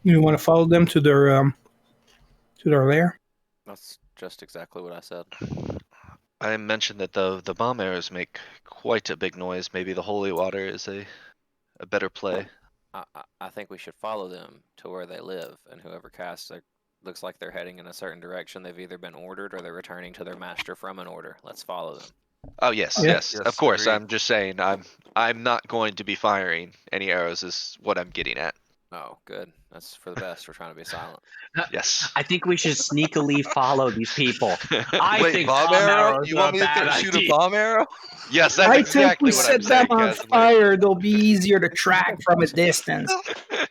You want to follow them to their lair? That's just exactly what I said. I mentioned that the bomb arrows make quite a big noise. Maybe the holy water is a better play. I think we should follow them to where they live, and whoever casts it looks like they're heading in a certain direction. They've either been ordered or they're returning to their master from an order. Let's follow them. Oh yes, Yeah. yes, Yes, of course. agreed. I'm just saying I'm not going to be firing any arrows. Is what I'm getting at. Oh, good. That's for the best. We're trying to be silent. Yes. I think we should sneakily follow these people. I Wait, think bomb bomb arrow? arrows You are want a me to bad shoot a idea. bomb arrow? Yes, that's I think exactly we what I'm set them saying, on Casimir. fire. They'll be easier to track from a distance.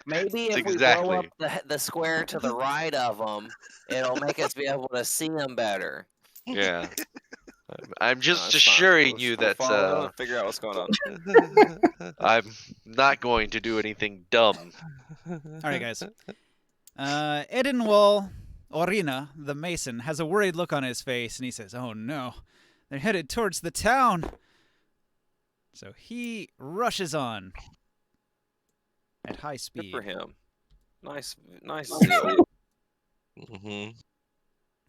Maybe That's if we blow up exactly. the square to the right of them, it'll make us be able to see them better. Yeah. I'm No, just it's fine. assuring you We'll that follow them and figure out what's going on. I'm not going to do anything dumb. All right, guys. Edinwall Orina, the mason, has a worried look on his face, and he says, "Oh no, they're headed towards the town." So he rushes on at high Good speed. for him. Nice zeal. Mm-hmm.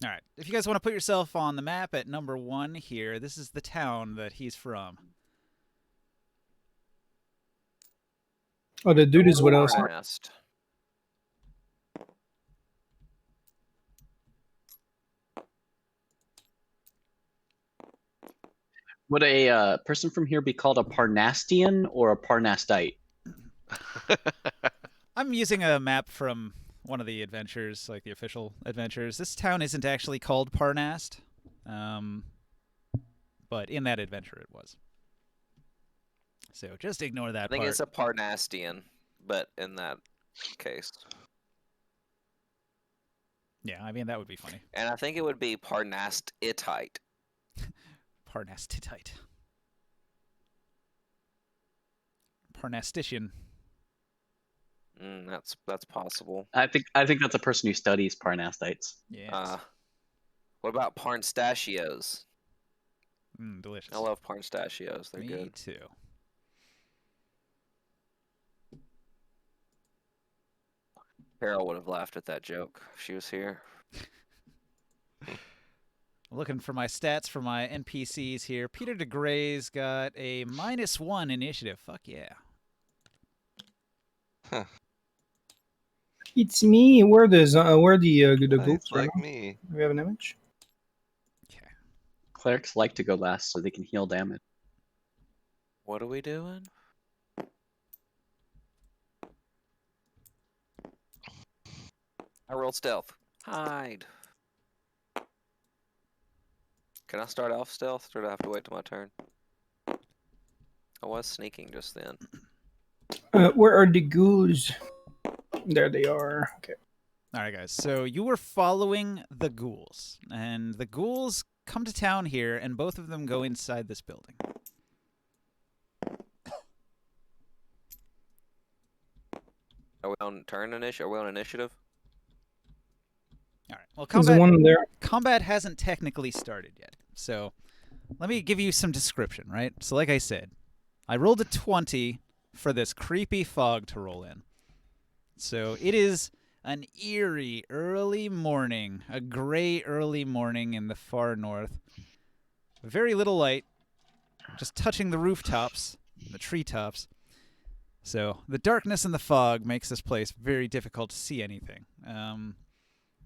All right. If you guys want to put yourself on the map at number 1 here, this is the town that he's from. Oh, the dude is with us. Nest. Would a person from here be called a Parnastian or a Parnastite? I'm using a map from one of the adventures, like the official adventures. This town isn't actually called Parnast, but in that adventure it was. So just ignore that I think part. it's a Parnastian, but in that case. Yeah, I mean, that would be funny. And I think it would be Parnastitite. Parnastitite. Parnastician. That's possible. I think that's a person who studies Parnastites. Yes. What about Parnstachios? Delicious. I love Parnstachios. They're Me good. too. Carol would have laughed at that joke if she was here. Looking for my stats for my NPCs here. Peter DeGray's got a -1 initiative. Fuck yeah. It's me. Where the Nice, ghosts right like now? me. Do we have an image? Okay. Clerics like to go last so they can heal damage. What are we doing? I rolled stealth. Hide. Can I start off stealth, or do I have to wait till my turn? I was sneaking just then. Where are the ghouls? There they are. Okay. All right, guys. So you were following the ghouls, and the ghouls come to town here, and both of them go inside this building. Are we on turn initiative? Are we on initiative? All right. Well, There's the one there. combat hasn't technically started yet. So let me give you some description, right? So like I said, I rolled a 20 for this creepy fog to roll in. So it is an eerie early morning, a gray early morning in the far north. Very little light, just touching the rooftops, the treetops. So the darkness and the fog makes this place very difficult to see anything.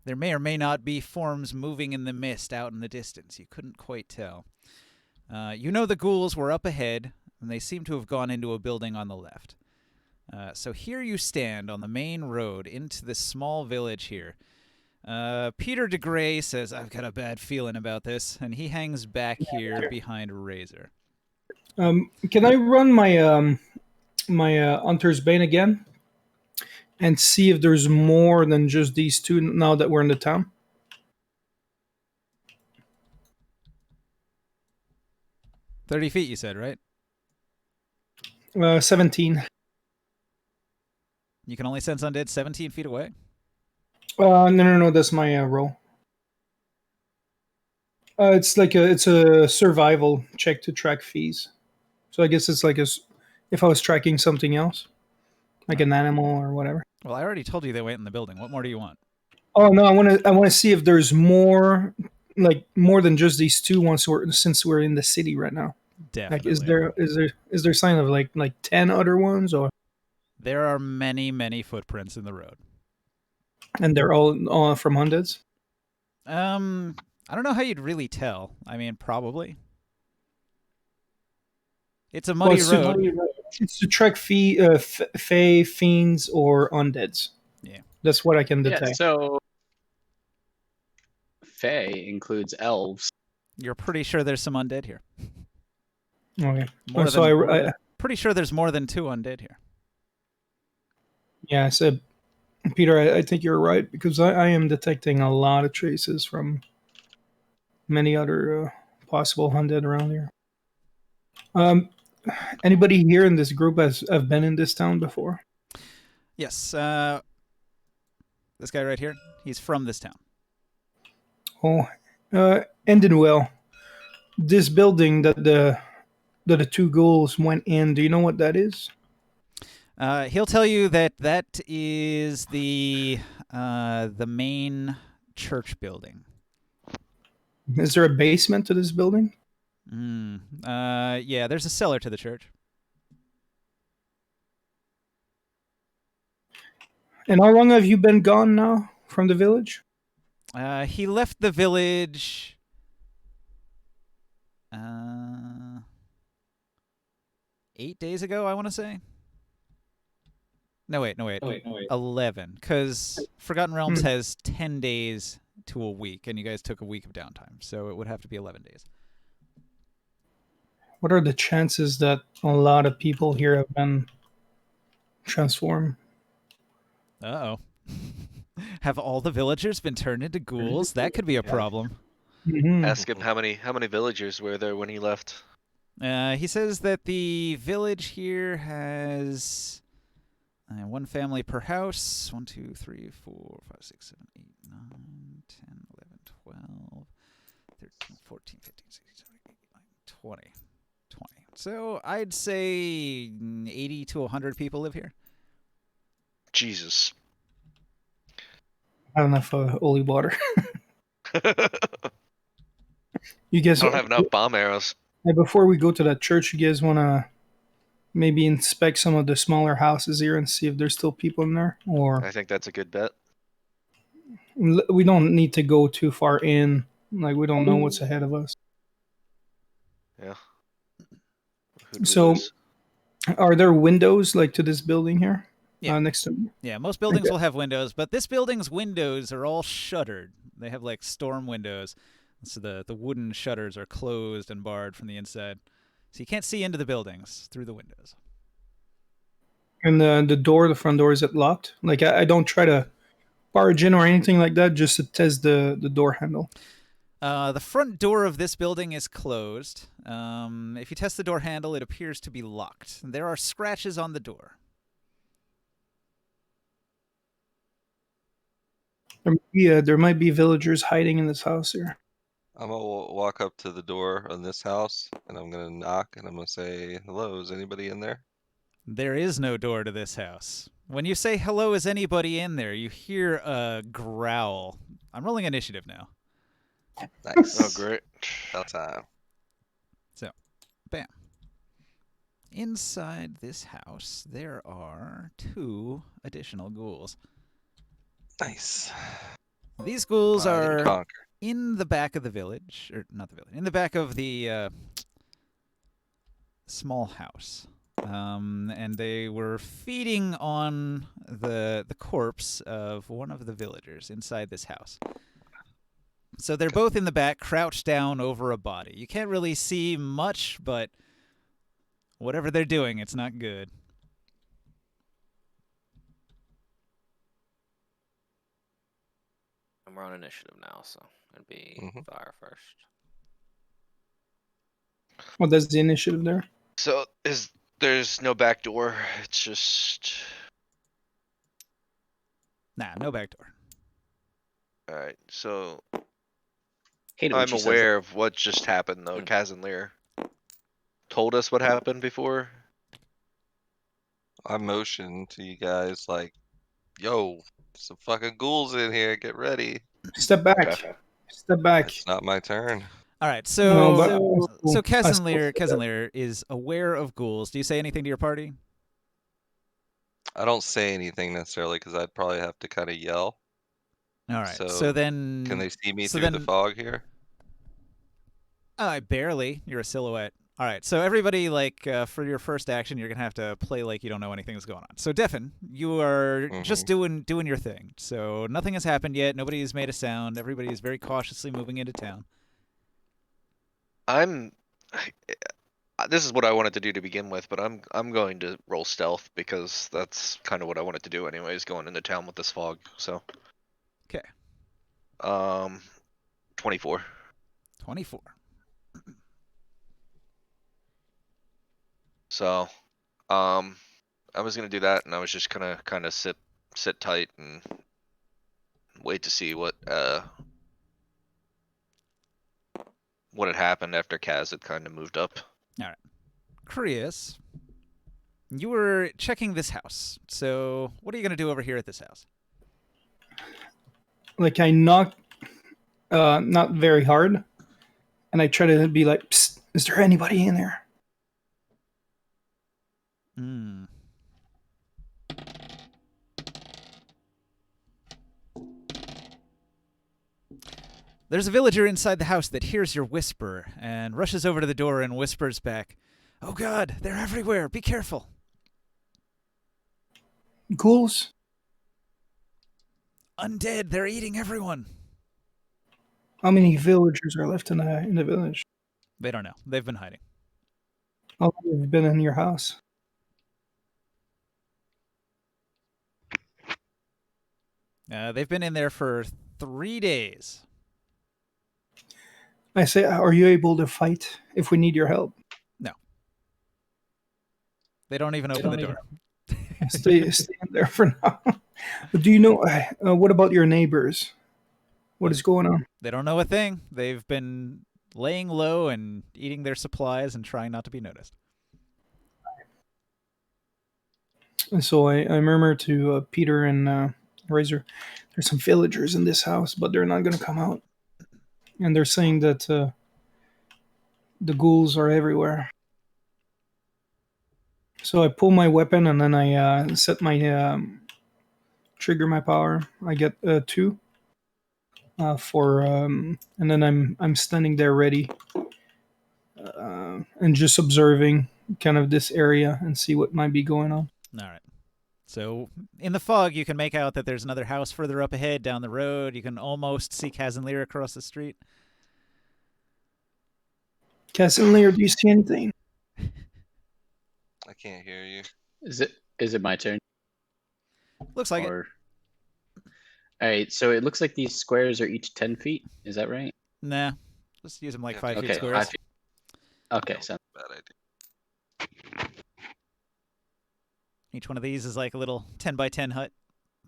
There may or may not be forms moving in the mist out in the distance. You couldn't quite tell. You know the ghouls were up ahead, and they seem to have gone into a building on the left. So here you stand on the main road into this small village here. Peter DeGray says, "I've got a bad feeling about this," and he hangs back here behind Razor. Can I run my my Hunter's Bane again and see if there's more than just these two now that we're in the town? 30 feet, you said, right? 17. You can only sense undead 17 feet away? No. That's my roll. It's like it's a survival check to track fees. So I guess it's like if I was tracking something else, like an animal or whatever. Well, I already told you they went in the building. What more do you want? Oh no, I want to see if there's more, like more than just these two. Since we're in the city right now. Definitely. Like, is there sign of like 10 other ones, or? There are many footprints in the road. And they're all from hundreds? I don't know how you'd really tell. I mean, probably. It's a Well, muddy road. it's to track fae, fiends, or undeads. Yeah. That's what I can Yeah, detect. so Fae includes elves. You're pretty sure there's some undead here. Okay. More so than I pretty sure there's more than 2 undead here. yeah, I said, Peter, I think you're right because I am detecting a lot of traces from many other possible undead around here. Anybody here in this group have been in this town before? Yes. This guy right here, he's from this town. Oh, ended well. This building that the two ghouls went in. Do you know what that is? He'll tell you that that is the main church building. Is there a basement to this building? Yeah, there's a cellar to the church. And how long have you been gone now from the village? He left the village 8 days ago, I want to say. No, wait. 11, because Forgotten Realms has 10 days to a week, and you guys took a week of downtime, so it would have to be 11 days. What are the chances that a lot of people here have been transformed? Uh-oh. Have all the villagers been turned into ghouls? That could be a problem. Mm-hmm. Ask him how many villagers were there when he left. He says that the village here has 1 family per house. 1, 2, 3, 4, 5, 6, 7, 8, 9, 10, 11, 12, 13, 14, 15, 16, 17, 18, 19, 20. So I'd say 80 to 100 people live here. Jesus. Not enough holy water. I You guys don't have enough bomb arrows. Before we go to that church, you guys want to maybe inspect some of the smaller houses here and see if there's still people in there? Or I think that's a good bet. we don't need to go too far in. Like, we don't know what's ahead of us. Yeah. Who'd we So, lose? are there windows like to this building here? Yeah. Next to me? Yeah, most buildings will have windows, but this building's windows are all shuttered. They have like storm windows. So the wooden shutters are closed and barred from the inside. So you can't see into the buildings through the windows. And the front door, is it locked? Like, I don't try to barge in or anything like that, just to test the door handle. The front door of this building is closed. If you test the door handle, it appears to be locked. There are scratches on the door. There might be villagers hiding in this house here. I'm gonna walk up to the door on this house and I'm gonna knock and I'm gonna say, hello, is anybody in there? There is no door to this house. When you say hello, is anybody in there, you hear a growl. I'm rolling initiative now. Nice. Oh, great. About time. So, bam. Inside this house, there are 2 additional ghouls. Nice. These ghouls Divide and are conquer. in the back of the village, or not the village, in the back of the small house. And they were feeding on the corpse of one of the villagers inside this house. So they're both in the back, crouched down over a body. You can't really see much, but whatever they're doing, it's not good. And we're on initiative now, so it'd be fire first. Well, that's the initiative there. So there's no back door. It's just Nah, no back door. all right. So Hate it when I'm she says aware of what just happened though. Kaz and Lear told us what happened before. I motioned to you guys like, yo, some fucking ghouls in here, get ready. Step back. Okay. Step back. It's not my turn. All right, No, so but- Kaz is aware of ghouls. Do you say anything to your party? I don't say anything necessarily because I'd probably have to kind of yell. All right, so So, then Can they see me so through the then- fog here? barely. You're a silhouette. All right, so everybody, like, for your first action, you're gonna have to play like you don't know anything is going on. So, Defin, you are just doing your thing. So nothing has happened yet. Nobody has made a sound. Everybody is very cautiously moving into town. This is what I wanted to do to begin with, but I'm going to roll stealth because that's kind of what I wanted to do anyways, going into town with this fog. So. Okay. 24. 24. So, I was gonna do that, and I was just gonna kind of sit tight and wait to see what had happened after Kaz had kind of moved up. All right. Chris, you were checking this house. So what are you going to do over here at this house? Like I knock, not very hard, and I try to be like, Psst, "Is there anybody in there?" Hmm. There's a villager inside the house that hears your whisper and rushes over to the door and whispers back, "Oh God, they're everywhere. Be careful." Ghouls? Undead. They're eating everyone. How many villagers are left in the village? They don't know. They've been hiding. How long have you been in your house? They've been in there for 3 days. I say, are you able to fight if we need your help? No. They don't even open the door. Stay in there for now. But do you know, what about your neighbors? What is going on? They don't know a thing. They've been laying low and eating their supplies and trying not to be noticed. And so I murmur to Peter and Razor, there's some villagers in this house, but they're not going to come out. And they're saying that the ghouls are everywhere. So I pull my weapon and then I set my trigger my power. I get 2 for and then I'm standing there ready and just observing kind of this area and see what might be going on. All right. So in the fog, you can make out that there's another house further up ahead down the road. You can almost see Kazanlir across the street. Casimir, do you see anything? I can't hear you. Is it my turn? Looks like it. Or... All right, so it looks like these squares are each 10 feet. Is that right? Nah. Let's use them like Yeah, 5 feet Okay, squares. 5 feet. Okay, so Bad idea. Each one of these is like a little 10 by 10 hut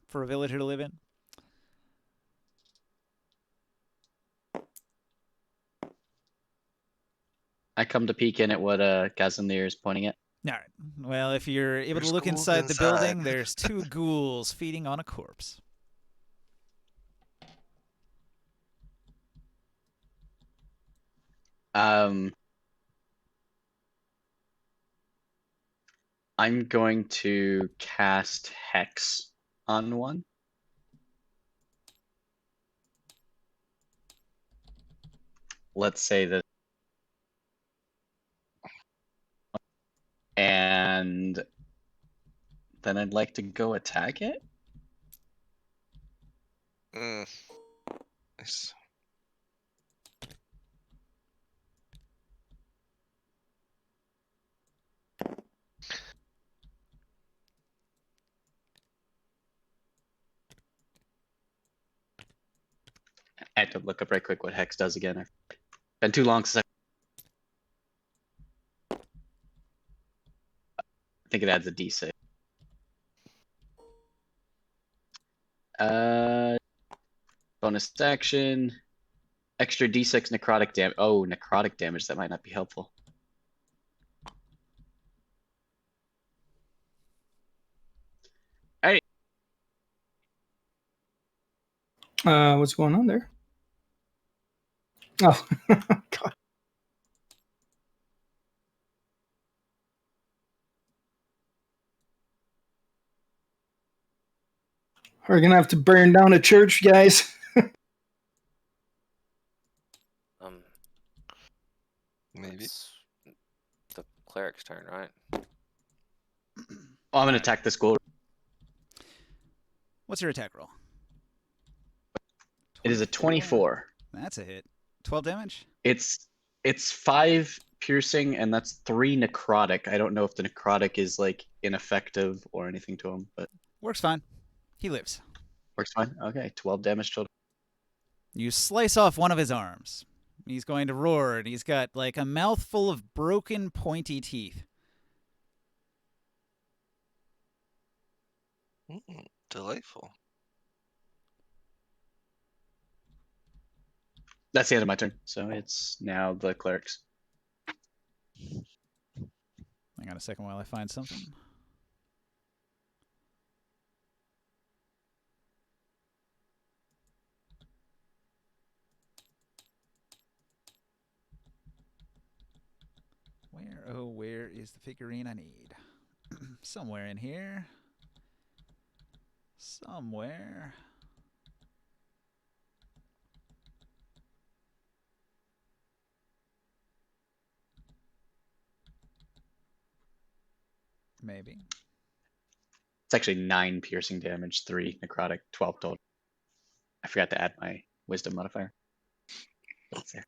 for a villager to live in. I come to peek in at what Kazanir is pointing at. All right. Well, if you're able There's to look ghouls inside the building, inside. there's 2 ghouls feeding on a corpse. I'm going to cast Hex on one. Let's say that. And then I'd like to go attack it. Nice. I have to look up right quick what Hex does again. Been too long since I think it adds a D6. Bonus action. Extra D6 necrotic damage. Oh, necrotic damage. That might not be helpful. Alright. What's going on there? Oh, God. We're gonna have to burn down a church, guys. Maybe. cleric's turn, right? Oh, I'm gonna attack this ghoul. What's your attack roll? It is a 24. That's a hit. 12 damage? It's 5 piercing and that's 3 necrotic. I don't know if the necrotic is like ineffective or anything to him, but Works fine. He lives. works fine. Okay, 12 damage total. You slice off one of his arms. He's going to roar, and he's got like a mouthful of broken, pointy teeth. Delightful. That's the end of my turn. So it's now the cleric's. Hang on a second while I find something. Where is the figurine I need? Somewhere in here. Somewhere. Maybe. It's actually 9 piercing damage, 3 necrotic, 12 total. I forgot to add my wisdom modifier. That's there.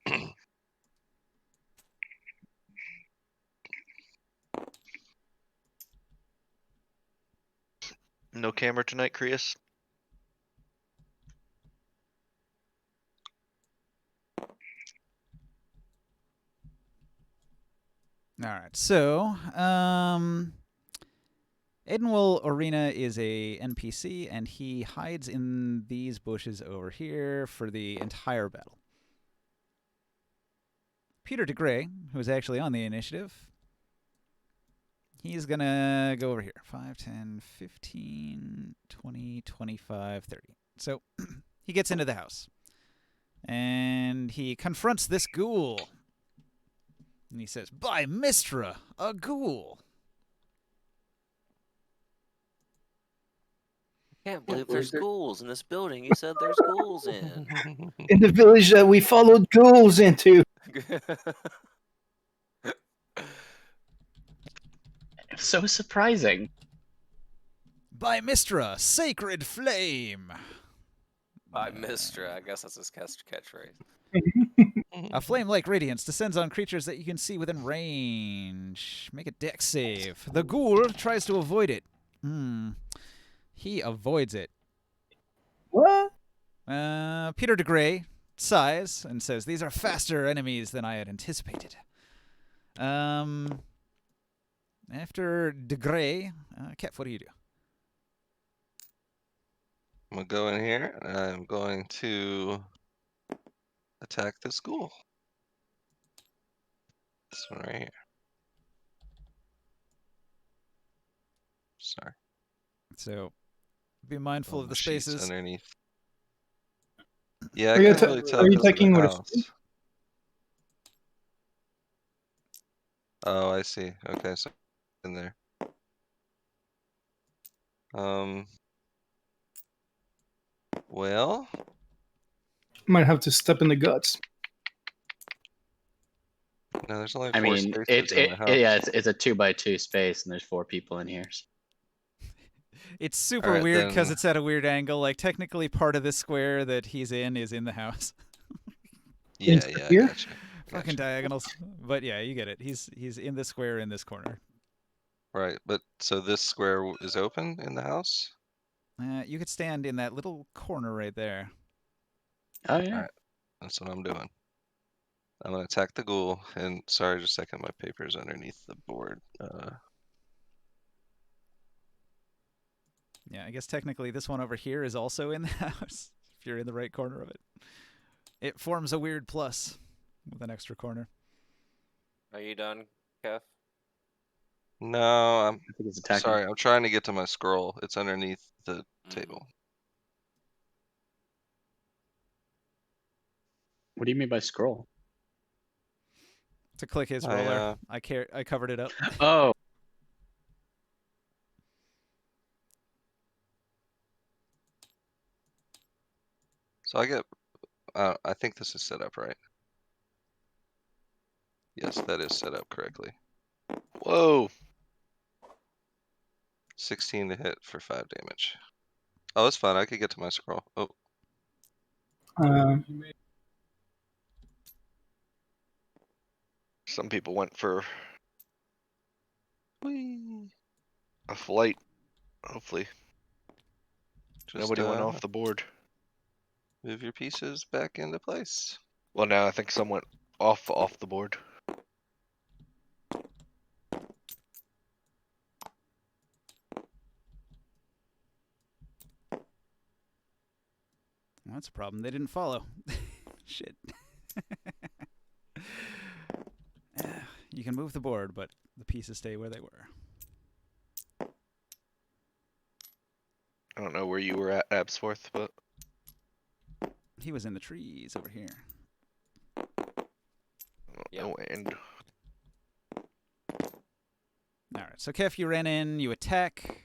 No camera tonight, Krius? All right. So, Edenwell Arena is a NPC, and he hides in these bushes over here for the entire battle. Peter DeGray, who is actually on the initiative, he's going to go over here. 5, 10, 15, 20, 25, 30. So he gets into the house, and he confronts this ghoul. And he says, "By Mistra, a ghoul." Can't believe there's ghouls in this building. You said there's ghouls in. In the village that we followed ghouls into. So surprising. By Mistra, sacred flame. By Mistra, I guess that's his catchphrase. A flame-like radiance descends on creatures that you can see within range. Make a dex save. The ghoul tries to avoid it. He avoids it. What? Peter DeGray sighs and says, "These are faster enemies than I had anticipated." After DeGray, Kev, what do you do? I'm gonna go in here and I'm going to attack the school. This one right here. Sorry. So, be mindful of the sheets spaces. underneath. Yeah, I Are you can't really tell are you 'cause of the attacking with a house. sword? Oh, I see. Okay, so in there. Well, Might have to step in the guts. no, there's only I 4 mean, spaces in the house. it's a 2x2 space and there's 4 people in here. It's super Alright, weird because then- it's at a weird angle. Like, technically part of this square that he's in is in the house. Yeah, Inside yeah, I here? gotcha. Fucking diagonals. But yeah, you get it. He's in this square in this corner. Right, but so this square is open in the house? You could stand in that little corner right there. Oh yeah. Alright, that's what I'm doing. I'm gonna attack the ghoul, and sorry, just a second, my paper's underneath the board. Yeah, I guess technically this one over here is also in the house, if you're in the right corner of it. It forms a weird plus with an extra corner. Are you done, Kev? No, I'm I think it's attacking. sorry, I'm trying to get to my scroll. It's underneath the table. What do you mean by scroll? To click his I, roller. I covered it up. Oh. So I get, I think this is set up right. Yes, that is set up correctly. Whoa. 16 to hit for 5 damage. Oh, it's fine. I could get to my scroll. Oh, Some people went for whee. a flight. Hopefully, Just nobody went off the board. move your pieces back into place. Well, now I think some went off the board. Well, that's a problem. They didn't follow. Shit. You can move the board, but the pieces stay where they were. I don't know where you were at, Absworth, but He was in the trees over here. no end. All right. So, Kef, you ran in. You attack.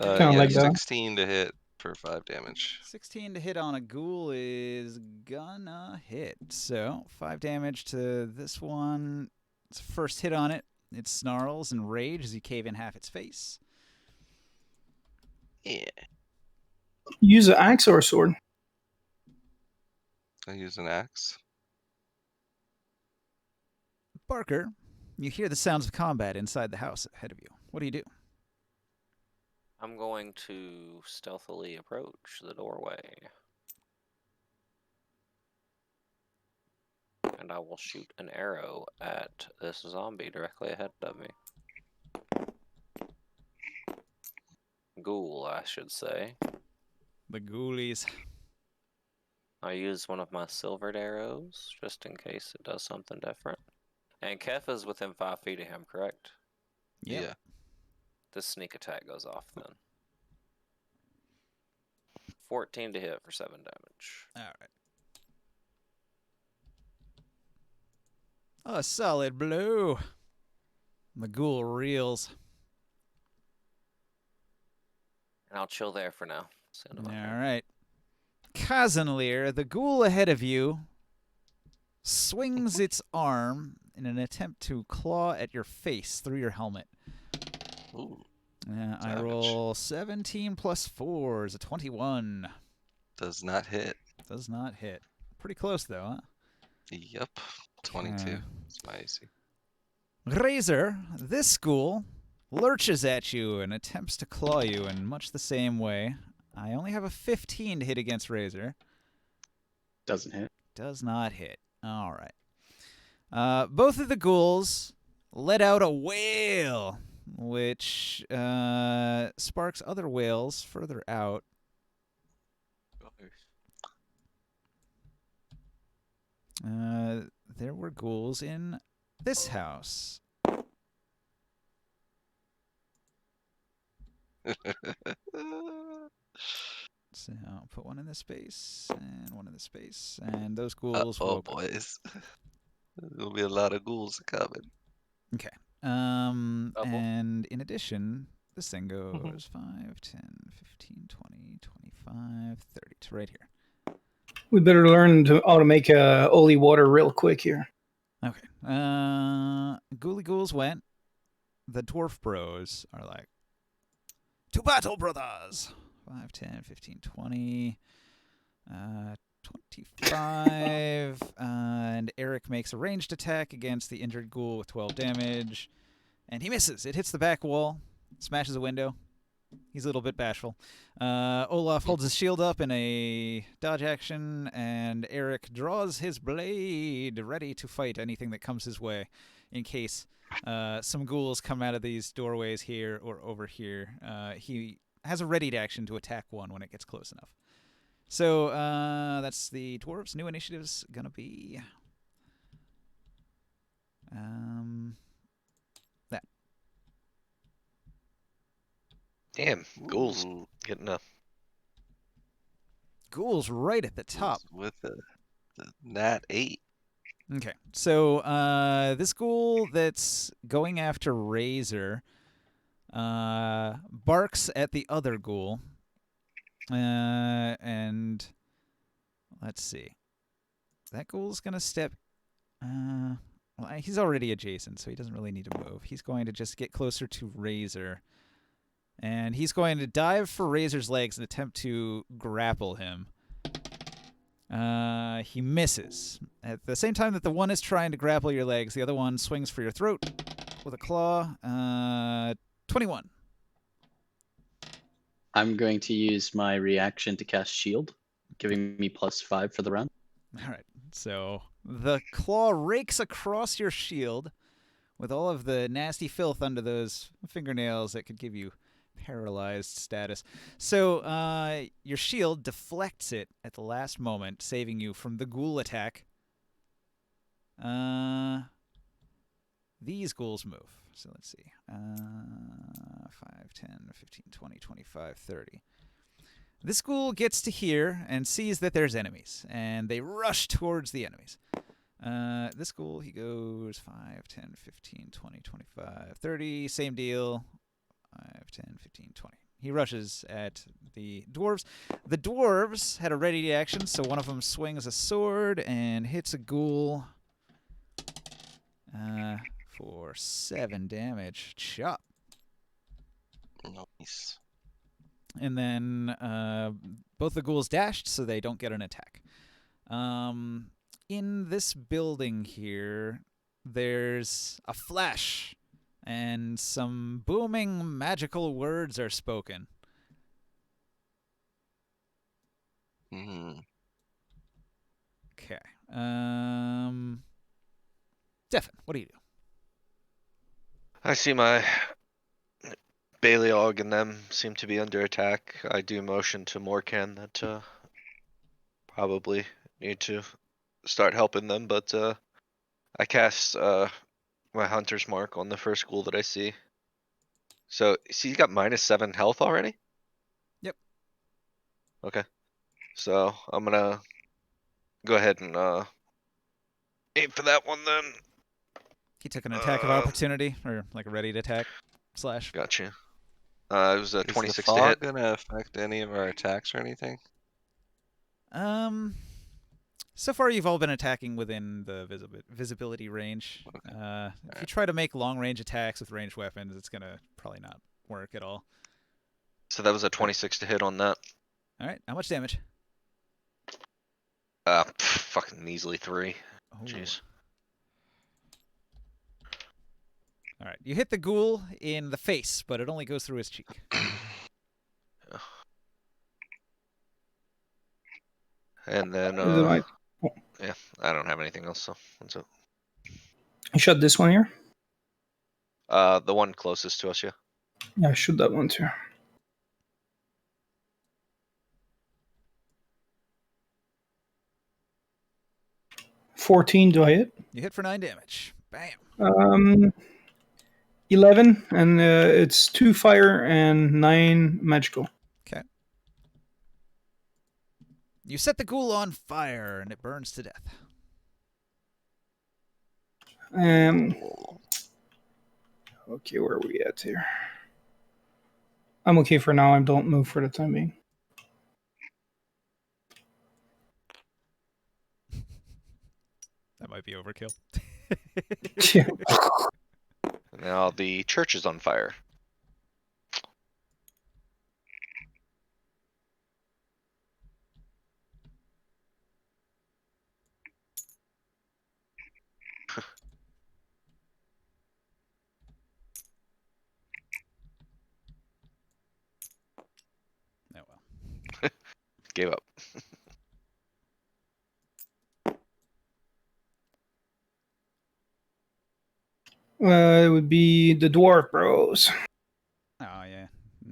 Kinda Yeah, like that. 16 to hit for 5 damage. 16 to hit on a ghoul is gonna hit. So, 5 damage to this one. It's first hit on it. It snarls and rage as you cave in half its face. Yeah. Use an axe or a sword. I use an axe. Barker, you hear the sounds of combat inside the house ahead of you. What do you do? I'm going to stealthily approach the doorway. And I will shoot an arrow at this zombie directly ahead of me. Ghoul, I should say. The ghoulies. I use one of my silvered arrows, just in case it does something different. And Kef is within 5 feet of him, correct? Yep. Yeah. This sneak attack goes off then. 14 to hit for 7 damage. All right. A solid blow. The ghoul reels. And I'll chill there for now. It's the end of my All turn. right. Kazanlir, the ghoul ahead of you, swings its arm in an attempt to claw at your face through your helmet. Ooh, I Savage. roll 17 plus 4 is a 21. does not hit. Does not hit. Pretty close, though, huh? Yep. 22. Okay. It's my AC. Razor, this ghoul, lurches at you and attempts to claw you in much the same way. I only have a 15 to hit against Razor. Doesn't hit. Does not hit. All right. Both of the ghouls let out a wail, which sparks other wails further out. There were ghouls in this house. So I'll put one in this space and one in this space, and those ghouls oh, woke up. boys. There'll be a lot of ghouls coming. Okay. Double. And in addition, this thing goes 5, 10, 15, 20, 25, 30 to right here. We better learn how to make holy water real quick here. Okay. Ghoulie ghouls went. The dwarf bros are like, to battle, brothers! 5, 10, 15, 20, 25. And Eric makes a ranged attack against the injured ghoul with 12 damage. And he misses. It hits the back wall, smashes a window. He's a little bit bashful. Olaf holds his shield up in a dodge action, and Eric draws his blade, ready to fight anything that comes his way, in case some ghouls come out of these doorways here or over here. He has a readied action to attack one when it gets close enough. So that's the dwarves. New initiative's gonna be that. Damn, ghouls Ooh, getting a. Ghouls right at the top. with the nat 8. Okay, so this ghoul that's going after Razor barks at the other ghoul, and let's see. That ghoul's gonna step. Well, he's already adjacent, so he doesn't really need to move. He's going to just get closer to Razor. And he's going to dive for Razor's legs and attempt to grapple him. He misses. At the same time that the one is trying to grapple your legs, the other one swings for your throat with a claw. 21. I'm going to use my reaction to cast Shield, giving me +5 for the round. All right. So the claw rakes across your shield with all of the nasty filth under those fingernails that could give you paralyzed status. So your shield deflects it at the last moment, saving you from the ghoul attack. These ghouls move. So let's see. 5, 10, 15, 20, 25, 30. This ghoul gets to here and sees that there's enemies, and they rush towards the enemies. This ghoul, he goes 5, 10, 15, 20, 25, 30. Same deal. 5, 10, 15, 20. He rushes at the dwarves. The dwarves had a ready action, so one of them swings a sword and hits a ghoul for 7 damage. Chop. Nice. And then both the ghouls dashed, so they don't get an attack. In this building here, there's a flash, and some booming magical words are spoken. Okay. Stefan, what do you do? I see my Baleog and them seem to be under attack. I do motion to Morkan that probably need to start helping them, but I cast my Hunter's Mark on the first ghoul that I see. So, see, you got -7 health already? Yep. Okay. So, I'm gonna go ahead and aim for that one then. He took an attack of opportunity, or like a ready to attack slash. Gotcha. It was a Is the 26 to fog hit. gonna affect any of our attacks or anything? So far you've all been attacking within the visibility range. If you try to make long-range attacks with ranged weapons, it's gonna probably not work at all. So that was a 26 to hit on that. All right, how much damage? Fucking measly 3. Oh. Jeez. All right, you hit the ghoul in the face, but it only goes through his cheek. And then, Is it my- yeah, I don't have anything else, so that's it. You shot this one here? The one closest to us, yeah. Yeah, I shoot that one too. 14, do I hit? You hit for 9 damage. Bam. 11, and it's 2 fire and 9 magical. Okay. You set the ghoul on fire, and it burns to death. Okay, where are we at here? I'm okay for now. I don't move for the time being. That might be overkill. Yeah. Now the church is on fire. Oh well. Gave up. It would be the dwarf bros. Oh, yeah.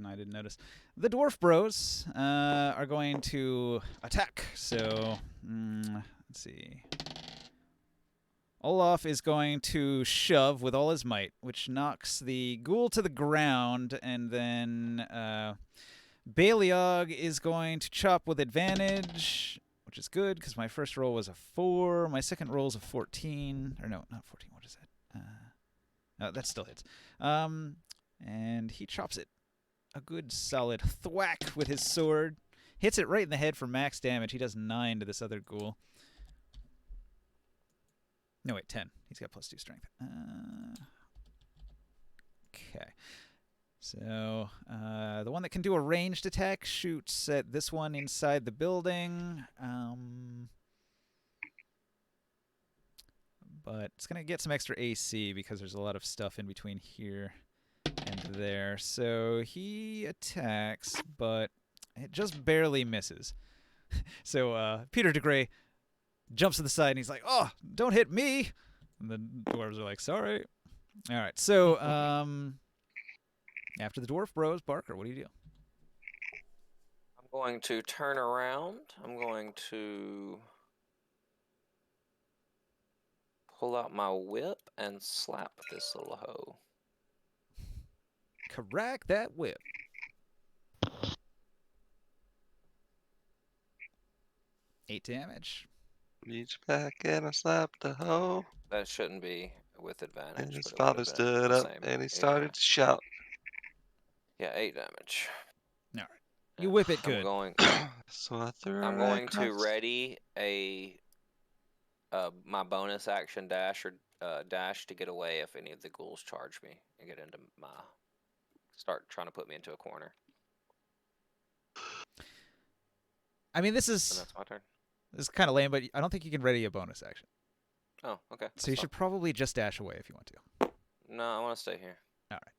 I didn't notice. The dwarf bros are going to attack. So, let's see. Olaf is going to shove with all his might, which knocks the ghoul to the ground, and then Baleog is going to chop with advantage, which is good because my first roll was a 4. My second roll is a 14. Or no, not 14. What is that? That still hits. And he chops it. A good solid thwack with his sword. Hits it right in the head for max damage. He does 9 to this other ghoul. No, wait, 10. He's got +2 strength. Okay. So the one that can do a ranged attack shoots at this one inside the building. But it's going to get some extra AC because there's a lot of stuff in between here and there. So he attacks, but it just barely misses. So Peter DeGray jumps to the side and he's like, "Oh, don't hit me!" And the dwarves are like, "Sorry." All right. So after the dwarf bros, Barker, what do you do? I'm going to turn around. I'm going to pull out my whip and slap this little hoe. Crack that whip. Eight damage. Reach back and I slapped the hoe. That shouldn't be with And advantage, his but it would father have been stood the up same. and he started to shout. Yeah, 8 damage. All right. You whip it I'm good. going. So I threw I'm her going to across. ready my bonus action dash to get away if any of the ghouls charge me and get into start trying to put me into a corner. I mean, this And is that's my turn. kind of lame, but I don't think you can ready a bonus action. Oh, okay. So you should probably just dash away if you want to. No, I want to stay here. All right.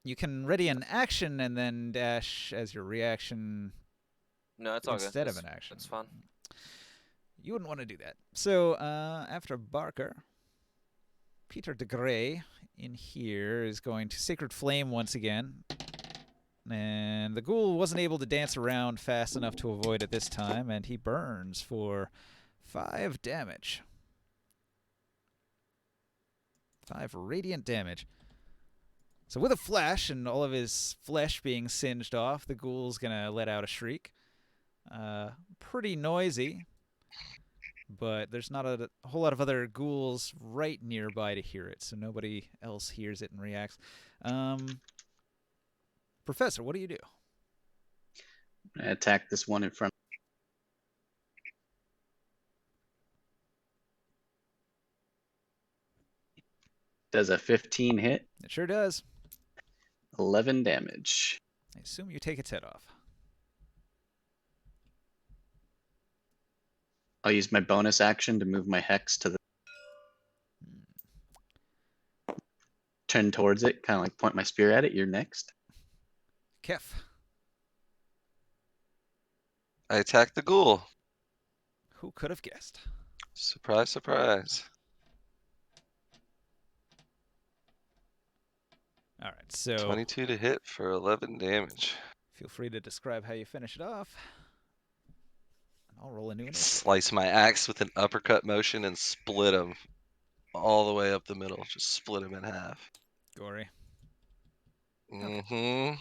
You can ready an action and then dash as your reaction No, it's all good. instead of an action. It's fun. You wouldn't want to do that. So after Barker, Peter DeGray in here is going to Sacred Flame once again. And the ghoul wasn't able to dance around fast enough to avoid it this time, and he burns for 5 damage. 5 radiant damage. So with a flash and all of his flesh being singed off, the ghoul's going to let out a shriek. Pretty noisy, but there's not a whole lot of other ghouls right nearby to hear it, so nobody else hears it and reacts. Professor, what do you do? I attack this one in front. Does a 15 hit? It sure does. 11 damage. I assume you take its head off. I'll use my bonus action to move my hex to the turn towards it, kind of like point my spear at it. You're next. Kef. I attacked the ghoul. Who could have guessed? Surprise, surprise. All right, so 22 to hit for 11 damage. feel free to describe how you finish it off. I'll roll a new initiative. Slice my axe with an uppercut motion and split him all the way up the middle. Just split him in half. Gory. Mm-hmm.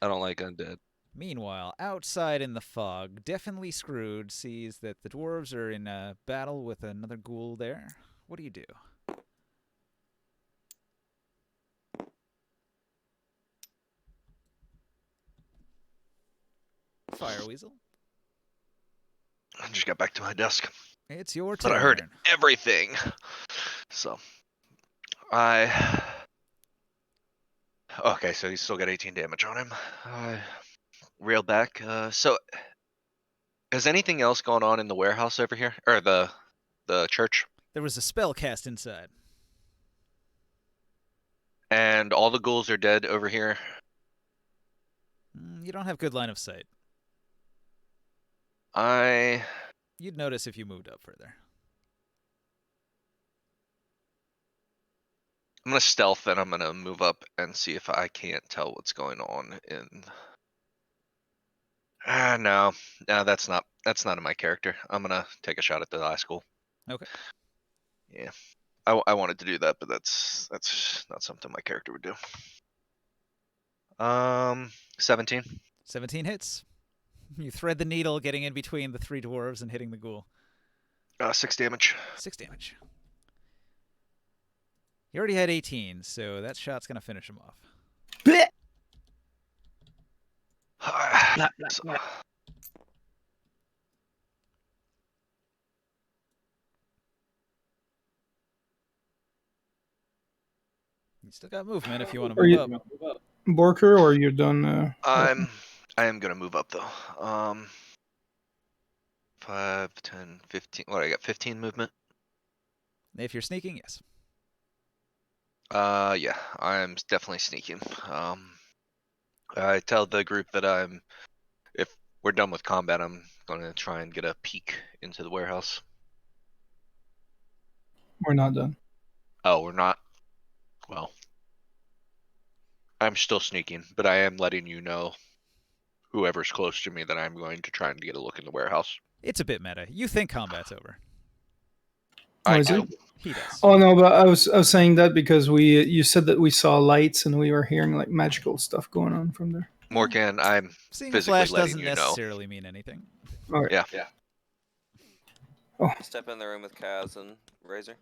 I don't like undead. Meanwhile, outside in the fog, definitely Screwed sees that the dwarves are in a battle with another ghoul there. What do you do? Fire Weasel. I just got back to my desk. It's your But turn. I heard everything. So okay, so he's still got 18 damage on him. I reeled back. So has anything else gone on in the warehouse over here? Or the church? There was a spell cast inside. And all the ghouls are dead over here. You don't have good line of sight. You'd notice if you moved up further. I'm gonna stealth and I'm gonna move up and see if I can't tell what's going on in. No, that's not in my character. I'm gonna take a shot at the last ghoul. Okay. Yeah, I wanted to do that, but that's not something my character would do. 17. 17 hits. You thread the needle, getting in between the 3 dwarves and hitting the ghoul. 6 damage. 6 damage. He already had 18, so that shot's gonna finish him off. Blech! So- still got movement if you want to Are move you up. Borker, or you're done? I am gonna move up though. 5, 10, 15. What, I got 15 movement? If you're sneaking, yes. Yeah, I'm definitely sneaking. I tell the group that if we're done with combat, I'm gonna try and get a peek into the warehouse. We're not done. Oh, we're not? Well, I'm still sneaking, but I am letting you know, whoever's close to me, that I'm going to try and get a look in the warehouse. It's a bit meta. You think combat's over. Oh, I is do. it? He does. Oh no, but I was saying that because you said that we saw lights and we were hearing like magical stuff going on from there. Morgan, I'm Seeing a physically flash letting doesn't you know. necessarily mean anything. All right. Yeah. Step in the room with Kaz and Razor.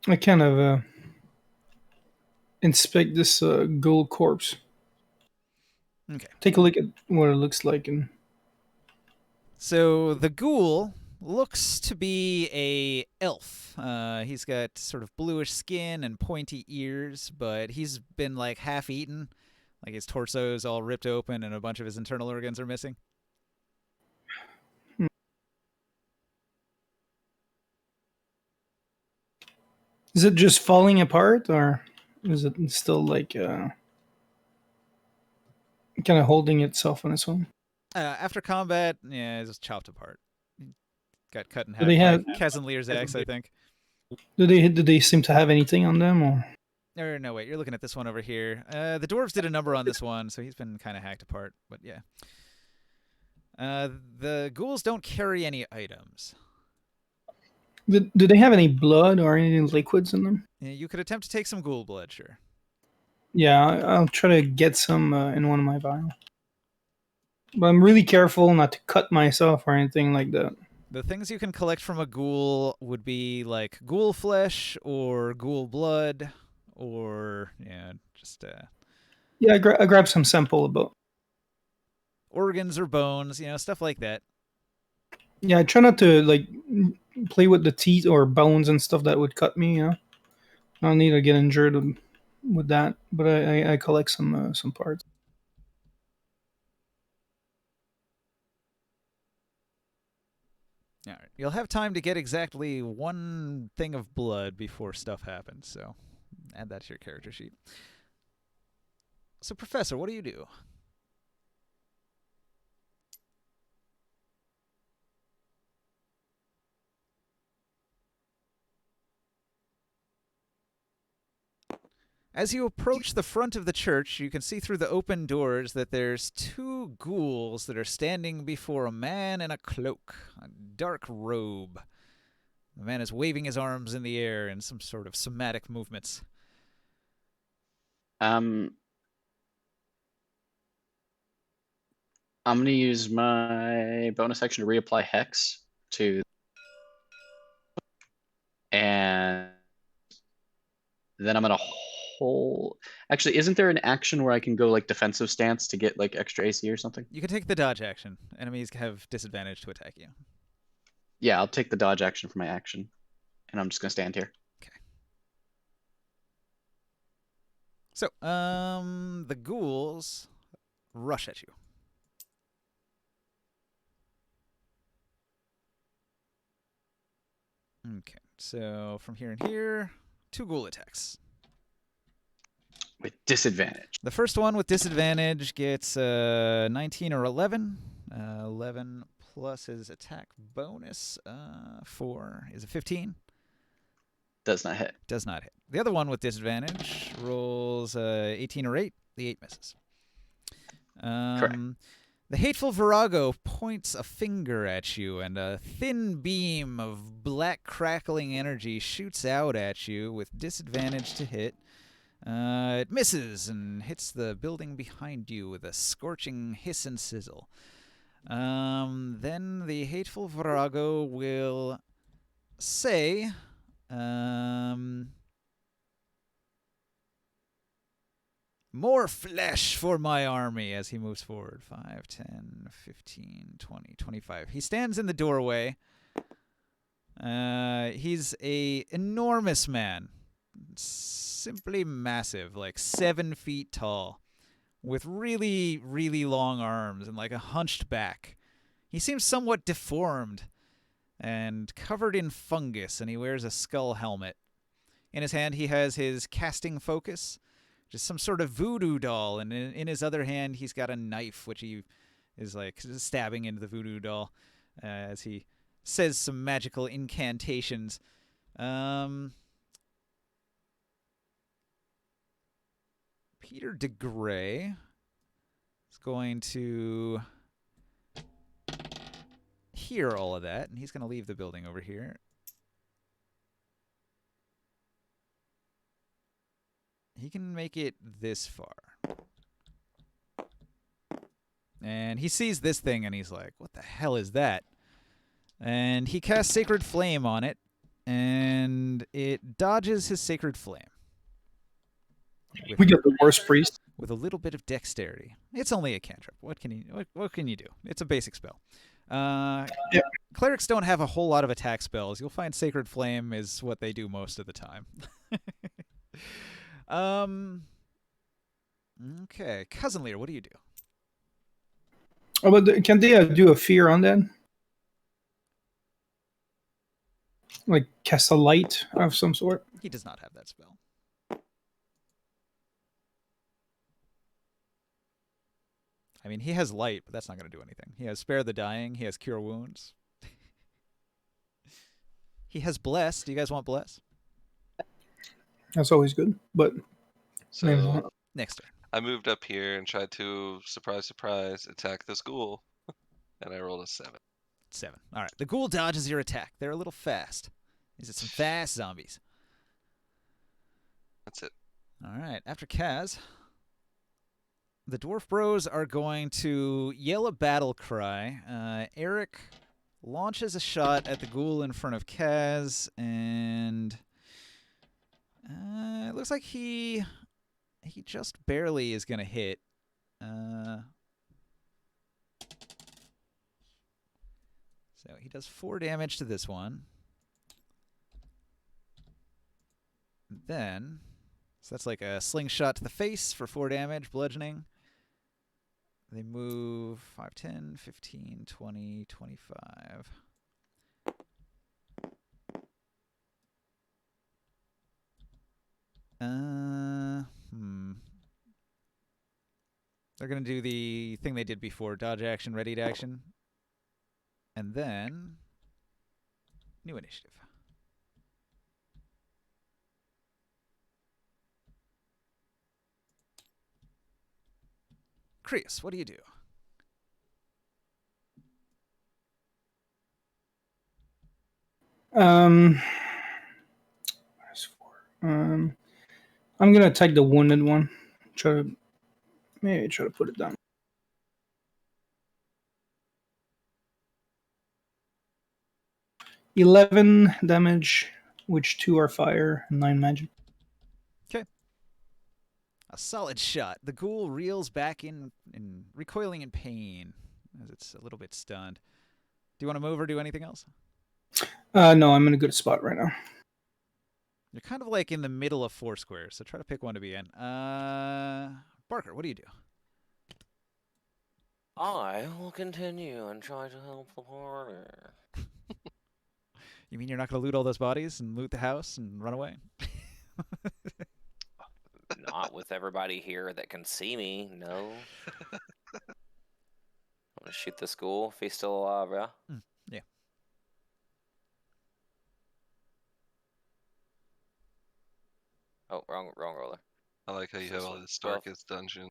I kind of inspect this ghoul corpse. Okay. Take a look at what it looks like, and So the ghoul looks to be a elf. He's got sort of bluish skin and pointy ears, but he's been like half eaten. Like his torso is all ripped open and a bunch of his internal organs are missing. is it just falling apart, or is it still like kind of holding itself on its own? After combat, yeah, it's just chopped apart. Got cut in Do half they by have- Kazanlir's axe, I think. Do they seem to have anything on them, or Or no, wait, you're looking at this one over here. The dwarves did a number on this one, so he's been kind of hacked apart. But yeah, the ghouls don't carry any items. do they have any blood or any liquids in them? You could attempt to take some ghoul blood, sure. Yeah, I'll try to get some in one of my vials. But I'm really careful not to cut myself or anything like that. The things you can collect from a ghoul would be like ghoul flesh or ghoul blood, or just Yeah, I grab some sample about. organs or bones, stuff like that. Yeah, I try not to like play with the teeth or bones and stuff that would cut me. I don't need to get injured with that, but I collect some parts. All right. You'll have time to get exactly one thing of blood before stuff happens, so add that to your character sheet. So, Professor, what do you do? As you approach the front of the church, you can see through the open doors that there's two ghouls that are standing before a man in a cloak, a dark robe. The man is waving his arms in the air in some sort of somatic movements. I'm gonna use my bonus action to reapply Hex to, and then I'm gonna hold. Actually, isn't there an action where I can go like defensive stance to get like extra AC or something? You can take the dodge action. Enemies have disadvantage to attack you. Yeah, I'll take the dodge action for my action, and I'm just gonna stand here. So, the ghouls rush at you. Okay, so from here and here, two ghoul attacks. With disadvantage. The first one with disadvantage gets 19 or 11. 11 plus his attack bonus, 4 is a 15. Does not hit. Does not hit. The other one with disadvantage rolls 18 or 8. The 8 misses. Correct. The hateful Virago points a finger at you, and a thin beam of black crackling energy shoots out at you with disadvantage to hit. It misses and hits the building behind you with a scorching hiss and sizzle. Then the hateful Virago will say, More flesh for my army as he moves forward. 5, 10, 15, 20, 25. He stands in the doorway. He's a enormous man. Simply massive, like 7 feet tall, with really, really long arms and like a hunched back. He seems somewhat deformed and covered in fungus, and he wears a skull helmet. In his hand, he has his casting focus, which is some sort of voodoo doll, and in his other hand, he's got a knife, which he is like stabbing into the voodoo doll as he says some magical incantations. Peter de Grey is going to hear all of that, and he's going to leave the building over here. He can make it this far. And he sees this thing, and he's like, what the hell is that? And he casts Sacred Flame on it, and it dodges his Sacred Flame. We got the worst priest. With a little bit of dexterity. It's only a cantrip. What can you do? It's a basic spell. Clerics don't have a whole lot of attack spells. You'll find Sacred Flame is what they do most of the time. Okay, Cousin Lear, what do you do? Oh, but can they do a fear on that? Like cast a light of some sort? He does not have that spell. I mean, he has light, but that's not going to do anything. He has Spare the Dying. He has Cure Wounds. He has Bless. Do you guys want Bless? That's always good, but maybe So not. Next turn. I moved up here and tried to, surprise, surprise, attack this ghoul. And I rolled a 7. 7. All right. The ghoul dodges your attack. They're a little fast. These are some fast zombies. That's it. All right. After Kaz, the Dwarf Bros are going to yell a battle cry. Eric launches a shot at the ghoul in front of Kaz, and it looks like he just barely is going to hit. So he does 4 damage to this one. Then, so that's like a slingshot to the face for 4 damage, bludgeoning. They move 5, 10, 15, 20, 25. They're going to do the thing they did before, dodge action, ready to action. And then, new initiative. Chris, what do you do? I'm gonna attack the wounded one. Maybe try to put it down. 11 damage, which 2 are fire and 9 magic. Okay. A solid shot. The ghoul reels back in recoiling in pain as it's a little bit stunned. Do you want to move or do anything else? No, I'm in a good spot right now. You're kind of like in the middle of 4 squares, so try to pick one to be in. Barker, what do you do? I will continue and try to help the party. You mean you're not going to loot all those bodies and loot the house and run away? Not with everybody here that can see me, no. I'm gonna shoot the ghoul if he's still alive, yeah? Yeah. Oh, wrong roller. I like how you So have it's all like this 12. darkest dungeon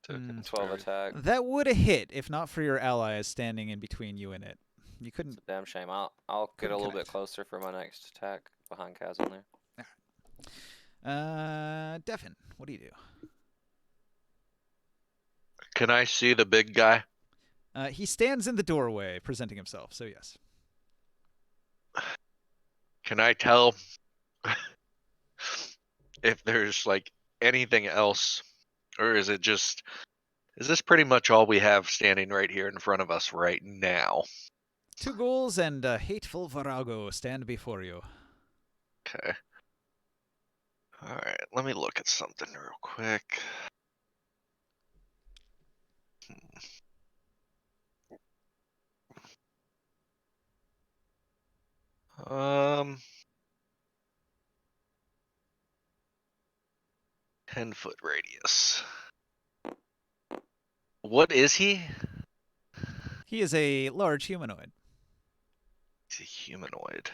tokens. 12 buried. attack. That would have hit if not for your allies standing in between you and it. You It's couldn't. a damn shame. I'll get Couldn't a little connect. bit closer for my next attack behind Kaz in there. Devin, what do you do? Can I see the big guy? He stands in the doorway presenting himself, so yes. Can I tell if there's like anything else Or is this pretty much all we have standing right here in front of us right now? 2 ghouls and a hateful Virago stand before you. Okay. Alright, let me look at something real quick. Um, 10-foot radius. What is he? He is a large humanoid. He's a humanoid.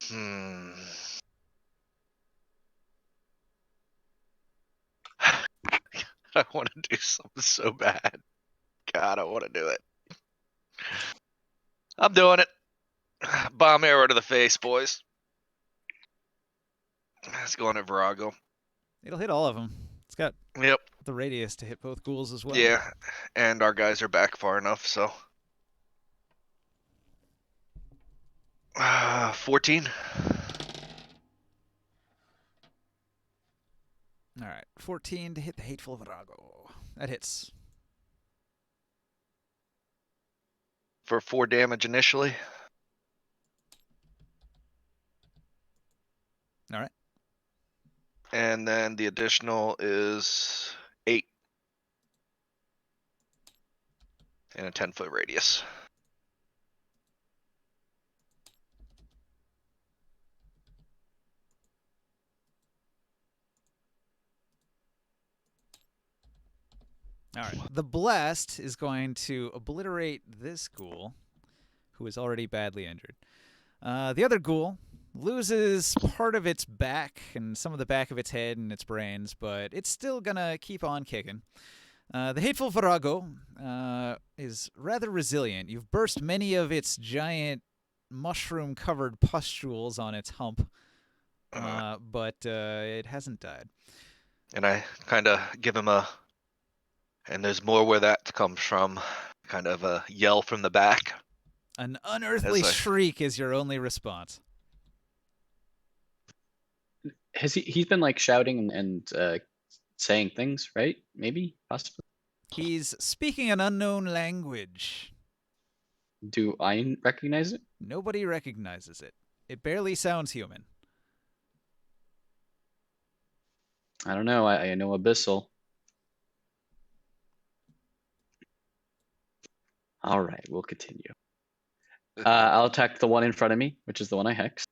Hmm. I want to do something so bad. God, I want to do it. I'm doing it. Bomb arrow to the face, boys. Let's go on at Virago. It'll hit all of them. It's got Yep. the radius to hit both ghouls as well. Yeah, and our guys are back far enough, so. 14. All right, 14 to hit the hateful Virago. That hits. For 4 damage initially. All right. And then the additional is 8. And a 10-foot radius. All right. The blast is going to obliterate this ghoul, who is already badly injured. The other ghoul loses part of its back and some of the back of its head and its brains, but it's still gonna keep on kicking. The hateful Virago is rather resilient. You've burst many of its giant mushroom-covered pustules on its hump, but it hasn't died. And I kind of give him a, and there's more where that comes from, kind of a yell from the back. An unearthly shriek is your only response. He's been like shouting and saying things, right? Maybe, possibly. He's speaking an unknown language. Do I recognize it? Nobody recognizes it. It barely sounds human. I don't know. I know Abyssal. All right, we'll continue. I'll attack the one in front of me, which is the one I hexed.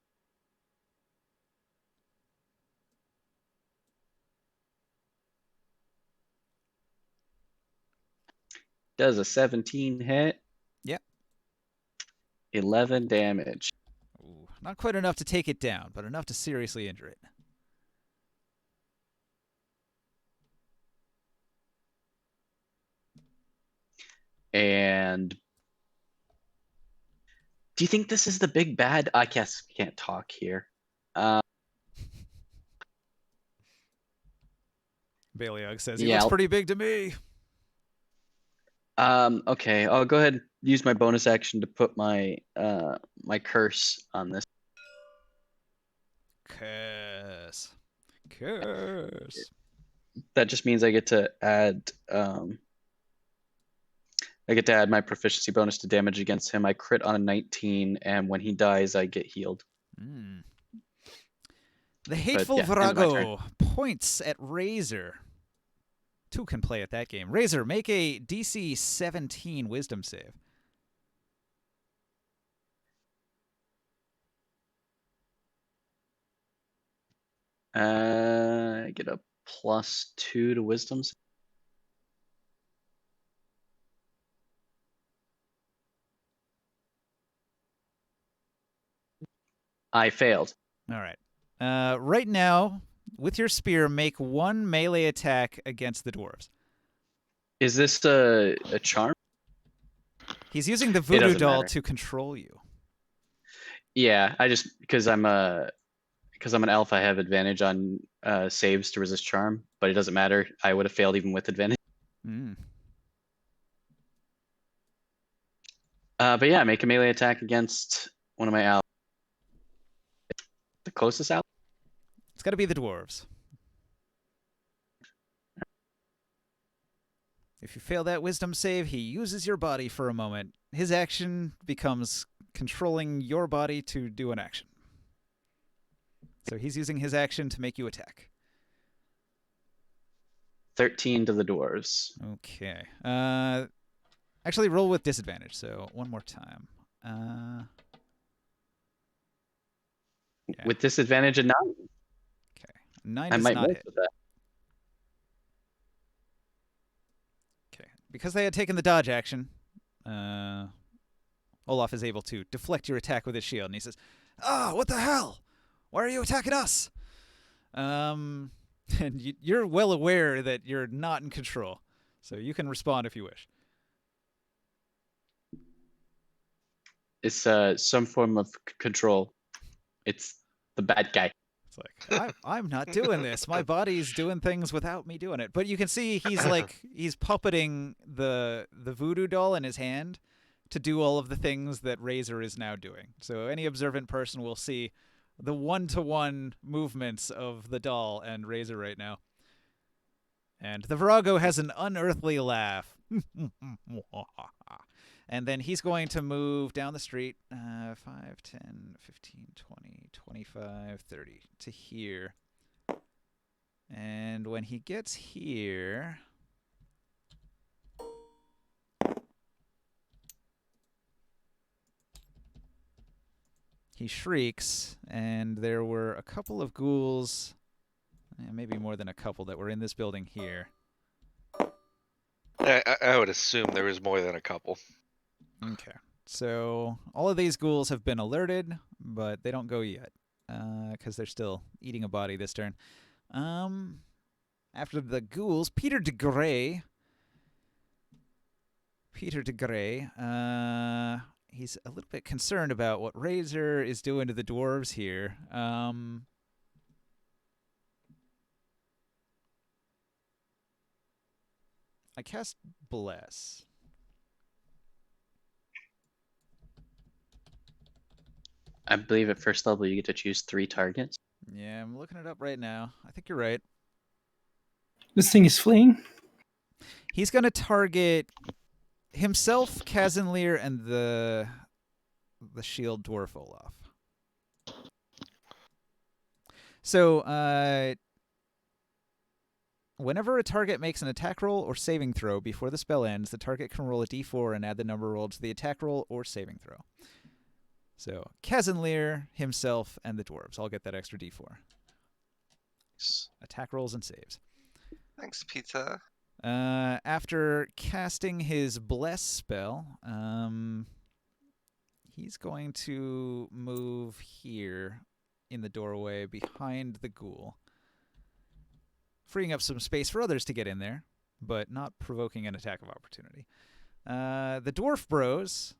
Does a 17 hit? Yep. 11 damage. Ooh, not quite enough to take it down, but enough to seriously injure it. And do you think this is the big bad? I guess we can't talk here. Baliog says, he Yeah, looks pretty big to me. Okay, I'll go ahead and use my bonus action to put my my curse on this. Curse. That just means I get to add my proficiency bonus to damage against him. I crit on a 19, and when he dies, I get healed. Mm. The hateful yeah, end of my Virago points at Razor. 2 can play at that game. Razor, make a DC 17 wisdom save. I get a +2 to wisdom. I failed. All right. Right now, with your spear, make 1 melee attack against the dwarves. Is this a charm? He's using the voodoo doesn't doll matter. to control you. Yeah, I just because I'm an elf, I have advantage on saves to resist charm, but it doesn't matter. I would have failed even with advantage. Mm. But yeah, make a melee attack against one of my allies. The closest ally? It's got to be the dwarves. If you fail that wisdom save, he uses your body for a moment. His action becomes controlling your body to do an action. So he's using his action to make you attack. 13 to the dwarves. Okay. Actually, roll with disadvantage. So one more time. Yeah. With disadvantage of 9. Okay. 9 I does might not miss hit. with that. Okay. Because they had taken the dodge action, Olaf is able to deflect your attack with his shield, and he says, what the hell? Why are you attacking us? And you're well aware that you're not in control, so you can respond if you wish. It's some form of control. It's the bad guy. It's like, I'm not doing this. My body's doing things without me doing it. But you can see he's like, he's puppeting the voodoo doll in his hand to do all of the things that Razor is now doing. So any observant person will see the one-to-one movements of the doll and Razor right now. And the Virago has an unearthly laugh. And then he's going to move down the street 5, 10, 15, 20, 25, 30 to here. And when he gets here, he shrieks, and there were a couple of ghouls, maybe more than a couple, that were in this building here. I would assume there was more than a couple. Okay. So all of these ghouls have been alerted, but they don't go yet because they're still eating a body this turn. After the ghouls, Peter de Grey. He's a little bit concerned about what Razor is doing to the dwarves here. I cast Bless. I believe at first level you get to choose 3 targets. Yeah, I'm looking it up right now. I think you're right. This thing is fleeing. He's going to target himself, Kazanlir, and the shield dwarf Olaf. So, whenever a target makes an attack roll or saving throw before the spell ends, the target can roll a d4 and add the number rolled to the attack roll or saving throw. So, Kazanlir, himself, and the dwarves all get that extra d4. Attack rolls and saves. Thanks, pizza. After casting his Bless spell, he's going to move here in the doorway behind the ghoul, freeing up some space for others to get in there, but not provoking an attack of opportunity. The dwarf bros,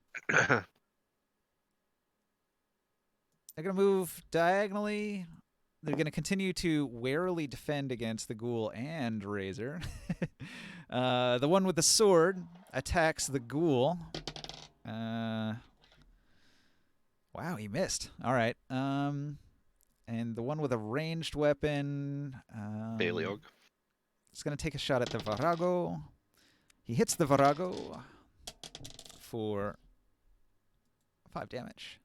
they're going to move diagonally. They're going to continue to warily defend against the ghoul and Razor. The one with the sword attacks the ghoul. Wow, he missed. All right. And the one with a ranged weapon, Baleog. is going to take a shot at the Virago. He hits the Virago for 5 damage,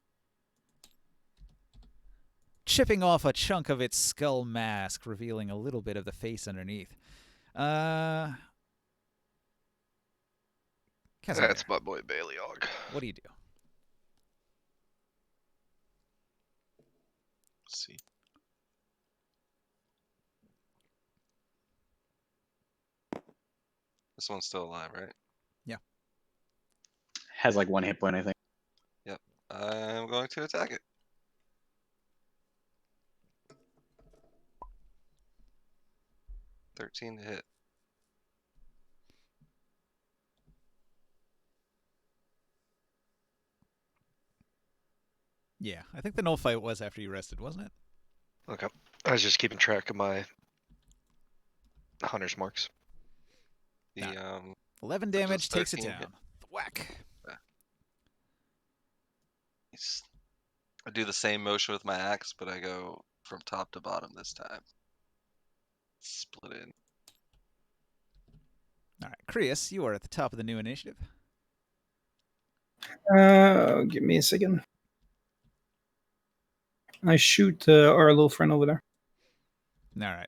chipping off a chunk of its skull mask, revealing a little bit of the face underneath. That's my boy Baleog. What do you do? Let's see. This one's still alive, right? Has like 1 hit point, I think. Yep. I'm going to attack it. $13 to hit. Yeah, I think the null fight was after you rested, wasn't it? Okay. I was just keeping track of my hunter's marks. The 11 That does damage takes it 13 down. hit. Whack. I do the same motion with my axe, but I go from top to bottom this time. Split in. All right, Krius, you are at the top of the new initiative. Give me a second. I shoot our little friend over there. All right.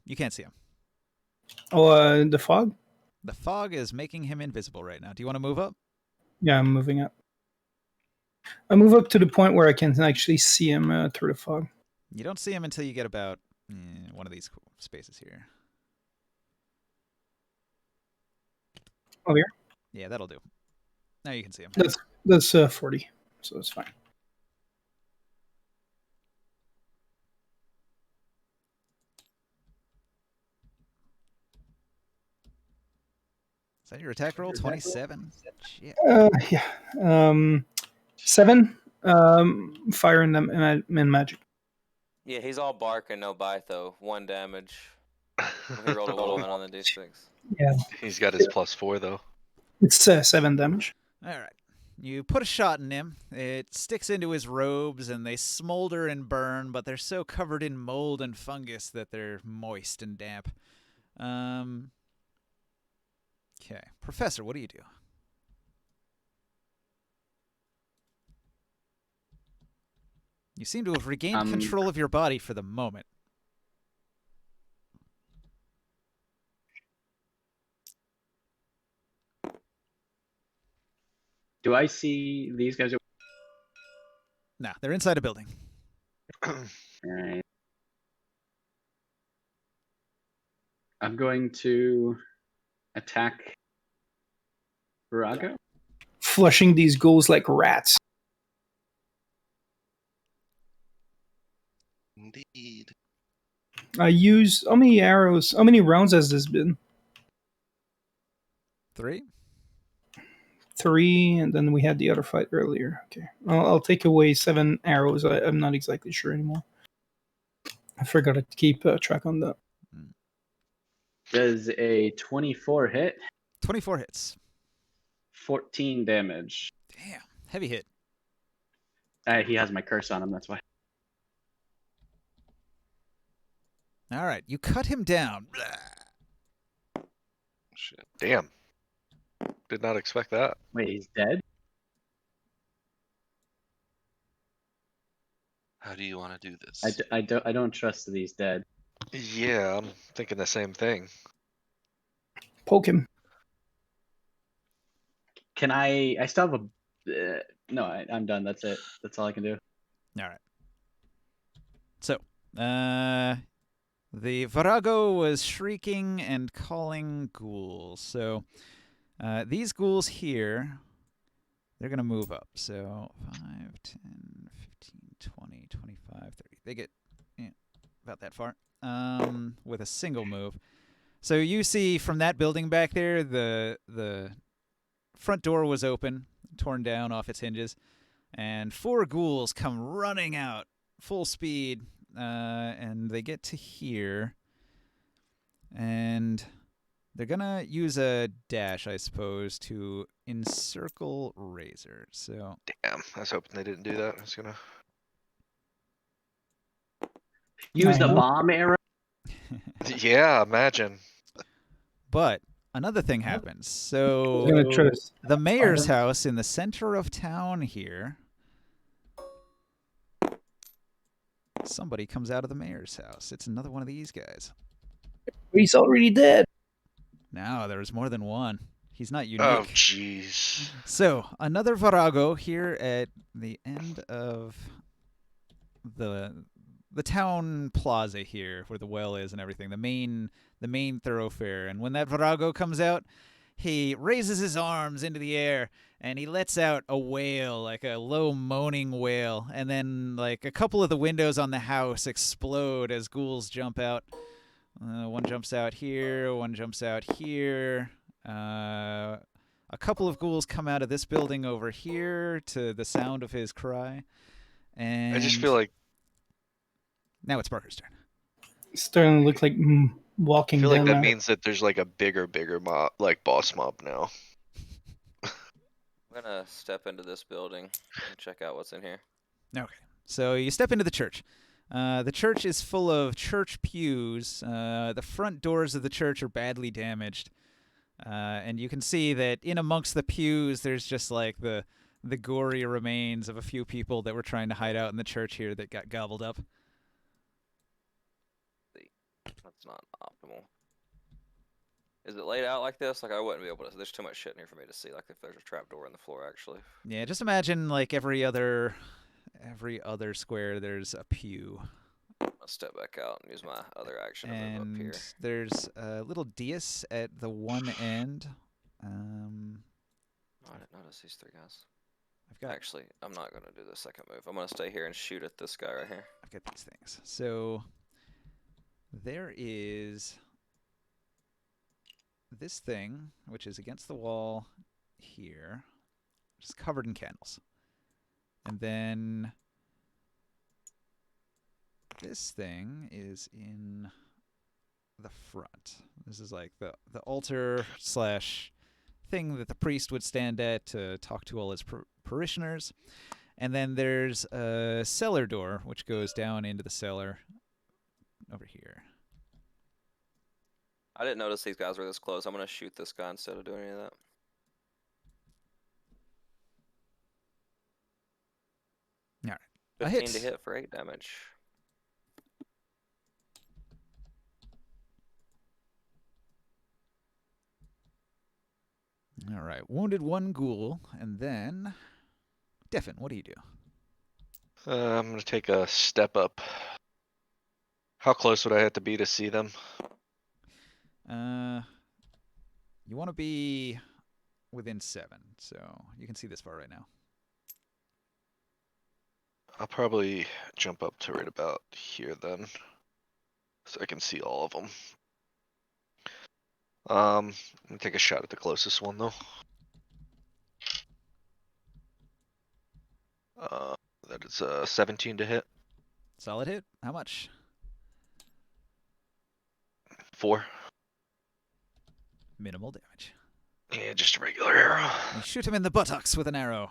You can't see him. Oh, the fog? The fog is making him invisible right now. Do you want to move up? Yeah, I'm moving up. I move up to the point where I can actually see him through the fog. You don't see him until you get about one of these spaces here. Oh, here? Yeah, that'll do. Now you can see him. That's 40, so it's fine. Is that your attack roll? 27? Shit. Yeah. 7. Firing them in magic. Yeah, he's all bark and no bite though. 1 damage. He rolled a 1 on the d6. Yeah. He's got his +4 though. It's 7 damage. All right. You put a shot in him. It sticks into his robes, and they smolder and burn, but they're so covered in mold and fungus that they're moist and damp. Okay. Professor, what do you do? You seem to have regained control of your body for the moment. Do I see these guys? Nah, they're inside a building. Alright. I'm going to attack Virago. Flushing these ghouls like rats. Indeed. I use... How many arrows... How many rounds has this been? 3? 3, and then we had the other fight earlier. Okay. I'll take away 7 arrows. I'm not exactly sure anymore. I forgot to keep track on that. Does a 24 hit? 24 hits. 14 damage. Damn. Heavy hit. He has my curse on him, that's why. All right. You cut him down. Shit. Damn. Did not expect that. Wait, he's dead? How do you want to do this? I don't trust that he's dead. Yeah, I'm thinking the same thing. Poke him. Can I still have a... no, I'm done. That's it. That's all I can do. All right. So, the Virago was shrieking and calling ghouls. So, these ghouls here, they're going to move up. So, 5, 10, 15, 20, 25, 30. They get about that far with a single move. So, you see from that building back there, the front door was open, torn down off its hinges, and 4 ghouls come running out full speed, and they get to here, and they're gonna use a dash, I suppose, to encircle Razor. So Damn, I was hoping they didn't do that. I was gonna. Use the bomb arrow? Yeah, imagine. But another thing happens. So I'm gonna try to... the mayor's house in the center of town here. Somebody comes out of the mayor's house. It's another one of these guys. He's already dead. No, there's more than one. He's not unique. Oh, jeez. So, another Virago here at the end of the town plaza here, where the well is and everything, the main thoroughfare. And when that Virago comes out, he raises his arms into the air and he lets out a wail, like a low moaning wail, and then like a couple of the windows on the house explode as ghouls jump out. One jumps out here, one jumps out here. A couple of ghouls come out of this building over here to the sound of his cry. And I just feel like now it's Parker's turn. It's starting to look like walking I feel like down that there. means that there's like a bigger mob, like boss mob now. I'm gonna step into this building and check out what's in here. Okay. So you step into the church. The church is full of church pews. The front doors of the church are badly damaged. And you can see that in amongst the pews, there's just like the gory remains of a few people that were trying to hide out in the church here that got gobbled up. That's not optimal. Is it laid out like this? Like I wouldn't be able to. There's too much shit in here for me to see. Like if there's a trapdoor in the floor, actually. Yeah, just imagine like every other square, there's a pew. I'll step back out and use my other action to move up here. And there's a little dais at the one end. Oh, I didn't notice these three guys. Actually, I'm not going to do the second move. I'm going to stay here and shoot at this guy right here. I've got these things. So there is this thing, which is against the wall here, just covered in candles. And then this thing is in the front. This is like the altar slash thing that the priest would stand at to talk to all his parishioners. And then there's a cellar door, which goes down into the cellar over here. I didn't notice these guys were this close. I'm going to shoot this guy instead of doing any of that. All right. 15 to hit for 8 damage. All right. Wounded 1 ghoul. And then, Devin, what do you do? I'm going to take a step up. How close would I have to be to see them? You want to be within 7, so you can see this far right now. I'll probably jump up to right about here then, so I can see all of them. I'm gonna take a shot at the closest one though. That is 17 to hit. Solid hit. How much? 4. Minimal damage. Yeah, just a regular arrow. You shoot him in the buttocks with an arrow.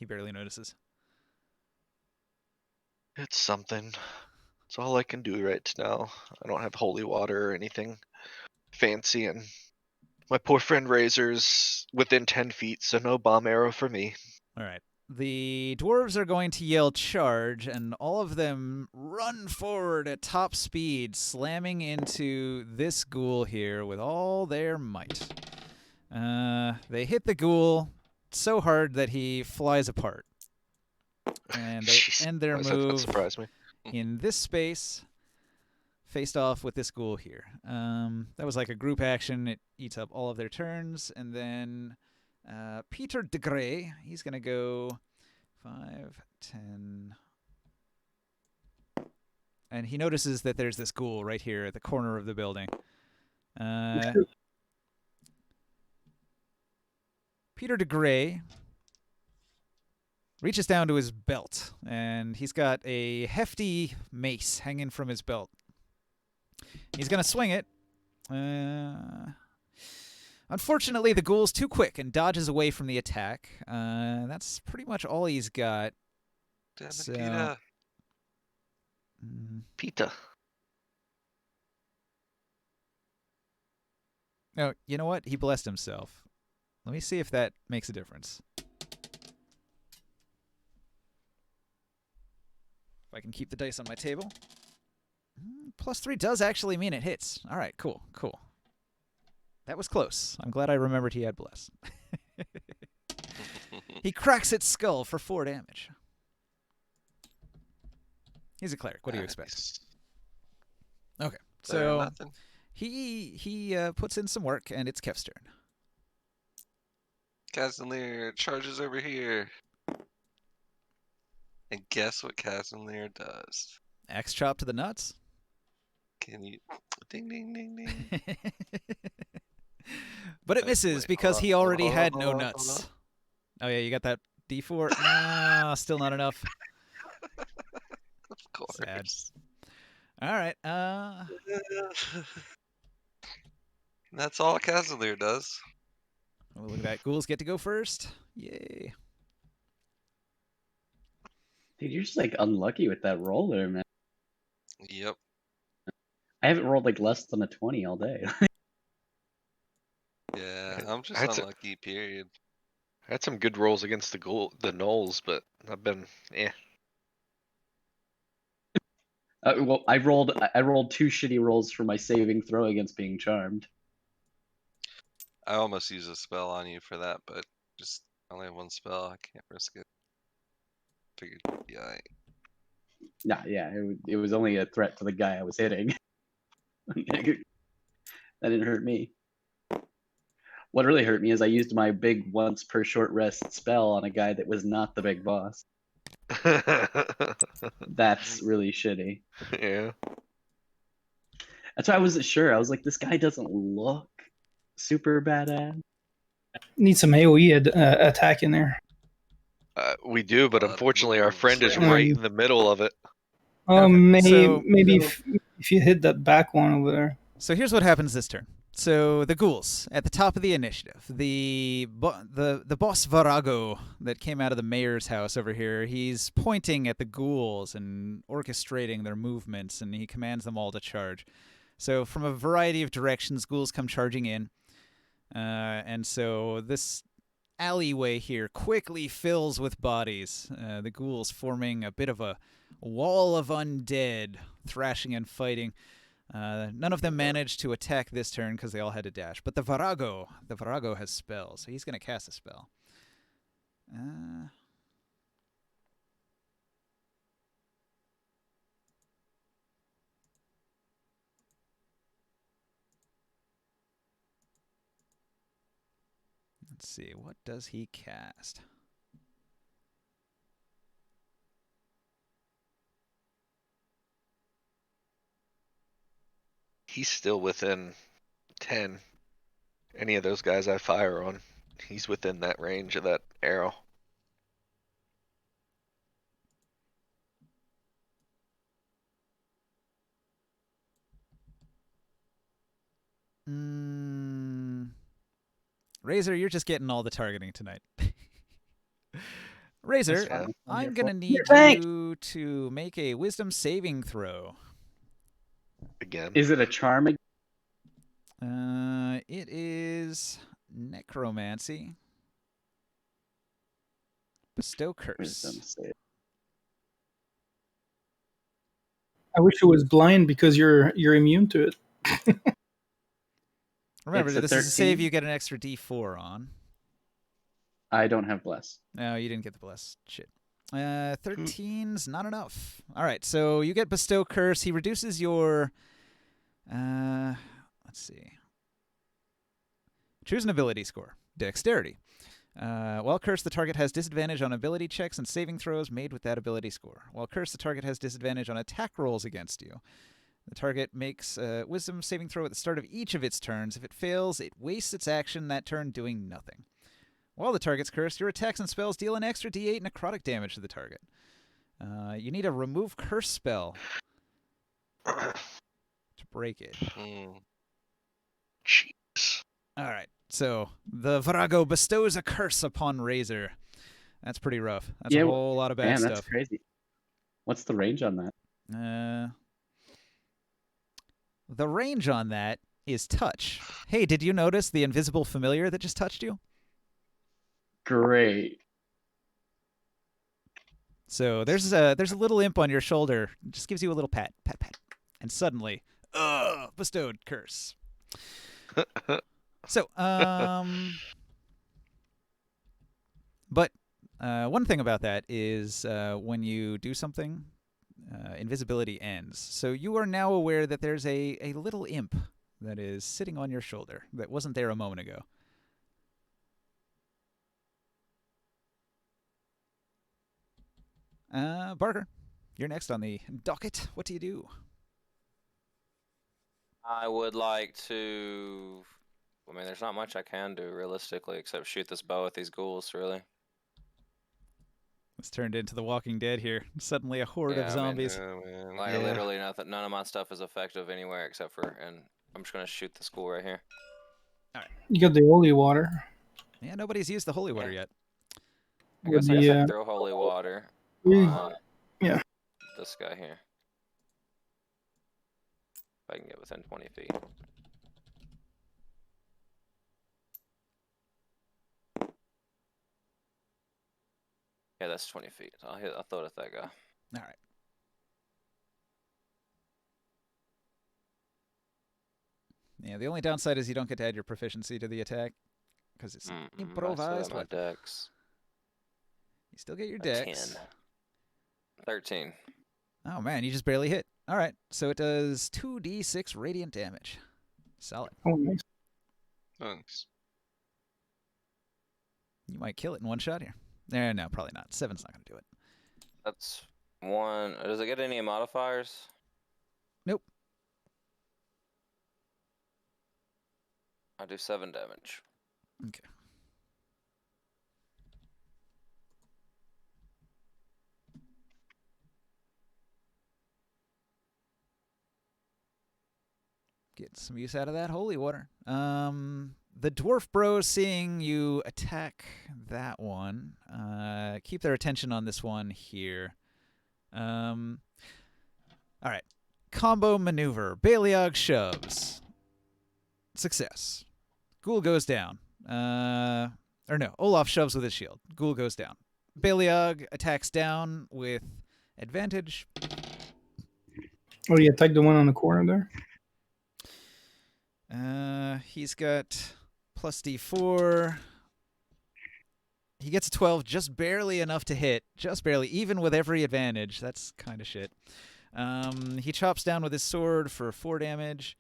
He barely notices. It's something. It's all I can do right now. I don't have holy water or anything fancy, and my poor friend Razor's within 10 feet, so no bomb arrow for me. All right. The dwarves are going to yell charge, and all of them run forward at top speed, slamming into this ghoul here with all their might. They hit the ghoul so hard that he flies apart. And they end their That move surprised me. in this space, faced off with this ghoul here. That was like a group action. It eats up all of their turns, and then Peter de Grey, he's going to go 5, 10. And he notices that there's this ghoul right here at the corner of the building. Peter de Grey reaches down to his belt, and he's got a hefty mace hanging from his belt. He's going to swing it. Unfortunately, the ghoul's too quick and dodges away from the attack. That's pretty much all he's got. Damn it, So, Peter. Pita. No, you know what? He blessed himself. Let me see if that makes a difference. If I can keep the dice on my table. +3 does actually mean it hits. All right, cool. That was close. I'm glad I remembered he had bless. He cracks its skull for 4 damage. He's a cleric. What do you expect? Okay, so Nothing. he puts in some work, and it's Kev's turn. Casimir charges over here. And guess what Casimir does? Axe chop to the nuts. Can you... Ding, ding, ding, ding. But it misses because he already had no nuts. Oh, yeah, you got that D4? No, still not enough. Of course. Sad. All right. That's all Casimir does. Oh, look at that. Ghouls get to go first. Yay. Dude, you're just like unlucky with that roll there, man. Yep. I haven't rolled like less than a 20 all day. Yeah, I'm just That's unlucky, period. I had some good rolls against the gnolls, but I've been Well, I rolled 2 shitty rolls for my saving throw against being charmed. I almost used a spell on you for that, but just I only have one spell. I can't risk it. Figured, yeah. Nah, yeah, it was only a threat to the guy I was hitting. That didn't hurt me. What really hurt me is I used my big once per short rest spell on a guy that was not the big boss. That's really shitty. yeah. That's why I wasn't sure. I was like, this guy doesn't look super badass. Need some AOE attack in there. We do, but Lot of unfortunately, our moves. friend is Yeah. right in the middle of it. Oh, so- maybe if you hit that back one over there. So here's what happens this turn. So the ghouls at the top of the initiative. The boss Varago that came out of the mayor's house over here. He's pointing at the ghouls and orchestrating their movements, and he commands them all to charge. So from a variety of directions, ghouls come charging in, and so this alleyway here quickly fills with bodies. The ghouls forming a bit of a wall of undead, thrashing and fighting. None of them managed to attack this turn because they all had to dash. But the Varago has spells, so he's going to cast a spell. Let's see, what does he cast? He's still within 10. Any of those guys I fire on, he's within that range of that arrow. Razor, you're just getting all the targeting tonight. Razor, That's fine. I'm going to need Thanks. you to make a wisdom saving throw. Again. Is it a charm? It is necromancy. Bestow curse. Wisdom save. I wish it was blind because you're immune to it. Remember, It's a this is a save 13. you get an extra D4 on. I don't have bless. No, you didn't get the bless. Shit. 13's not enough. All right, so you get bestow curse. He reduces your. Let's see. Choose an ability score. Dexterity. While cursed, the target has disadvantage on ability checks and saving throws made with that ability score. While cursed, the target has disadvantage on attack rolls against you. The target makes a wisdom saving throw at the start of each of its turns. If it fails, it wastes its action that turn doing nothing. While the target's cursed, your attacks and spells deal an extra D8 necrotic damage to the target. You need a remove curse spell to break it. Jeez. All right, so the Varago bestows a curse upon Razor. That's pretty rough. That's a whole lot of bad Man, stuff. that's crazy. What's the range on that? The range on that is touch. Hey, did you notice the invisible familiar that just touched you? Great. So there's a little imp on your shoulder. It just gives you a little pat, pat, pat, and suddenly, bestowed curse. So, but one thing about that is when you do something, invisibility ends. So you are now aware that there's a little imp that is sitting on your shoulder that wasn't there a moment ago. Barker, you're next on the docket. What do you do? I would like to. I mean, there's not much I can do realistically except shoot this bow at these ghouls, really. It's turned into The Walking Dead here. Suddenly a horde of Yeah, I mean, zombies. Like, Yeah. literally nothing. None of my stuff is effective anywhere except for. And I'm just gonna shoot the ghoul right here. You got the holy water. Yeah, nobody's used the holy water yet. I With guess I the, could throw holy water. we- on- Yeah. This guy here. If I can get within 20 feet. Yeah, that's 20 feet. I'll throw it at that guy. All right. Yeah, the only downside is you don't get to add your proficiency to the attack because it's I still improvised got my weapon. dex. You still get your A dex. 10. 13. Oh man, you just barely hit. All right, so it does 2d6 radiant damage. Solid. Oh, nice. Thanks. You might kill it in one shot here. No, probably not. 7's not going to do it. That's 1. Does it get any modifiers? Nope. I do 7 damage. Okay. Get some use out of that holy water. The dwarf bros seeing you attack that one. Keep their attention on this one here. All right. Combo maneuver. Baliog shoves. Success. Ghoul goes down. Or no, Olaf shoves with his shield. Ghoul goes down. Baliog attacks down with advantage. Oh, you attacked the one on the corner there? He's got plus D4. He gets a 12, just barely enough to hit. Just barely, even with every advantage. That's kind of shit. He chops down with his sword for 4 damage.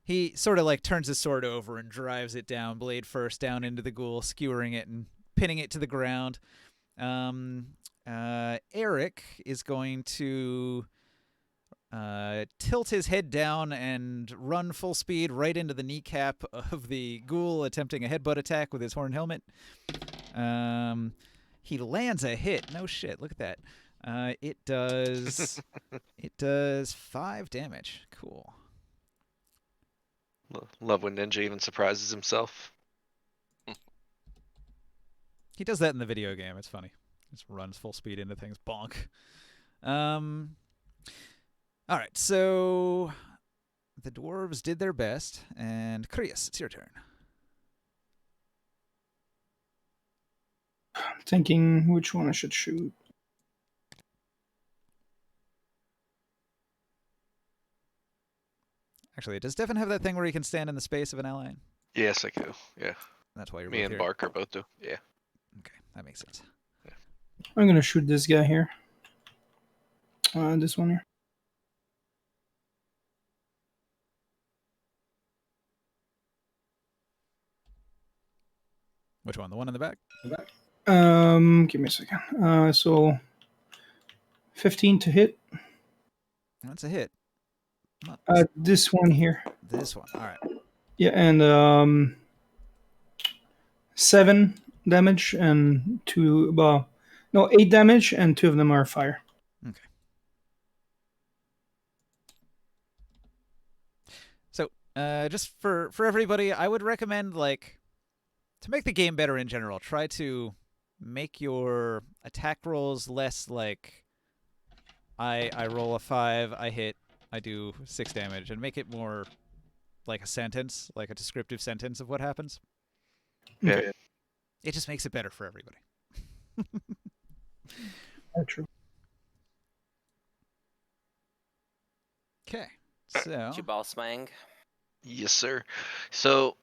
He sort of like turns his sword over and drives it down, blade first, down into the ghoul, skewering it and pinning it to the ground. Eric is going to tilt his head down and run full speed right into the kneecap of the ghoul, attempting a headbutt attack with his horn helmet. He lands a hit. No shit. Look at that. It does 5 damage. Cool. Love when Ninja even surprises himself. He does that in the video game. It's funny. Just runs full speed into things. Bonk. All right, so the dwarves did their best, and Krius, it's your turn. I'm thinking which one I should shoot. Actually, does Devin have that thing where he can stand in the space of an ally? Yes, I do. Yeah. That's why you're Me both and here. Barker both do. Yeah. Okay, that makes sense. I'm gonna shoot this guy here. This one here. Which one? The one in the back? Give me a second. So 15 to hit. That's a hit. Not This one here. this one. All right. Yeah, and 7 damage and 2. Well, no, 8 damage and 2 of them are fire. Okay. So, just for everybody, I would recommend, like, to make the game better in general, try to make your attack rolls less like I roll a 5, I hit, I do 6 damage, and make it more like a sentence, like a descriptive sentence of what happens. Yeah. Okay. It just makes it better for everybody. That's true. Okay, so You boss mang. Yes, sir. So,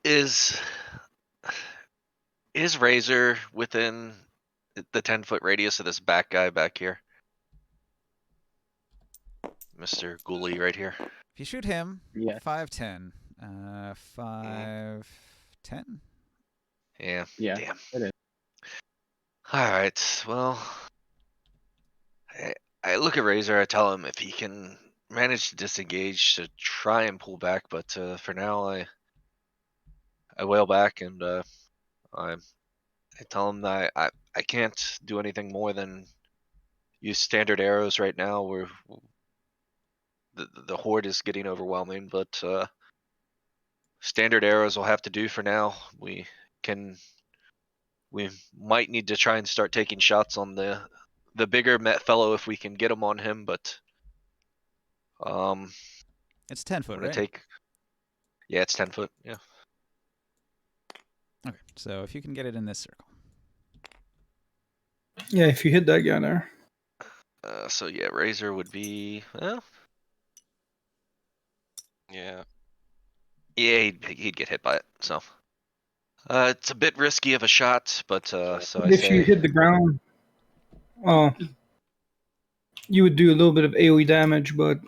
is Razor within the 10-foot radius of this back guy back here? Mr. Ghoulie right here. if you shoot him, Yeah. 5'10", 5'10". Yeah. Yeah. Damn. It is. Alright, well. I look at Razor, I tell him if he can manage to disengage to try and pull back, but for now I wail back and I tell him that I can't do anything more than use standard arrows right now. Where the horde is getting overwhelming, but standard arrows will have to do for now. We can we might need to try and start taking shots on the bigger Met fellow if we can get him on him, but It's 10 I'm foot, gonna right? take. Yeah, it's 10 foot. Yeah. Okay, so if you can get it in this circle. Yeah, if you hit that guy there. So yeah, Razor would be. Well, Yeah. yeah, he'd get hit by it. So it's a bit risky of a shot, but so I If you say. hit the ground, oh, you would do a little bit of AoE damage, but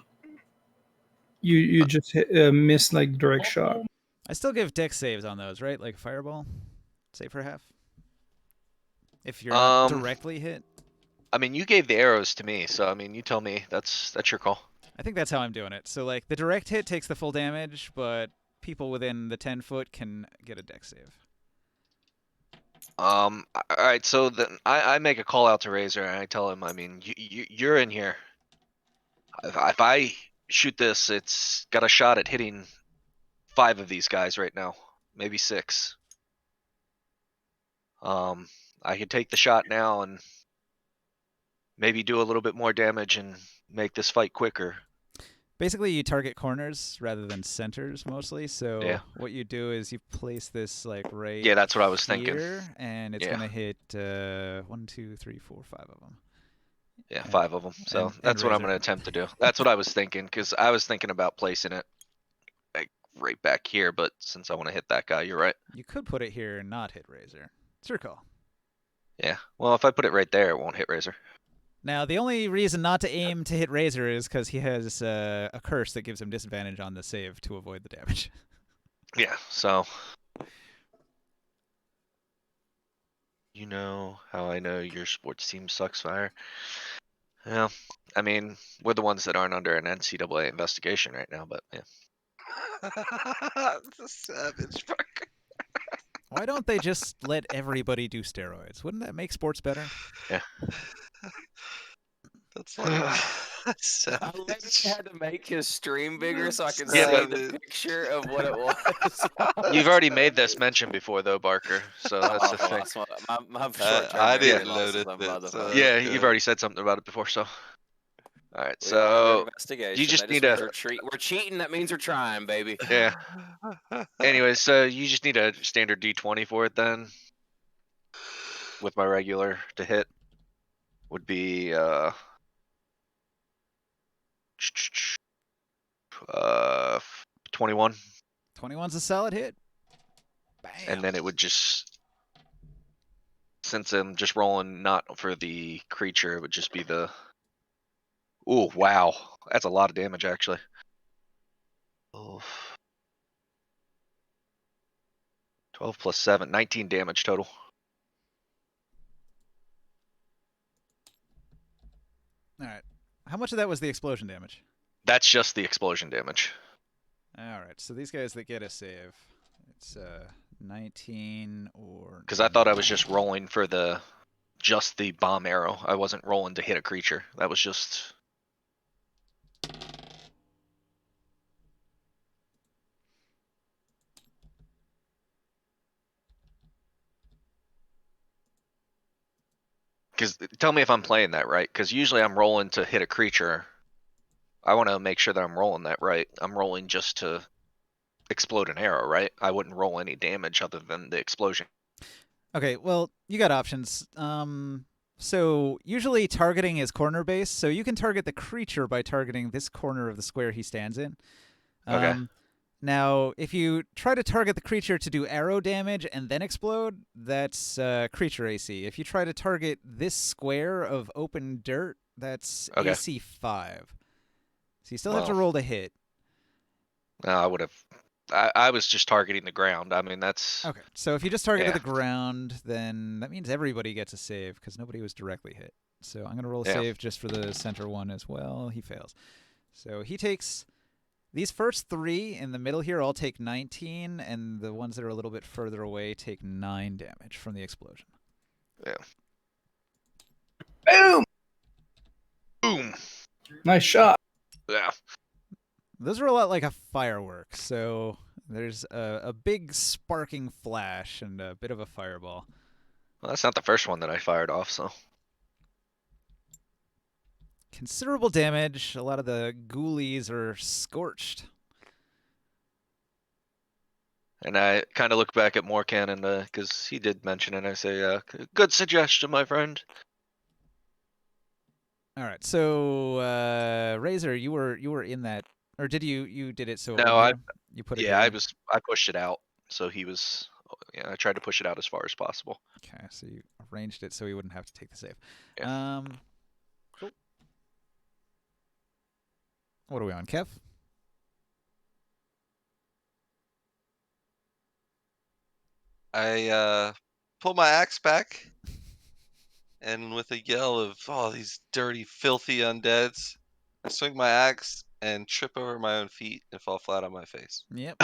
you just miss like direct shot. I still give dex saves on those, right? Like fireball, save for half. If you're not directly hit. I mean, you gave the arrows to me, so I mean, you tell me. That's your call. I think that's how I'm doing it. So like the direct hit takes the full damage, but people within the 10 foot can get a dex save. All right, so then I make a call out to Razor and I tell him, I mean, you're in here. If I shoot this, it's got a shot at hitting 5 of these guys right now, maybe 6. I could take the shot now and maybe do a little bit more damage and make this fight quicker. Basically, you target corners rather than centers mostly. So Yeah. what you do is you place this like right. Yeah, that's what I was here, thinking. And it's Yeah. gonna hit 1, 2, 3, 4, 5 of them. Yeah, And- 5 of them. So and that's what I'm Razor. going to attempt to do. That's what I was thinking, because I was thinking about placing it like right back here, but since I want to hit that guy, you're right. You could put it here and not hit Razor. It's your call. Yeah. Well, if I put it right there, it won't hit Razor. Now, the only reason not to aim to hit Razor is because he has a curse that gives him disadvantage on the save to avoid the damage. Yeah. So. You know how I know your sports team sucks, Fire? Yeah. I mean, we're the ones that aren't under an NCAA investigation right now, but yeah. The savage fucker. Why don't they just let everybody do steroids? Wouldn't that make sports better? Yeah. That's like I savage. literally had to make his stream bigger so I could Yeah, see but- the picture of what it was. You've already made this mention before, though, Barker. So that's the thing. My short-term I memory didn't loss is notice a it, motherfucker. so- Yeah, good. you've already said something about it before, so. All right, We are under so investigation. just That need means a- we're cheating. That means we're trying, baby. yeah. Anyway, so you just need a standard D20 for it then. With my regular to hit would be 21, 21's a solid hit. Bam. and then it would just, since I'm just rolling not for the creature, it would just be the. Ooh, wow, that's a lot of damage actually. Oh. 12 plus 7, 19 damage total. All right. How much of that was the explosion damage? That's just the explosion damage. All right. So these guys that get a save, it's 19 or. Because I thought I was just rolling for just the bomb arrow. I wasn't rolling to hit a creature. That was just. Because tell me if I'm playing that right. Because usually I'm rolling to hit a creature. I want to make sure that I'm rolling that right. I'm rolling just to explode an arrow, right? I wouldn't roll any damage other than the explosion. Okay, well, you got options. So usually targeting is corner based, so you can target the creature by targeting this corner of the square he stands in. Okay. Now, if you try to target the creature to do arrow damage and then explode, that's creature AC. If you try to target this square of open dirt, that's Okay. AC 5. So you still have to Well. roll to hit. I would have. I was just targeting the ground. I mean, that's. Okay, so if you just target Yeah. the ground, then that means everybody gets a save because nobody was directly hit. So I'm going to roll a Yeah. save just for the center one as well. He fails. So he takes. These first 3 in the middle here all take 19, and the ones that are a little bit further away take 9 damage from the explosion. Yeah. Boom! Boom. Nice shot. Yeah. Those are a lot like a firework, so there's a big sparking flash and a bit of a fireball. Well, that's not the first one that I fired off, so. Considerable damage. A lot of the ghoulies are scorched. And I kind of look back at Morkan and because he did mention it. I say, good suggestion, my friend. All right, so Razor, you were in that, or did you did it so it No, wouldn't hit him? You put it Yeah, here. I pushed it out, so he was. Yeah, I tried to push it out as far as possible. Okay, so you arranged it so he wouldn't have to take the save. Yeah. Cool. What are we on, Kev? I pull my axe back, and with a yell of "Oh, these dirty, filthy undeads!" I swing my axe and trip over my own feet and fall flat on my face. Yep.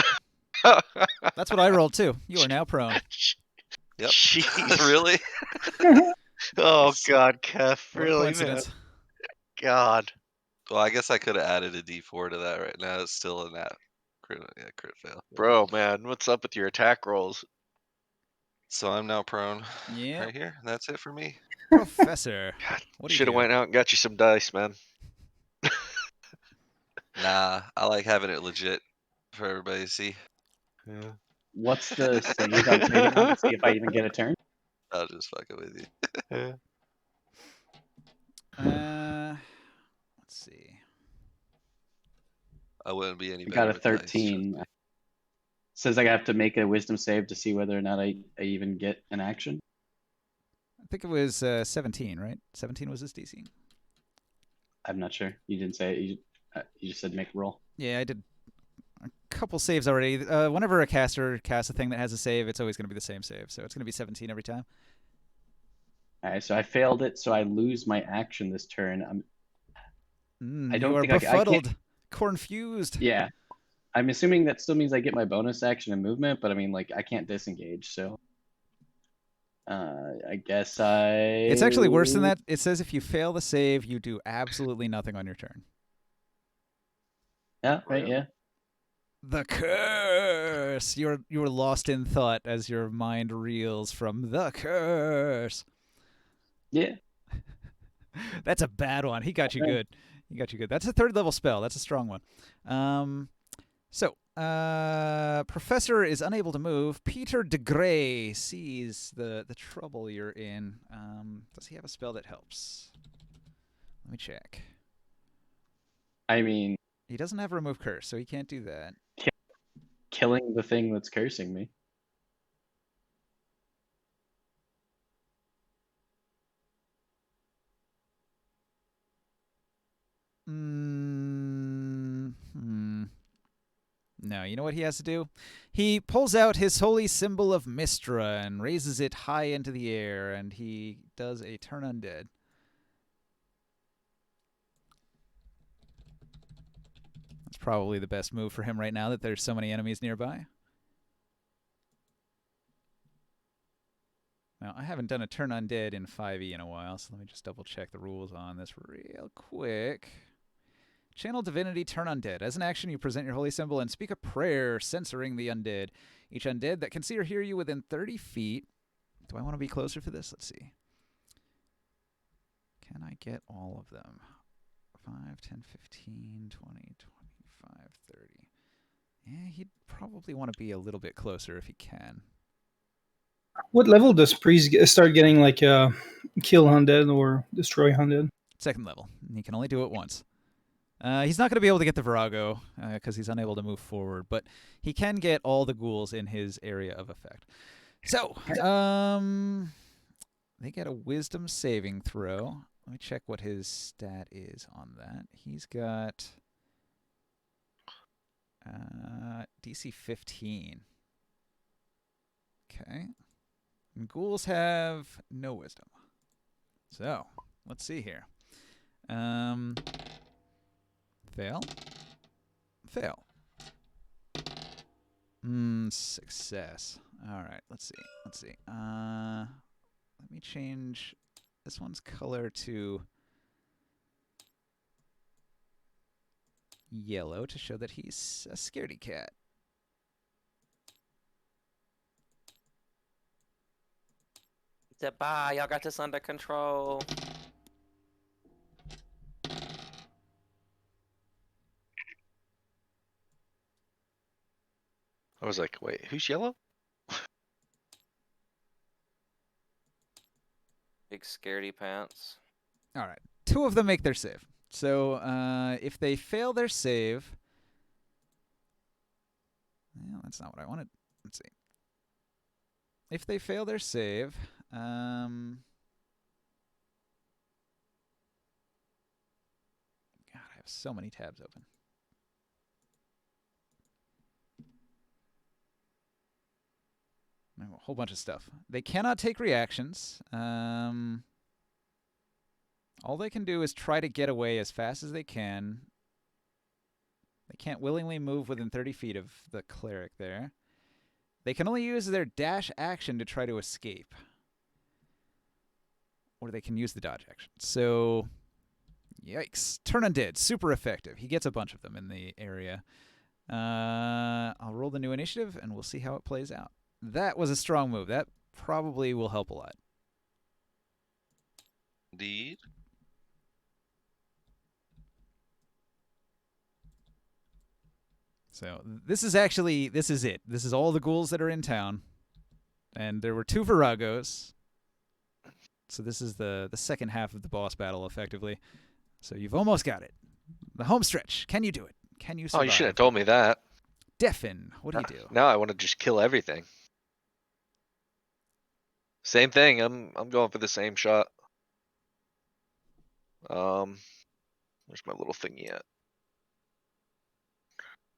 That's what I rolled too. You are now prone. Yep. Jeez. Really? Oh God, Kev, What a really, coincidence. man. God. Well, I guess I could have added a D4 to that right now. It's still a crit fail. Bro, man, what's up with your attack rolls? So I'm now prone Yeah. right here. That's it for me. Professor. God, What do you should have do? went out and got you some dice, man. Nah, I like having it legit for everybody to see. Yeah. What's the save I'm saving on to see if I even get a turn? I'll just fucking with you. Yeah. Let's see. I wouldn't be any I better got a with dice. 13. Says I have to make a wisdom save to see whether or not I even get an action. I think it was 17, right? 17 was his DC. I'm not sure. You didn't say it. You just said make a roll. Yeah, I did a couple saves already. Whenever a caster casts a thing that has a save, it's always going to be the same save. So it's going to be 17 every time. All right, so I failed it, so I lose my action this turn. I don't you are think I befuddled, can't. confused. Yeah, I'm assuming that still means I get my bonus action and movement, but I mean, like, I can't disengage, so I guess It's actually worse than that. It says if you fail the save, you do absolutely nothing on your turn. Yeah, right. Yeah. The curse. You're lost in thought as your mind reels from the curse. Yeah. That's a bad one. He got you Okay. good. He got you good. That's a 3rd level spell. That's a strong one. Professor is unable to move. Peter de Grey sees the trouble you're in. Does he have a spell that helps? Let me check. I mean, He doesn't have remove curse, so he can't do that. killing the thing that's cursing me. No, you know what he has to do? He pulls out his holy symbol of Mistra and raises it high into the air, and he does a turn undead. That's probably the best move for him right now that there's so many enemies nearby. Now, I haven't done a turn undead in 5e in a while, so let me just double check the rules on this real quick. Channel Divinity, turn undead. As an action, you present your holy symbol and speak a prayer censoring the undead. Each undead that can see or hear you within 30 feet. Do I want to be closer for this? Let's see. Can I get all of them? 5, 10, 15, 20, 25, 30. Yeah, he'd probably want to be a little bit closer if he can. What level does priest start getting like kill undead or destroy undead? 2nd level. He can only do it once. He's not going to be able to get the Virago because he's unable to move forward, but he can get all the ghouls in his area of effect. So, they get a wisdom saving throw. Let me check what his stat is on that. He's got DC 15. Okay. And ghouls have no wisdom. So, let's see here. Fail. Fail. Success. All right, let's see. Let me change this one's color to yellow to show that he's a scaredy cat. Bye, y'all got this under control. I was like, wait, who's yellow? Big scaredy pants. All right. 2 of them make their save. So if they fail their save, well, that's not what I wanted. Let's see. If they fail their save, God, I have so many tabs open. I have a whole bunch of stuff. They cannot take reactions. All they can do is try to get away as fast as they can. They can't willingly move within 30 feet of the cleric there. They can only use their dash action to try to escape. Or they can use the dodge action. So, yikes. Turn undead, super effective. He gets a bunch of them in the area. I'll roll the new initiative, and we'll see how it plays out. That was a strong move. That probably will help a lot. Indeed. So this is it. This is all the ghouls that are in town. And there were 2 Viragos. So this is the second half of the boss battle, effectively. So you've almost got it. The home stretch. Can you do it? Can you survive? Oh, you should have told me that. Deafen. What do you do? Now I want to just kill everything. Same thing. I'm going for the same shot. Where's my little thingy at?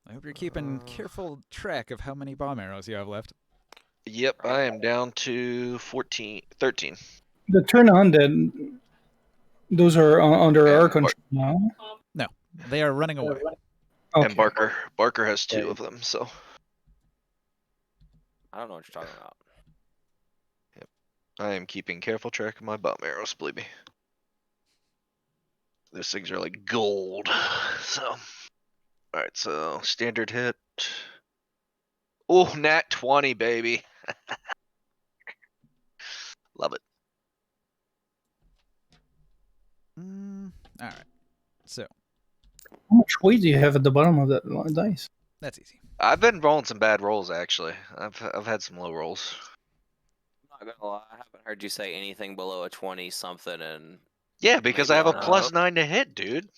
I hope you're keeping careful track of how many bomb arrows you have left. Yep, I am down to 13. The turn undead, those are under And our control now. No, they are running away. Okay. And Barker has 2 of them, so. I don't know what you're talking about. I am keeping careful track of my bomb arrows, believe me. Those things are like gold. So, alright, so standard hit. Oh, nat 20, baby. Love it. All right. So How much weight do you have at the bottom of that dice? that's easy. I've been rolling some bad rolls, actually. I've had some low rolls. I'm not gonna lie, I haven't heard you say anything below a 20 something, and Yeah, because I maybe have a on plus 9 to hit, dude.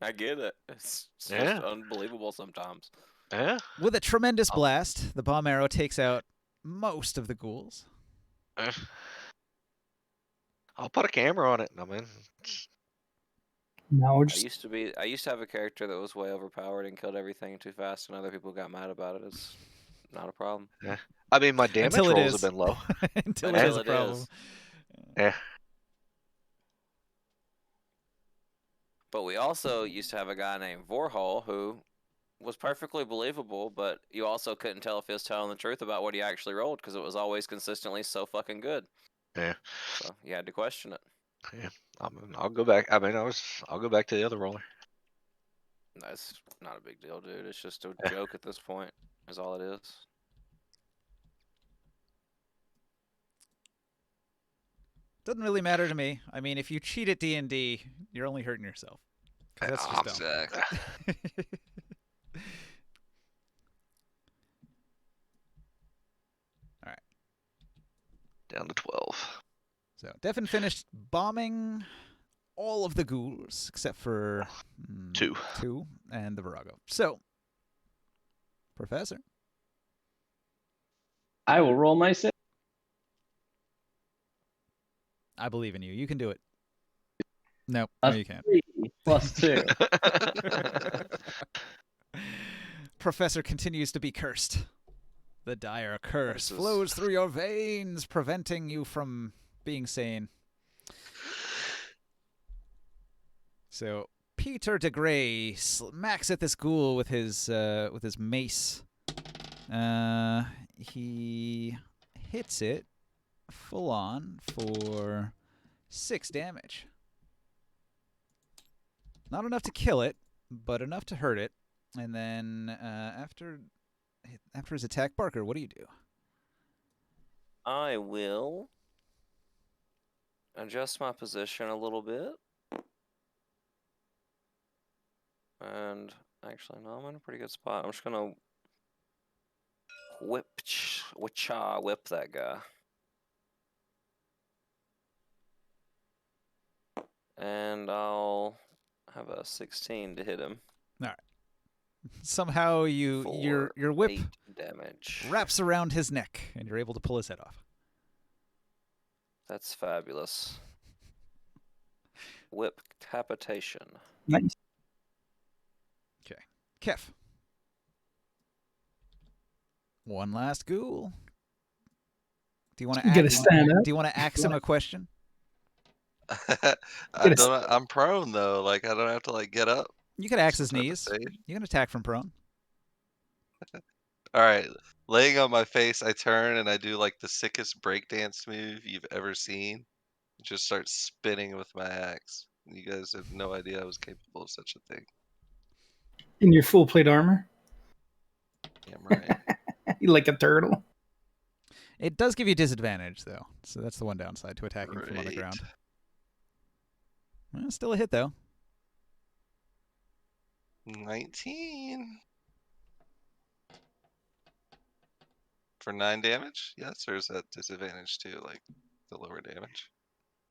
I get it. It's just Yeah. unbelievable sometimes. Yeah. With a tremendous blast, the bomb arrow takes out most of the ghouls. I'll put a camera on it. I mean, Now we're I just used to have a character that was way overpowered and killed everything too fast, and other people got mad about it. It's not a problem. I mean, my damage Until it rolls is. have been low. Until it is a it problem. is. Yeah. But we also used to have a guy named Vorhol who was perfectly believable, but you also couldn't tell if he was telling the truth about what he actually rolled because it was always consistently so fucking good. Yeah. So you had to question it. Yeah. I'll go back. I mean, I'll go back to the other roller. That's not a big deal, dude. It's just a joke at this point, is all it is. Doesn't really matter to me. I mean, if you cheat at D&D, you're only hurting yourself. 'Cause that's just dumb. Exactly. All right. Down to 12. So Devin finished bombing all of the ghouls except for 2 and the Virago. So, Professor. I will roll my save. I believe in you. You can do it. Nope. A No, you can't. 3 plus 2. Professor continues to be cursed. The dire curse flows through your veins, preventing you from being sane. So Peter de Grey smacks at this ghoul with his mace. He hits it full on for 6 damage. Not enough to kill it, but enough to hurt it. And then after his attack, Barker, what do you do? I will adjust my position a little bit. And actually, no, I'm in a pretty good spot. I'm just gonna whip that guy. And I'll have a 16 to hit him. All right. Somehow your whip 8 damage. wraps around his neck, and you're able to pull his head off. That's fabulous. Whip capitation. Nice. Okay. Kef. One last ghoul. Do you want to You gotta stand up. Do you want to ask him a question? I'm prone though. Like I don't have to like get up. You could axe his Just have to knees. stay. You can attack from prone. All right, laying on my face, I turn and I do like the sickest breakdance move you've ever seen. Just start spinning with my axe. You guys have no idea I was capable of such a thing. In your full plate armor. Damn right. You like a turtle. It does give you disadvantage, though. So that's the one downside to attacking from on the Great. ground. Well, still a hit, though. 19 for 9 damage. Yes, or is that disadvantage too, like the lower damage?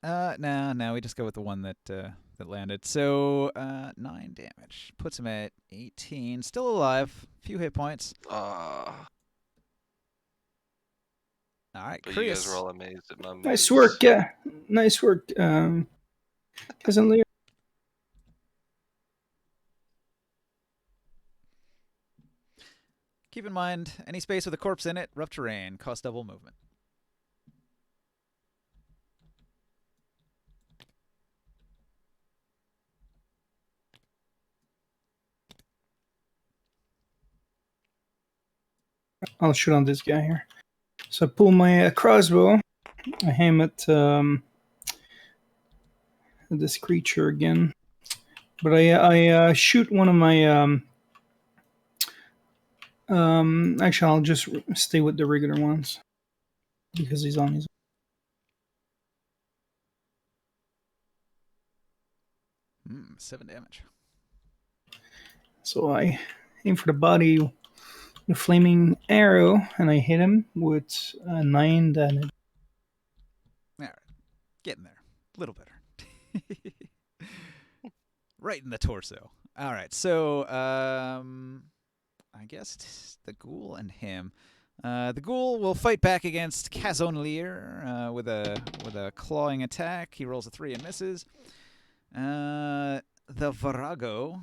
No, we just go with the one that that landed. So 9 damage puts him at 18. Still alive. Few hit points. All right, But Chris. you guys were all amazed at my moves. Nice work, yeah. Nice work, Cousin Leo. Keep in mind, any space with a corpse in it, rough terrain, cost double movement. I'll shoot on this guy here. So I pull my crossbow. I aim at this creature again. But I shoot one of my... actually, I'll just stay with the regular ones. Because he's on his... 7 damage. So I aim for the body with a flaming arrow, and I hit him with 9 damage. All right, getting there. A little better. Right in the torso. All right, so I guess it's the ghoul and him. The ghoul will fight back against Kazonlier with a clawing attack. He rolls a 3 and misses. The Virago.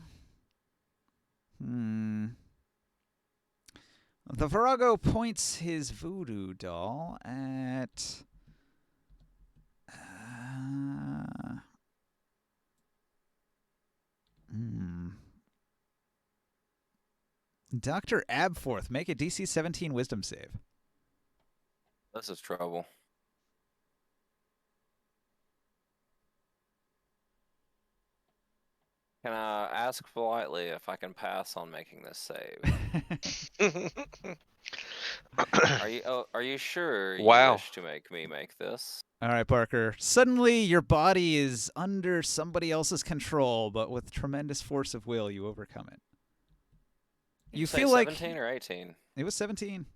The Virago points his voodoo doll at... Dr. Abforth, make a DC 17 wisdom save. This is trouble. Can I ask politely if I can pass on making this save? Are you sure you wish to make me make this? All right, Parker. Suddenly, your body is under somebody else's control, but with tremendous force of will, you overcome it. You say feel like 17 or 18? It was 17.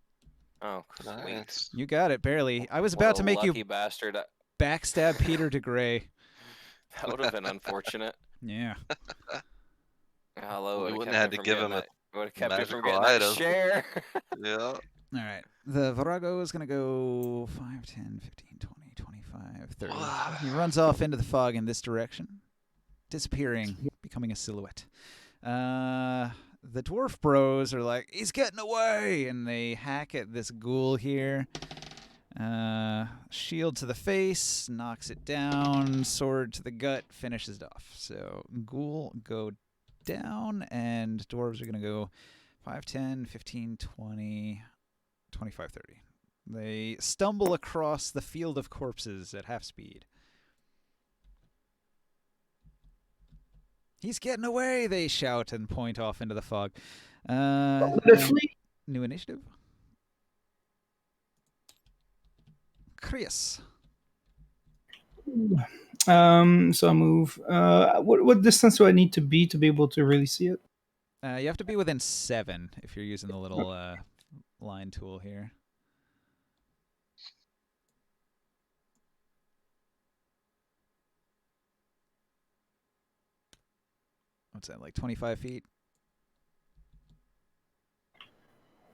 Oh, sweet. Nice. You got it, barely. I was about to make you bastard. backstab Peter DeGray. That would have been unfortunate. Yeah. Hello, You wouldn't have had to give him a would have kept it from magical getting that item. share. Yeah. All right. The Virago is going to go 5, 10, 15, 20, 25, 30. He runs off into the fog in this direction, disappearing, becoming a silhouette. The dwarf bros are like, he's getting away, and they hack at this ghoul here. Shield to the face, knocks it down, sword to the gut, finishes it off. So ghoul go down, and dwarves are going to go 5, 10, 15, 20, 25, 30. They stumble across the field of corpses at half speed. He's getting away, they shout and point off into the fog. New initiative. Chris. So I'll move. What distance do I need to be able to really see it? You have to be within 7 if you're using the little line tool here. What's that, like 25 feet?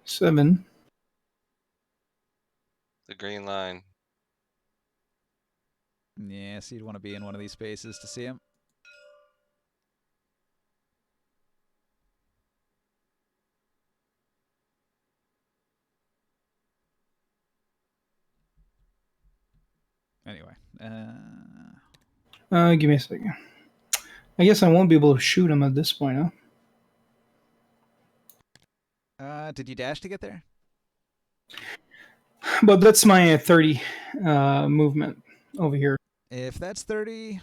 7. The green line. Yeah, so you'd want to be in one of these spaces to see him. Anyway, Give me a second. I guess I won't be able to shoot him at this point, huh? did you dash to get there? But that's my 30 movement over here. If that's 30,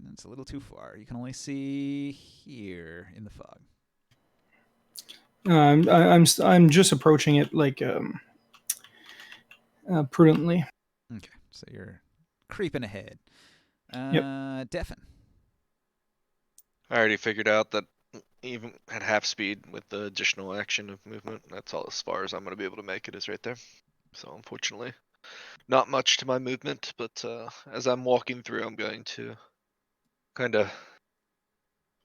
that's a little too far. You can only see here in the fog. I'm just approaching it like prudently. Okay, so you're creeping ahead. Yep. Defen. I already figured out that even at half speed with the additional action of movement, that's all as far as I'm going to be able to make it is right there. So unfortunately, not much to my movement, but as I'm walking through, I'm going to kind of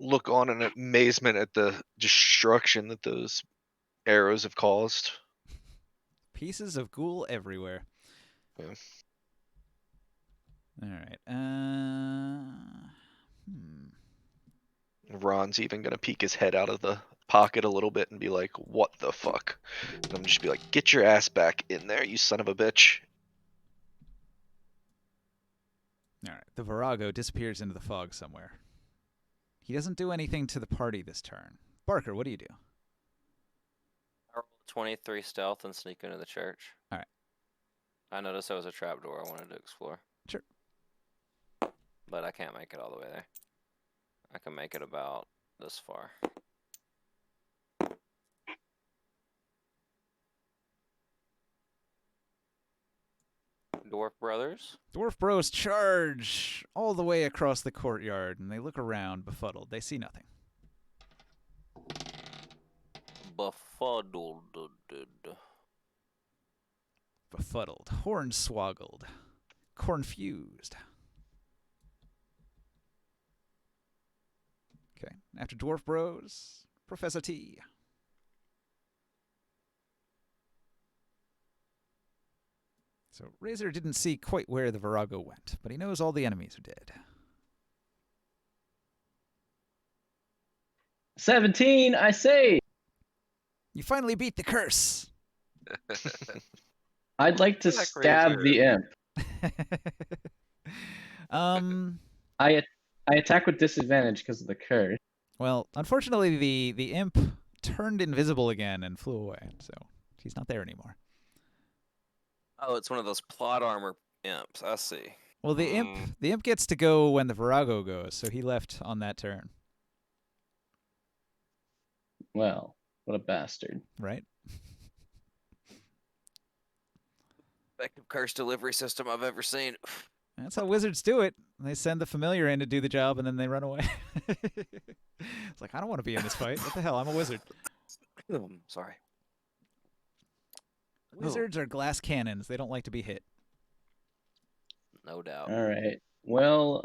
look on in amazement at the destruction that those arrows have caused. Pieces of ghoul everywhere. Yeah. All right. Ron's even gonna peek his head out of the pocket a little bit and be like, "What the fuck?" And I'm just be like, "Get your ass back in there, you son of a bitch!" All right. The Virago disappears into the fog somewhere. He doesn't do anything to the party this turn. Barker, what do you do? I rolled 23 stealth and sneak into the church. All right. I noticed there was a trapdoor I wanted to explore. Sure. But I can't make it all the way there. I can make it about this far. Dwarf Brothers? Dwarf Bros charge all the way across the courtyard, and they look around, befuddled. They see nothing. Befuddled. Befuddled, hornswoggled, cornfused. Okay, after Dwarf Bros, Professor T. So Razor didn't see quite where the Virago went, but he knows all the enemies are dead. 17, I say. You finally beat the curse. I'd like to That stab Razor. the imp. I I attack with disadvantage because of the curse. Well, unfortunately, the imp turned invisible again and flew away, so he's not there anymore. Oh, it's one of those plot armor imps. I see. Well, the imp gets to go when the Virago goes, so he left on that turn, Well, what a bastard. right? Effective curse delivery system I've ever seen. That's how wizards do it. They send the familiar in to do the job, and then they run away. It's like, I don't want to be in this fight. What the hell? I'm a wizard. Sorry. Wizards are glass cannons. They don't like to be hit. No doubt. All right. Well,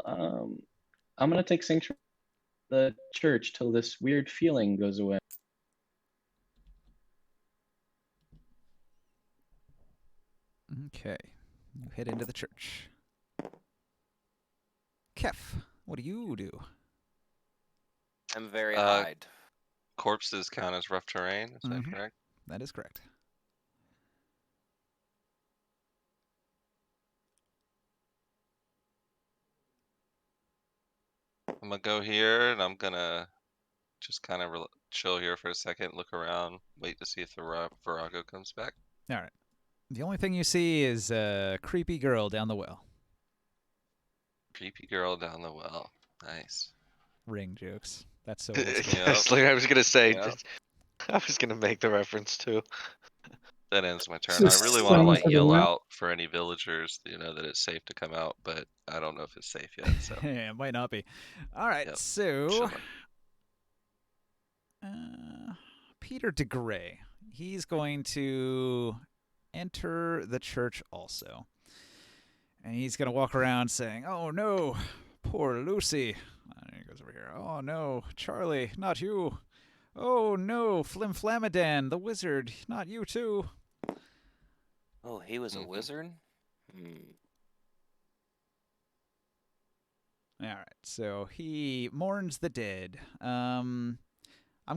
I'm gonna take sanctuary the church till this weird feeling goes away. Okay. You head into the church. Kef, what do you do? I'm very Uh, hide. Corpses count as rough terrain, is that Mhm. correct? That is correct. I'm gonna go here and I'm gonna just kind of chill here for a second, look around, wait to see if the Virago comes back. All right. The only thing you see is a creepy girl down the well. Creepy girl down the well. Nice. Ring jokes. That's so old school. Yep. That's like I was gonna say. Yep. I was gonna make the reference too. That ends my turn. Just I really want to stones like yell everywhere. out for any villagers, that it's safe to come out, but I don't know if it's safe yet. So Yeah, it might not be. All right, Yep. so chilling. Peter de Grey, he's going to enter the church also. And he's going to walk around saying, "Oh no, poor Lucy." And he goes over here. "Oh no, Charlie, not you. Oh no, Flimflamadan, the wizard, not you too." Oh, he was a Mhm. wizard? Hmm. All right, so he mourns the dead. I'm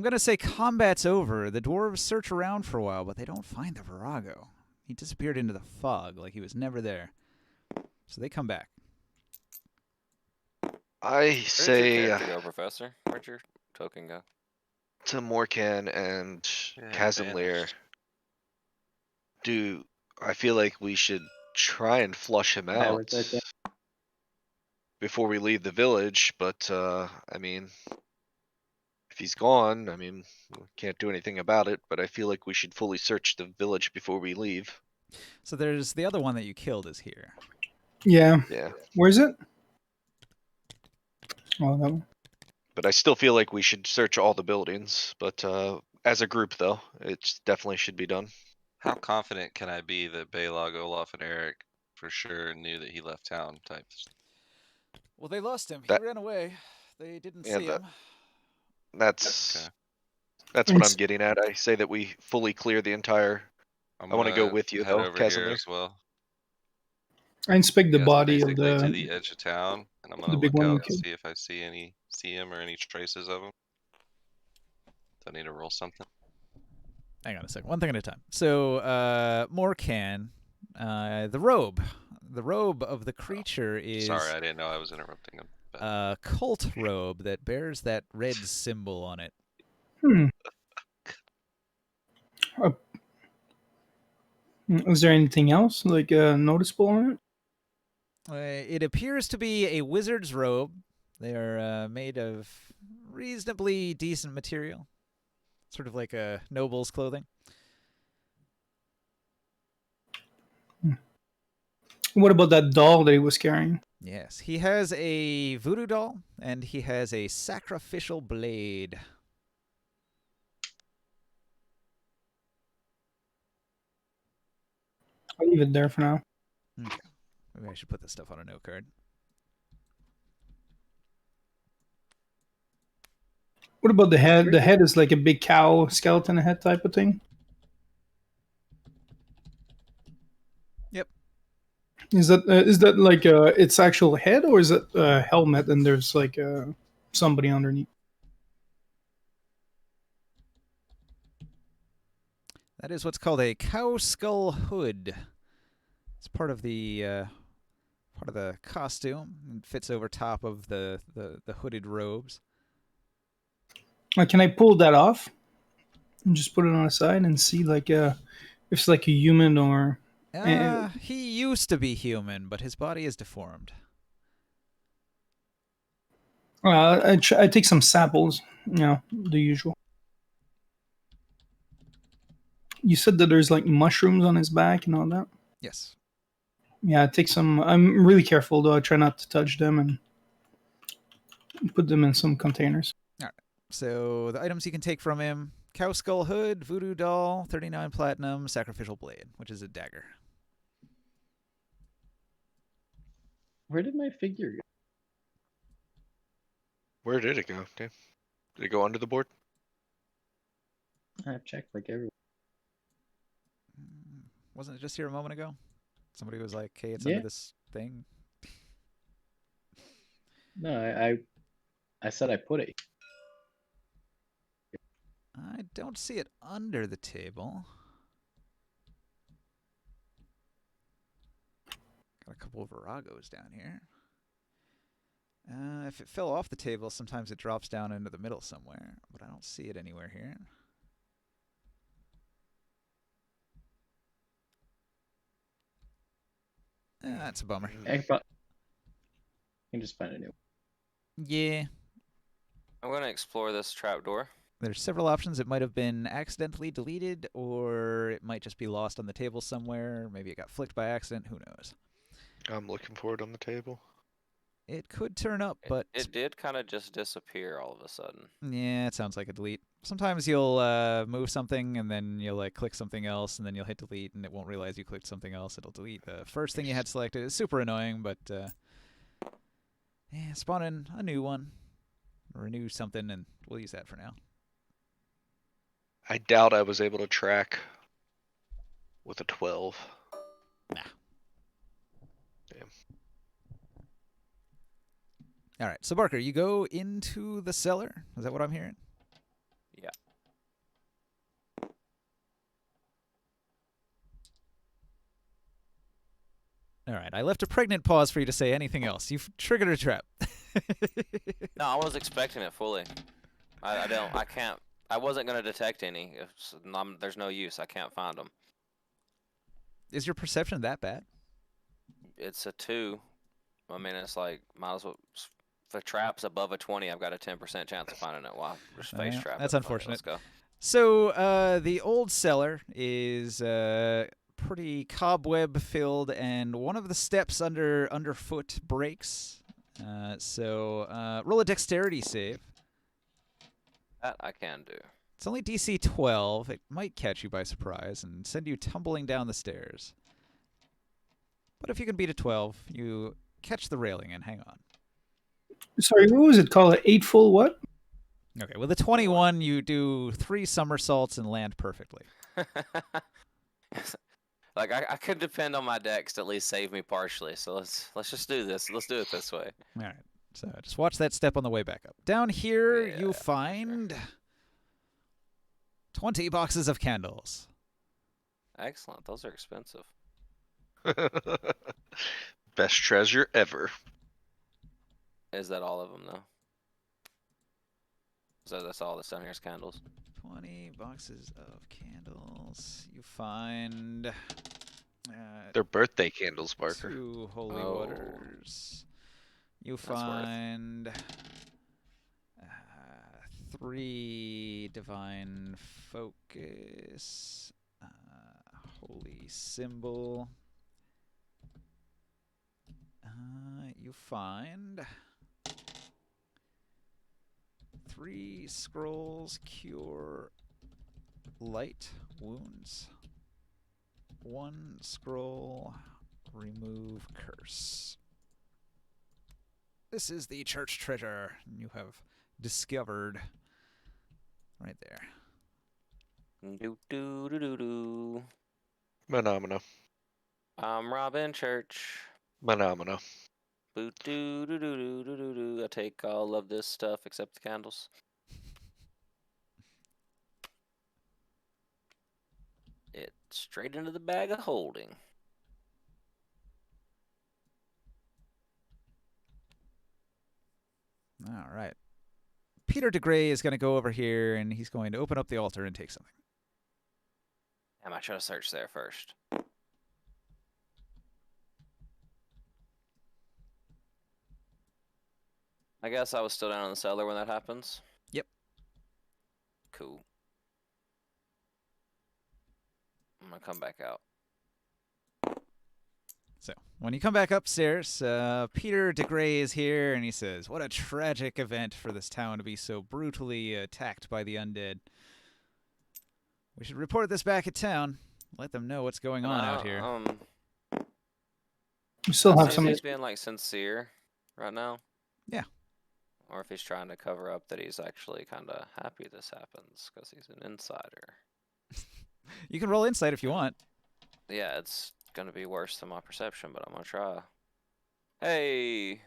going to say combat's over. The dwarves search around for a while, but they don't find the Virago. He disappeared into the fog like he was never there. So they come back. I Where'd your say character go, Professor? Where'd your token go? to Morkan and Yeah, Casimir, vanished. I feel like we should try and flush him out Backwards right there. before we leave the village, but I mean, if he's gone, I mean, we can't do anything about it, but I feel like we should fully search the village before we leave. So there's the other one that you killed is here. Yeah. Yeah. Where's it? Oh, that one. But I still feel like we should search all the buildings, but as a group though, it definitely should be done. How confident can I be that Balog, Olaf, and Eric for sure knew that he left town? Well, they lost him. He That- ran away. They didn't Yeah, see him. That's Okay. that's what It's- I'm getting at. I say that we fully clear the entire. I'm I want to go gonna with you head though, over here Casimir. as well. I inspect the Yes, body of basically to the the edge of town, and I'm the gonna big look one we out and killed. see if I see him or any traces of him. Do I need to roll something? Hang on a second. One thing at a time. So, Morkan, the robe. The robe of the creature is Sorry, I didn't know I was interrupting him. But a cult robe that bears that red symbol on it. Hmm. Is there anything else like noticeable on it? It appears to be a wizard's robe. They are made of reasonably decent material, sort of like a noble's clothing. What about that doll that he was carrying? Yes, he has a voodoo doll and he has a sacrificial blade. I'll leave it there for now. Okay. Maybe I should put this stuff on a note card. What about the head? The head is like a big cow skeleton head type of thing. Yep. Is that like its actual head, or is it a helmet and there's like somebody underneath? That is what's called a cow skull hood. It's part of the costume. It fits over top of the hooded robes. Can I pull that off and just put it on the side and see like if it's like a human or? He used to be human, but his body is deformed. I take some samples. The usual. You said that there's like mushrooms on his back and all that. Yes. Yeah, I take some. I'm really careful though. I try not to touch them and put them in some containers. All right. So the items you can take from him: cow skull hood, voodoo doll, 39 platinum, sacrificial blade, which is a dagger. Where did my figure go? Where did it go? Did it go under the board? I've checked like everywhere. Wasn't it just here a moment ago? Somebody was like, "Hey, it's Yeah. under this thing." No, I said I put it. I don't see it under the table. Got a couple of Viragos down here. If it fell off the table, sometimes it drops down into the middle somewhere, but I don't see it anywhere here. That's a bummer. I can just find a new one. Yeah. I'm gonna explore this trapdoor. There's several options. It might have been accidentally deleted, or it might just be lost on the table somewhere. Maybe it got flicked by accident. Who knows? I'm looking for it on the table. It could turn up, but It did kind of just disappear all of a sudden. yeah, it sounds like a delete. Sometimes you'll move something and then you'll like click something else and then you'll hit delete and it won't realize you clicked something else. It'll delete the first thing you had selected. It's super annoying, but yeah, spawn in a new one, renew something, and we'll use that for now. I doubt I was able to track with a 12. Nah. Damn. All right, so Barker, you go into the cellar. Is that what I'm hearing? Yeah. All right, I left a pregnant pause for you to say anything else. You've triggered a trap. No, I was expecting it fully. I can't. I wasn't gonna detect any. There's no use. I can't find them. Is your perception that bad? It's a 2. I mean, it's like might as well. If a trap's above a 20, I've got a 10% chance of finding it. Wow, just face trap. That's it. unfortunate. Okay, let's go. So the old cellar is pretty cobweb filled, and one of the steps underfoot breaks. So roll a dexterity save. That I can do. It's only DC 12. It might catch you by surprise and send you tumbling down the stairs. But if you can beat a 12, you catch the railing and hang on. Sorry, what was it called? An eightfold what? Okay, with a 21, you do 3 somersaults and land perfectly. Like I could depend on my dex to at least save me partially. So let's just do this. Let's do it this way. All right. So just watch that step on the way back up. Down here, Yeah, you find 20 boxes of candles. Excellent. Those are expensive. Best treasure ever. Is that all of them though? So that's all that's down here is candles. 20 boxes of candles. You find They're birthday candles, Barker. 2 holy Oh. waters. You That's worth. find 3 divine focus, holy symbol. You find 3 scrolls cure light wounds. 1 scroll remove curse. This is the church treasure you have discovered right there. Do do do do do. Phenomena. I'm Robin Church. Phenomena. Boot do do do do do do do. I take all of this stuff except the candles. It straight into the bag of holding. All right. Peter DeGray is going to go over here and he's going to open up the altar and take something. Damn, I should have searched there first. I guess I was still down in the cellar when that happens. Yep. Cool. I'm gonna come back out. So when you come back upstairs, Peter DeGray is here and he says, "What a tragic event for this town to be so brutally attacked by the undead. We should report this back at town. Let them know what's going on out here." We still I have see some. if he's being like sincere right now. Yeah. Or if he's trying to cover up that he's actually kind of happy this happens because he's an insider. You can roll insight if you want. Yeah, it's gonna be worse than my perception, but I'm gonna try. Hey.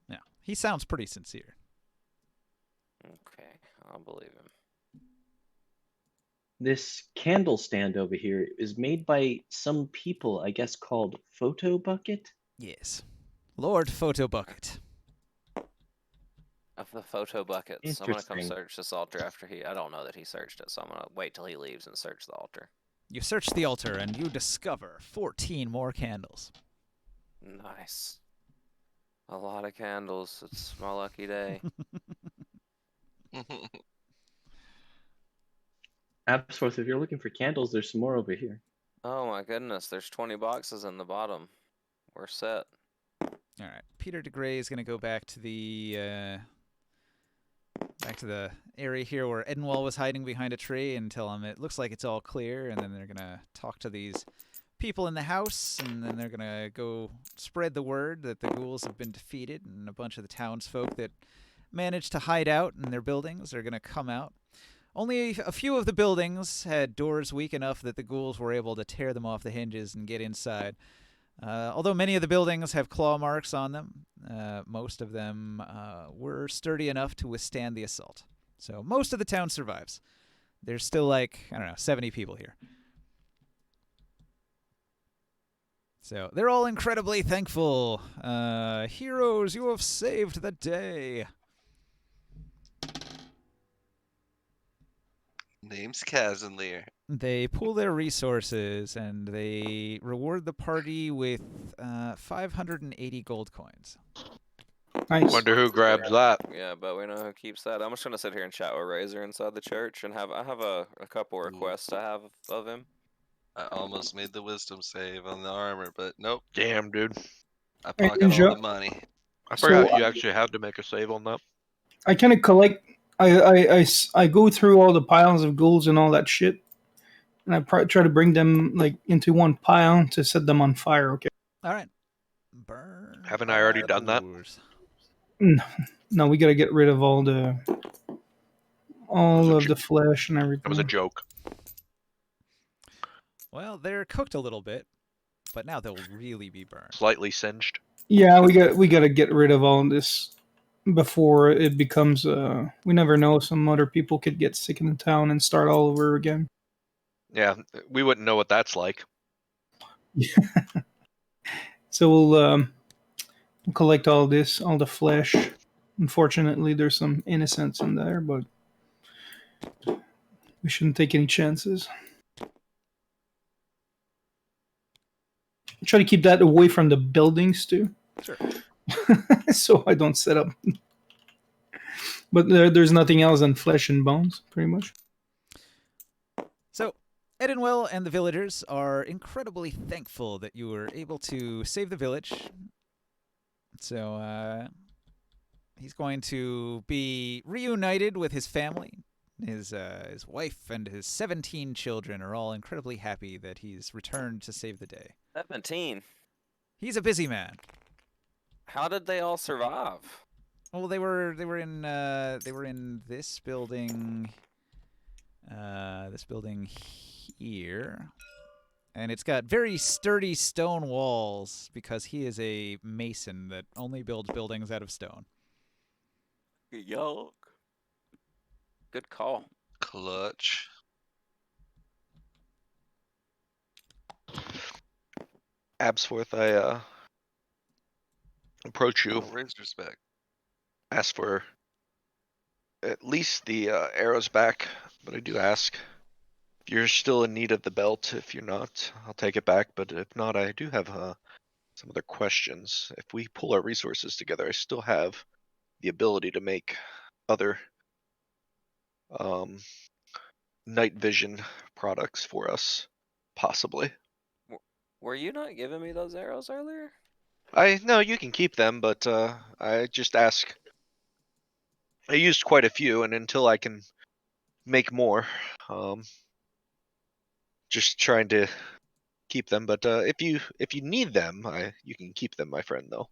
Yeah, he sounds pretty sincere. Okay, I'll believe him. This candle stand over here is made by some people, I guess, called Photo Bucket. Yes. Lord Photo Bucket. Of the photo buckets. I'm gonna come Interesting. search this altar after he. I don't know that he searched it, so I'm gonna wait till he leaves and search the altar. You search the altar and you discover 14 more candles. Nice. A lot of candles. It's my lucky day. Absworth, if you're looking for candles, there's some more over here. Oh my goodness, there's 20 boxes in the bottom. We're set. All right, Peter DeGray is going to go back to the area here where Edenwall was hiding behind a tree and tell him it looks like it's all clear, and then they're going to talk to these people in the house, and then they're going to go spread the word that the ghouls have been defeated, and a bunch of the townsfolk that managed to hide out in their buildings are going to come out. Only a few of the buildings had doors weak enough that the ghouls were able to tear them off the hinges and get inside. Although many of the buildings have claw marks on them, most of them were sturdy enough to withstand the assault. So most of the town survives. There's still 70 people here. So they're all incredibly thankful. Heroes, you have saved the day. Name's Kazanlir. They pool their resources and they reward the party with 580 gold coins. Nice. Wonder who grabs that. Yeah, but we know who keeps that. I'm just gonna sit here and chat with Razor inside the church, and I have a couple requests I have of him. I almost made the wisdom save on the armor, but nope. Damn, dude. I Hey, pocket all Ninja. the money. I So, forgot you actually had to make a save on that. I kind of collect. I go through all the piles of ghouls and all that shit, and I try to bring them like into one pile to set them on fire. Okay. All right. Burn. Haven't I already done that? No, we got to get rid of all the flesh and everything. That was a joke. Well, they're cooked a little bit, but now they'll really be burned. Slightly singed. Yeah, we got to get rid of all this before it becomes. We never know. Some other people could get sick in the town and start all over again. Yeah, we wouldn't know what that's like. So we'll collect all this, all the flesh. Unfortunately, there's some innocents in there, but we shouldn't take any chances. Try to keep that away from the buildings too. Sure. So I don't set up. But there's nothing else than flesh and bones, pretty much. So, Edenwell and the villagers are incredibly thankful that you were able to save the village. So, he's going to be reunited with his family. His wife and his 17 children are all incredibly happy that he's returned to save the day. 17. He's a busy man. How did they all survive? Well, they were in this building. This building here, and it's got very sturdy stone walls because he is a mason that only builds buildings out of stone. Yuck. Good call. Clutch. Absworth, I approach you, Razor's back. ask for at least the arrows back, but I do ask if you're still in need of the belt. If you're not, I'll take it back, but if not, I do have some other questions. If we pull our resources together, I still have the ability to make other night vision products for us, possibly. Were you not giving me those arrows earlier? No, you can keep them, but I just ask. I used quite a few, and until I can make more, just trying to keep them. But if you need them, you can keep them, my friend. Though.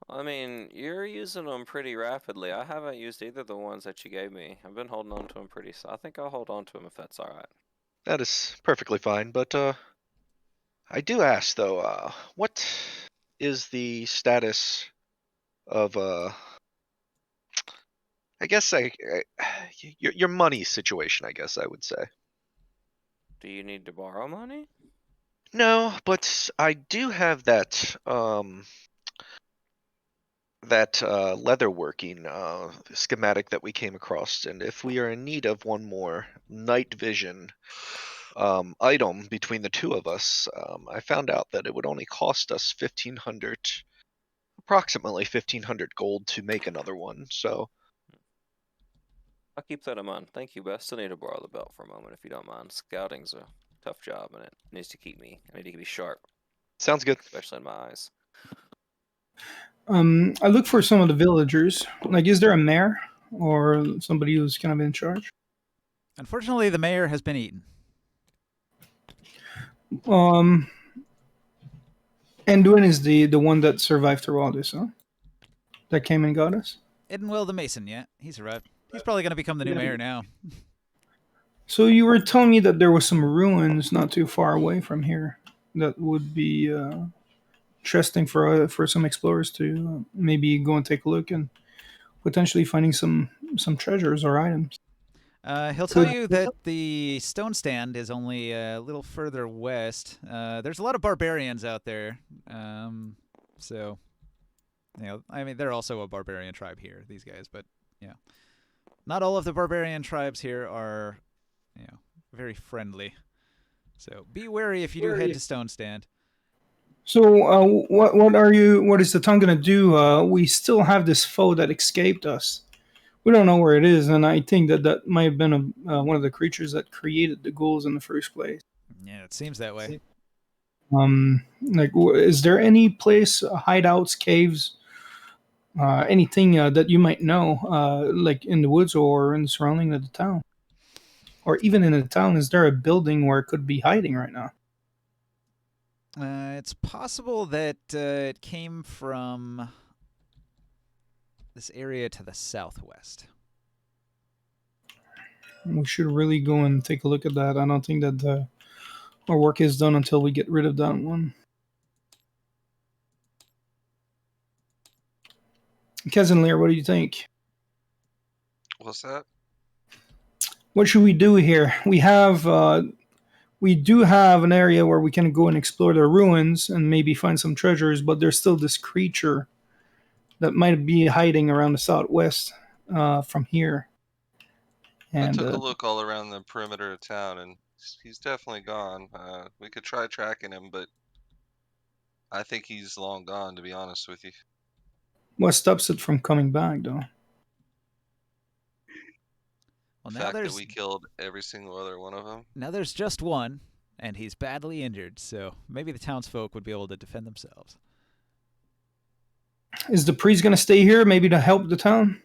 I mean, you're using them pretty rapidly. I haven't used either of the ones that you gave me. I've been holding on to them pretty. I think I'll hold on to them if that's all right. That is perfectly fine. But I do ask though, what is the status of I guess your money situation, I guess I would say. Do you need to borrow money? No, but I do have that leatherworking schematic that we came across, and if we are in need of one more night vision item between the two of us, I found out that it would only cost us approximately 1,500 gold to make another one. So I'll keep that in mind. Thank you, but I still need to borrow the belt for a moment, if you don't mind. Scouting's a tough job, and it needs to keep me. I need to be sharp, Sounds good. especially in my eyes. I look for some of the villagers. Like, is there a mayor or somebody who's kind of in charge? Unfortunately, the mayor has been eaten. Anduin is the one that survived through all this, huh? That came and got us. Edenwell the Mason, yeah, he survived. He's probably going to become the new mayor now. So you were telling me that there was some ruins not too far away from here that would be interesting for some explorers to maybe go and take a look and potentially finding some treasures or items. He'll tell you that the stone stand is only a little further west. There's a lot of barbarians out there, so I mean they're also a barbarian tribe here, these guys, but not all of the barbarian tribes here are very friendly. So be wary if you do head to Stone Stand. So what is the town gonna do? We still have this foe that escaped us. We don't know where it is, and I think that might have been one of the creatures that created the ghouls in the first place. Yeah, it seems that way. Is there any place, hideouts, caves, anything that you might know, like in the woods or in the surrounding of the town? Or even in the town, is there a building where it could be hiding right now? It's possible that it came from this area to the southwest. We should really go and take a look at that. I don't think that our work is done until we get rid of that one. Cousin Lear, what do you think? What's that? What should we do here? We do have an area where we can go and explore the ruins and maybe find some treasures, but there's still this creature that might be hiding around the southwest from here. And I took a look all around the perimeter of town, and he's definitely gone. We could try tracking him, but I think he's long gone, to be honest with you. what stops it from coming back, though? Well, The now fact that there's we killed every single other one of them. now there's just one, and he's badly injured. So maybe the townsfolk would be able to defend themselves. Is the priest going to stay here, maybe to help the town?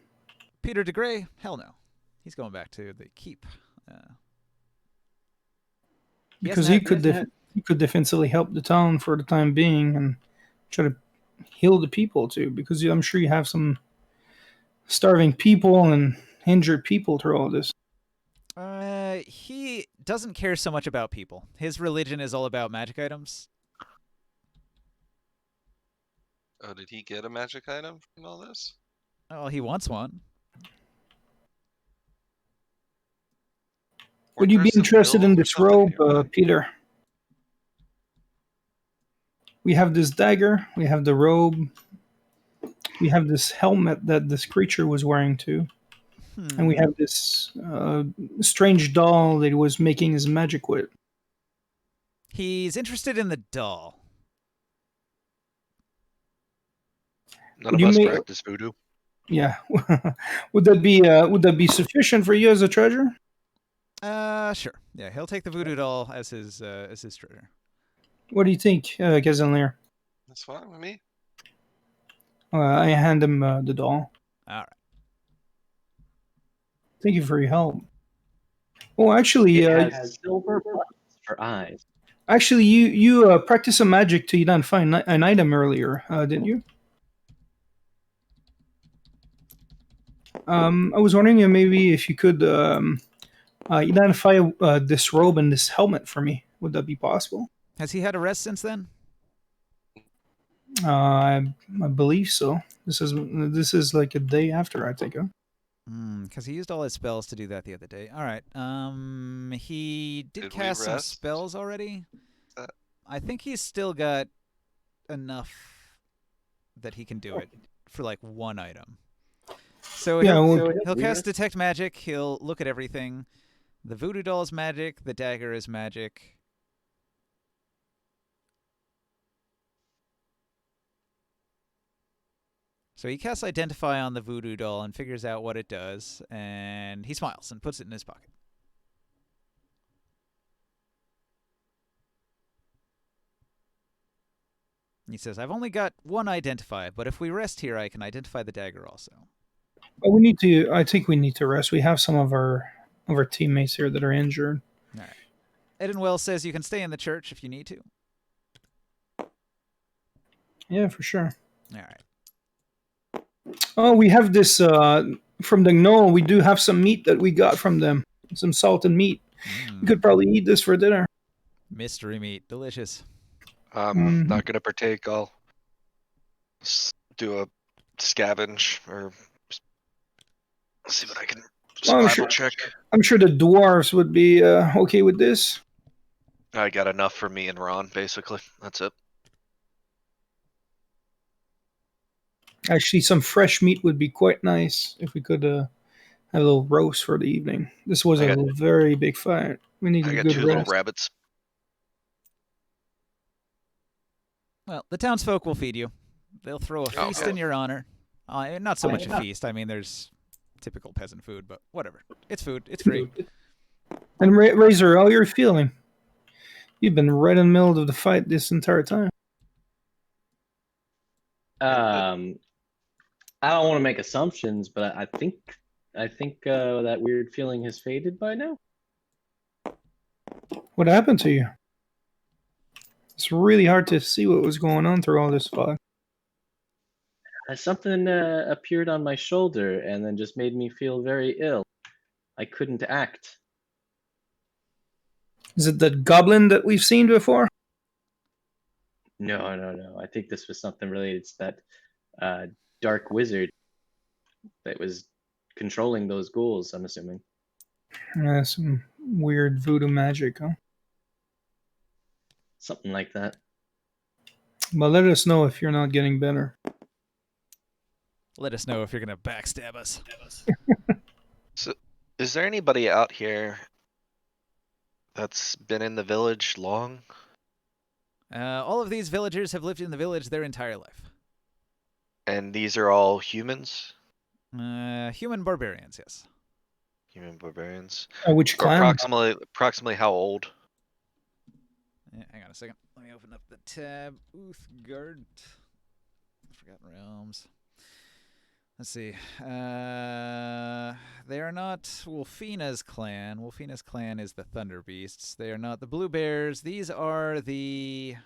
Peter de Grey? Hell no. He's going back to the keep. Because he could defensively help the town for the time being and try to heal the people too. Because I'm sure you have some starving people and injured people through all this. He doesn't care so much about people. His religion is all about magic items. Oh, did he get a magic item from all this? Oh, he wants one. Would you be interested in this robe, Peter? We have this dagger, we have the robe, we have this helmet that this creature was wearing too, and we have this strange doll that he was making his magic with. He's interested in the doll. None of us practice voodoo. Yeah. Would that be sufficient for you as a treasure? Sure. Yeah, he'll take the voodoo doll as his treasure. What do you think, Gazenlier? That's fine with me. I hand him the doll. All right. Thank you for your help. Oh, actually, It has silver buttons for eyes. Actually, you practiced some magic to identify an item earlier, didn't you? I was wondering maybe if you could identify this robe and this helmet for me. Would that be possible? Has he had a rest since then? I believe so. This is like a day after, I think. Because he used all his spells to do that the other day. All right. He did cast some spells already. I think he's still got enough that he can do it for like one item. So he'll cast Detect Magic. He'll look at everything. The voodoo doll is magic. The dagger is magic. So he casts Identify on the voodoo doll and figures out what it does, and he smiles and puts it in his pocket. He says, I've only got one Identify, but if we rest here, I can identify the dagger also. But we need to. I think we need to rest. We have some of our teammates here that are injured. All right. Edenwell says you can stay in the church if you need to. Yeah, for sure. All right. Oh, we have this from the gnoll. We do have some meat that we got from them. Some salted meat. We could probably eat this for dinner. Mystery meat. Delicious. I'm not gonna partake. I'll do a scavenge or see what I can survival check. I'm sure the dwarves would be okay with this. I got enough for me and Ron, basically. That's it. Actually, some fresh meat would be quite nice if we could have a little roast for the evening. This was a very big fight. We need a I got good 2 rest. little rabbits. Well, the townsfolk will feed you. They'll throw a feast in your honor. Not so much a feast. I mean, there's typical peasant food, but whatever. It's food. It's free. And Razor, how you're feeling? You've been right in the middle of the fight this entire time. I don't want to make assumptions, but I think that weird feeling has faded by now. What happened to you? It's really hard to see what was going on through all this fog. Something appeared on my shoulder and then just made me feel very ill. I couldn't act. Is it the goblin that we've seen before? No. I think this was something related to that dark wizard that was controlling those ghouls, I'm assuming. Some weird voodoo magic, huh? Something like that. But let us know if you're not getting better. Let us know if you're going to backstab us. So, is there anybody out here that's been in the village long? All of these villagers have lived in the village their entire life. And these are all humans? Human barbarians, yes. Human barbarians. Which clan? Approximately how old? Hang on a second. Let me open up the tab. Uthgard. Forgotten Realms. Let's see. They are not Wolfina's clan. Wolfina's clan is the Thunder Beasts. They are not the Blue Bears. These are the...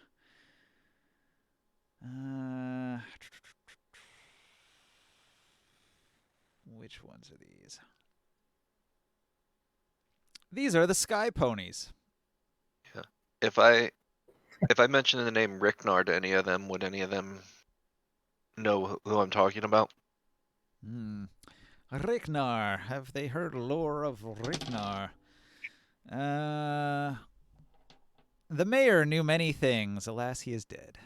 which ones are these? These are the Sky Ponies. Yeah. If I mention the name Ricknar to any of them, would any of them know who I'm talking about? Ricknar. Have they heard lore of Ricknar? The mayor knew many things. Alas, he is dead.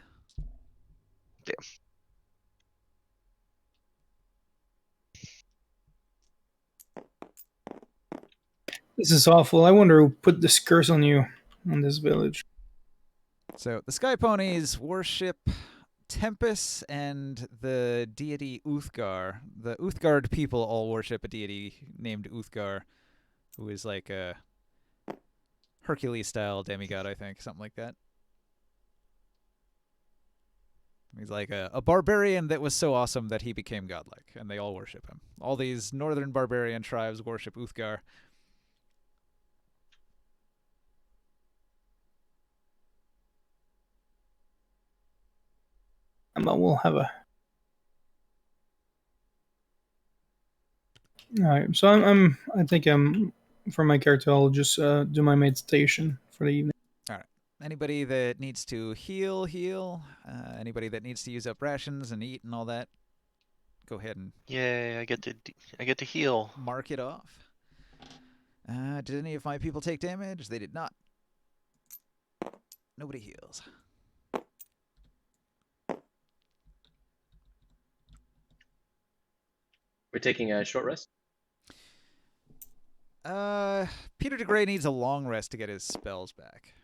Damn. This is awful. I wonder who put this curse on you, on this village. So, the Sky Ponies worship Tempest and the deity Uthgar. The Uthgard people all worship a deity named Uthgar, who is like a Hercules-style demigod, I think, something like that. He's like a barbarian that was so awesome that he became godlike, and they all worship him. All these northern barbarian tribes worship Uthgar. We'll have a... Alright, so I think for my character, I'll just do my meditation for the evening. Alright. Anybody that needs to heal. Anybody that needs to use up rations and eat and all that, go ahead and... Yay, I get to heal. Mark it off. Did any of my people take damage? They did not. Nobody heals. We're taking a short rest? Peter DeGray needs a long rest to get his spells back.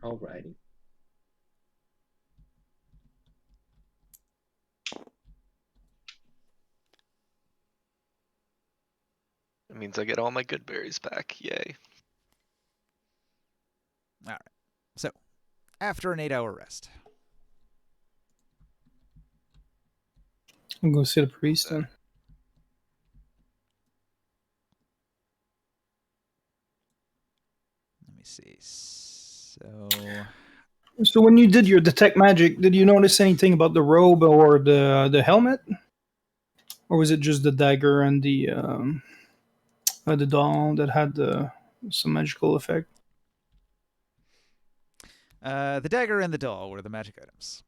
Alrighty. Means I get all my good berries back. Yay. All right. So, after an 8-hour rest. I'm going to see the priest then. Let me see. So, So when you did your detect magic, did you notice anything about the robe or the helmet, or was it just the dagger and the doll that had some magical effect? the dagger and the doll were the magic items.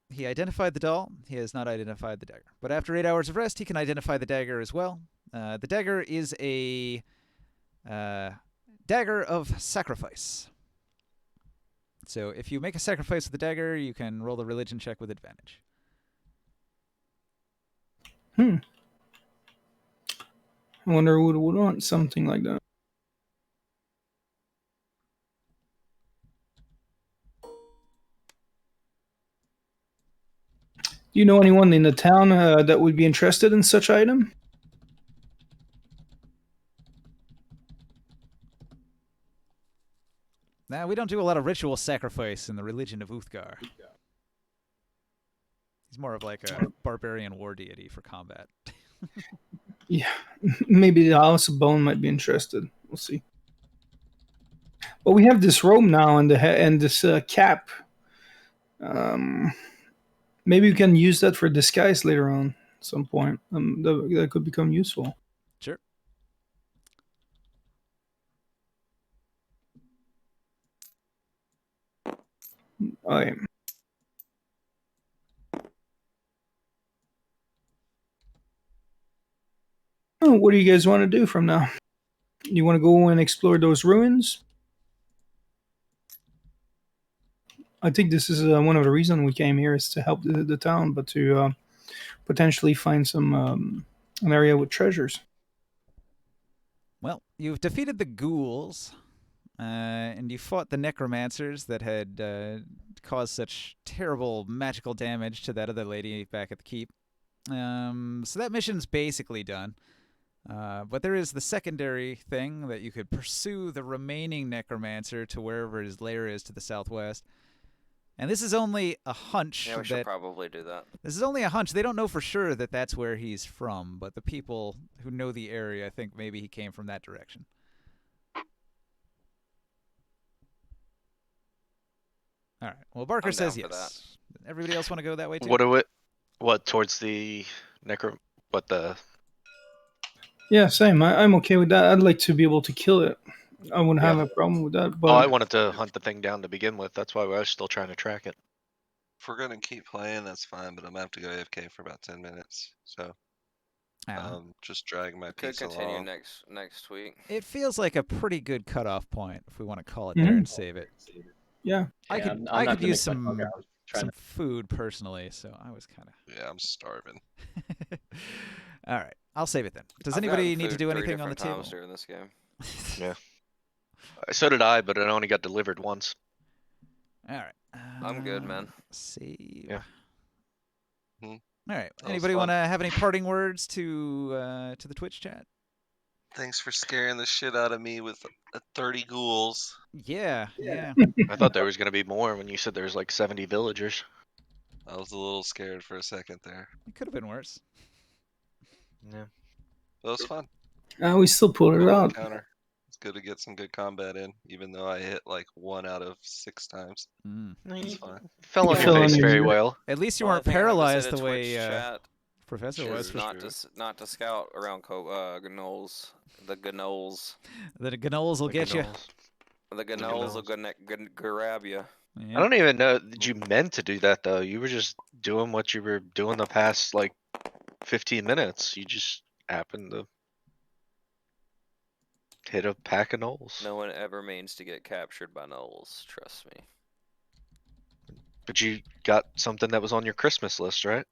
He identified the doll. He has not identified the dagger. But after 8 hours of rest, he can identify the dagger as well. The dagger is a dagger of sacrifice. So if you make a sacrifice with the dagger, you can roll the religion check with advantage. I wonder who would want something like that. Do you know anyone in the town that would be interested in such item? Nah, we don't do a lot of ritual sacrifice in the religion of Uthgar. He's more of like a barbarian war deity for combat. Yeah, maybe the House of Bone might be interested. We'll see. But we have this robe now and this cap. Maybe we can use that for disguise later on at some point. That could become useful. Sure. Okay. Oh, what do you guys want to do from now? You want to go and explore those ruins? I think this is one of the reasons we came here is to help the town, but to potentially find some an area with treasures. Well, you've defeated the ghouls, and you fought the necromancers that had caused such terrible magical damage to that other lady back at the keep. So that mission's basically done. But there is the secondary thing that you could pursue the remaining necromancer to wherever his lair is to the southwest. And this is only a hunch. Yeah, we should probably do that. This is only a hunch. They don't know for sure that that's where he's from, but the people who know the area think maybe he came from that direction. All right. Well, Barker says yes. Everybody else want to go that way too? What towards the what the? Yeah, same. I'm okay with that. I'd like to be able to kill it. I wouldn't have a problem with that. But I wanted to hunt the thing down to begin with. That's why I was still trying to track it. If we're gonna keep playing, that's fine, but I'm gonna have to go AFK for about 10 minutes. So just drag my Could piece continue along. next week. It feels like a pretty good cutoff point if we want to call it there and save it. Yeah. I Yeah, could I'm not gonna use make my some talk out. some food personally, so I was kind of. Yeah, I'm starving. All right, I'll save it then. Does I've anybody gotten need to food do 3 anything on the different table? times during this game. Yeah. So did I, but it only got delivered once. All right. I'm good, man. Save. Yeah. All right. That was Anybody fun. want to have any parting words to the Twitch chat? Thanks for scaring the shit out of me with 30 ghouls. Yeah. I thought there was gonna be more when you said there's like 70 villagers. I was a little scared for a second there. It could have been worse. Yeah. But it was fun. We still pulled it Cool out. encounter. It's good to get some good combat in, even though I hit like 1 out of 6 times. It's fine. Fell on You your fell face on very your- well. At least you Well, weren't the thing I have to say paralyzed to the Twitch way chat Professor was. is not to scout around gnolls. The gnolls. The gnolls will get you. The gnolls will grab you. I don't even know that you meant to do that though. You were just doing what you were doing the past like 15 minutes. You just happened to hit a pack of gnolls. No one ever means to get captured by gnolls. Trust me. But you got something that was on your Christmas list, right?